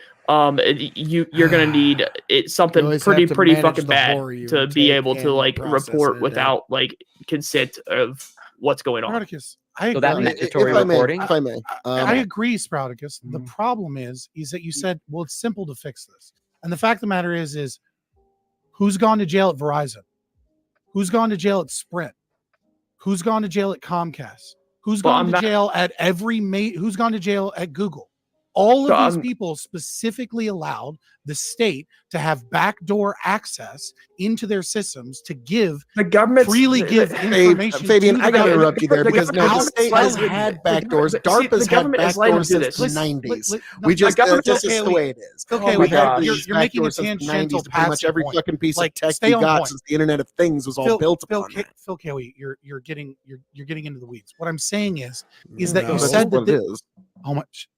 you're gonna need something always pretty have to pretty manage fucking the bad horror you to be take able to and like process report in a day. without like consent of what's going on. Sproutacus, I So that agree. mandatory if I may, reporting. if I may, I agree, Sproutacus. The Mm-hmm. problem is that you said, well, it's simple to fix this. And the fact of the matter is who's gone to jail at Verizon? Who's gone to jail at Sprint? Who's gone to jail at Comcast? Who's gone to jail at who's gone to jail at Google? All of these people specifically allowed the state to have backdoor access into their systems to give the government freely give information. Fabian, to I got to the interrupt you there because the state has letting- had the backdoors. government- see, DARPA's the government had is letting backdoors them do since the this. 90s. No, We just, government- this is okay, the way it is. Okay, We've had you're these making a backdoors since the tangential 90s to pretty much passive every point. fucking piece Like, of tech stay you on got point. since the Internet of Things was all built upon that. Phil K.O.E., you're getting into the weeds. What I'm saying is that No, you that's said what that it is. how much.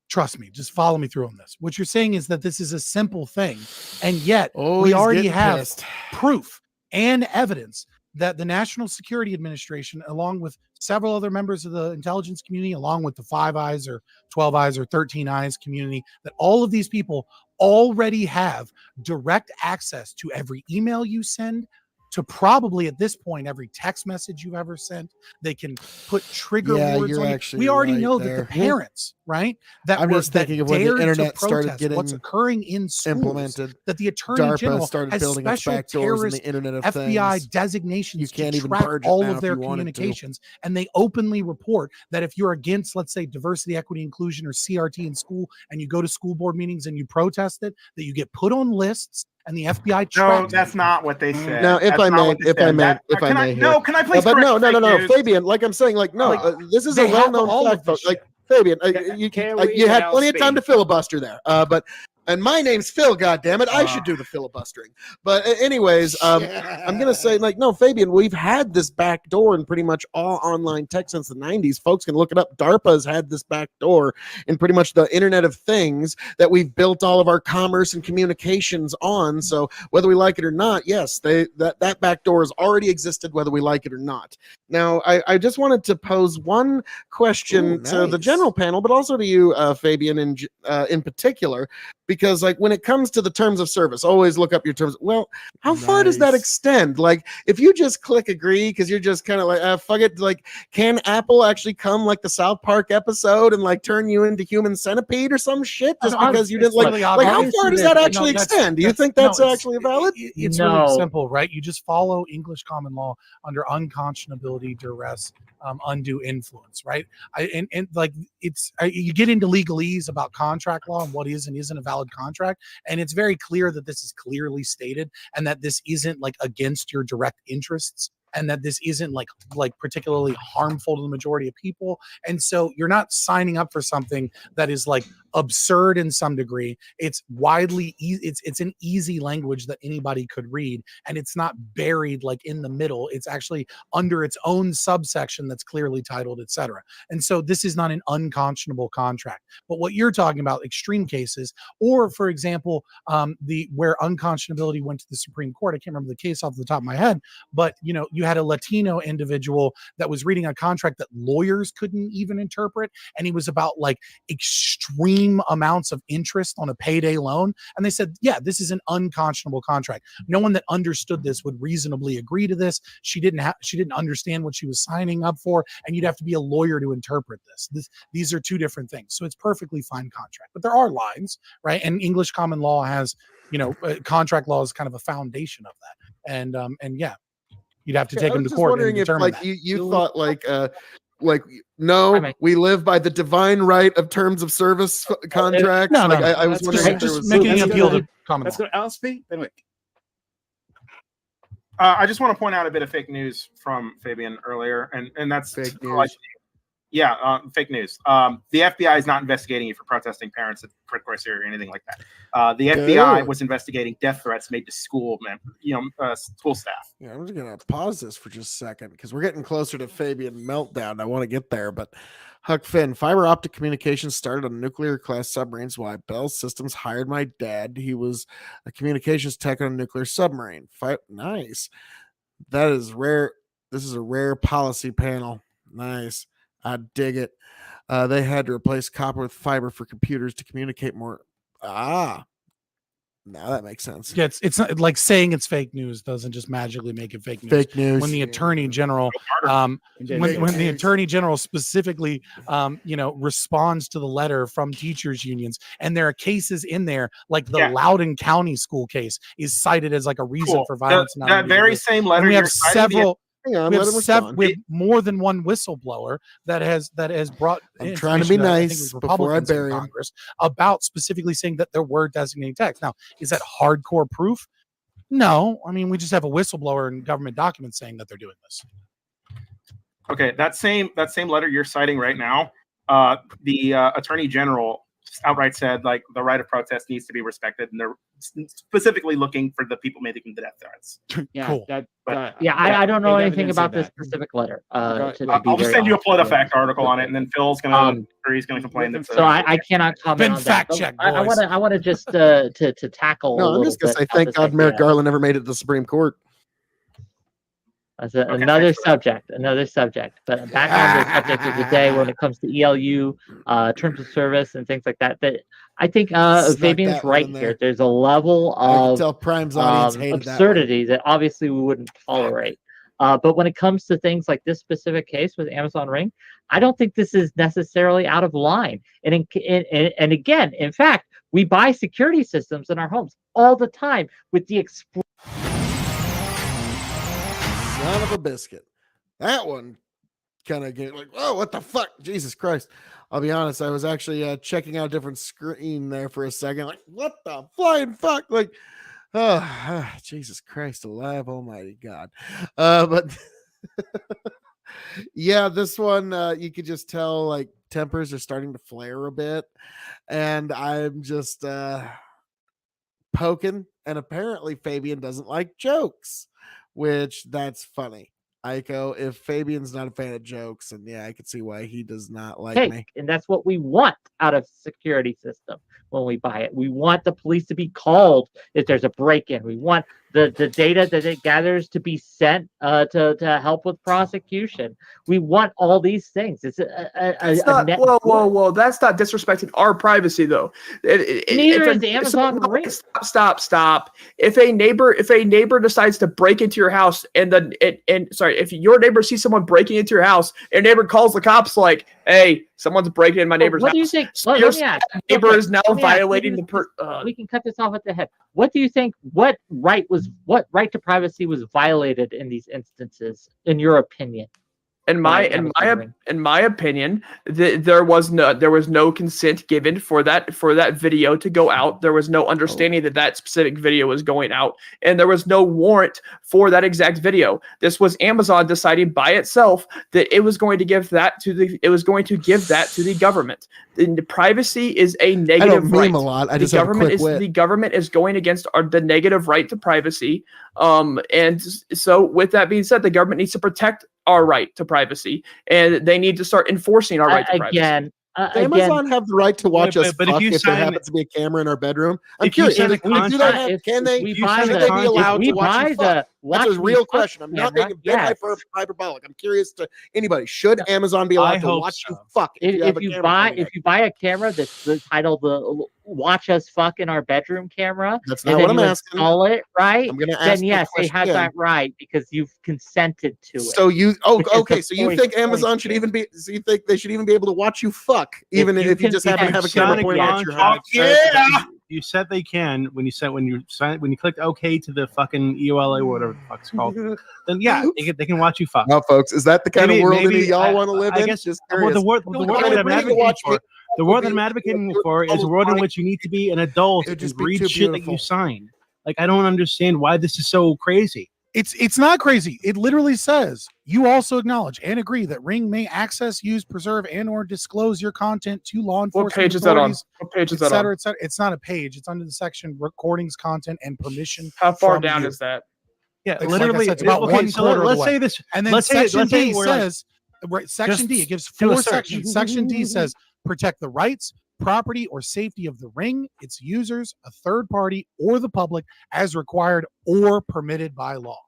Trust me, just follow me through on this. What you're saying is that this is a simple thing, and yet we he's already getting have pissed. proof and evidence that the National Security Administration, along with several other members of the intelligence community, along with the 5 Eyes or 12 Eyes or 13 Eyes community, that all of these people already have direct access to every email you send, to probably at this point every text message you've ever sent. They can put trigger Yeah, words you're on you. actually We already right know there. that the parents, right, that I'm were just thinking of when the dared to internet started protest getting what's occurring in schools, implemented. that the Attorney DARPA General started has building its special backdoors in terrorist the Internet of FBI Things. designations You can't to even track purge it all now of their if you wanted to. communications, and they openly report that if you're against, let's say, diversity, equity, inclusion, or CRT in school, and you go to school board meetings and you protest it, that you get put on lists and the FBI No, tracks. that's not what they said. Now, if That's I not may, what they if I said. may, That- if I can may, no, can I please but no, correct fake news? Fabian, like I'm saying, like no, this is a they have well-known all of fact, though. this Like Fabian, you K.O.E. had and plenty of time LSP. to filibuster there, but. And my name's Phil, goddammit. I should do the filibustering. But anyways, I'm gonna say, like, no, Fabian, we've had this back door in pretty much all online tech since the 90s. Folks can look it up. DARPA's had this back door in pretty much the Internet of Things that we've built all of our commerce and communications on. So whether we like it or not, yes, that back door has already existed, whether we like it or not. Now, I just wanted to pose one question to the general panel, but also to you, Fabian, in particular. Because like when it comes to the terms of service, always look up your terms. Well, how far does that extend? Like if you just click agree because you're just kind of like, fuck it. Like, can Apple actually come like the South Park episode and like turn you into human centipede or some shit just because you didn't like how far does that actually extend? Do you think that's actually valid? It's really simple, right? You just follow English common law under unconscionability, duress, undue influence, right? Like you get into legalese about contract law and what is and isn't a valid contract, and it's very clear that this is clearly stated and that this isn't like against your direct interests and that this isn't like particularly harmful to the majority of people. And so you're not signing up for something that is like absurd in some degree. It's widely it's an easy language that anybody could read, and it's not buried like in the middle. It's actually under its own subsection that's clearly titled, etc. And so this is not an unconscionable contract. But what you're talking about, extreme cases, or for example, where unconscionability went to the Supreme Court. I can't remember the case off the top of my head, but you know, you had a Latino individual that was reading a contract that lawyers couldn't even interpret, and he was about like extreme amounts of interest on a payday loan, and they said, yeah, this is an unconscionable contract. No one that understood this would reasonably agree to this. She didn't understand what she was signing up for, and you'd have to be a lawyer to interpret this. These are two different things. So it's perfectly fine contract, but there are lines, right? And English common law has, you know, contract law is kind of a foundation of that, and yeah, you'd have to take them to court and determine if, like, that. you thought like no, we live by the divine right of terms of service contracts. No, I was wondering just making an appeal to common law. Let's go to LSP. Then wait. I just want to point out a bit of fake news from Fabian earlier, and that's fake news. Fake news. The FBI is not investigating you for protesting parents at Crickcourse or anything like that. The FBI was investigating death threats made to school school staff. Yeah, I'm just gonna pause this for just a second because we're getting closer to Fabian meltdown. I want to get there, but Huck Finn, fiber optic communications started on nuclear class submarines. Why Bell Systems hired my dad. He was a communications tech on a nuclear submarine. Nice. That is rare. This is a rare policy panel. Nice. I dig it. They had to replace copper with fiber for computers to communicate more. Now that makes sense. Yeah, it's not like saying it's fake news doesn't just magically make it fake news. Fake news. When the attorney general, when the attorney general specifically, responds to the letter from teachers unions, and there are cases in there like the Loudoun County school case is cited as like a reason for violence. That very same letter. And we have you're citing several. Hang on, we let him respond. have more than one whistleblower that has brought. I'm trying to be information that I think nice was before I Republicans in bury him. Congress about specifically saying that there were designating text. Now, is that hardcore proof? No, I mean we just have a whistleblower in government documents saying that they're doing this. Okay, that same letter you're citing right now, the attorney general outright said like the right of protest needs to be respected, and they're specifically looking for the people making the death threats. Yeah, cool. I don't know anything about this specific letter. I'll just send you a PolitiFact article on it, and then Phil's gonna or he's gonna complain. That so I cannot comment on that. Check, I want to just to tackle. No, I'm just gonna say thank God Merrick Garland never made it to the Supreme Court. That's another subject. But back on the subject of the day, when it comes to ELU, terms of service and things like that, that I think Fabian's right here. There's a level of absurdity that obviously we wouldn't tolerate. But when it comes to things like this specific case with Amazon Ring, I don't think this is necessarily out of line. And again, in fact, we buy security systems in our homes all the time with the Son of a biscuit. That one kind of gave like, oh, what the fuck? Jesus Christ. I'll be honest, I was actually checking out a different screen there for a second. Like, what the flying fuck? Like, Jesus Christ alive, almighty God. But yeah, this one, you could just tell like tempers are starting to flare a bit. And I'm just poking. And apparently Fabian doesn't like jokes. Which that's funny. Aiko, if Fabian's not a fan of jokes, and yeah, I can see why he does not like me. And that's what we want out of security system when we buy it. We want the police to be called if there's a break-in. We want the data that it gathers to be sent to help with prosecution. We want all these things. It's whoa. That's not disrespecting our privacy, though. Neither is Amazon Ring. Stop. If a neighbor decides to break into your house if your neighbor sees someone breaking into your house, and neighbor calls the cops like, "Hey, someone's breaking in my neighbor's house." What do you think? Your neighbor is now violating we can cut this off at the head. What do you think? What right to privacy was violated in these instances, in your opinion? In my opinion, there was no consent given for that video to go out. There was no understanding that specific video was going out, and there was no warrant for that exact video. This was Amazon deciding by itself that it was going to give that to the government. The privacy is a negative right. A lot. I just have a quick wit. The government is going against the negative right to privacy. And so with that being said, the government needs to protect our right to privacy, and they need to start enforcing our right to privacy. Does Amazon have the right to watch us fuck if there happens to be a camera in our bedroom? I'm curious. Can they be allowed to watch you fuck? That's a real question. I'm not making hyperbolic. I'm curious to anybody. Should Amazon be allowed to watch you fuck? If you buy a camera that's titled the "Watch Us Fuck in Our Bedroom" camera, that's not what I'm asking. Install it, right? I'm gonna ask. Then yes, they have that right because you've consented to it. So okay. So you think Amazon should even be? So you think they should even be able to watch you fuck, even if you just happen to have a camera pointing at your house? Yeah. You said they can when you clicked OK to the fucking EOLA or whatever the fuck it's called. Then yeah, they can watch you fuck. Now, folks, is that the kind of world that y'all want to live in? I guess. Well, the world that I'm advocating for is a world in which you need to be an adult and read shit that you sign. Like, I don't understand why this is so crazy. It's not crazy. It literally says you also acknowledge and agree that Ring may access, use, preserve, and or disclose your content to law enforcement. What page is that on? What page is that on? It's not a page. It's under the section recordings, content, and permission. How far down is that? Yeah, literally, it's about one quarter. Let's say this, and then Section D says, Section D. It gives 4 sections. Section D says protect the rights, property, or safety of the Ring, its users, a third party, or the public as required or permitted by law.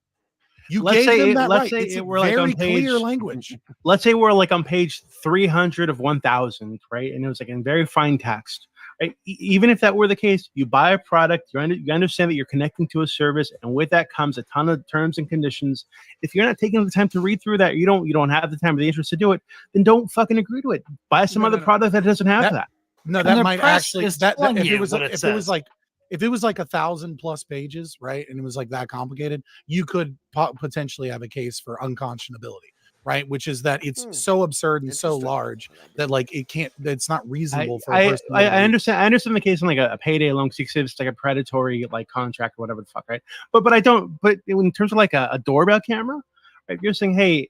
You let's gave say them it- that let's right. say It's it- we're like very on page- clear language. Let's say we're like on page 300 of 1000, right? And it was like in very fine text. Right? Even if that were the case, you buy a product, you understand that you're connecting to a service, and with that comes a ton of terms and conditions. If you're not taking the time to read through that, you don't have the time or the interest to do it, then don't fucking agree to it. Buy some other product that doesn't have that. No, And that the might press actually is that telling if you it was what if it it was says. like if it was like 1,000+ pages, right, and it was like that complicated, you could potentially have a case for unconscionability, right? Which is that it's so absurd and so large that like it's not reasonable for a person. I understand the case in like a payday loan because it's like a predatory like contract or whatever the fuck, right? But I don't. But in terms of like a doorbell camera, right? You're saying, hey,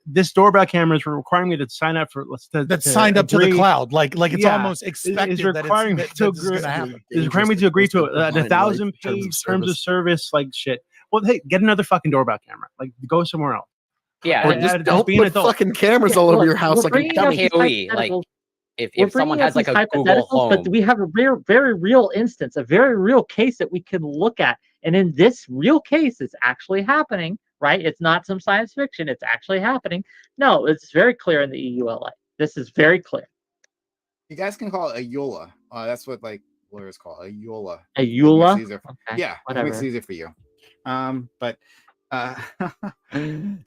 this doorbell camera is requiring me to sign up for signed up to the cloud, like it's Yeah. almost expected Is requiring me that to this is agree. gonna happen. Is requiring me to agree to a 1,000-page terms of service, like shit. Well, hey, get another fucking doorbell camera. Like, go somewhere else. Yeah, Or and- just and don't be an put adult. fucking cameras Yeah, all over look, your house we're like a bringing up dummy. these K.O.E. like hypotheticals. if We're someone bringing up has like these a Google hypotheticals, but Home, we have a very real instance, a very real case that we can look at. And in this real case, it's actually happening, right? It's not some science fiction. It's actually happening. No, it's very clear in the EULA. This is very clear. You guys can call it a EULA. That's what like lawyers call it, a EULA. A It makes EULA? it easier. Okay, Yeah, it makes it easier for you. But I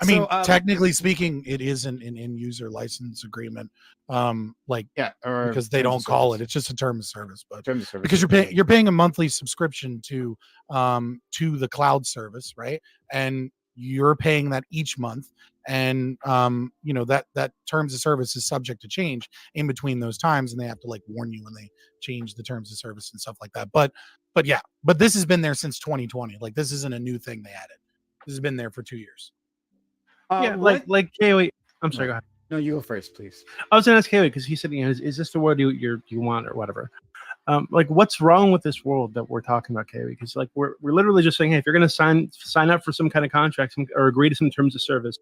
mean, technically speaking, it is an end user license agreement. Like or because they terms of don't call service. it. It's just a term of service, but Terms of service. because you're paying a monthly subscription to the cloud service, right? And you're paying that each month, and you know that terms of service is subject to change in between those times, and they have to like warn you when they change the terms of service and stuff like that. But this has been there since 2020. Like this isn't a new thing they added. This has been there for 2 years. Yeah, like K.O.E. I'm sorry, go ahead. No, you go first, please. I was gonna ask K.O.E. because he said, you know, is this the world you want or whatever? Like, what's wrong with this world that we're talking about, K.O.E.? Because like we're literally just saying, hey, if you're gonna sign up for some kind of contract or agree to some terms of service,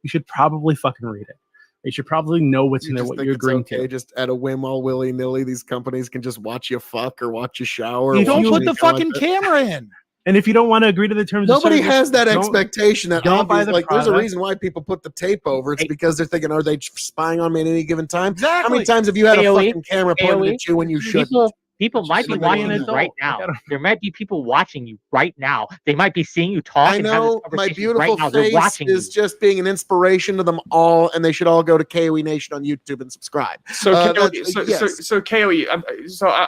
you should probably fucking read it. You should probably know what's in there, what you're agreeing to. Just at a whim, all willy nilly, these companies can just watch you fuck or watch you shower. You don't watch put the anything like fucking that. camera in. And if you don't want to agree to the terms, Nobody of service, has that don't- expectation. That don't buy obvious, the like, there's a product. reason why people put the tape over. It's because they're thinking, are they spying on me at any given time? Exactly. How many times have you had a K.O.E., fucking camera pointed K.O.E., at you when you should? People might be like watching an you adult. right now. There might be people watching you right now. They might be seeing you talk. I and have this know my conversation beautiful right now. They're face watching is just being an inspiration to them all, and they should all go to K.O.E. Nation on YouTube and subscribe. So, KOE,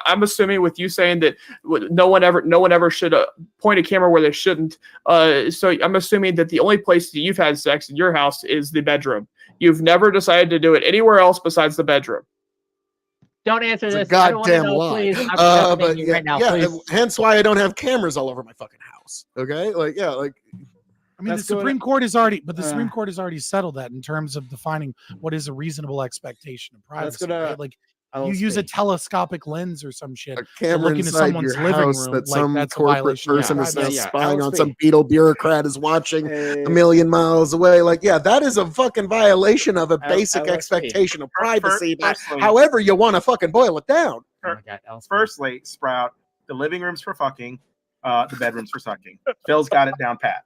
I'm assuming with you saying that no one ever should point a camera where they shouldn't. So I'm assuming that the only place that you've had sex in your house is the bedroom. You've never decided to do it anywhere else besides the bedroom. Don't answer It's a this. I don't want to goddamn know, lie. please. I'm But you yeah, right now, yeah, please. hence why I don't have cameras all over my fucking house. Okay, like yeah, like. I mean, the Supreme Court has already, but the Supreme Court has already settled that in terms of defining what is a reasonable expectation of privacy. Right? Like you use a telescopic lens or some shit to Camera look into inside someone's your living house room. that Like some that's a corporate violation of person is now privacy. spying on. Some beetle bureaucrat is watching a million miles away. Like, yeah, that is a fucking violation of a basic expectation of privacy. However you want to fucking boil it down. Firstly, Sprout, the living room's for fucking, the bedroom's for sucking. Phil's got it down pat.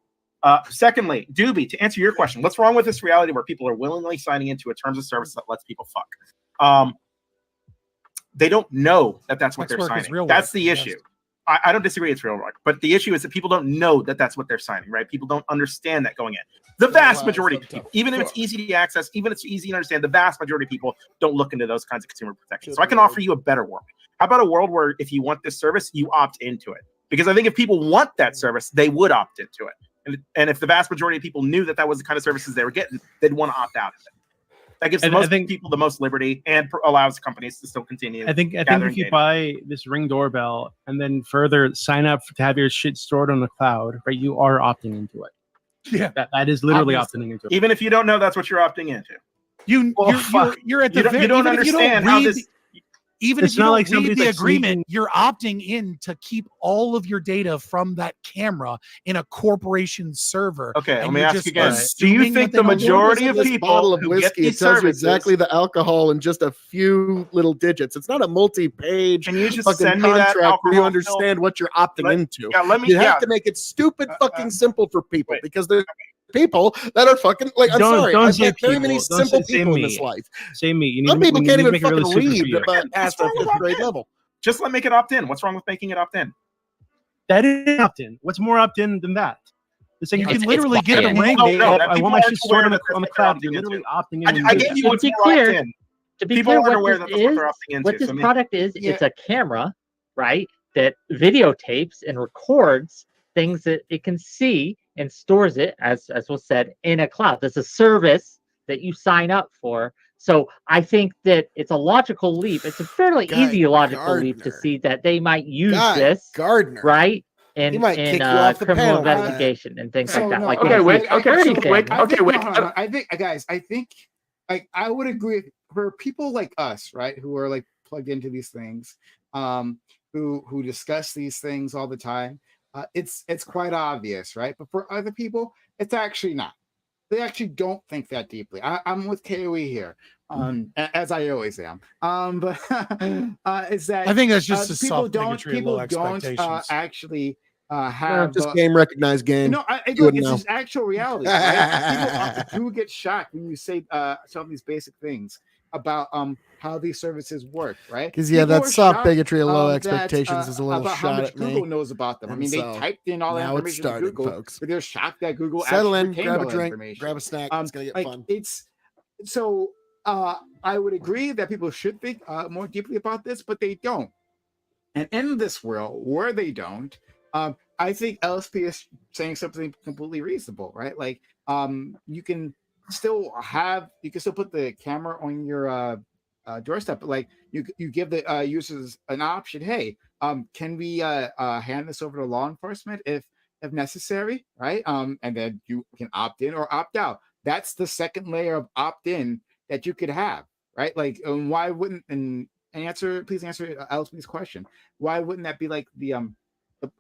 Secondly, Doobie, to answer your question, what's wrong with this reality where people are willingly signing into a terms of service that lets people fuck? They don't know that that's what Sex they're work is signing. real That's work, the yes. issue. I don't disagree it's real work, but the issue is that people don't know that that's what they're signing, right? People don't understand that going in. The vast majority of people, even if it's easy to access, even if it's easy to understand, the vast majority of people don't look into those kinds of consumer protections. So I can offer you a better world. How about a world where if you want this service, you opt into it? Because I think if people want that service, they would opt into it. And if the vast majority of people knew that that was the kind of services they were getting, they'd want to opt out of it. That gives people the most liberty and allows companies to still continue. I think gathering if you data. buy this Ring doorbell and then further sign up to have your shit stored on the cloud, right? You are opting into it. Yeah, that is literally Obviously. opting into it. Even if you don't know that's what you're opting into. You're at the you don't even if you don't understand how read this. Even It's if you not don't like read somebody's, the like, agreement, sneaking- you're opting in to keep all of your data from that camera in a corporation server. Okay, let and me you're ask just you again. Do assuming you that think they the don't do it? majority of This bottle people of who get whiskey, it these tells you services exactly the alcohol in just a few little digits. It's not a multi-page Can you just fucking send me that contract where you alcohol understand what you're opting into. Yeah, let me. You have Yeah, to make it stupid fucking simple for people because there's people that are fucking like, I'm sorry, Don't I've say met very people. many Don't simple say people in me. this life. Say me. You need Some to, people we can't need to even make it really fucking super for read you. past a fifth grade level. just let make it opt in. What's wrong with making it opt in? That is opt-in. What's more opt-in than that? It's like You you can can literally get the link. I want my shit stored on the cloud. You're literally opting in. when you I do gave that. you To what's be more clear, opt-in. to be People clear, aren't what aware this that that's what is, they're opting into. what this so me- product is, it's a camera, right, that videotapes and records things that it can see and stores it, as was said, in a cloud. That's a service that you sign up for. So I think that it's a logical leap. It's a fairly easy logical leap to see that they might use this, right, in might kick you off the criminal panel for that. investigation and things So, like that. no, Like Okay, from a wait, security okay, wait, standpoint. okay, wait. I think, guys, I think, like, I would agree for people like us, right, who are like plugged into these things, who discuss these things all the time. It's quite obvious, right? But for other people, it's actually not. They actually don't think that deeply. I'm with K.O.E here, as I always am. But is that I think that's just a people soft don't bigotry and low expectations. actually have Just game recognized game. No, You look, wouldn't it's know. just actual reality, right? People do get shocked when you say some of these basic things about how these services work, right? Because yeah, People that are soft shocked, bigotry and low that, expectations is a little about how shot much at me. Google knows about them. I And mean, so they typed in all that now it's information to starting, Google, folks. but they're shocked that Google Settle actually in, retained grab all a that drink, information. grab a snack. It's gonna get like, fun. It's so. I would agree that people should think more deeply about this, but they don't. And in this world where they don't, I think LSP is saying something completely reasonable, right? Like, you can still put the camera on your doorstep, but like you give the users an option. Hey, can we hand this over to law enforcement if necessary, right? And then you can opt in or opt out. That's the second layer of opt in that you could have, right? Like, why wouldn't please answer LSP's question. Why wouldn't that be like the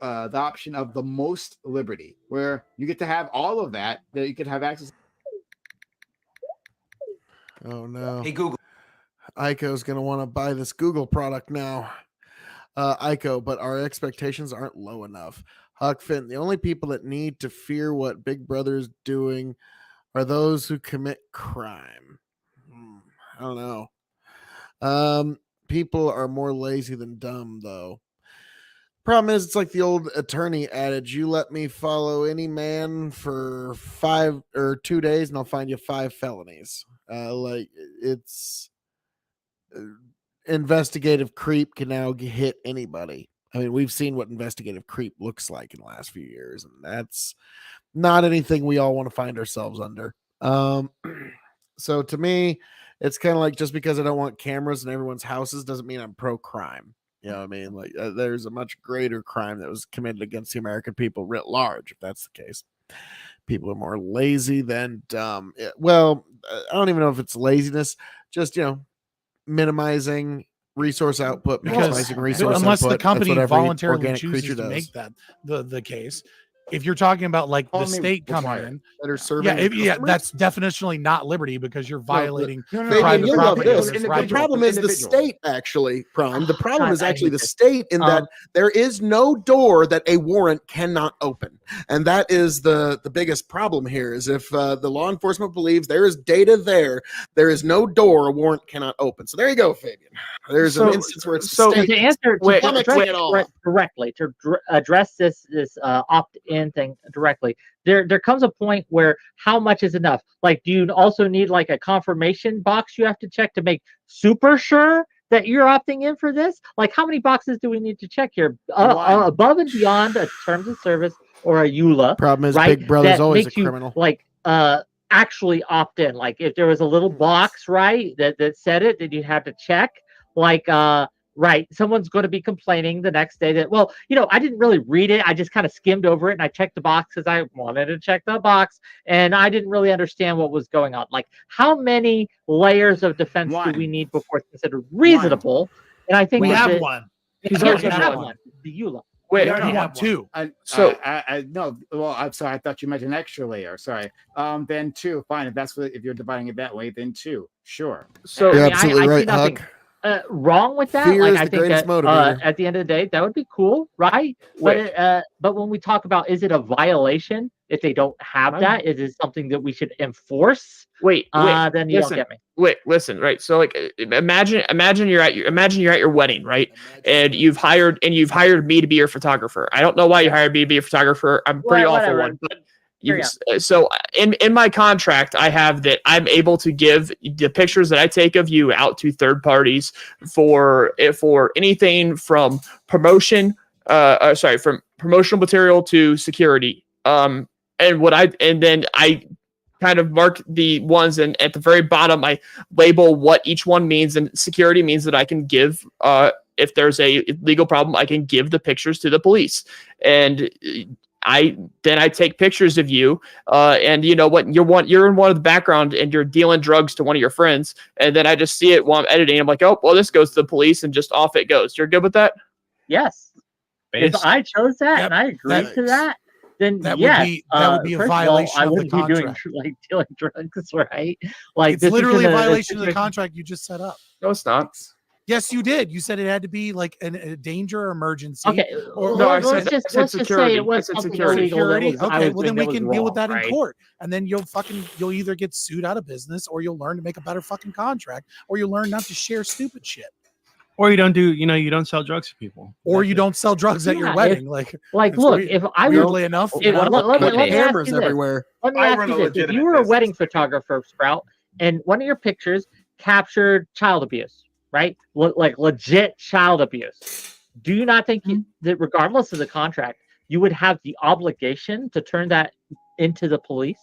option of the most liberty, where you get to have all of that you could have access? Oh no. Hey, Google. Ico's gonna want to buy this Google product now. Ico, but our expectations aren't low enough. Huck Finn, the only people that need to fear what Big Brother's doing are those who commit crime. I don't know. People are more lazy than dumb, though. Problem is, it's like the old attorney adage: you let me follow any man for 5 or 2 days, and I'll find you 5 felonies. Like, it's investigative creep can now hit anybody. I mean, we've seen what investigative creep looks like in the last few years, and that's not anything we all want to find ourselves under. So to me, it's kind of like, just because I don't want cameras in everyone's houses doesn't mean I'm pro crime. You know what I mean? Like, there's a much greater crime that was committed against the American people writ large, if that's the case. People are more lazy than dumb. Well, I don't even know if it's laziness, just, minimizing resource output, maximizing resource unless output. the company That's what every voluntarily organic chooses creature to does. make that the case. If you're talking about like the state coming in, that are serving that's definitionally not liberty, because you're violating Fabian, private you'll love property. this. owners' The rights. problem is the state, actually, Prime. The problem God, is I actually hate the this. state in that there is no door that a warrant cannot open. And that is the biggest problem here, is if the law enforcement believes there is data there is no door a warrant cannot open. So there you go, Fabian. There's an instance where it's the state to answer that's to address flummoxing it all. directly, to address this opt-in thing directly, there comes a point where how much is enough? Like, do you also need like a confirmation box you have to check to make super sure that you're opting in for this? Like, how many boxes do we need to check here above and beyond a terms of service or a EULA? Problem is, right? Big Brother's that always makes a you, criminal. like, actually opt in. Like, if there was a little box, right, that said it, that you had to check, like, right, someone's going to be complaining the next day that, well, I didn't really read it. I just kind of skimmed over it and I checked the box because I wanted to check the box, and I didn't really understand what was going on. Like, how many layers of defense do we need before it's considered reasonable And I think we that have the- one. He's Yeah, already we got have one. one. The EULA. Wait, We already No, have two. So- no. Well, I'm sorry. I thought you meant an extra layer. Sorry. Then two. Fine. If that's what if you're dividing it that way, then two. Sure. So You're I mean, absolutely I see right, nothing Huck. wrong with that. Fear Like, is I the think greatest that motivator. at the end of the day, that would be cool, right? Wait. But when we talk about is it a violation if they don't have that? Is it something that we should enforce? Wait, Then you listen, don't get me. Listen, right? So like, imagine you're at your wedding, right? And you've hired me to be your photographer. I don't know why you hired me to be a photographer. I'm a pretty awful Whatever. one, but so in my contract, I have that I'm able to give the pictures that I take of you out to third parties for anything from from promotional material to security. And then I kind of mark the ones, and at the very bottom I label what each one means, and security means that I can give if there's a legal problem, I can give the pictures to the police. And I take pictures of you, and you know what, you're in one of the background and you're dealing drugs to one of your friends, and then I just see it while I'm editing. I'm like, oh well, this goes to the police, and just off it goes. You're good with that? Yes. If I chose that and I agreed to that, then that yes, would be a first violation of all, I of the wouldn't be doing contract. like dealing drugs, right? Like It's this literally a isn't violation of the situation- contract you just set up. No, it's not. Yes, you did. You said it had to be like a danger or emergency. Okay, let's just say it was something illegal. That was, I Okay, was well then doing we that can was deal with wrong, that in right? court, and then you'll either get sued out of business, or you'll learn to make a better fucking contract, or you'll learn not to share stupid shit, Or you don't sell drugs to people. or you don't sell drugs at your Yeah, wedding. Like, it's look, weird- if I weirdly were, enough, if, let me ask cameras you this. everywhere. Let me I ask run you a this: if legitimate you were a business. wedding photographer, Sprout, and one of your pictures captured child abuse, right? Like legit child abuse, do you not think that, regardless of the contract, you would have the obligation to turn that into the police?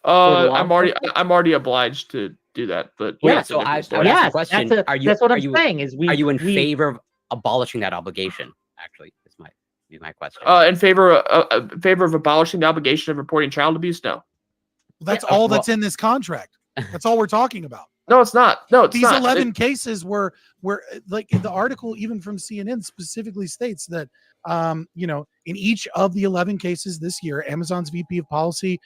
I'm already obliged to do that, but Well, that's a so different I story. would ask Yes, the question: that's what I'm saying. Is are you in we- favor of abolishing that obligation? Actually, is my question. In favor of abolishing the obligation of reporting child abuse? No. that's all that's in this contract. That's all we're talking about. No, it's not. No, it's These not. 11 cases were like the article even from CNN specifically states that in each of the 11 cases this year, Amazon's VP of policy,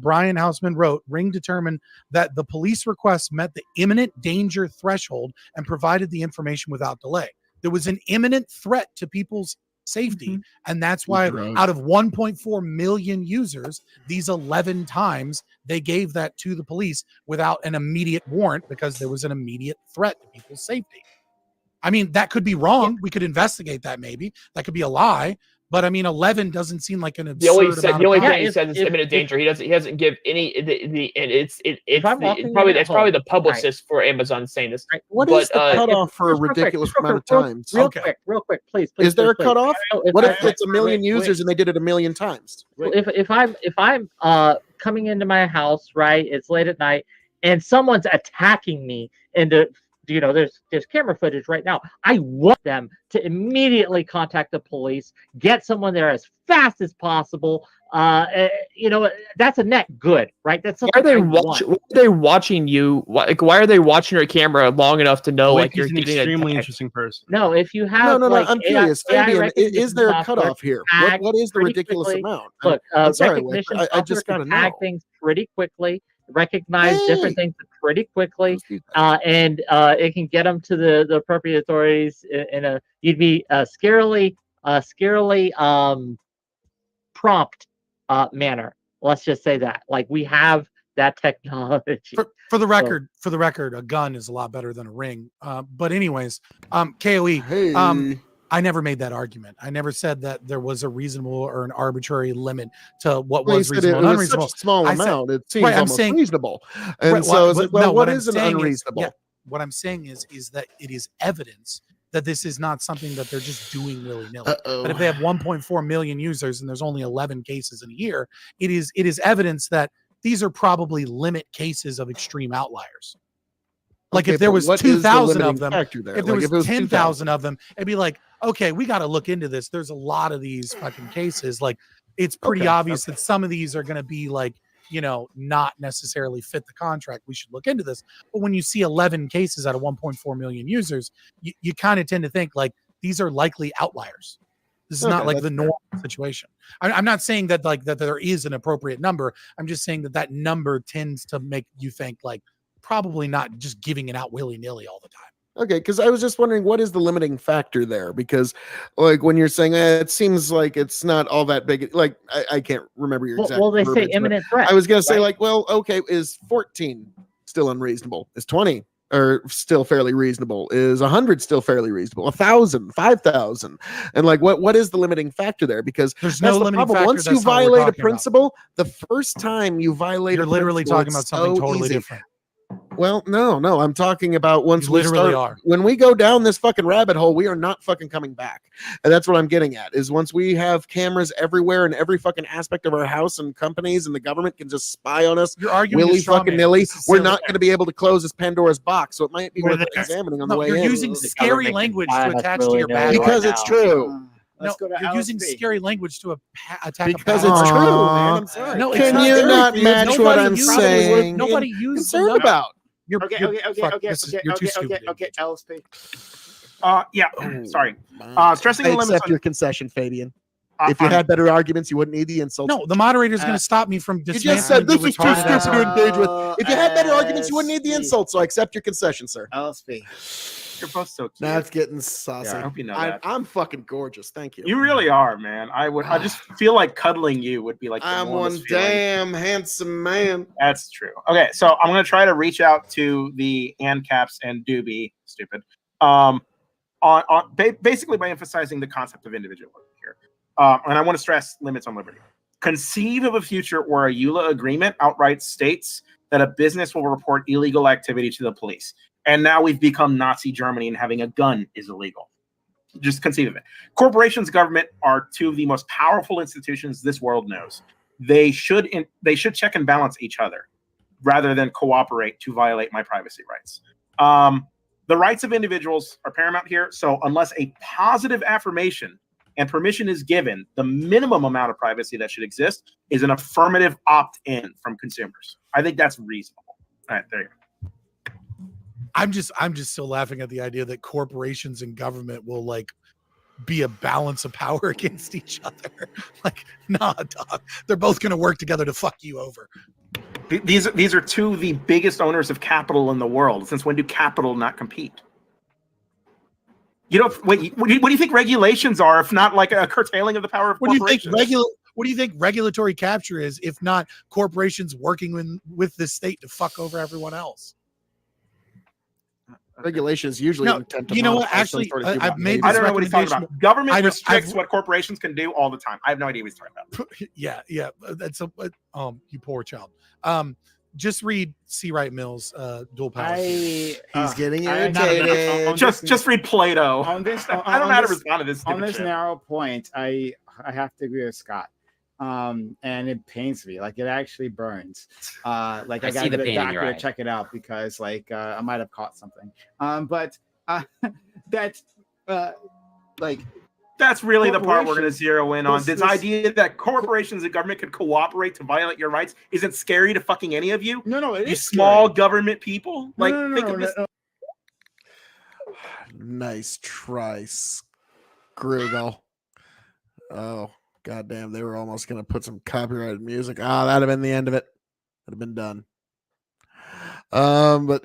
Brian Hausman, wrote, Ring determined that the police request met the imminent danger threshold and provided the information without delay. There was an imminent threat to people's safety, and that's why out of 1.4 million users, these 11 times they gave that to the police without an immediate warrant, because there was an immediate threat to people's safety. I mean, that could be wrong. We could investigate that. Maybe that could be a lie, but I mean, 11 doesn't seem like an absurd amount of the only time. thing he said is imminent danger. He doesn't give any it's probably the publicist for Amazon saying this. What is the cutoff for a ridiculous amount of times? Real quick, please. Is there a please. cutoff? If What I- if it's a million users and they did it a million times? If I'm coming into my house, right, it's late at night, and someone's attacking me, and there's camera footage right now, I want them to immediately contact the police, get someone there as fast as possible. That's a net good, right? That's Why are they watching you? Why are they watching your camera long enough to know Blake like you're is an getting extremely attacked? interesting person. No, if you have No. like, I'm curious, AI Fabian. Is there a recognition cutoff software here? tag What is the pretty ridiculous quickly. amount? Look, I'm sorry, Wick, recognition I software just can gotta tag know. things pretty quickly, recognize different things pretty quickly, and it can get them to the appropriate authorities you'd be scarily prompt manner. Let's just say that. Like, we have that technology. For the record, a gun is a lot better than a ring. But anyways, K.O.E. I never made that argument. I never said that there was a reasonable or an arbitrary limit to what was reasonable and unreasonable. Such a small I said- amount. It seems right, I'm almost saying- reasonable. And Right, so, it's like, well, what I'm is an saying unreasonable? what I'm saying is that it is evidence that this is not something that they're just doing willy-nilly. Uh-oh. But if they have 1.4 million users and there's only 11 cases in a year, it is evidence that these are probably limit cases of extreme outliers. Like, Okay, if there but was what is the 2,000 of limiting them, factor there? if there Like, was if it was 10,000 of them, it'd be like, okay, we got to look into this. There's a lot of these fucking cases. Like, it's pretty obvious that some of these are going to be like, not necessarily fit the contract. We should look into this. But when you see 11 cases out of 1.4 million users, you kind of tend to think like these are likely outliers. This is not like the normal situation. I'm not saying that that there is an appropriate number. I'm just saying that number tends to make you think like probably not just giving it out willy-nilly all the time. Okay, because I was just wondering what is the limiting factor there? Because like when you're saying it seems like it's not all that big. Like I can't remember your exact. Well, they say verbiage, but imminent threat. I was gonna say right? like, well, okay, is 14 still unreasonable? Is 20 or still fairly reasonable? Is 100 still fairly reasonable? 1,000, 5,000, and like what is the limiting factor there? Because there's no limiting problem. factor. Once you violate a principle, the first time you violate, you're literally talking about something totally different. Well, no, I'm talking about once we literally start, when we go down this fucking rabbit hole, we are not fucking coming back. And that's what I'm getting at is once we have cameras everywhere in every fucking aspect of our house and companies and the government can just spy on us, willy fucking nilly, we're not going to be able to close this Pandora's box. So it might be worth examining on the way you're in. using scary language to attach to your badge. Because it's true. No, you're using scary language to attack because a it's badge. true, man. I'm sorry. No, Can you not match what I'm saying? Nobody used concerned about. Okay, LSP. Sorry. Stressing I the limits. accept your concession, Fabian. If you had better arguments, you wouldn't need the insults. No, the moderator is going to stop me from You dismantling. just said this is too retarded stupid to engage with. If you had better arguments, you wouldn't need the insults. So I accept your concession, sir. LSP. You're both so cute. Now it's getting saucy. Yeah, I hope you know that. I'm fucking gorgeous. Thank you. You really are, man. I just feel like cuddling you would be like. I'm one damn handsome man. That's true. Okay, so I'm gonna try to reach out to the ANCAPs and Doobie. Stupid. Basically by emphasizing the concept of individual here, and I want to stress limits on liberty. Conceive of a future where a EULA agreement outright states that a business will report illegal activity to the police. And now we've become Nazi Germany and having a gun is illegal. Just conceive of it. Corporations, government are two of the most powerful institutions this world knows. They should check and balance each other rather than cooperate to violate my privacy rights. The rights of individuals are paramount here. So unless a positive affirmation and permission is given, the minimum amount of privacy that should exist is an affirmative opt-in from consumers. I think that's reasonable. All right, there you go. I'm just still laughing at the idea that corporations and government will like be a balance of power against each other. Like, nah, dog. They're both going to work together to fuck you over. These are two of the biggest owners of capital in the world. Since when do capital not compete? You know, what do you think regulations are if not like a curtailing of the power of corporations? What do you think regulatory capture is if not corporations working with the state to fuck over everyone else? Regulations usually intent to you know what? modify some Actually, sort of I've made. I don't know what he's talking about. Government restricts I've, what corporations can do all the time. I have no idea what he's talking about. Yeah. That's you poor child. Just read C. Wright Mills' Dual Powers. He's getting irritated. Just read Plato. On this, I don't know how to respond to this. On this narrow point, I have to agree with Scott. And it pains me, like it actually burns. Like I got to go back to check it out because like I might have caught something. But that's like that's really the part we're going to zero in on. This idea that corporations and government could cooperate to violate your rights isn't scary to fucking any of you. No, it you is small scary. Government people. Like think of this. Nice try, Grugel. Oh. God damn, they were almost going to put some copyrighted music. That'd have been the end of it. That'd have been done. But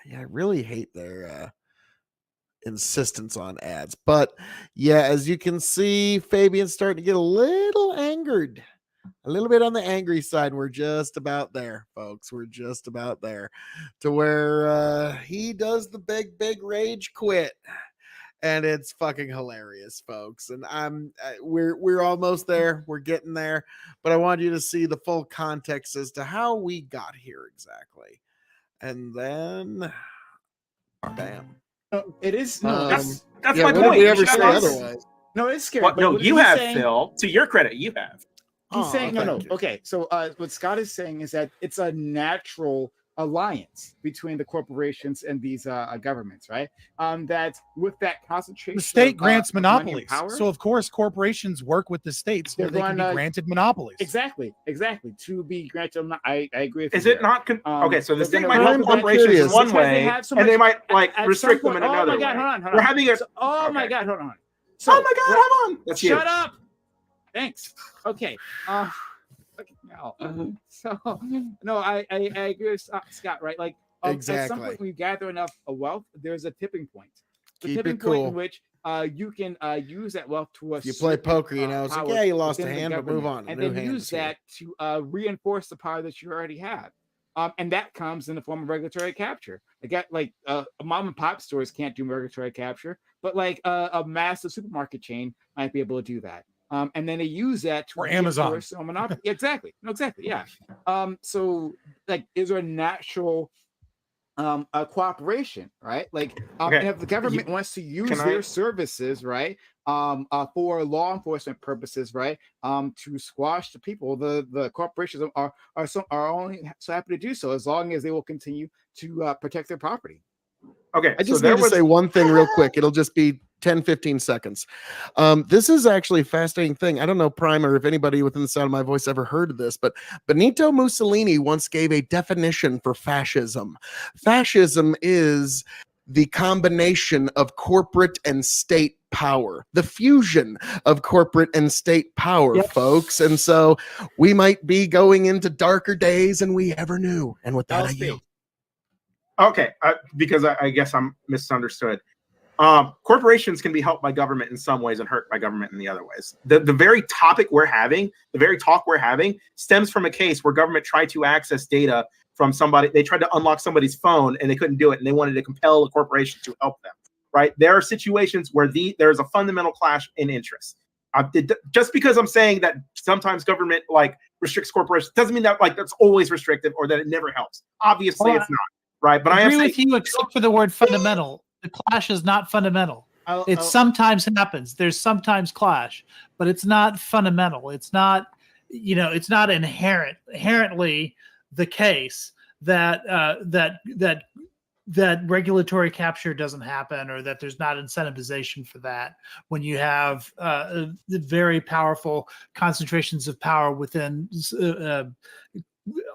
yeah, I really hate their insistence on ads. But yeah, as you can see, Fabian's starting to get a little angered. A little bit on the angry side. We're just about there, folks. We're just about there to where he does the big rage quit. And it's fucking hilarious, folks. And we're almost there. We're getting there. But I want you to see the full context as to how we got here exactly. And then, damn. No, it is. No, that's yeah, my point. point. We ever say otherwise? No, it's scary. What, no, you have, Phil. To your credit, you have. He's saying no. Okay, so what Scott is saying is that it's a natural alliance between the corporations and these governments, right? That with that concentration, The state grants of money and monopolies, power, so of course corporations work with the states so they're they can be going to- granted monopolies. exactly to be granted. I agree with Is you it there. not okay? So the they're state gonna might work help with corporations curious. in one because they way, have so and they much- might like at restrict some them in point- another Oh my God, way. hold on. We're having a. Oh my okay. God, hold on. Oh my God, hold on. That's you. Shut up. Thanks. Okay. Okay, no. So no, I agree with Scott, right? Like at some Exactly. point when you gather enough wealth, there's a tipping point. The Keep it tipping point cool. in which you can use that wealth to If you play poker, you know, it's like, power yeah, you lost a within the hand, but move government, on. and New then hand use is here. that to reinforce the power that you already have. And that comes in the form of regulatory capture. Mom and pop stores can't do regulatory capture, but like a massive supermarket chain might be able to do that. And then they use that to Or Amazon. reinforce a monopoly. Exactly. No, exactly. Yeah. So like, is there a natural a cooperation, right? Like, Okay. and if the government wants to use Can their I- services, right, for law enforcement purposes, right, to squash the people, the corporations are only so happy to do so as long as they will continue to protect their property. Okay, I just need to say one thing real quick. It'll just be 10, 15 seconds. This is actually a fascinating thing. I don't know, Prime, or if anybody within the sound of my voice ever heard of this, but Benito Mussolini once gave a definition for fascism. Fascism is the combination of corporate and state power, the fusion of corporate and state power, folks. And so we might be going into darker days than we ever knew. And with that, I yield. Okay, because I guess I'm misunderstood. Corporations can be helped by government in some ways and hurt by government in the other ways. The very topic we're having, the very talk we're having, stems from a case where government tried to access data from somebody. They tried to unlock somebody's phone and they couldn't do it, and they wanted to compel a corporation to help them. Right? There are situations where there's a fundamental clash in interests. Just because I'm saying that sometimes government like restricts corporations doesn't mean that like that's always restrictive or that it never helps. Obviously, it's not. Right, but I I am agree saying, with you, except for the word fundamental. The clash is not fundamental. It sometimes happens. There's sometimes clash, but it's not fundamental. It's not, it's not inherently the case that that regulatory capture doesn't happen, or that there's not incentivization for that when you have the very powerful concentrations of power within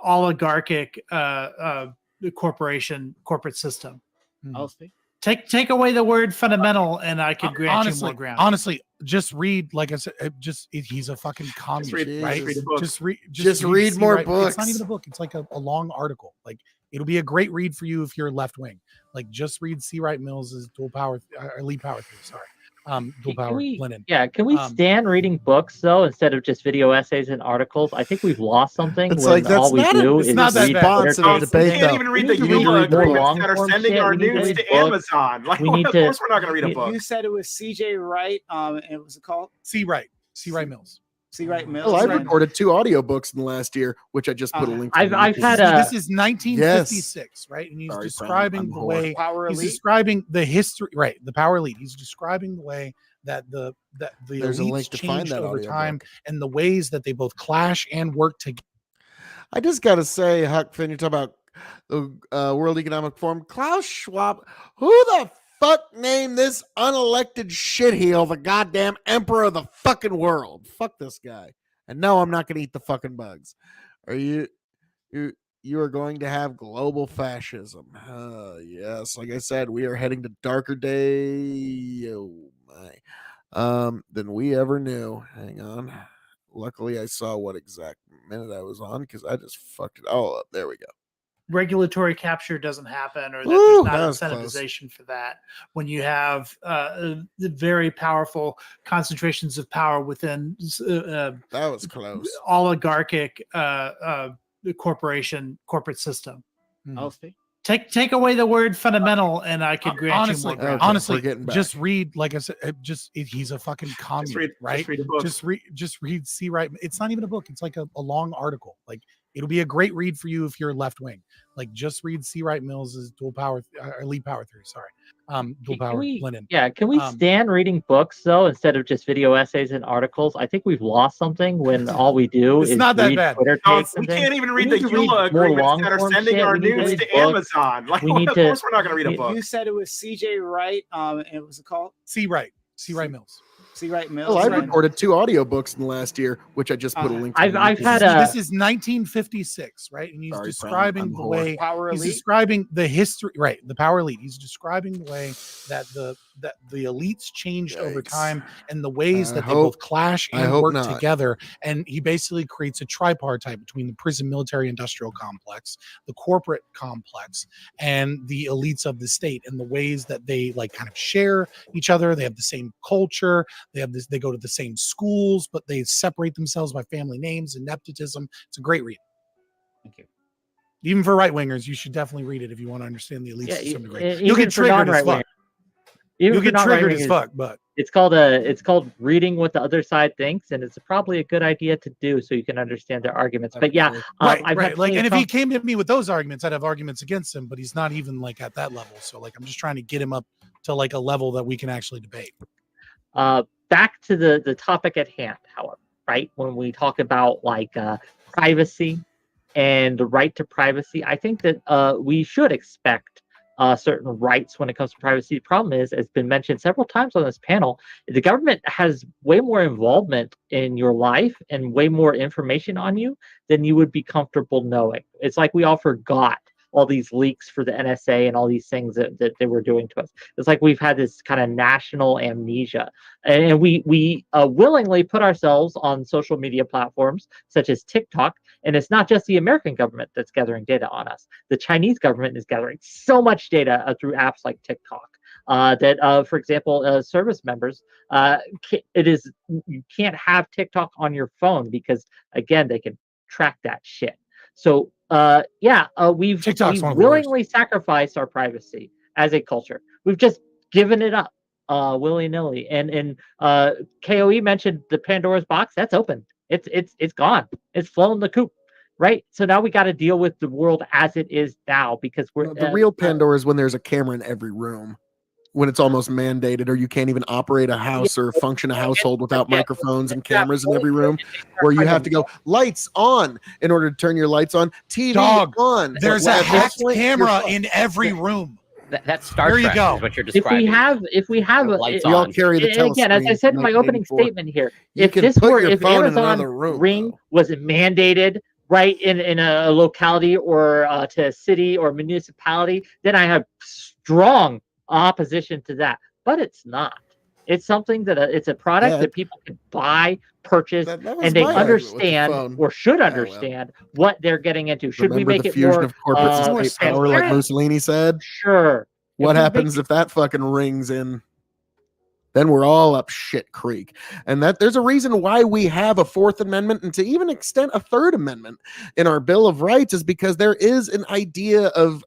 oligarchic corporate system. I'll speak. Take away the word fundamental, and I could grant you more ground. Honestly, just read. Like I said, he's a fucking communist, right? Just read more Right. books. It's not even a book. It's like a long article. Like it'll be a great read for you if you're left wing. Like just read C. Wright Mills's Dual Power, Elite Power Theory. Sorry, Dual Power Lenin. Yeah, can we stand reading books though instead of just video essays and articles? I think we've lost something It's when like, that's all we not do it's is not that read bad. their It's debate, we can't even read the ULA agreements that are sending our news to Amazon. Like, we need of to- course, we're not going to read a book. You said it was C.J. Wright, and was it called C. Wright Mills. C. Wright Mills. Oh, I've and- recorded 2 audiobooks in the last year, which I just put a link to. I've had This is 1956, right? And he's Sorry, describing I'm the a way Power he's Elite? describing the history, right? The Power Elite. He's describing the way that the There's a elites link to find changed that over audiobook. time, and the ways that they both clash and work together. I just got to say, Huck Finn, you talk about the World Economic Forum. Klaus Schwab, who the fuck named this unelected shitheel the goddamn emperor of the fucking world? Fuck this guy. And no, I'm not going to eat the fucking bugs. Are you are going to have global fascism. Yes, like I said, we are heading to darker days. Oh my. Than we ever knew. Hang on. Luckily, I saw what exact minute I was on because I just fucked it all up. There we go. Regulatory capture doesn't happen, or that Ooh, there's that not was close. incentivization for that when you have the very powerful concentrations of power within That was close. oligarchic corporate system. I'll speak. Take away the word fundamental, and I could grant honestly, you more ground. honestly, getting back. just read. Like I said, he's a fucking communist, right? Just read C. Wright. It's not even a book. It's like a long article. Like it'll be a great read for you if you're left wing. Like just read C. Wright Mills's Dual Power, Elite Power Theory. Sorry, dual Can power we, linen. yeah, can we stand reading books though instead of just video essays and articles? I think we've lost something when all we do It's is not that read bad. Twitter No, takes we and things. can't even We read the need to read EULA more agreements long that are form sending shit. our We need to news read to books. Amazon. Like, We need of to. course we're not going to read a book. You said it was C.J. Wright. And it was called C. Wright Mills. C. Wright Mills. Well, I've and- recorded 2 audiobooks in the last year, which I just put a link to. This is 1956, right? And he's Sorry, describing I'm the whore. way Power he's Elite? describing the history, right? The Power Elite. He's describing the way that the elites changed over time and the ways that they both clash and work together. And he basically creates a tripartite between the prison military industrial complex, the corporate complex, and the elites of the state, and the ways that they like kind of share each other. They have the same culture. They have this. They go to the same schools, but they separate themselves by family names and nepotism. It's a great read. Thank you. Even for right wingers, you should definitely read it if you want to understand the elites to some degree. Even You'll get for triggered as non-right-wingers. fuck. Even You'll for get triggered as non-right-wingers, fuck, but it's called reading what the other side thinks, and it's probably a good idea to do so you can understand their arguments. But yeah, right. I've had Like, plenty and of if he came to me with those arguments, I'd have arguments against him. But he's not even like at that level. So like, I'm just trying to get him up to like a level that we can actually debate. Back to the topic at hand, however, right? When we talk about like privacy and the right to privacy, I think that we should expect certain rights when it comes to privacy. The problem is, as been mentioned several times on this panel, the government has way more involvement in your life and way more information on you than you would be comfortable knowing. It's like we all forgot all these leaks for the NSA and all these things that they were doing to us. It's like we've had this kind of national amnesia, and we willingly put ourselves on social media platforms such as TikTok. And it's not just the American government that's gathering data on us. The Chinese government is gathering so much data through apps like TikTok that, for example, service members, you can't have TikTok on your phone because, again, they can track that shit. So, we've willingly sacrificed our privacy as a culture. We've just given it up willy-nilly. And K.O.E. mentioned the Pandora's box. That's open. It's gone. It's flown the coop, right? So now we got to deal with the world as it is now because we're the real Pandora is when there's a camera in every room, when it's almost mandated, or you can't even operate a house or function a household without microphones and cameras in every room, where you have to go lights on in order to turn your lights on, TV on. There's a hacked camera in every room. That's Star There you Trek go. is what you're describing. If we have, lights we all on. carry the and again, as I said in my opening 1984. statement here, You if can this put were, your if phone in Amazon another room, Ring was mandated right in a locality or to a city or municipality, then I have strong opposition to that. But it's not. It's something that it's a product that people can buy, purchase, That was and they my argument with the understand phone. or should understand what they're getting into. Should we Remember make the it fusion more of corporate and state power, like transparent? Mussolini said? Sure. What If we happens if that fucking rings in? Then we're all up shit creek. And that there's a reason why we have a Fourth Amendment, and to even extent a Third Amendment in our Bill of Rights, is because there is an idea of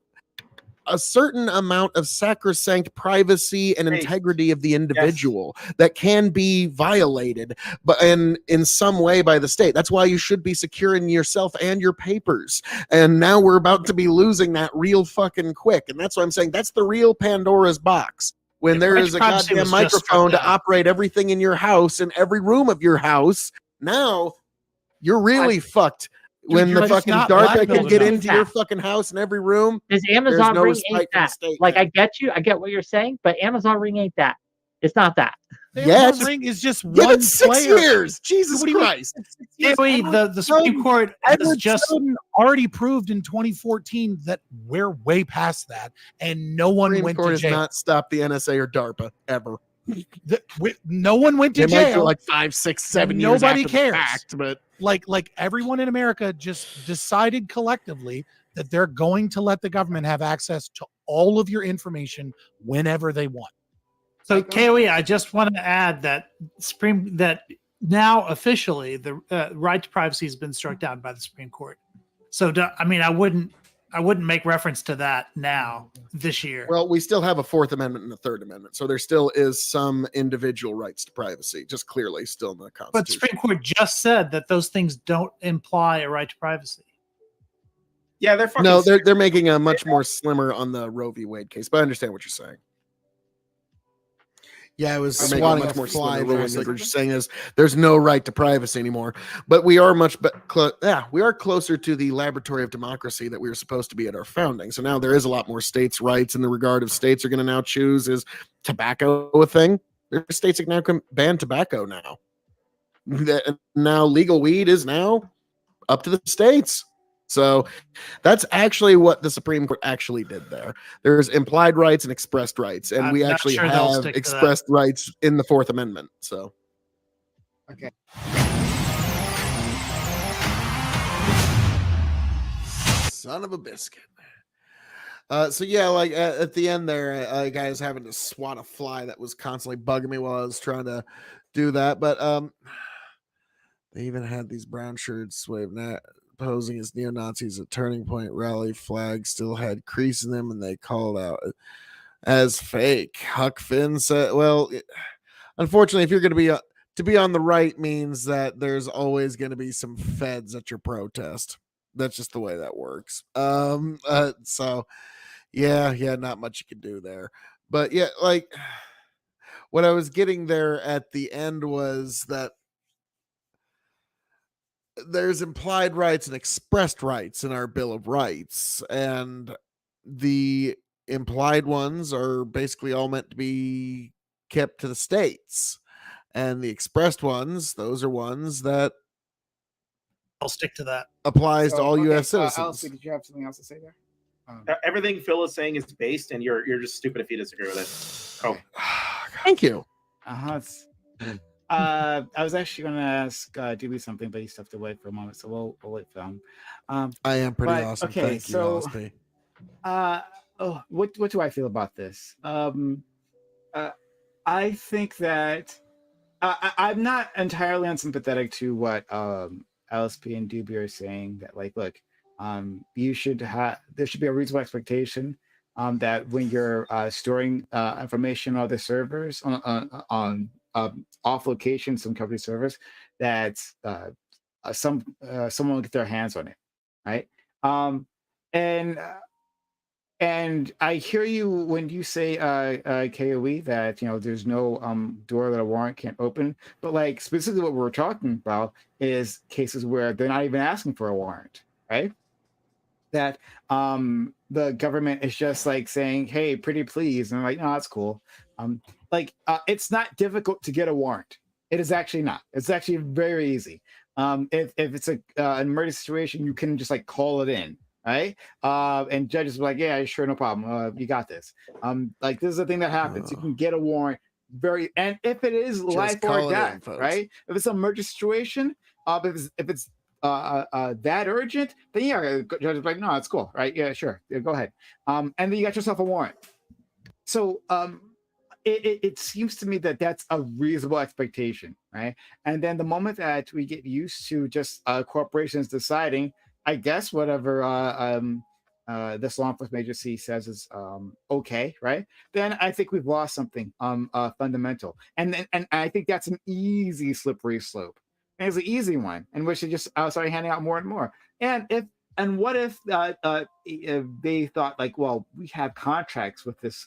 a certain amount of sacrosanct privacy and integrity of the individual that can be violated, but in some way by the state. That's why you should be securing yourself and your papers. And now we're about to be losing that real fucking quick. And that's why I'm saying that's the real Pandora's box. When there is a goddamn microphone to operate everything in your house, in every room of your house, now you're really fucked. When the fucking DARPA can get into your fucking house in every room, Does Amazon Ring ain't that? Like, I get you, I get what you're saying, but Amazon Ring ain't that. It's not that. Amazon Ring is just Give one it 6 player. years. Jesus What do you mean? Christ. The Supreme Court has Edward just Snowden already proved in 2014 that we're way past that, and no one Supreme went Court to has jail. not stopped the NSA or DARPA ever. No one went to They might go jail. like 5, 6, 7 years Nobody after cares. the fact, but like everyone in America just decided collectively that they're going to let the government have access to all of your information whenever they want. So K.O.E., I just want to add that now officially the right to privacy has been struck down by the Supreme Court. So I wouldn't make reference to that now this year. well, we still have a Fourth Amendment and a Third Amendment, so there still is some individual rights to privacy, just clearly still in the Constitution. But the Supreme Court just said that those things don't imply a right to privacy. Yeah, they're fucking No, they're making a much more slimmer on the Roe v. Wade case, but I understand what you're saying. Yeah, I was Or make it swatting much a more fly slender for a ruling. second. What you're saying is there's no right to privacy anymore. But we are we are closer to the laboratory of democracy that we were supposed to be at our founding. So now there is a lot more states' rights in the regard of states are going to now choose is tobacco a thing. There's states that now can ban tobacco now. Now legal weed is now up to the states. So that's actually what the Supreme Court actually did there. There's implied rights and expressed rights, and I'm we not actually sure they'll have stick to that. expressed rights in the Fourth Amendment. So, Okay. son of a biscuit. So yeah, like at the end there, I was having to swat a fly that was constantly bugging me while I was trying to do that. But they even had these brown shirts posing as neo-Nazis at Turning Point rally. Flags still had crease in them, and they called out as fake. Huck Finn said, "Well, unfortunately, if you're going to be on the right, means that there's always going to be some feds at your protest. That's just the way that works." So yeah, not much you can do there. But yeah, like what I was getting there at the end was that there's implied rights and expressed rights in our Bill of Rights, and the implied ones are basically all meant to be kept to the states, and the expressed ones, those are ones that I'll stick to that. applies to all U.S. citizens. Elsie, did you have something else to say there? Everything Phil is saying is based, and you're just stupid if you disagree with it. Oh, thank you. I was actually going to ask Doobie something, but he stepped away for a moment, so we'll wait for him. I am pretty awesome. Okay, Thank you, so LSP. what do I feel about this? I think that I'm not entirely unsympathetic to what LSP and Doobie are saying. That like, look, you should have there should be a reasonable expectation that when you're storing information on other servers on off location, some company servers, that someone will get their hands on it, right? And I hear you when you say K.O.E. that there's no door that a warrant can't open, but like specifically what we're talking about is cases where they're not even asking for a warrant, right? That the government is just like saying, "Hey, pretty please," and I'm like, "No, that's cool." It's not difficult to get a warrant. It is actually not. It's actually very easy. If it's an emergency situation, you can just like call it in, right? And judges are like, "Yeah, sure, no problem. You got this." This is the thing that happens. You can get a warrant and if it is life or death, right? If it's an emergency situation, if it's that urgent, then yeah, judge is like, "No, it's cool, right? Yeah, sure, yeah, go ahead." And then you got yourself a warrant. So it seems to me that that's a reasonable expectation, right? And then the moment that we get used to just corporations deciding, I guess whatever this law enforcement agency says is okay, right? Then I think we've lost something fundamental, and I think that's an easy slippery slope. And it's an easy one in which they just started handing out more and more. And what if they thought like, well, we have contracts with this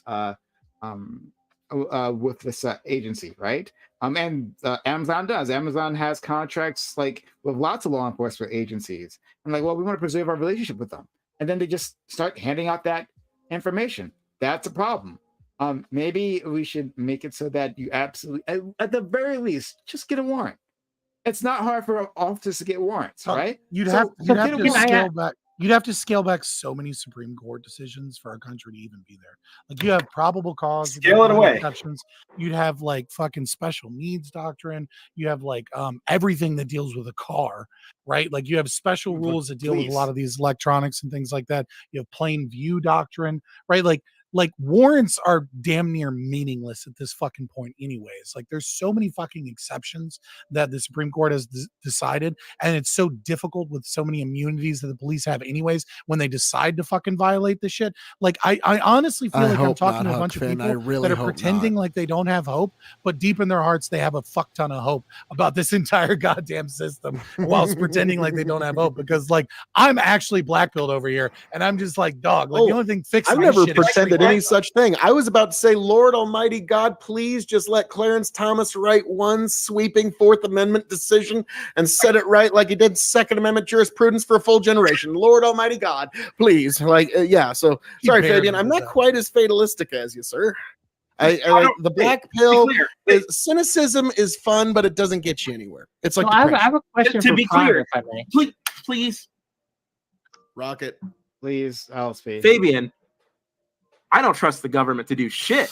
agency, right? And Amazon does. Amazon has contracts like with lots of law enforcement agencies. And like, well, we want to preserve our relationship with them. And then they just start handing out that information. That's a problem. Maybe we should make it so that you absolutely, at the very least, just get a warrant. It's not hard for officers to get warrants, right? You'd have to scale back so many Supreme Court decisions for our country to even be there. Like you have probable cause, scale it away. Exceptions. You'd have like fucking special needs doctrine. You have like everything that deals with a car, right? Like you have special rules that deal with a lot of these electronics and things like that. You have plain view doctrine, right? Like warrants are damn near meaningless at this fucking point anyways. Like there's so many fucking exceptions that the Supreme Court has decided, and it's so difficult with so many immunities that the police have anyways when they decide to fucking violate the shit. Like I honestly feel like I'm talking to a bunch of people that are pretending like they don't have hope, but deep in their hearts they have a fuck ton of hope about this entire goddamn system whilst pretending like they don't have hope, because like I'm actually black pilled over here and I'm just like, dog, like the only thing fixing I've never shit pretended any such thing. I was about to say, Lord Almighty God, please just let Clarence Thomas write one sweeping Fourth Amendment decision and set it right like he did Second Amendment jurisprudence for a full generation. Lord Almighty God, please. Yeah, so sorry, Fabian, I'm not quite as fatalistic as you, sir. The black pill cynicism is fun, but it doesn't get you anywhere. It's like I have a question to for be Prime, clear, if I may. please, Rocket, please, LSP. Fabian, I don't trust the government to do shit.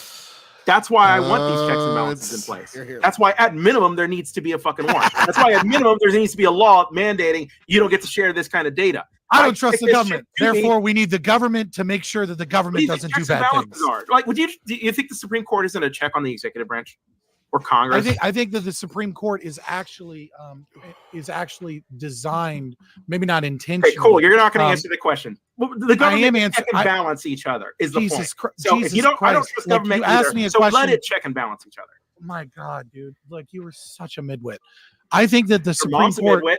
That's why I want these checks and balances in place. That's why, at minimum, there needs to be a fucking warrant. That's why, at minimum, there needs to be a law mandating you don't get to share this kind of data. I don't trust the government. Therefore, we need the government to make sure that the government doesn't do bad things. Like, do you think the Supreme Court isn't a check on the executive branch or Congress? I think that the Supreme Court is actually designed, maybe not intentionally. Okay, cool. You're not going to answer the question. The government check and balance each other is the Jesus point. So if you don't, I don't trust government you asked either. me a So question, let it check and balance each other. My God, dude! Like, you were such a midwit. I think that the Your Supreme mom's a Court. midwit.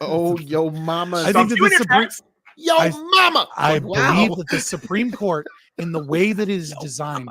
Oh, yo, mama! I think that the Supreme. Yo, mama! I believe that the Supreme Court, in the way that it is designed,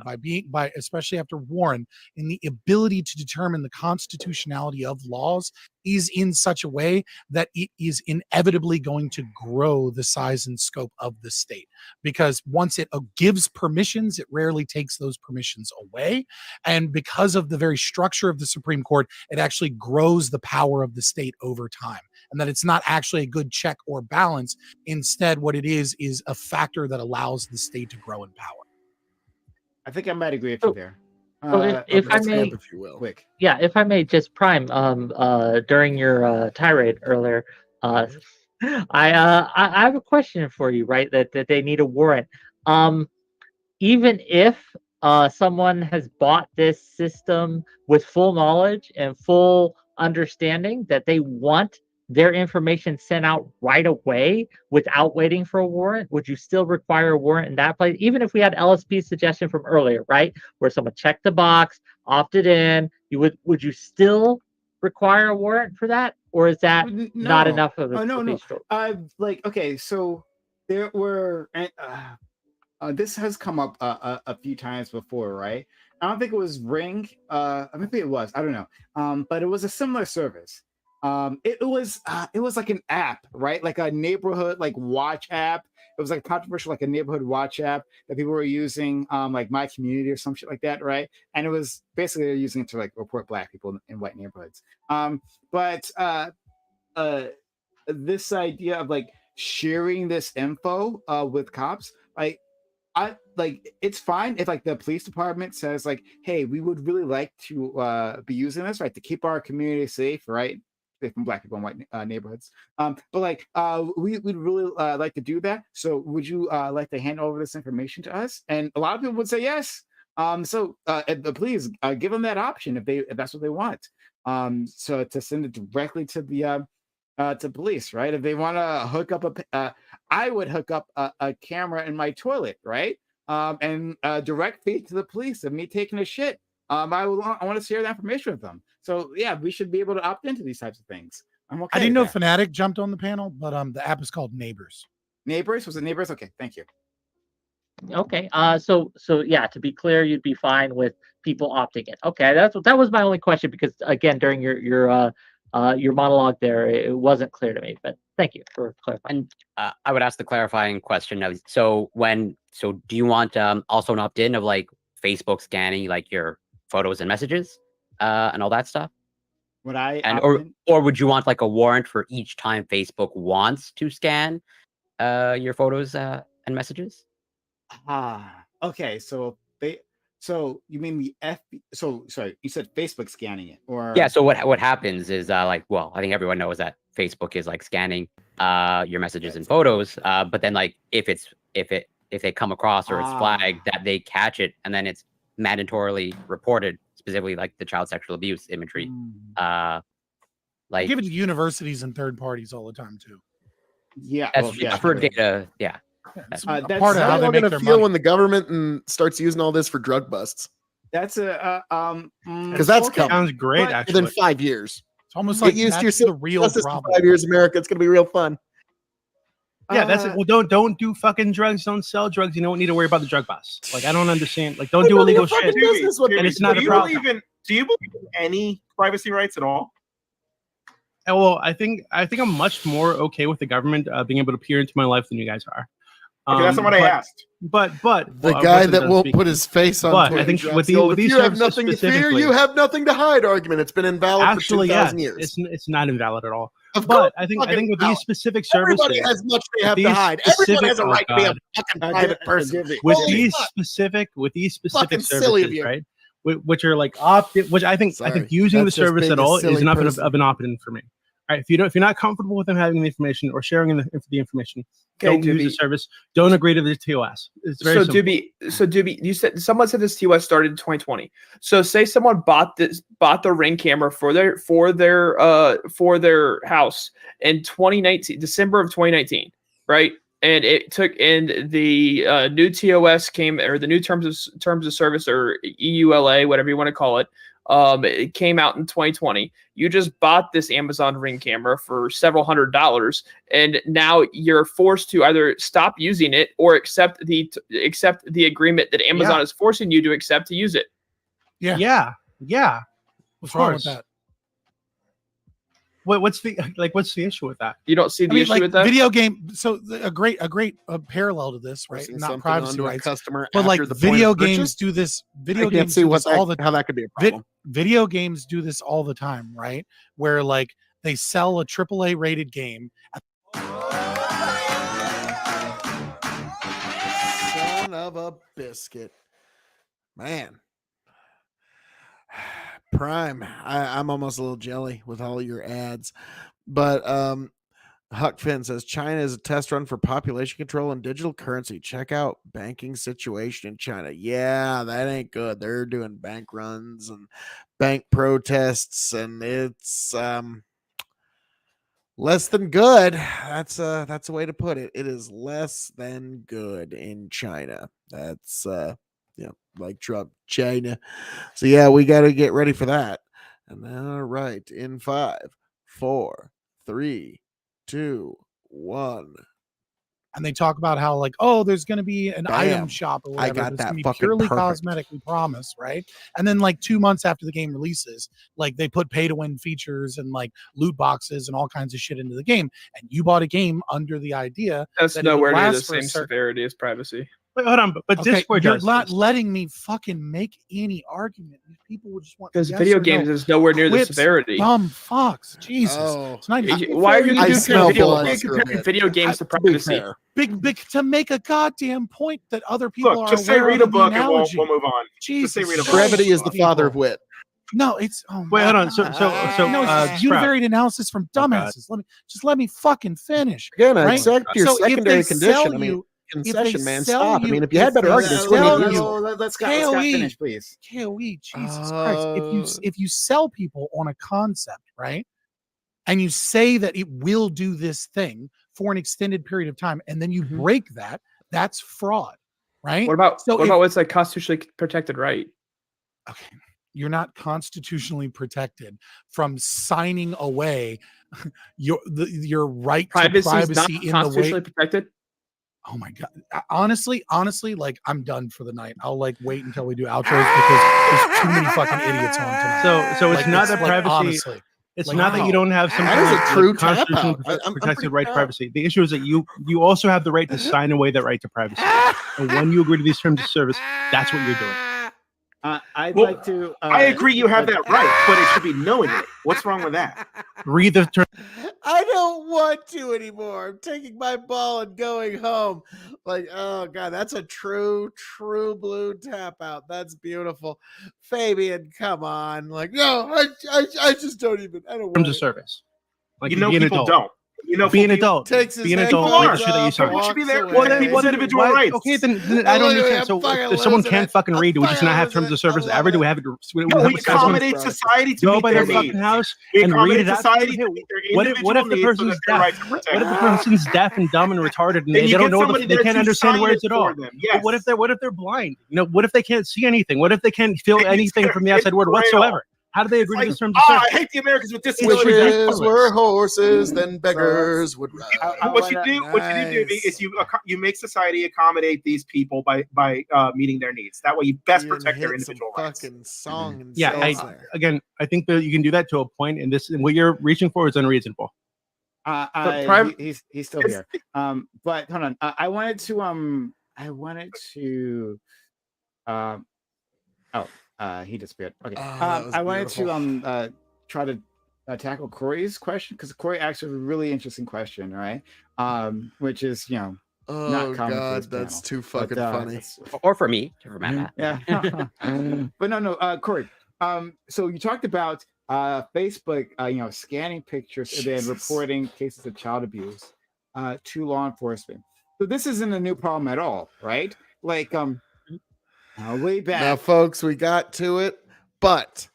by especially after Warren, in the ability to determine the constitutionality of laws, is in such a way that it is inevitably going to grow the size and scope of the state. Because once it gives permissions, it rarely takes those permissions away. And because of the very structure of the Supreme Court, it actually grows the power of the state over time. And that it's not actually a good check or balance. Instead, what it is a factor that allows the state to grow in power. I think I might agree with you there. If I may, if you will. Quick. Yeah, if I may, just Prime. During your tirade earlier, I have a question for you. Right, that they need a warrant. Even if someone has bought this system with full knowledge and full understanding that they want their information sent out right away without waiting for a warrant, would you still require a warrant in that place? Even if we had LSP's suggestion from earlier, right, where someone checked the box, opted in, would you still require a warrant for that, or is that not enough of a no. Okay, so there were this has come up a few times before, right? I don't think it was Ring, maybe it was, I don't know, but it was a similar service. It was like an app, right? Like a neighborhood watch app. It was like controversial, like a neighborhood watch app that people were using, like My Community or some shit like that, right? And it was basically they're using it to like report black people in white neighborhoods. But this idea of like sharing this info with cops, it's fine if like the police department says like, hey, we would really like to be using this, right, to keep our community safe, right? From black people in white neighborhoods. But like, we'd really like to do that. So would you like to hand over this information to us? And a lot of people would say yes. So please give them that option if that's what they want. So to send it directly to the to police, right? If they want to hook up I would hook up a camera in my toilet, right? And direct feed to the police of me taking a shit. I want to share that information with them. So yeah, we should be able to opt into these types of things. I'm okay. I didn't know Fanatic jumped on the panel, but the app is called Neighbors. Neighbors? Was it Neighbors? Okay, thank you. Okay. So yeah, to be clear, you'd be fine with people opting in. Okay, that was my only question, because again, during your monologue there, it wasn't clear to me. But thank you for clarifying. And I would ask the clarifying question now. So do you want also an opt-in of like Facebook scanning like your photos and messages and all that stuff? Would I or would you want like a warrant for each time Facebook wants to scan your photos and messages? Okay, so you mean the sorry, you said Facebook scanning it, or yeah. So what happens is I think everyone knows that Facebook is like scanning your messages and photos, but then like if they come across or it's flagged, that they catch it and then it's mandatorily reported, specifically like the child sexual abuse imagery. Like give it to universities and third parties all the time too. Yeah, that's for data. Yeah. That's part of how they make their money. When the government starts using all this for drug busts. That's because that's coming. Sounds great. Actually, within 5 years, it's almost like used that's the real problem. 5 years, America. It's going to be real fun. Yeah, that's it. Well, don't do fucking drugs. Don't sell drugs. You don't need to worry about the drug bust. Like, I don't understand. Like, don't do illegal shit. And it's not a problem. Do you believe in any privacy rights at all? Well, I think I'm much more okay with the government being able to peer into my life than you guys are. Okay, that's not what I asked. But the guy that won't put his face on Twitter. I think with if these you have nothing to fear, you have nothing to hide. Argument. It's been invalid for 2,000 years. It's not invalid at all. But I think with these specific services, everybody has much they have to hide. Everyone has a right to be a fucking private person. With these specific services, right? Which are like which I think using the service at all is enough of an opt-in for me. All right, if you're not comfortable with them having the information or sharing the information, don't use the service. Don't agree to the TOS. It's very simple. Doobie, you said someone said this TOS started in 2020. So say someone bought the Ring camera for their house in 2019, December of 2019, right? And the new TOS came, or the new terms of service, or EULA, whatever you want to call it. It came out in 2020. You just bought this Amazon Ring camera for several $100s, and now you're forced to either stop using it or accept the agreement that Amazon is forcing you to accept to use it. Yeah. What's wrong with that? What's the issue with that? You don't see the issue with that? Video game. So a great parallel to this, right? Not privacy rights, customer, but like video games do this. Video games do this all the how that could be a problem. Video games do this all the time, right? Where like they sell a AAA rated game. Son of a biscuit, man. Prime, I'm almost a little jelly with all your ads, but Huck Finn says China is a test run for population control and digital currency. Check out banking situation in China. Yeah, that ain't good. They're doing bank runs and bank protests, and it's less than good. That's a way to put it. It is less than good in China. That's like Trump, China. So yeah, we got to get ready for that. And all right, in 5, 4, 3, 2, 1. And they talk about how like, oh, there's going to be an item shop or whatever. I got that be fucking purely perfect. cosmetic, we promise, right? And then like 2 months after the game releases, like they put pay to win features and like loot boxes and all kinds of shit into the game. And you bought a game under the idea that's that nowhere near the same severity as privacy. Wait, hold on, but okay, Discord you're does not this. letting me fucking make any argument. People would just want because video games is nowhere near the severity. Dumb fucks, Jesus! Why are you comparing video games to privacy? Big to make a goddamn point that other people are just say aware read of a the book and we'll analogy. move on. Jesus, just say read a book. Brevity is the father of wit. No, it's wait, hold on. So no, it's univariate analysis from dumbasses. Let me fucking finish. Again, right? accept your So secondary if they condition. sell I mean, you, concession, man. sell Stop. I you- mean, if you had better they arguments, sell wouldn't you- you? Let's Scott finish, please. K.O.E. Jesus Christ! If you sell people on a concept, right, and you say that it will do this thing for an extended period of time, and then you break that, that's fraud, right? What about what's like constitutionally protected right? Okay, you're not constitutionally protected from signing away your right to privacy not in the way. constitutionally protected. Oh my god! Honestly, like I'm done for the night. I'll like wait until we do outros because there's too many fucking idiots on tonight. So it's Like, not that like, privacy. honestly. It's Like, not that you don't have some That kind is of a true constitutionally tap out. I'm protected pretty right to proud. privacy. The issue is that you also have the right to sign away that right to privacy. And when you agree to these terms of service, that's what you're doing. I'd like to. I agree you have that right, but it should be knowingly. What's wrong with that? Read the term. I don't want to anymore. I'm taking my ball and going home. Like, oh god, that's a true blue tap out. That's beautiful. Fabian, come on. Like, no, I just don't even. I don't want Terms of it. service. Like, You know be an people adult. don't. You know, Be an people- adult. Takes his Be an adult. headphones Read the shit that you off, sign. What should be there? walks What away. people's individual Why- rights? Okay, then I don't understand. So if someone can't fucking read, do we just not have terms of service ever? Do we have it? No, we accommodate society to go meet by their their fucking needs. house We and read accommodate it out. society Hey, to meet their what if individual the needs so person's that their deaf? rights are protected. What if the person's deaf and dumb and retarded and Then they you don't get know somebody they there can't to understand sign words it at all? for them. But what if they're blind? You know, what if they can't see anything? What if they can't feel It's anything their- from the outside it's world braille. whatsoever? How do they agree to Like, this terms of I service? hate the Americans with disabilities. Witches were horses, then beggars would ride. What you do, Doobie, is you make society accommodate these people by meeting their needs. That way, you best protect their individual rights. Fucking song and Yeah, I think that you can do that to a point, and what you're reaching for is unreasonable. He's still here. But hold on. I wanted to he disappeared. Okay. I wanted to try to tackle Corey's question, because Corey asked a really interesting question, right? Which is, not Oh common for this God, that's panel. too fucking funny. Or for me, for Matt. Yeah. But no, Corey. So you talked about Facebook, scanning pictures and then reporting cases of child abuse to law enforcement. So this isn't a new problem at all, right? Like, way back. Now, folks, we got to it, but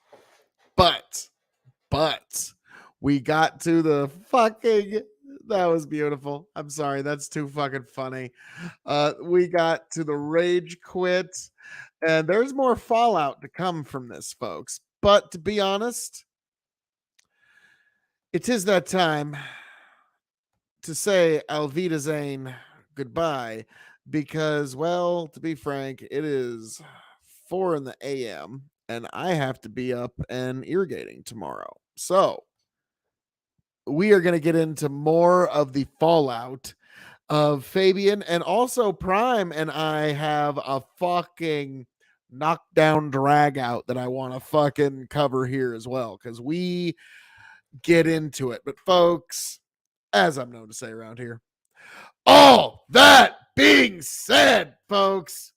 we got to the fucking. That was beautiful. I'm sorry, that's too fucking funny. We got to the rage quit, and there's more fallout to come from this, folks. But to be honest, it is that time to say Alvida Zane goodbye, because, well, to be frank, it is 4 a.m. and I have to be up and irrigating tomorrow. So we are going to get into more of the fallout of Fabian, and also Prime and I have a fucking knockdown drag out that I want to fucking cover here as well, because we get into it. But folks, as I'm known to say around here, all that being said, folks,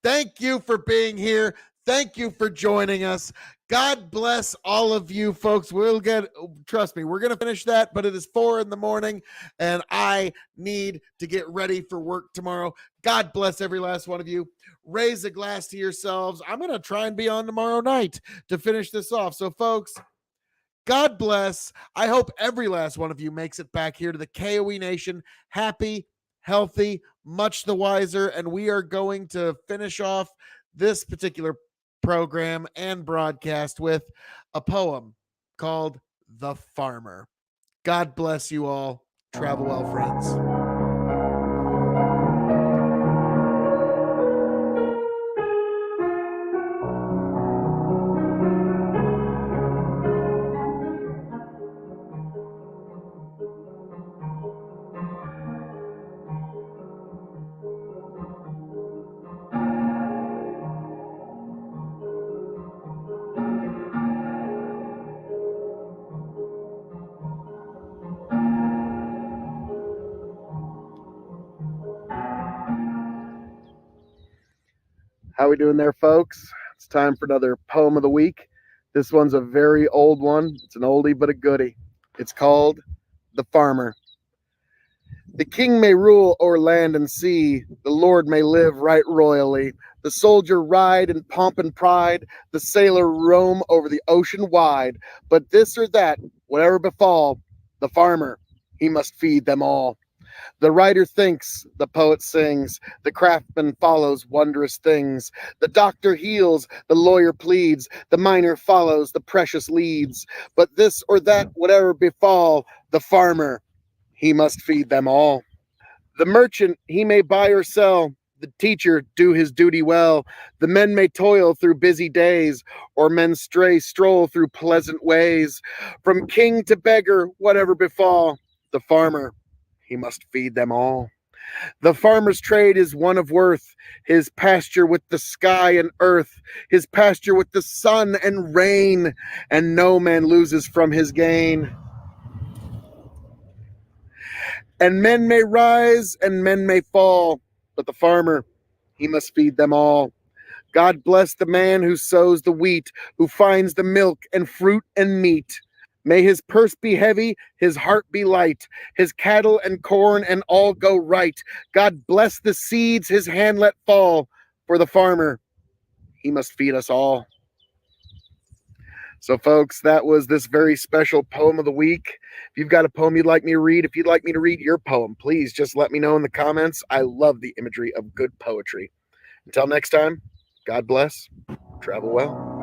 thank you for being here. Thank you for joining us. God bless all of you, folks. Trust me, we're going to finish that, but it is 4 a.m. and I need to get ready for work tomorrow. God bless every last one of you. Raise a glass to yourselves. I'm going to try and be on tomorrow night to finish this off. So, folks, God bless. I hope every last one of you makes it back here to the K.O.E. Nation happy, healthy, much the wiser, and we are going to finish off this particular program and broadcast with a poem called The Farmer. God bless you all. Travel well, friends. How we doing there, folks? It's time for another poem of the week. This one's a very old one. It's an oldie but a goodie. It's called The Farmer. The king may rule o'er land and sea. The lord may live right royally. The soldier ride in pomp and pride. The sailor roam over the ocean wide. But this or that, whatever befall, the farmer, he must feed them all. The writer thinks, the poet sings, the craftsman follows wondrous things. The doctor heals, the lawyer pleads, the miner follows, the precious leads. But this or that, whatever befall, the farmer, he must feed them all. The merchant, he may buy or sell. The teacher do his duty well. The men may toil through busy days, or men stroll through pleasant ways. From king to beggar, whatever befall, the farmer, he must feed them all. The farmer's trade is one of worth, his pasture with the sky and earth, his pasture with the sun and rain, and no man loses from his gain. And men may rise and men may fall, but the farmer, he must feed them all. God bless the man who sows the wheat, who finds the milk and fruit and meat. May his purse be heavy, his heart be light, his cattle and corn and all go right. God bless the seeds his hand let fall, for the farmer, he must feed us all. So, folks, that was this very special poem of the week. If you've got a poem you'd like me to read, if you'd like me to read your poem, please just let me know in the comments. I love the imagery of good poetry. Until next time, God bless. Travel well.